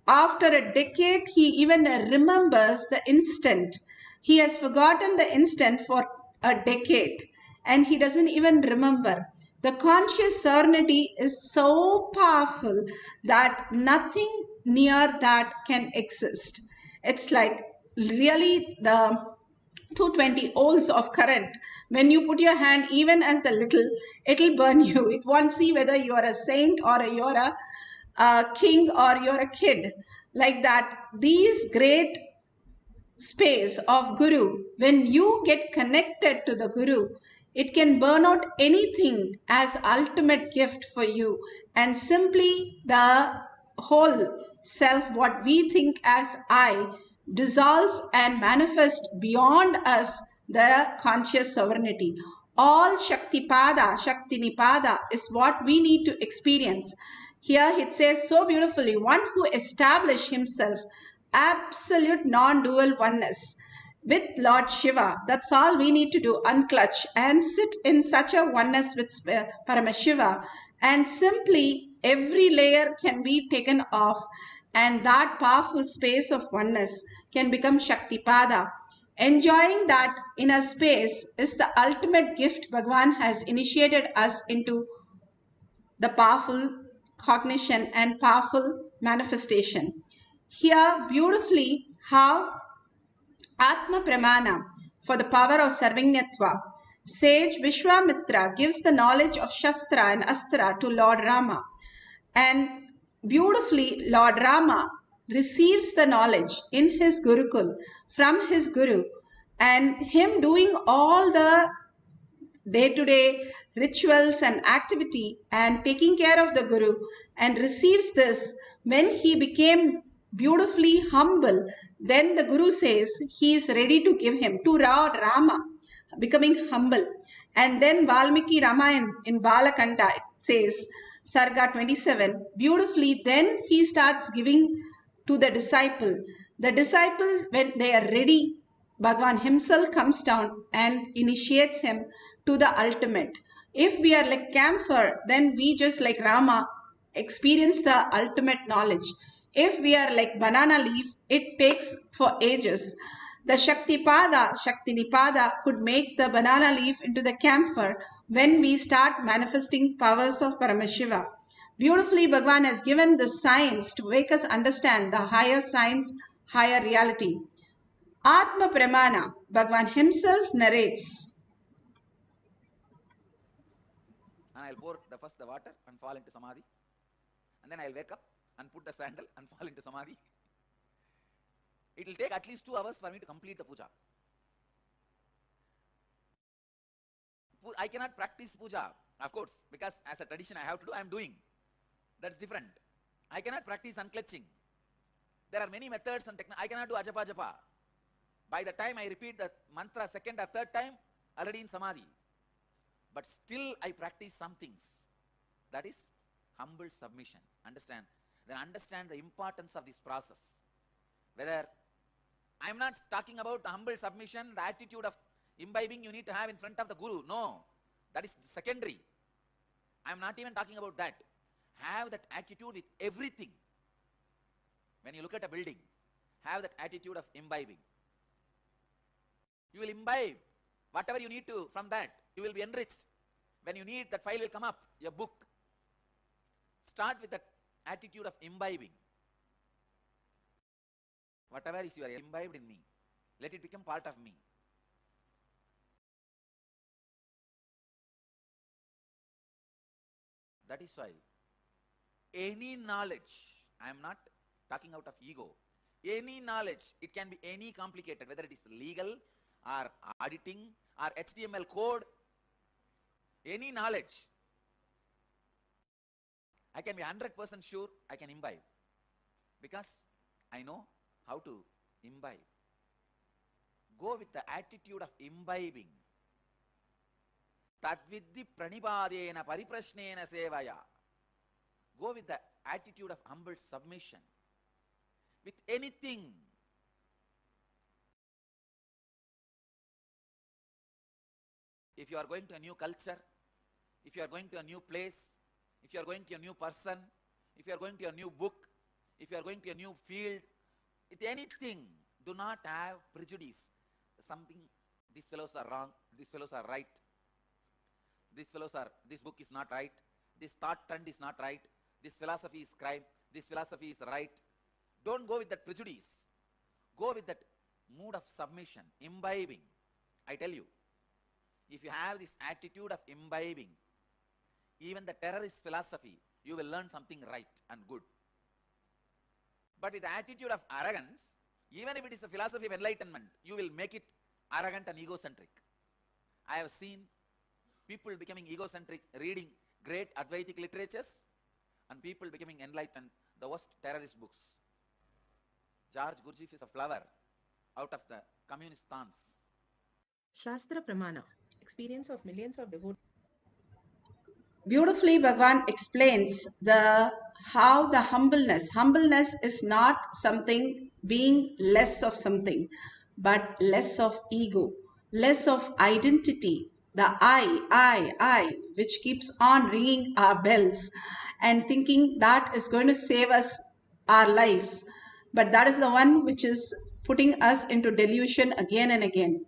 After a decade, he even remembers the instant. He has forgotten the instant for a decade and he doesn't even remember. The conscious serenity is so powerful that nothing near that can exist. It's like really the 220 volts of current. When you put your hand even as a little, it'll burn you. It won't see whether you are a saint or you're a king or you're a kid. Like that, these great space of Guru, when you get connected to the Guru, it can burn out anything as ultimate gift for you. And simply the whole self, what we think as I, dissolves and manifests beyond us the conscious sovereignty. All Shaktipada, Shaktinipada is what we need to experience. Here it says so beautifully, one who established himself absolute non-dual oneness with Lord Shiva. That's all we need to do, unclutch and sit in such a oneness with Paramashiva, and simply every layer can be taken off, and that powerful space of oneness can become Shaktipada. Enjoying that inner space is the ultimate gift Bhagavan has initiated us into, the powerful cognition and powerful manifestation. Here, beautifully, how Atma Pramana for the power of Sarvanyatva. Sage Vishwamitra gives the knowledge of Shastra and Astra to Lord Rama. And beautifully, Lord Rama receives the knowledge in his Gurukul from his Guru, and him doing all the day-to-day rituals and activity and taking care of the Guru, and receives this. When he became beautifully humble, then the Guru says he is ready to give him to Rama, becoming humble. And then Valmiki Ramayana in Balakanda, it says, Sarga 27, beautifully, then he starts giving to the disciple. The disciple, when they are ready, Bhagavan himself comes down and initiates him to the ultimate. If we are like camphor, then we just like Rama experience the ultimate knowledge. If we are like banana leaf, it takes for ages. The Shaktipada, Shaktinipada could make the banana leaf into the camphor when we start manifesting powers of Paramashiva. Beautifully, Bhagavan has given the science to make us understand the higher science, higher reality. Atma Pramana, Bhagavan himself narrates. And I'll pour first the water and fall into samadhi. And then I'll wake up and put the sandal and fall into samadhi. It will take at least 2 hours for me to complete the puja. I cannot practice puja, of course, because as a tradition I have to do, I am doing. That's different. I cannot practice unclutching. There are many methods and techniques. I cannot do ajapa japa. By the time I repeat the mantra second or third time, already in samadhi. But still I practice some things. That is humble submission. Understand? Then understand the importance of this process. Whether I am not talking about the humble submission, the attitude of imbibing you need to have in front of the Guru. No, that is secondary. I am not even talking about that. Have that attitude with everything. When you look at a building, have that attitude of imbibing. You will imbibe whatever you need to from that. You will be enriched. When you need, that file will come up, your book. Start with that attitude of imbibing. Whatever is you are imbibed in me, let it become part of me. That is why any knowledge, I am not talking out of ego, any knowledge, it can be any complicated, whether it is legal or auditing or HTML code, any knowledge, I can be 100% sure I can imbibe because I know how to imbibe. Go with the attitude of imbibing. Tadvidhi pranipadena pariprashnena sevaya. Go with the attitude of humble submission. With anything. If you are going to a new culture, if you are going to a new place, if you are going to a new person, if you are going to a new book, if you are going to a new field, with anything, do not have prejudice. Something, these fellows are wrong, these fellows are right, this book is not right, this thought trend is not right, this philosophy is crime, this philosophy is right. Don't go with that prejudice. go with that mood of submission, imbibing. I tell you, if you have this attitude of imbibing, even the terrorist philosophy, you will learn something right and good. But with the attitude of arrogance, even if it is a philosophy of enlightenment, you will make it arrogant and egocentric. I have seen people becoming egocentric, reading great Advaitic literatures, and people becoming enlightened, the worst terrorist books. George Gurdjieff is a flower out of the communist thorns. Shastra Pramana, experience of millions of devotees. Beautifully, Bhagavan explains how the humbleness is not something being less of something, but less of ego, less of identity, the I, which keeps on ringing our bells and thinking that is going to save us our lives. But that is the one which is putting us into delusion again and again.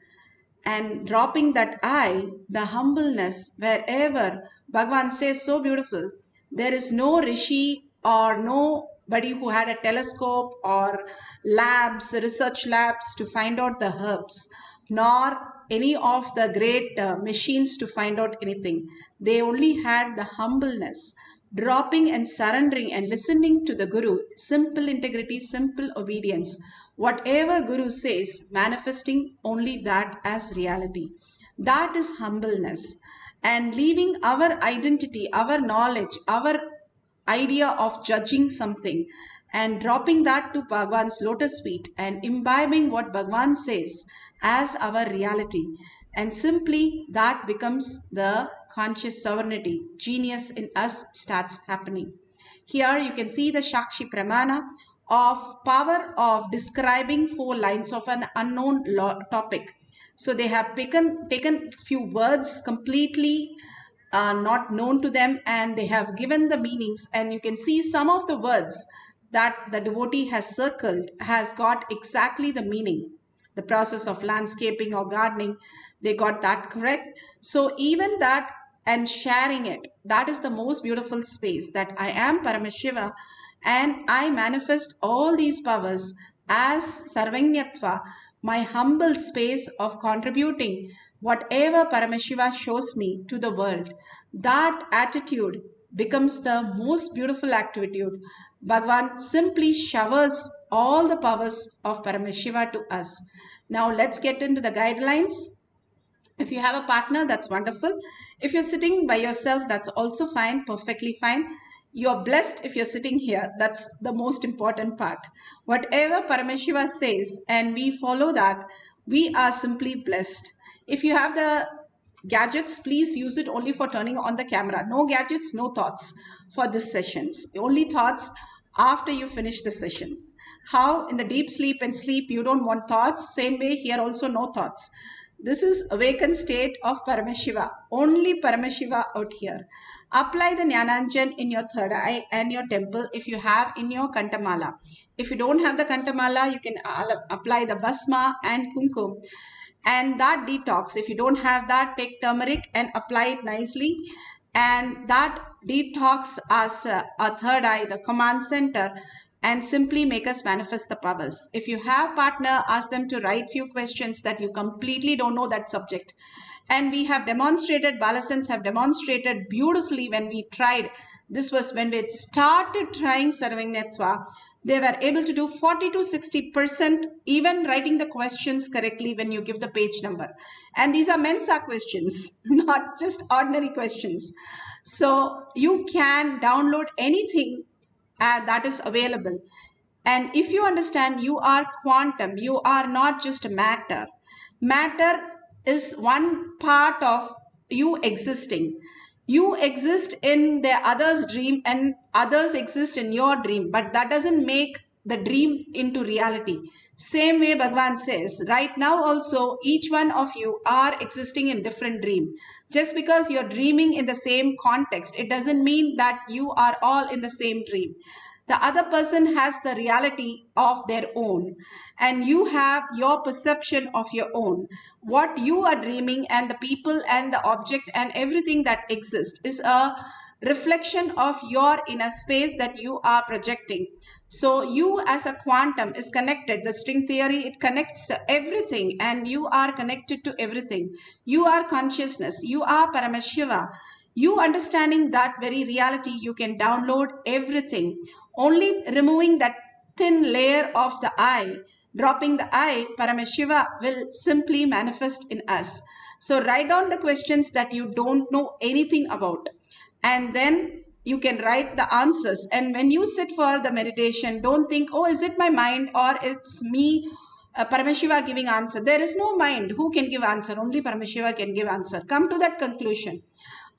And dropping that I, the humbleness, wherever Bhagavan says so beautiful, there is no rishi or nobody who had a telescope or labs, research labs to find out the herbs, nor any of the great machines to find out anything. They only had the humbleness, dropping and surrendering and listening to the Guru, simple integrity, simple obedience. Whatever Guru says, manifesting only that as reality. That is humbleness. And leaving our identity, our knowledge, our idea of judging something and dropping that to Bhagavan's lotus feet and imbibing what Bhagavan says as our reality. And simply that becomes the conscious sovereignty. Genius in us starts happening. Here you can see the Shakshi Pramana of power of describing 4 lines of an unknown topic. So they have taken few words completely not known to them, and they have given the meanings, and you can see some of the words that the devotee has circled has got exactly the meaning. The process of landscaping or gardening, they got that correct. So even that and sharing it, that is the most beautiful space, that I am Paramashiva and I manifest all these powers as Sarvanyatva, my humble space of contributing whatever Paramashiva shows me to the world. That attitude becomes the most beautiful attitude. Bhagavan simply showers all the powers of Paramashiva to us. Now let's get into the guidelines. If you have a partner, that's wonderful. If you're sitting by yourself, that's also fine, perfectly fine. You're blessed if you're sitting here. That's the most important part. Whatever Paramashiva says and we follow that, we are simply blessed. If you have the gadgets, please use it only for turning on the camera. No gadgets, no thoughts for this sessions. Only thoughts after you finish the session. How in the deep sleep and sleep you don't want thoughts, same way here also no thoughts. This is awakened state of Paramashiva. Only Paramashiva out here. Apply the Jnananjan in your third eye and your temple if you have in your Kantamala. If you don't have the Kantamala, you can apply the Basma and Kumkum. And that detox, if you don't have that, take turmeric and apply it nicely. And that detox as a third eye, the command center, and simply make us manifest the powers. If you have partner, ask them to write few questions that you completely don't know that subject. And we have demonstrated, Balasans have demonstrated beautifully when we tried. This was when we started trying Sarvanyatva. They were able to do 40 to 60%, even writing the questions correctly when you give the page number. And these are Mensa questions, not just ordinary questions. So you can download anything that is available. And if you understand, you are quantum, you are not just matter. Matter is one part of you existing. You exist in the other's dream and others exist in your dream, but that doesn't make the dream into reality. Same way Bhagavan says, right now also each one of you are existing in different dream. Just because you're dreaming in the same context, it doesn't mean that you are all in the same dream. The other person has the reality of their own, and you have your perception of your own. What you are dreaming and the people and the object and everything that exists is a reflection of your inner space that you are projecting. So you as a quantum is connected. The string theory, it connects to everything, and you are connected to everything. You are consciousness. You are Paramashiva. You understanding that very reality, you can download everything. Only removing that thin layer of the I, dropping the I, Paramashiva will simply manifest in us. So write down the questions that you don't know anything about, and then you can write the answers. And when you sit for the meditation, don't think, oh, is it my mind or it's me, Paramashiva giving answer. There is no mind who can give answer. Only Paramashiva can give answer. Come to that conclusion.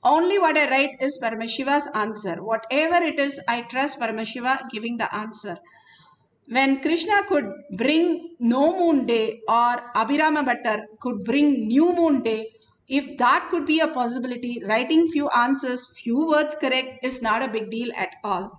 Only what I write is Paramashiva's answer. Whatever it is, I trust Paramashiva giving the answer. When Krishna could bring no moon day, or Abhirama Bhattar could bring new moon day, if that could be a possibility, writing few answers, few words correct is not a big deal at all.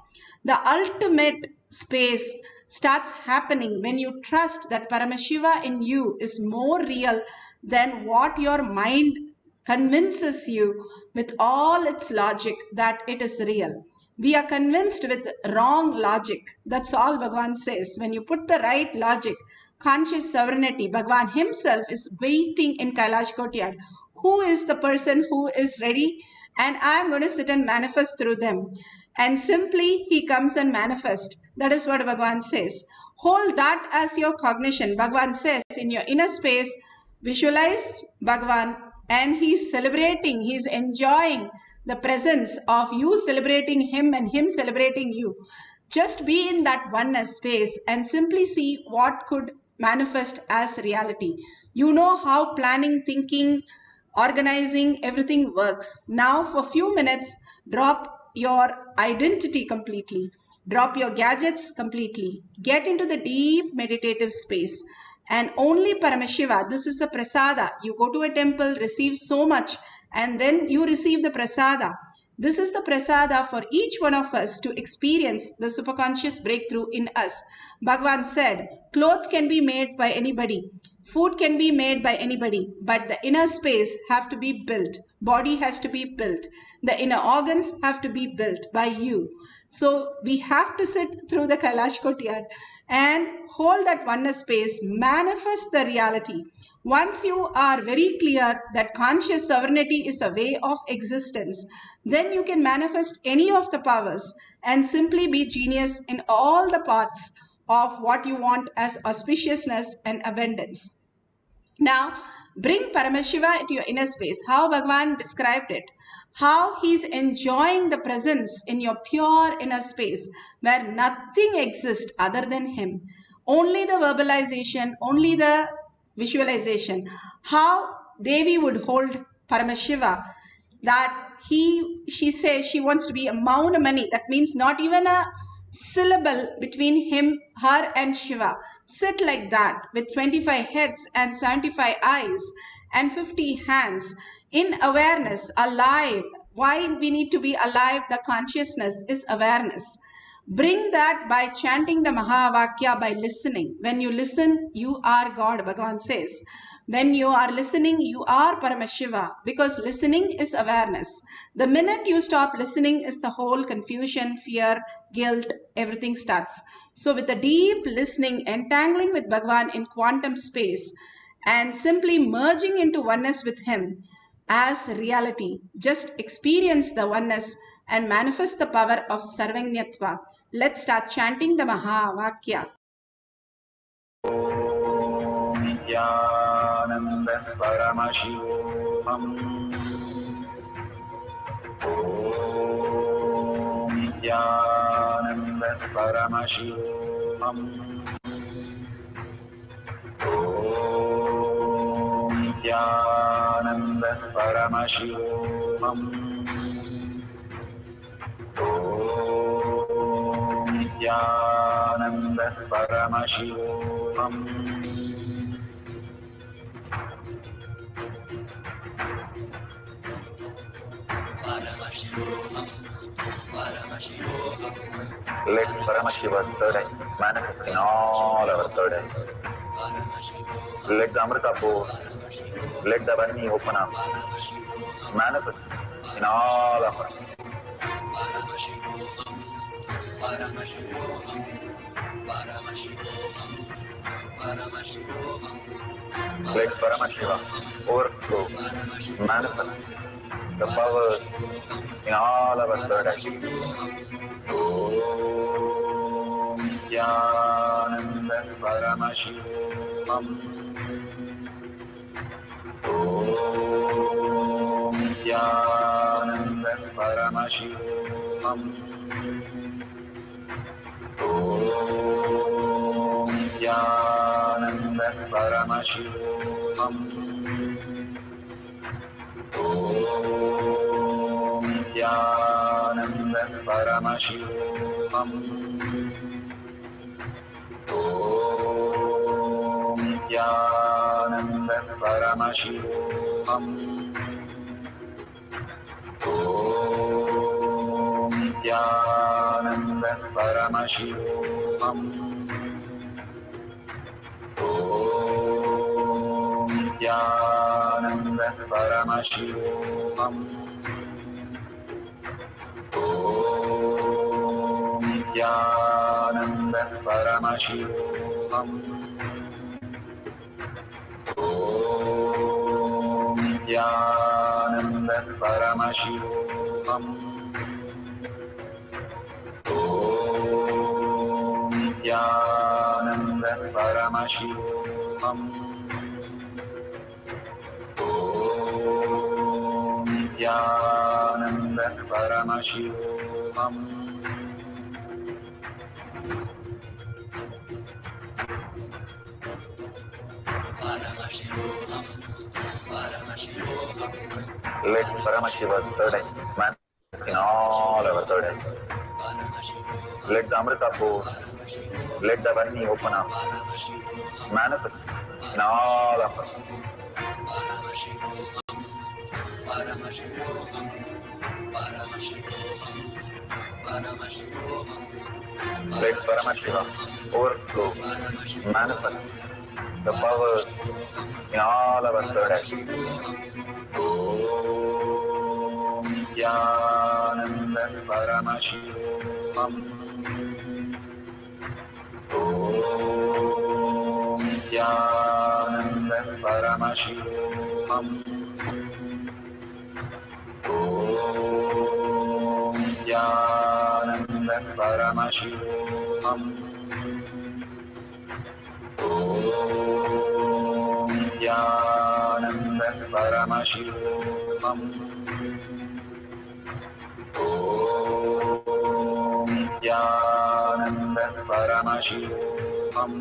The ultimate space starts happening when you trust that Paramashiva in you is more real than what your mind convinces you with all its logic that it is real. We are convinced with wrong logic. That's all Bhagavan says. When you put the right logic, conscious sovereignty, Bhagavan himself is waiting in Kailash Courtyard. Who is the person who is ready? And I am going to sit and manifest through them. And simply he comes and manifests. That is what Bhagavan says. Hold that as your cognition. Bhagavan says in your inner space, visualize Bhagavan, and he's celebrating, he's enjoying the presence of you celebrating him and him celebrating you. Just be in that oneness space and simply see what could manifest as reality. You know how planning, thinking, organizing, everything works. Now for a few minutes, drop your identity completely. Drop your gadgets completely. Get into the deep meditative space. And only Paramashiva, this is the prasada. You go to a temple, receive so much, and then you receive the prasada. This is the prasada for each one of us to experience the superconscious breakthrough in us. Bhagavan said, clothes can be made by anybody. Food can be made by anybody, but the inner space have to be built. Body has to be built. The inner organs have to be built by you. So we have to sit through the Kailash Courtyard and hold that oneness space, manifest the reality. Once you are very clear that conscious sovereignty is the way of existence, then you can manifest any of the powers and simply be genius in all the parts of what you want as auspiciousness and abundance. Now, bring Paramashiva into your inner space. How Bhagavan described it. How he's enjoying the presence in your pure inner space where nothing exists other than him. Only the verbalization, only the visualization. How Devi would hold Paramashiva, that she says she wants to be a Maunamani. That means not even a syllable between him, her and Shiva. Sit like that with 25 heads and 75 eyes and 50 hands in awareness, alive. Why we need to be alive? The consciousness is awareness. Bring that by chanting the Mahavakya, by listening. When you listen, you are God, Bhagavan says. When you are listening, you are Paramashiva, because listening is awareness. The minute you stop listening is the whole confusion, fear, guilt, everything starts. So with the deep listening, entangling with Bhagavan in quantum space and simply merging into oneness with him as reality, just experience the oneness and manifest the power of Sarvajñatva. Let's start chanting the Mahavakya. Nithyananda Paramashivoham. Om Nithyananda Paramashivoham. Om Nithyananda Paramashivoham. Om Nithyananda Paramashivoham. Let Paramashiva's third eye manifest in all our third eyes. Let the Amrita pour, let the Vani open up, manifest in all of us. Let Paramashiva overflow, manifest the powers in all our third eye. Om Nithyananda Paramashivam. Om Nithyananda Paramashivam. Om Nithyananda Paramashivam. Om Nithyananda Paramashivam. Om Nithyananda Paramashivoham. Om Nithyananda Paramashivoham. Om Nithyananda Paramashivoham. Om Nithyananda Paramashivoham. Om Nithyananda Paramashivoham. Om Nithyananda Paramashivoham. Om Nithyananda Paramashivoham. Let Paramashiva's third eye manifest in all our third eyes. Let the Amrita pour, let the Varni open up, manifest in all of us. Let Paramashiva overflow, manifest the powers in all our third eyes. Om Nithyananda Paramashivam. Om Nithyananda Paramashivam. Om Nithyananda Paramashivam. Om Nithyananda Paramashivoham. Om Nithyananda Paramashivoham. Om Nithyananda Paramashivoham.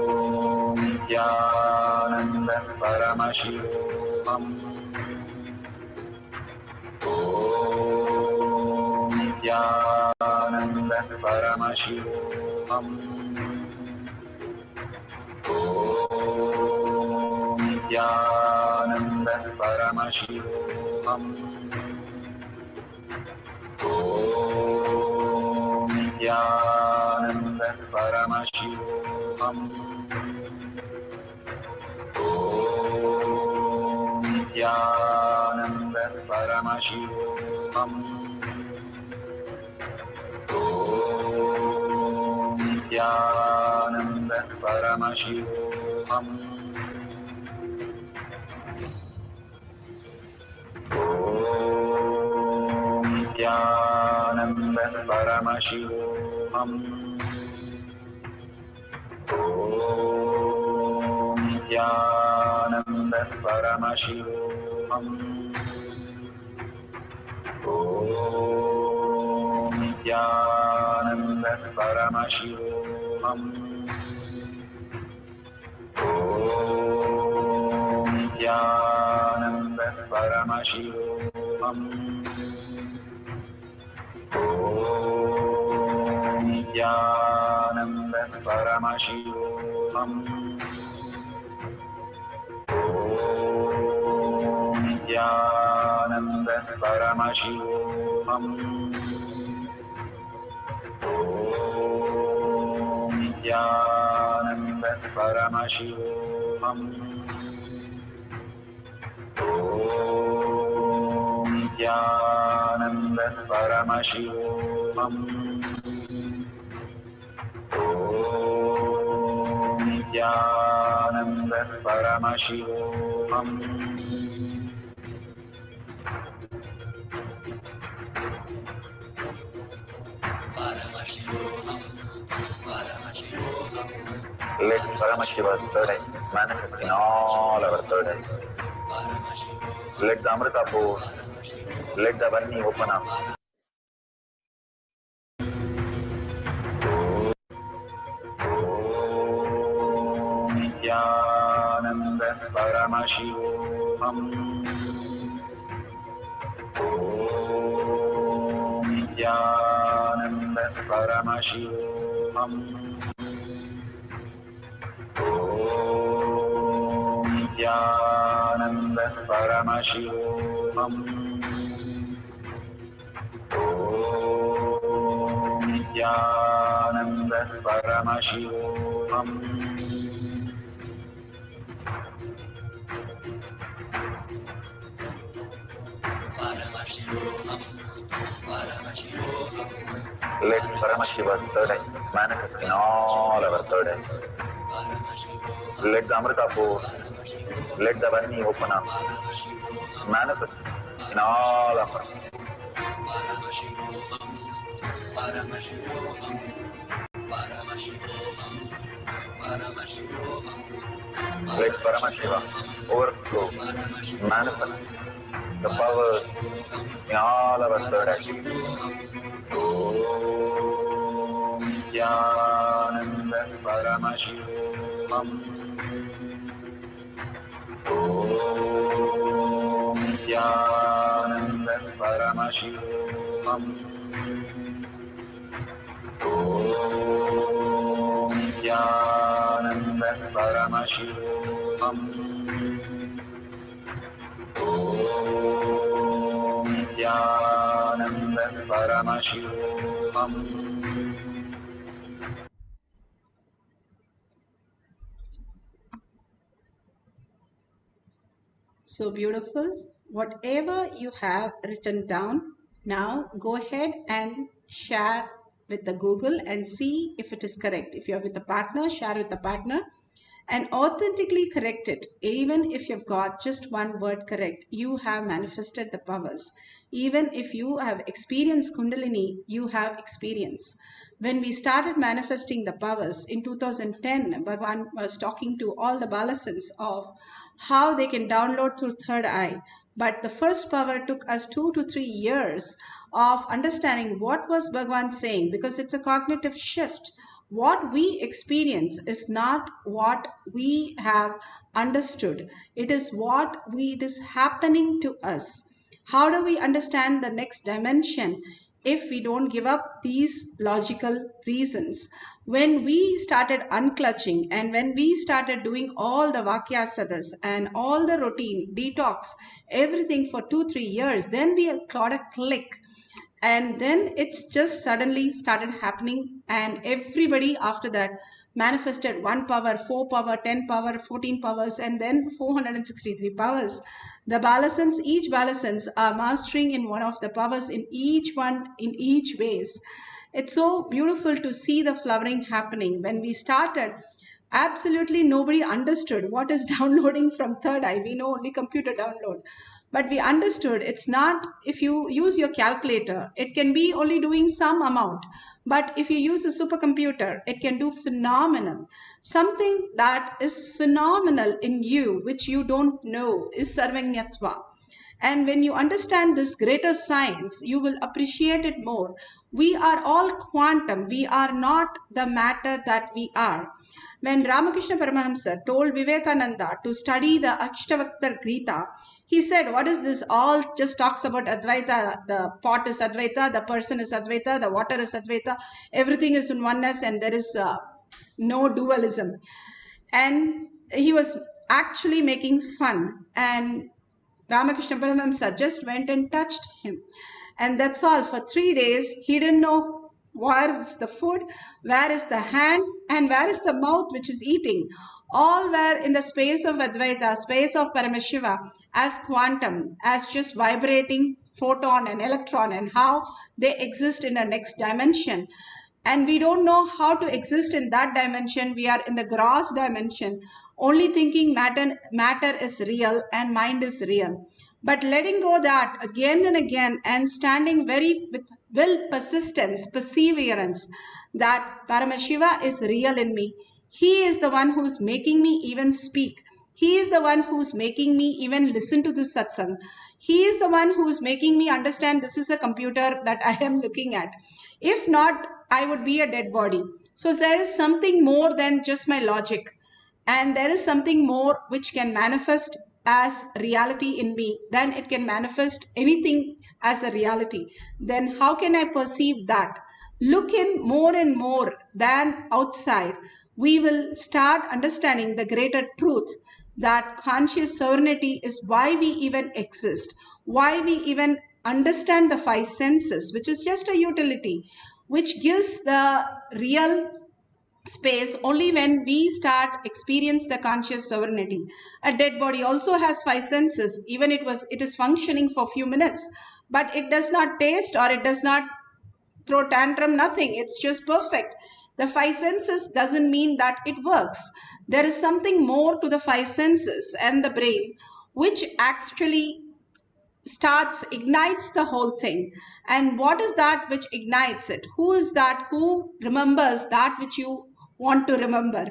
Om Nithyananda Paramashivoham. Om Nithyananda Paramashivoham. Om Nithyananda Paramashivoham. Om Nithyananda Paramashivoham. Om Nithyananda Paramashivoham. Om Nithyananda Paramashivoham. Om Nithyananda Paramashivoham. Om Nithyananda Paramashivoham. Om Nithyananda Paramashivoham. Om Nithyananda Paramashivoham. Om Nithyananda Paramashivoham. Om Nithyananda Paramashivoham. Om Nithyananda Paramashivoham. Om Nithyananda Paramashivoham. Let Paramashiva's third eye manifest in all our third eyes. Let the Amrita pour, let the Varni open up. Om Nithyananda Paramashivoham. Om Nithyananda Paramashivoham. Om Nithyananda Paramashivoham. Om Nithyananda Paramashivoham. Let Paramashiva's third eye manifest in all our third eyes. Let the Amrita pour, let the Varni open up, manifest in all of us. Let Paramashiva overflow, manifest the powers in all our third eyes. Om Nithyananda Paramashivoham. Om Nithyananda Paramashivoham. Om Nithyananda Paramashivoham. Om Nithyananda Paramashivoham. So beautiful. Whatever you have written down, now go ahead and share with the Google and see if it is correct. If you're with a partner, share with the partner and authentically correct it. Even if you've got just one word correct, you have manifested the powers. Even if you have experienced Kundalini, you have experience. When we started manifesting the powers in 2010, Bhagavan was talking to all the Balasans of how they can download through third eye. But the first power took us 2 to 3 years of understanding what was Bhagavan saying, because it's a cognitive shift. What we experience is not what we have understood. It is it is happening to us. How do we understand the next dimension if we don't give up these logical reasons? When we started unclutching and when we started doing all the Vakyasadas and all the routine, detox, everything for 2-3 years, then we got a click. And then it's just suddenly started happening, and everybody after that manifested 1 power, 4 power, 10 power, 14 powers, and then 463 powers. The Balasans, each Balasans are mastering in one of the powers in each one, in each ways. It's so beautiful to see the flowering happening. When we started, absolutely nobody understood what is downloading from third eye. We know only computer download. But we understood it's not, if you use your calculator, it can be only doing some amount. But if you use a supercomputer, it can do phenomenal. Something that is phenomenal in you, which you don't know, is Sarvanyatva. And when you understand this greater science, you will appreciate it more. We are all quantum. We are not the matter that we are. When Ramakrishna Paramahamsa told Vivekananda to study the Ashtavakta Gita, he said, what is this? All just talks about Advaita. The pot is Advaita, the person is Advaita, the water is Advaita, everything is in oneness and there is no dualism. And he was actually making fun. And Ramakrishna Paramahamsa just went and touched him. And that's all. For 3 days, he didn't know where is the food, where is the hand, and where is the mouth which is eating. all were in the space of Advaita, space of Paramashiva, as quantum, as just vibrating photon and electron, and how they exist in a next dimension. And we don't know how to exist in that dimension. We are in the gross dimension, only thinking matter is real and mind is real. But letting go that again and again, and standing very with will, persistence, perseverance, that Paramashiva is real in me. He is the one who's making me even speak. He is the one who's making me even listen to this satsang. He is the one who's making me understand this is a computer that I am looking at. If not, I would be a dead body. So there is something more than just my logic. And there is something more which can manifest as reality in me. Then it can manifest anything as a reality. Then how can I perceive that? Look in more and more than outside. We will start understanding the greater truth that conscious sovereignty is why we even exist, why we even understand the five senses, which is just a utility, which gives the real space only when we start experience the conscious sovereignty. A dead body also has five senses, even it is functioning for a few minutes, but it does not taste or it does not throw tantrum, nothing. It's just perfect. The five senses doesn't mean that it works. There is something more to the five senses and the brain, which actually ignites the whole thing. And what is that which ignites it? Who is that who remembers that which you want to remember?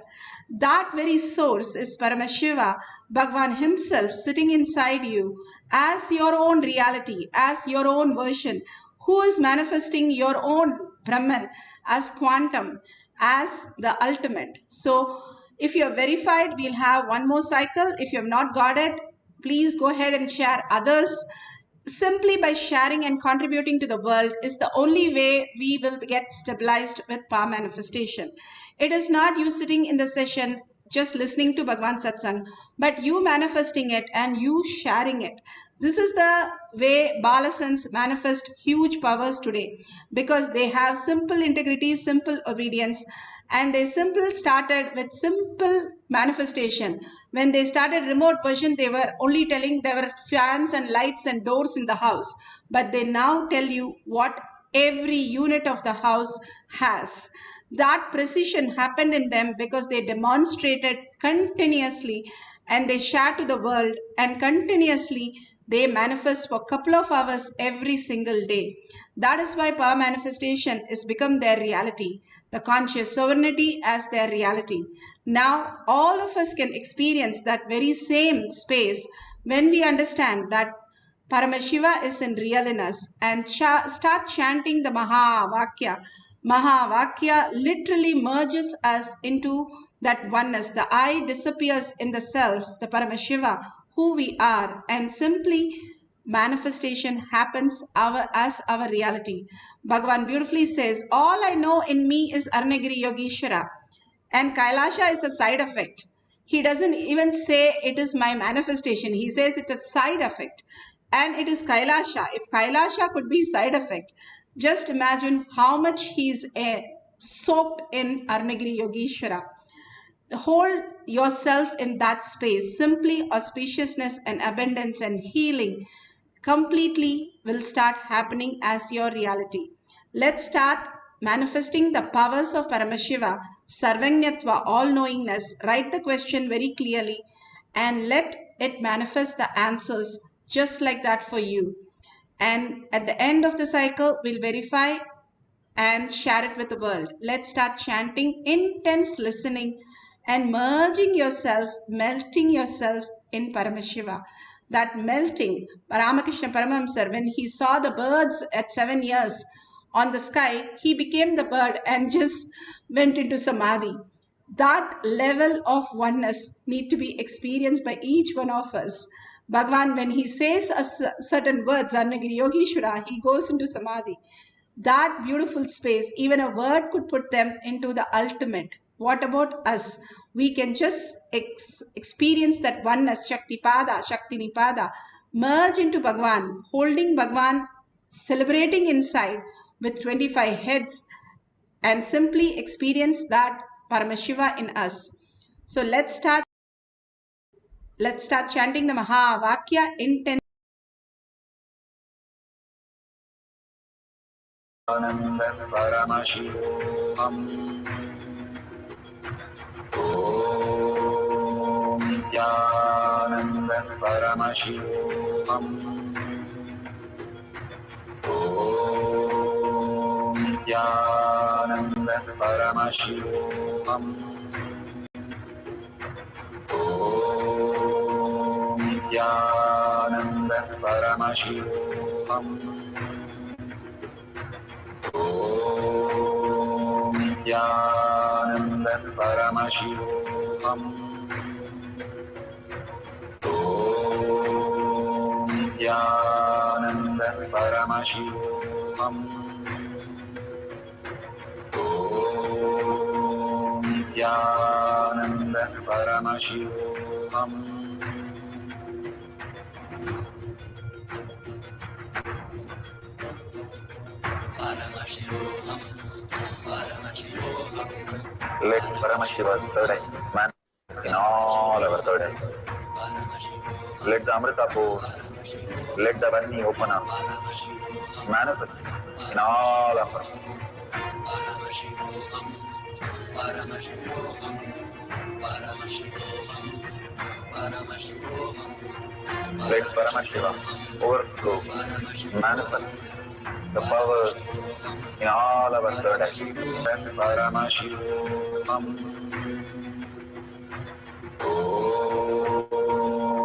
That very source is Paramashiva, Bhagavan himself sitting inside you as your own reality, as your own version, who is manifesting your own Brahman as quantum, as the ultimate. So if you are verified, we'll have one more cycle. If you have not got it, please go ahead and share others. Simply by sharing and contributing to the world is the only way we will get stabilized with power manifestation. It is not you sitting in the session just listening to Bhagavan Satsang, but you manifesting it and you sharing it. This is the way Balasans manifest huge powers today, because they have simple integrity, simple obedience, and they started with simple manifestation. When they started remote version, they were only telling there were fans and lights and doors in the house, but they now tell you what every unit of the house has. That precision happened in them because they demonstrated continuously and they share to the world, and continuously they manifest for a couple of hours every single day. That is why power manifestation has become their reality, the conscious sovereignty as their reality. Now all of us can experience that very same space when we understand that Paramashiva is in real in us and start chanting the Mahavakya. Mahavakya literally merges us into that oneness. The I disappears in the self, the Paramashiva, who we are, and simply manifestation happens as our reality. Bhagavan beautifully says, all I know in me is Arunagiri Yogeshwara, and Kailasa is a side effect. He doesn't even say it is my manifestation. He says it's a side effect. And it is Kailasa. If Kailasa could be side effect, just imagine how much he's soaked in Arunagiri Yogeshwara. Hold yourself in that space. Simply auspiciousness and abundance and healing completely will start happening as your reality. Let's start manifesting the powers of Paramashiva, Sarvanyatva, all-knowingness. Write the question very clearly and let it manifest the answers just like that for you. And at the end of the cycle, we'll verify and share it with the world. Let's start chanting, intense listening, and merging yourself, melting yourself in Paramashiva. That melting, Ramakrishna Paramahamsar, when he saw the birds at 7 years on the sky, he became the bird and just went into Samadhi. That level of oneness need to be experienced by each one of us. Bhagavan, when he says certain words, Arunagiri Yogeshwara, he goes into Samadhi. That beautiful space, even a word could put them into the ultimate. What about us? We can just experience that oneness, Shakti Pada, Shakti Nipada, merge into Bhagavan, holding Bhagavan, celebrating inside with 25 heads, and simply experience that Paramashiva in us. So let's start chanting the Mahavakya intensely. Paramashivoham. Om Nithyananda Paramashivoham. Om Nithyananda Paramashivoham. Om Nithyananda Paramashivoham. Om Nithyananda Paramashivoham. Om Nithyananda Paramashivoham. Om Nithyananda Paramashivoham. Let Paramashiva's third eye manifest in all our third eyes. Let the Amrita pour, let the Vani open up, manifest in all of us. Let Paramashiva overflow, manifest the powers in all our third eyes. Let Paramashivoham. Om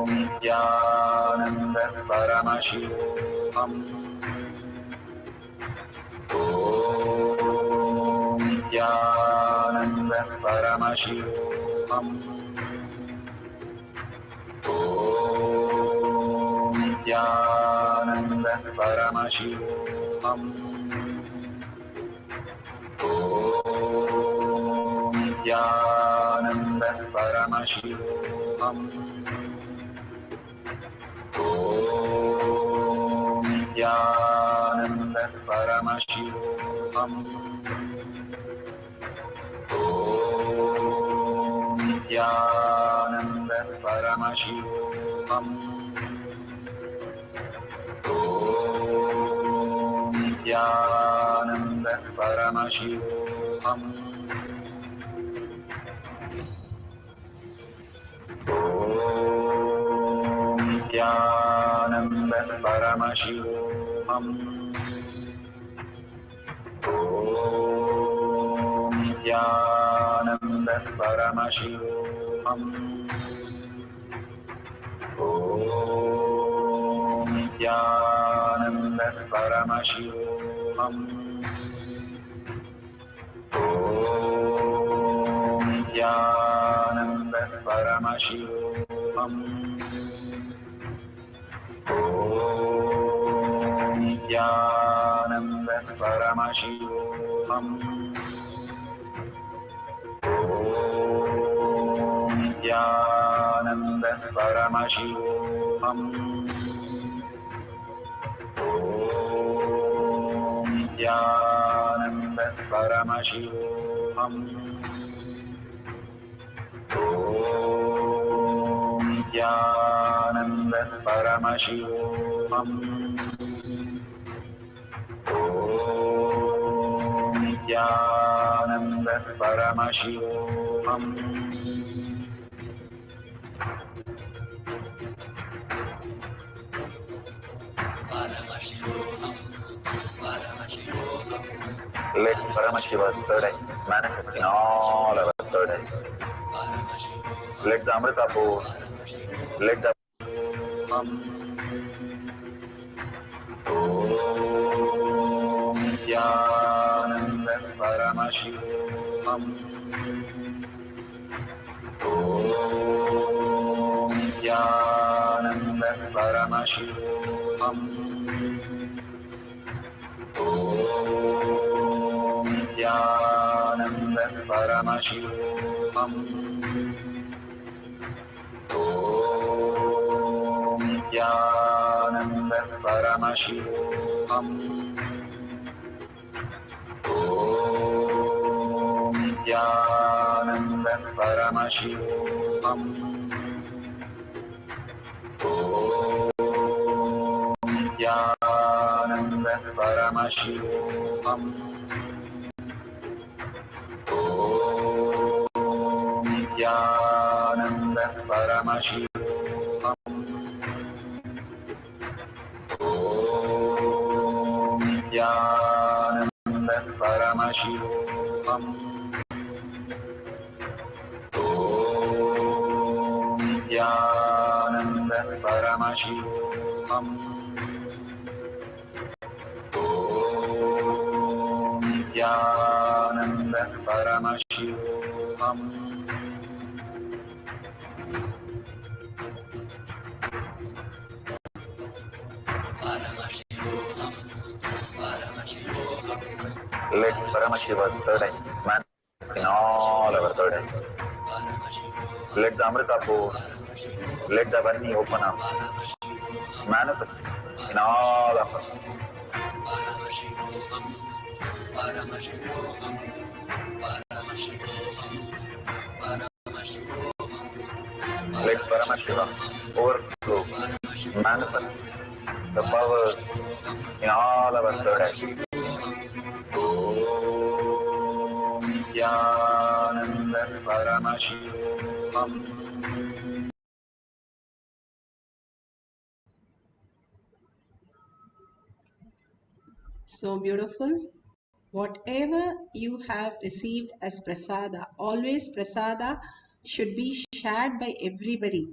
Nithyananda Paramashivoham. Om Nithyananda Paramashivoham. Om Nithyananda Paramashivoham. Om Nithyananda Paramashivoham. Om Nithyananda Paramashivoham. Om Nithyananda Paramashivoham. Om Nithyananda Paramashivoham. Om Nithyananda Paramashivoham. Om Nithyananda Paramashivoham. Om Nithyananda Paramashivoham. Om Nithyananda Paramashivoham. Om Nithyananda Paramashivoham. Om Nithyananda Paramashivoham. Om Nithyananda Paramashivoham. Om Nithyananda Paramashivoham. Om Nithyananda Paramashivoham. Let Paramashiva's third eye manifest in all our third eyes. Let the Amrita pour, let the Om Nithyananda Paramashivoham. Om Nithyananda Paramashivoham. Om Nithyananda Paramashivoham. Om Nithyananda Paramashivoham. Om Nithyananda Paramashivoham. Om Nithyananda Paramashivoham. Om Nithyananda Paramashivoham. Om Nithyananda Paramashivoham. Om Nithyananda Paramashivoham. Om Nithyananda Paramashivoham. Let Paramashiva's third eye manifest in all our third eyes. Let the Amrita pour, let the Vani open up, manifest in all of us. Let Paramashiva overflow, manifest the powers in all our third eyes. Om Nithyananda Paramashivoham. So beautiful. Whatever you have received as prasada, always prasada should be shared by everybody.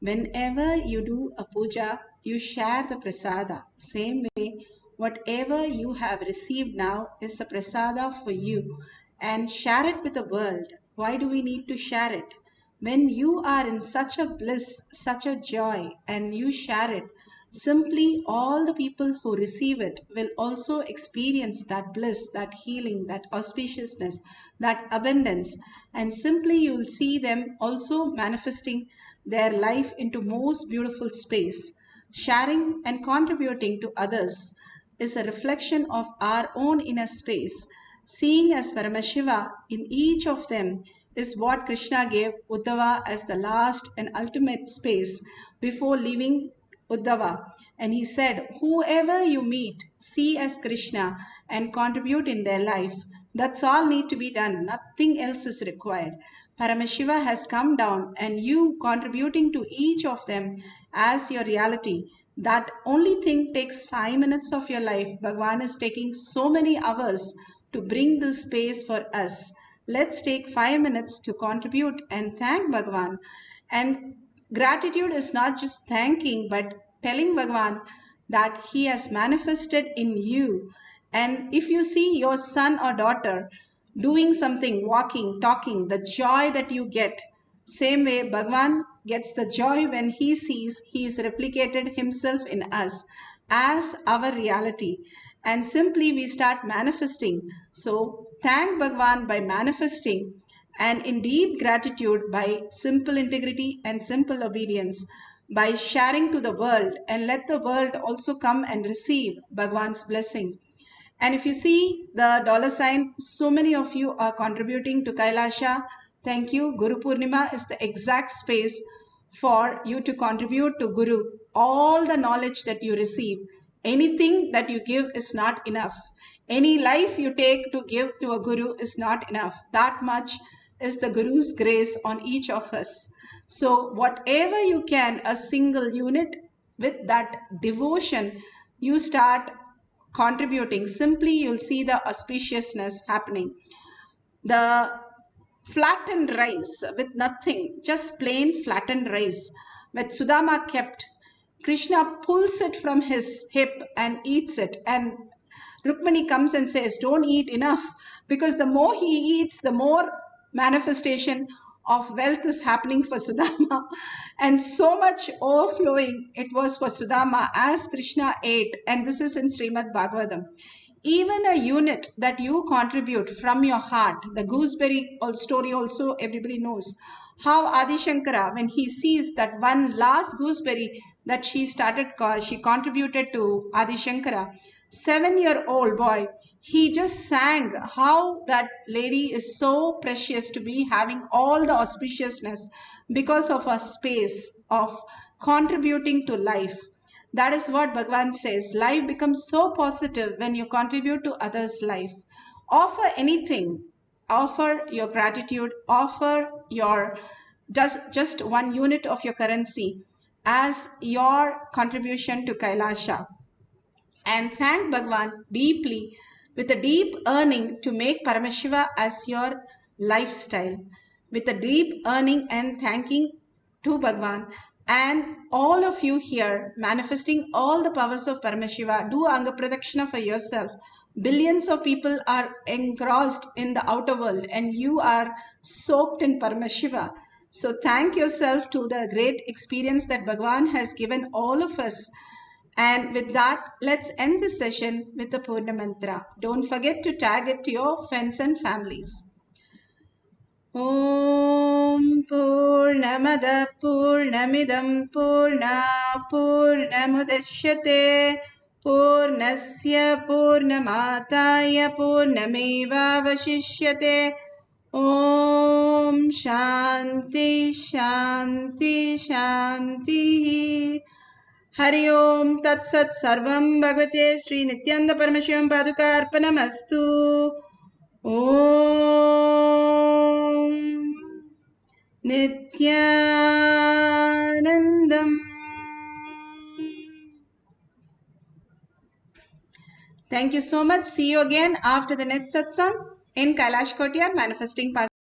Whenever you do a puja, you share the prasada. Same way, whatever you have received now is a prasada for you, and share it with the world. Why do we need to share it? When you are in such a bliss, such a joy, and you share it, simply all the people who receive it will also experience that bliss, that healing, that auspiciousness, that abundance, and simply you will see them also manifesting their life into most beautiful space. Sharing and contributing to others is a reflection of our own inner space. Seeing as Paramashiva in each of them is what Krishna gave Uddhava as the last and ultimate space before leaving Uddhava. And he said, whoever you meet, see as Krishna and contribute in their life. That's all need to be done. Nothing else is required. Paramashiva has come down and you contributing to each of them as your reality. That only thing takes 5 minutes of your life. Bhagwan is taking so many hours to bring this space for us. Let's take 5 minutes to contribute and thank Bhagwan. And gratitude is not just thanking, but telling Bhagwan that he has manifested in you. And if you see your son or daughter doing something, walking, talking, the joy that you get, same way Bhagwan gets the joy when he sees he is replicated himself in us as our reality. And simply we start manifesting. So thank Bhagwan by manifesting, and in deep gratitude by simple integrity and simple obedience, by sharing to the world, and let the world also come and receive Bhagwan's blessing. And if you see the dollar sign, so many of you are contributing to Kailasa. Thank you. Guru Purnima is the exact space for you to contribute to Guru. All the knowledge that you receive, anything that you give is not enough. Any life you take to give to a Guru is not enough. That much is the Guru's grace on each of us. So whatever you can, a single unit, with that devotion, you start contributing. Simply you'll see the auspiciousness happening. The flattened rice with nothing, just plain flattened rice, with Sudama kept, Krishna pulls it from his hip and eats it, and Rukmani comes and says, don't eat enough, because the more he eats, the more manifestation of wealth is happening for Sudama. And so much overflowing it was for Sudama as Krishna ate. And this is in Srimad Bhagavatam. Even a unit that you contribute from your heart, the gooseberry story also everybody knows, how Adi Shankara, when he sees that one last gooseberry that she contributed to Adi Shankara, 7-year-old boy, he just sang how that lady is so precious to be having all the auspiciousness because of her space of contributing to life. That is what Bhagavan says. Life becomes so positive when you contribute to others' life. Offer anything. Offer your gratitude. Offer your just 1 unit of your currency as your contribution to Kailasa, and thank Bhagwan deeply with a deep earning to make Paramashiva as your lifestyle. With a deep earning and thanking to Bhagwan, and all of you here manifesting all the powers of Paramashiva, do Anga Pradakshina for yourself. Billions of people are engrossed in the outer world and you are soaked in Paramashiva. So thank yourself to the great experience that Bhagwan has given all of us. And with that, let's end the session with the Purna Mantra. Don't forget to tag it to your friends and families. Om Purnamada Purnamidam Purna Purnamudashyate Purnasya Purnamataya Purnameva Vashishyate. Om Shanti Shanti Shanti. Hari Om Tat Sat Sarvam Bhagavate Sri Nithyananda Paramashivam Paduka Arpanamastu. Om Nithyanandam. Thank you so much. See you again after the next satsang in Kailash Kotyar Manifesting Past.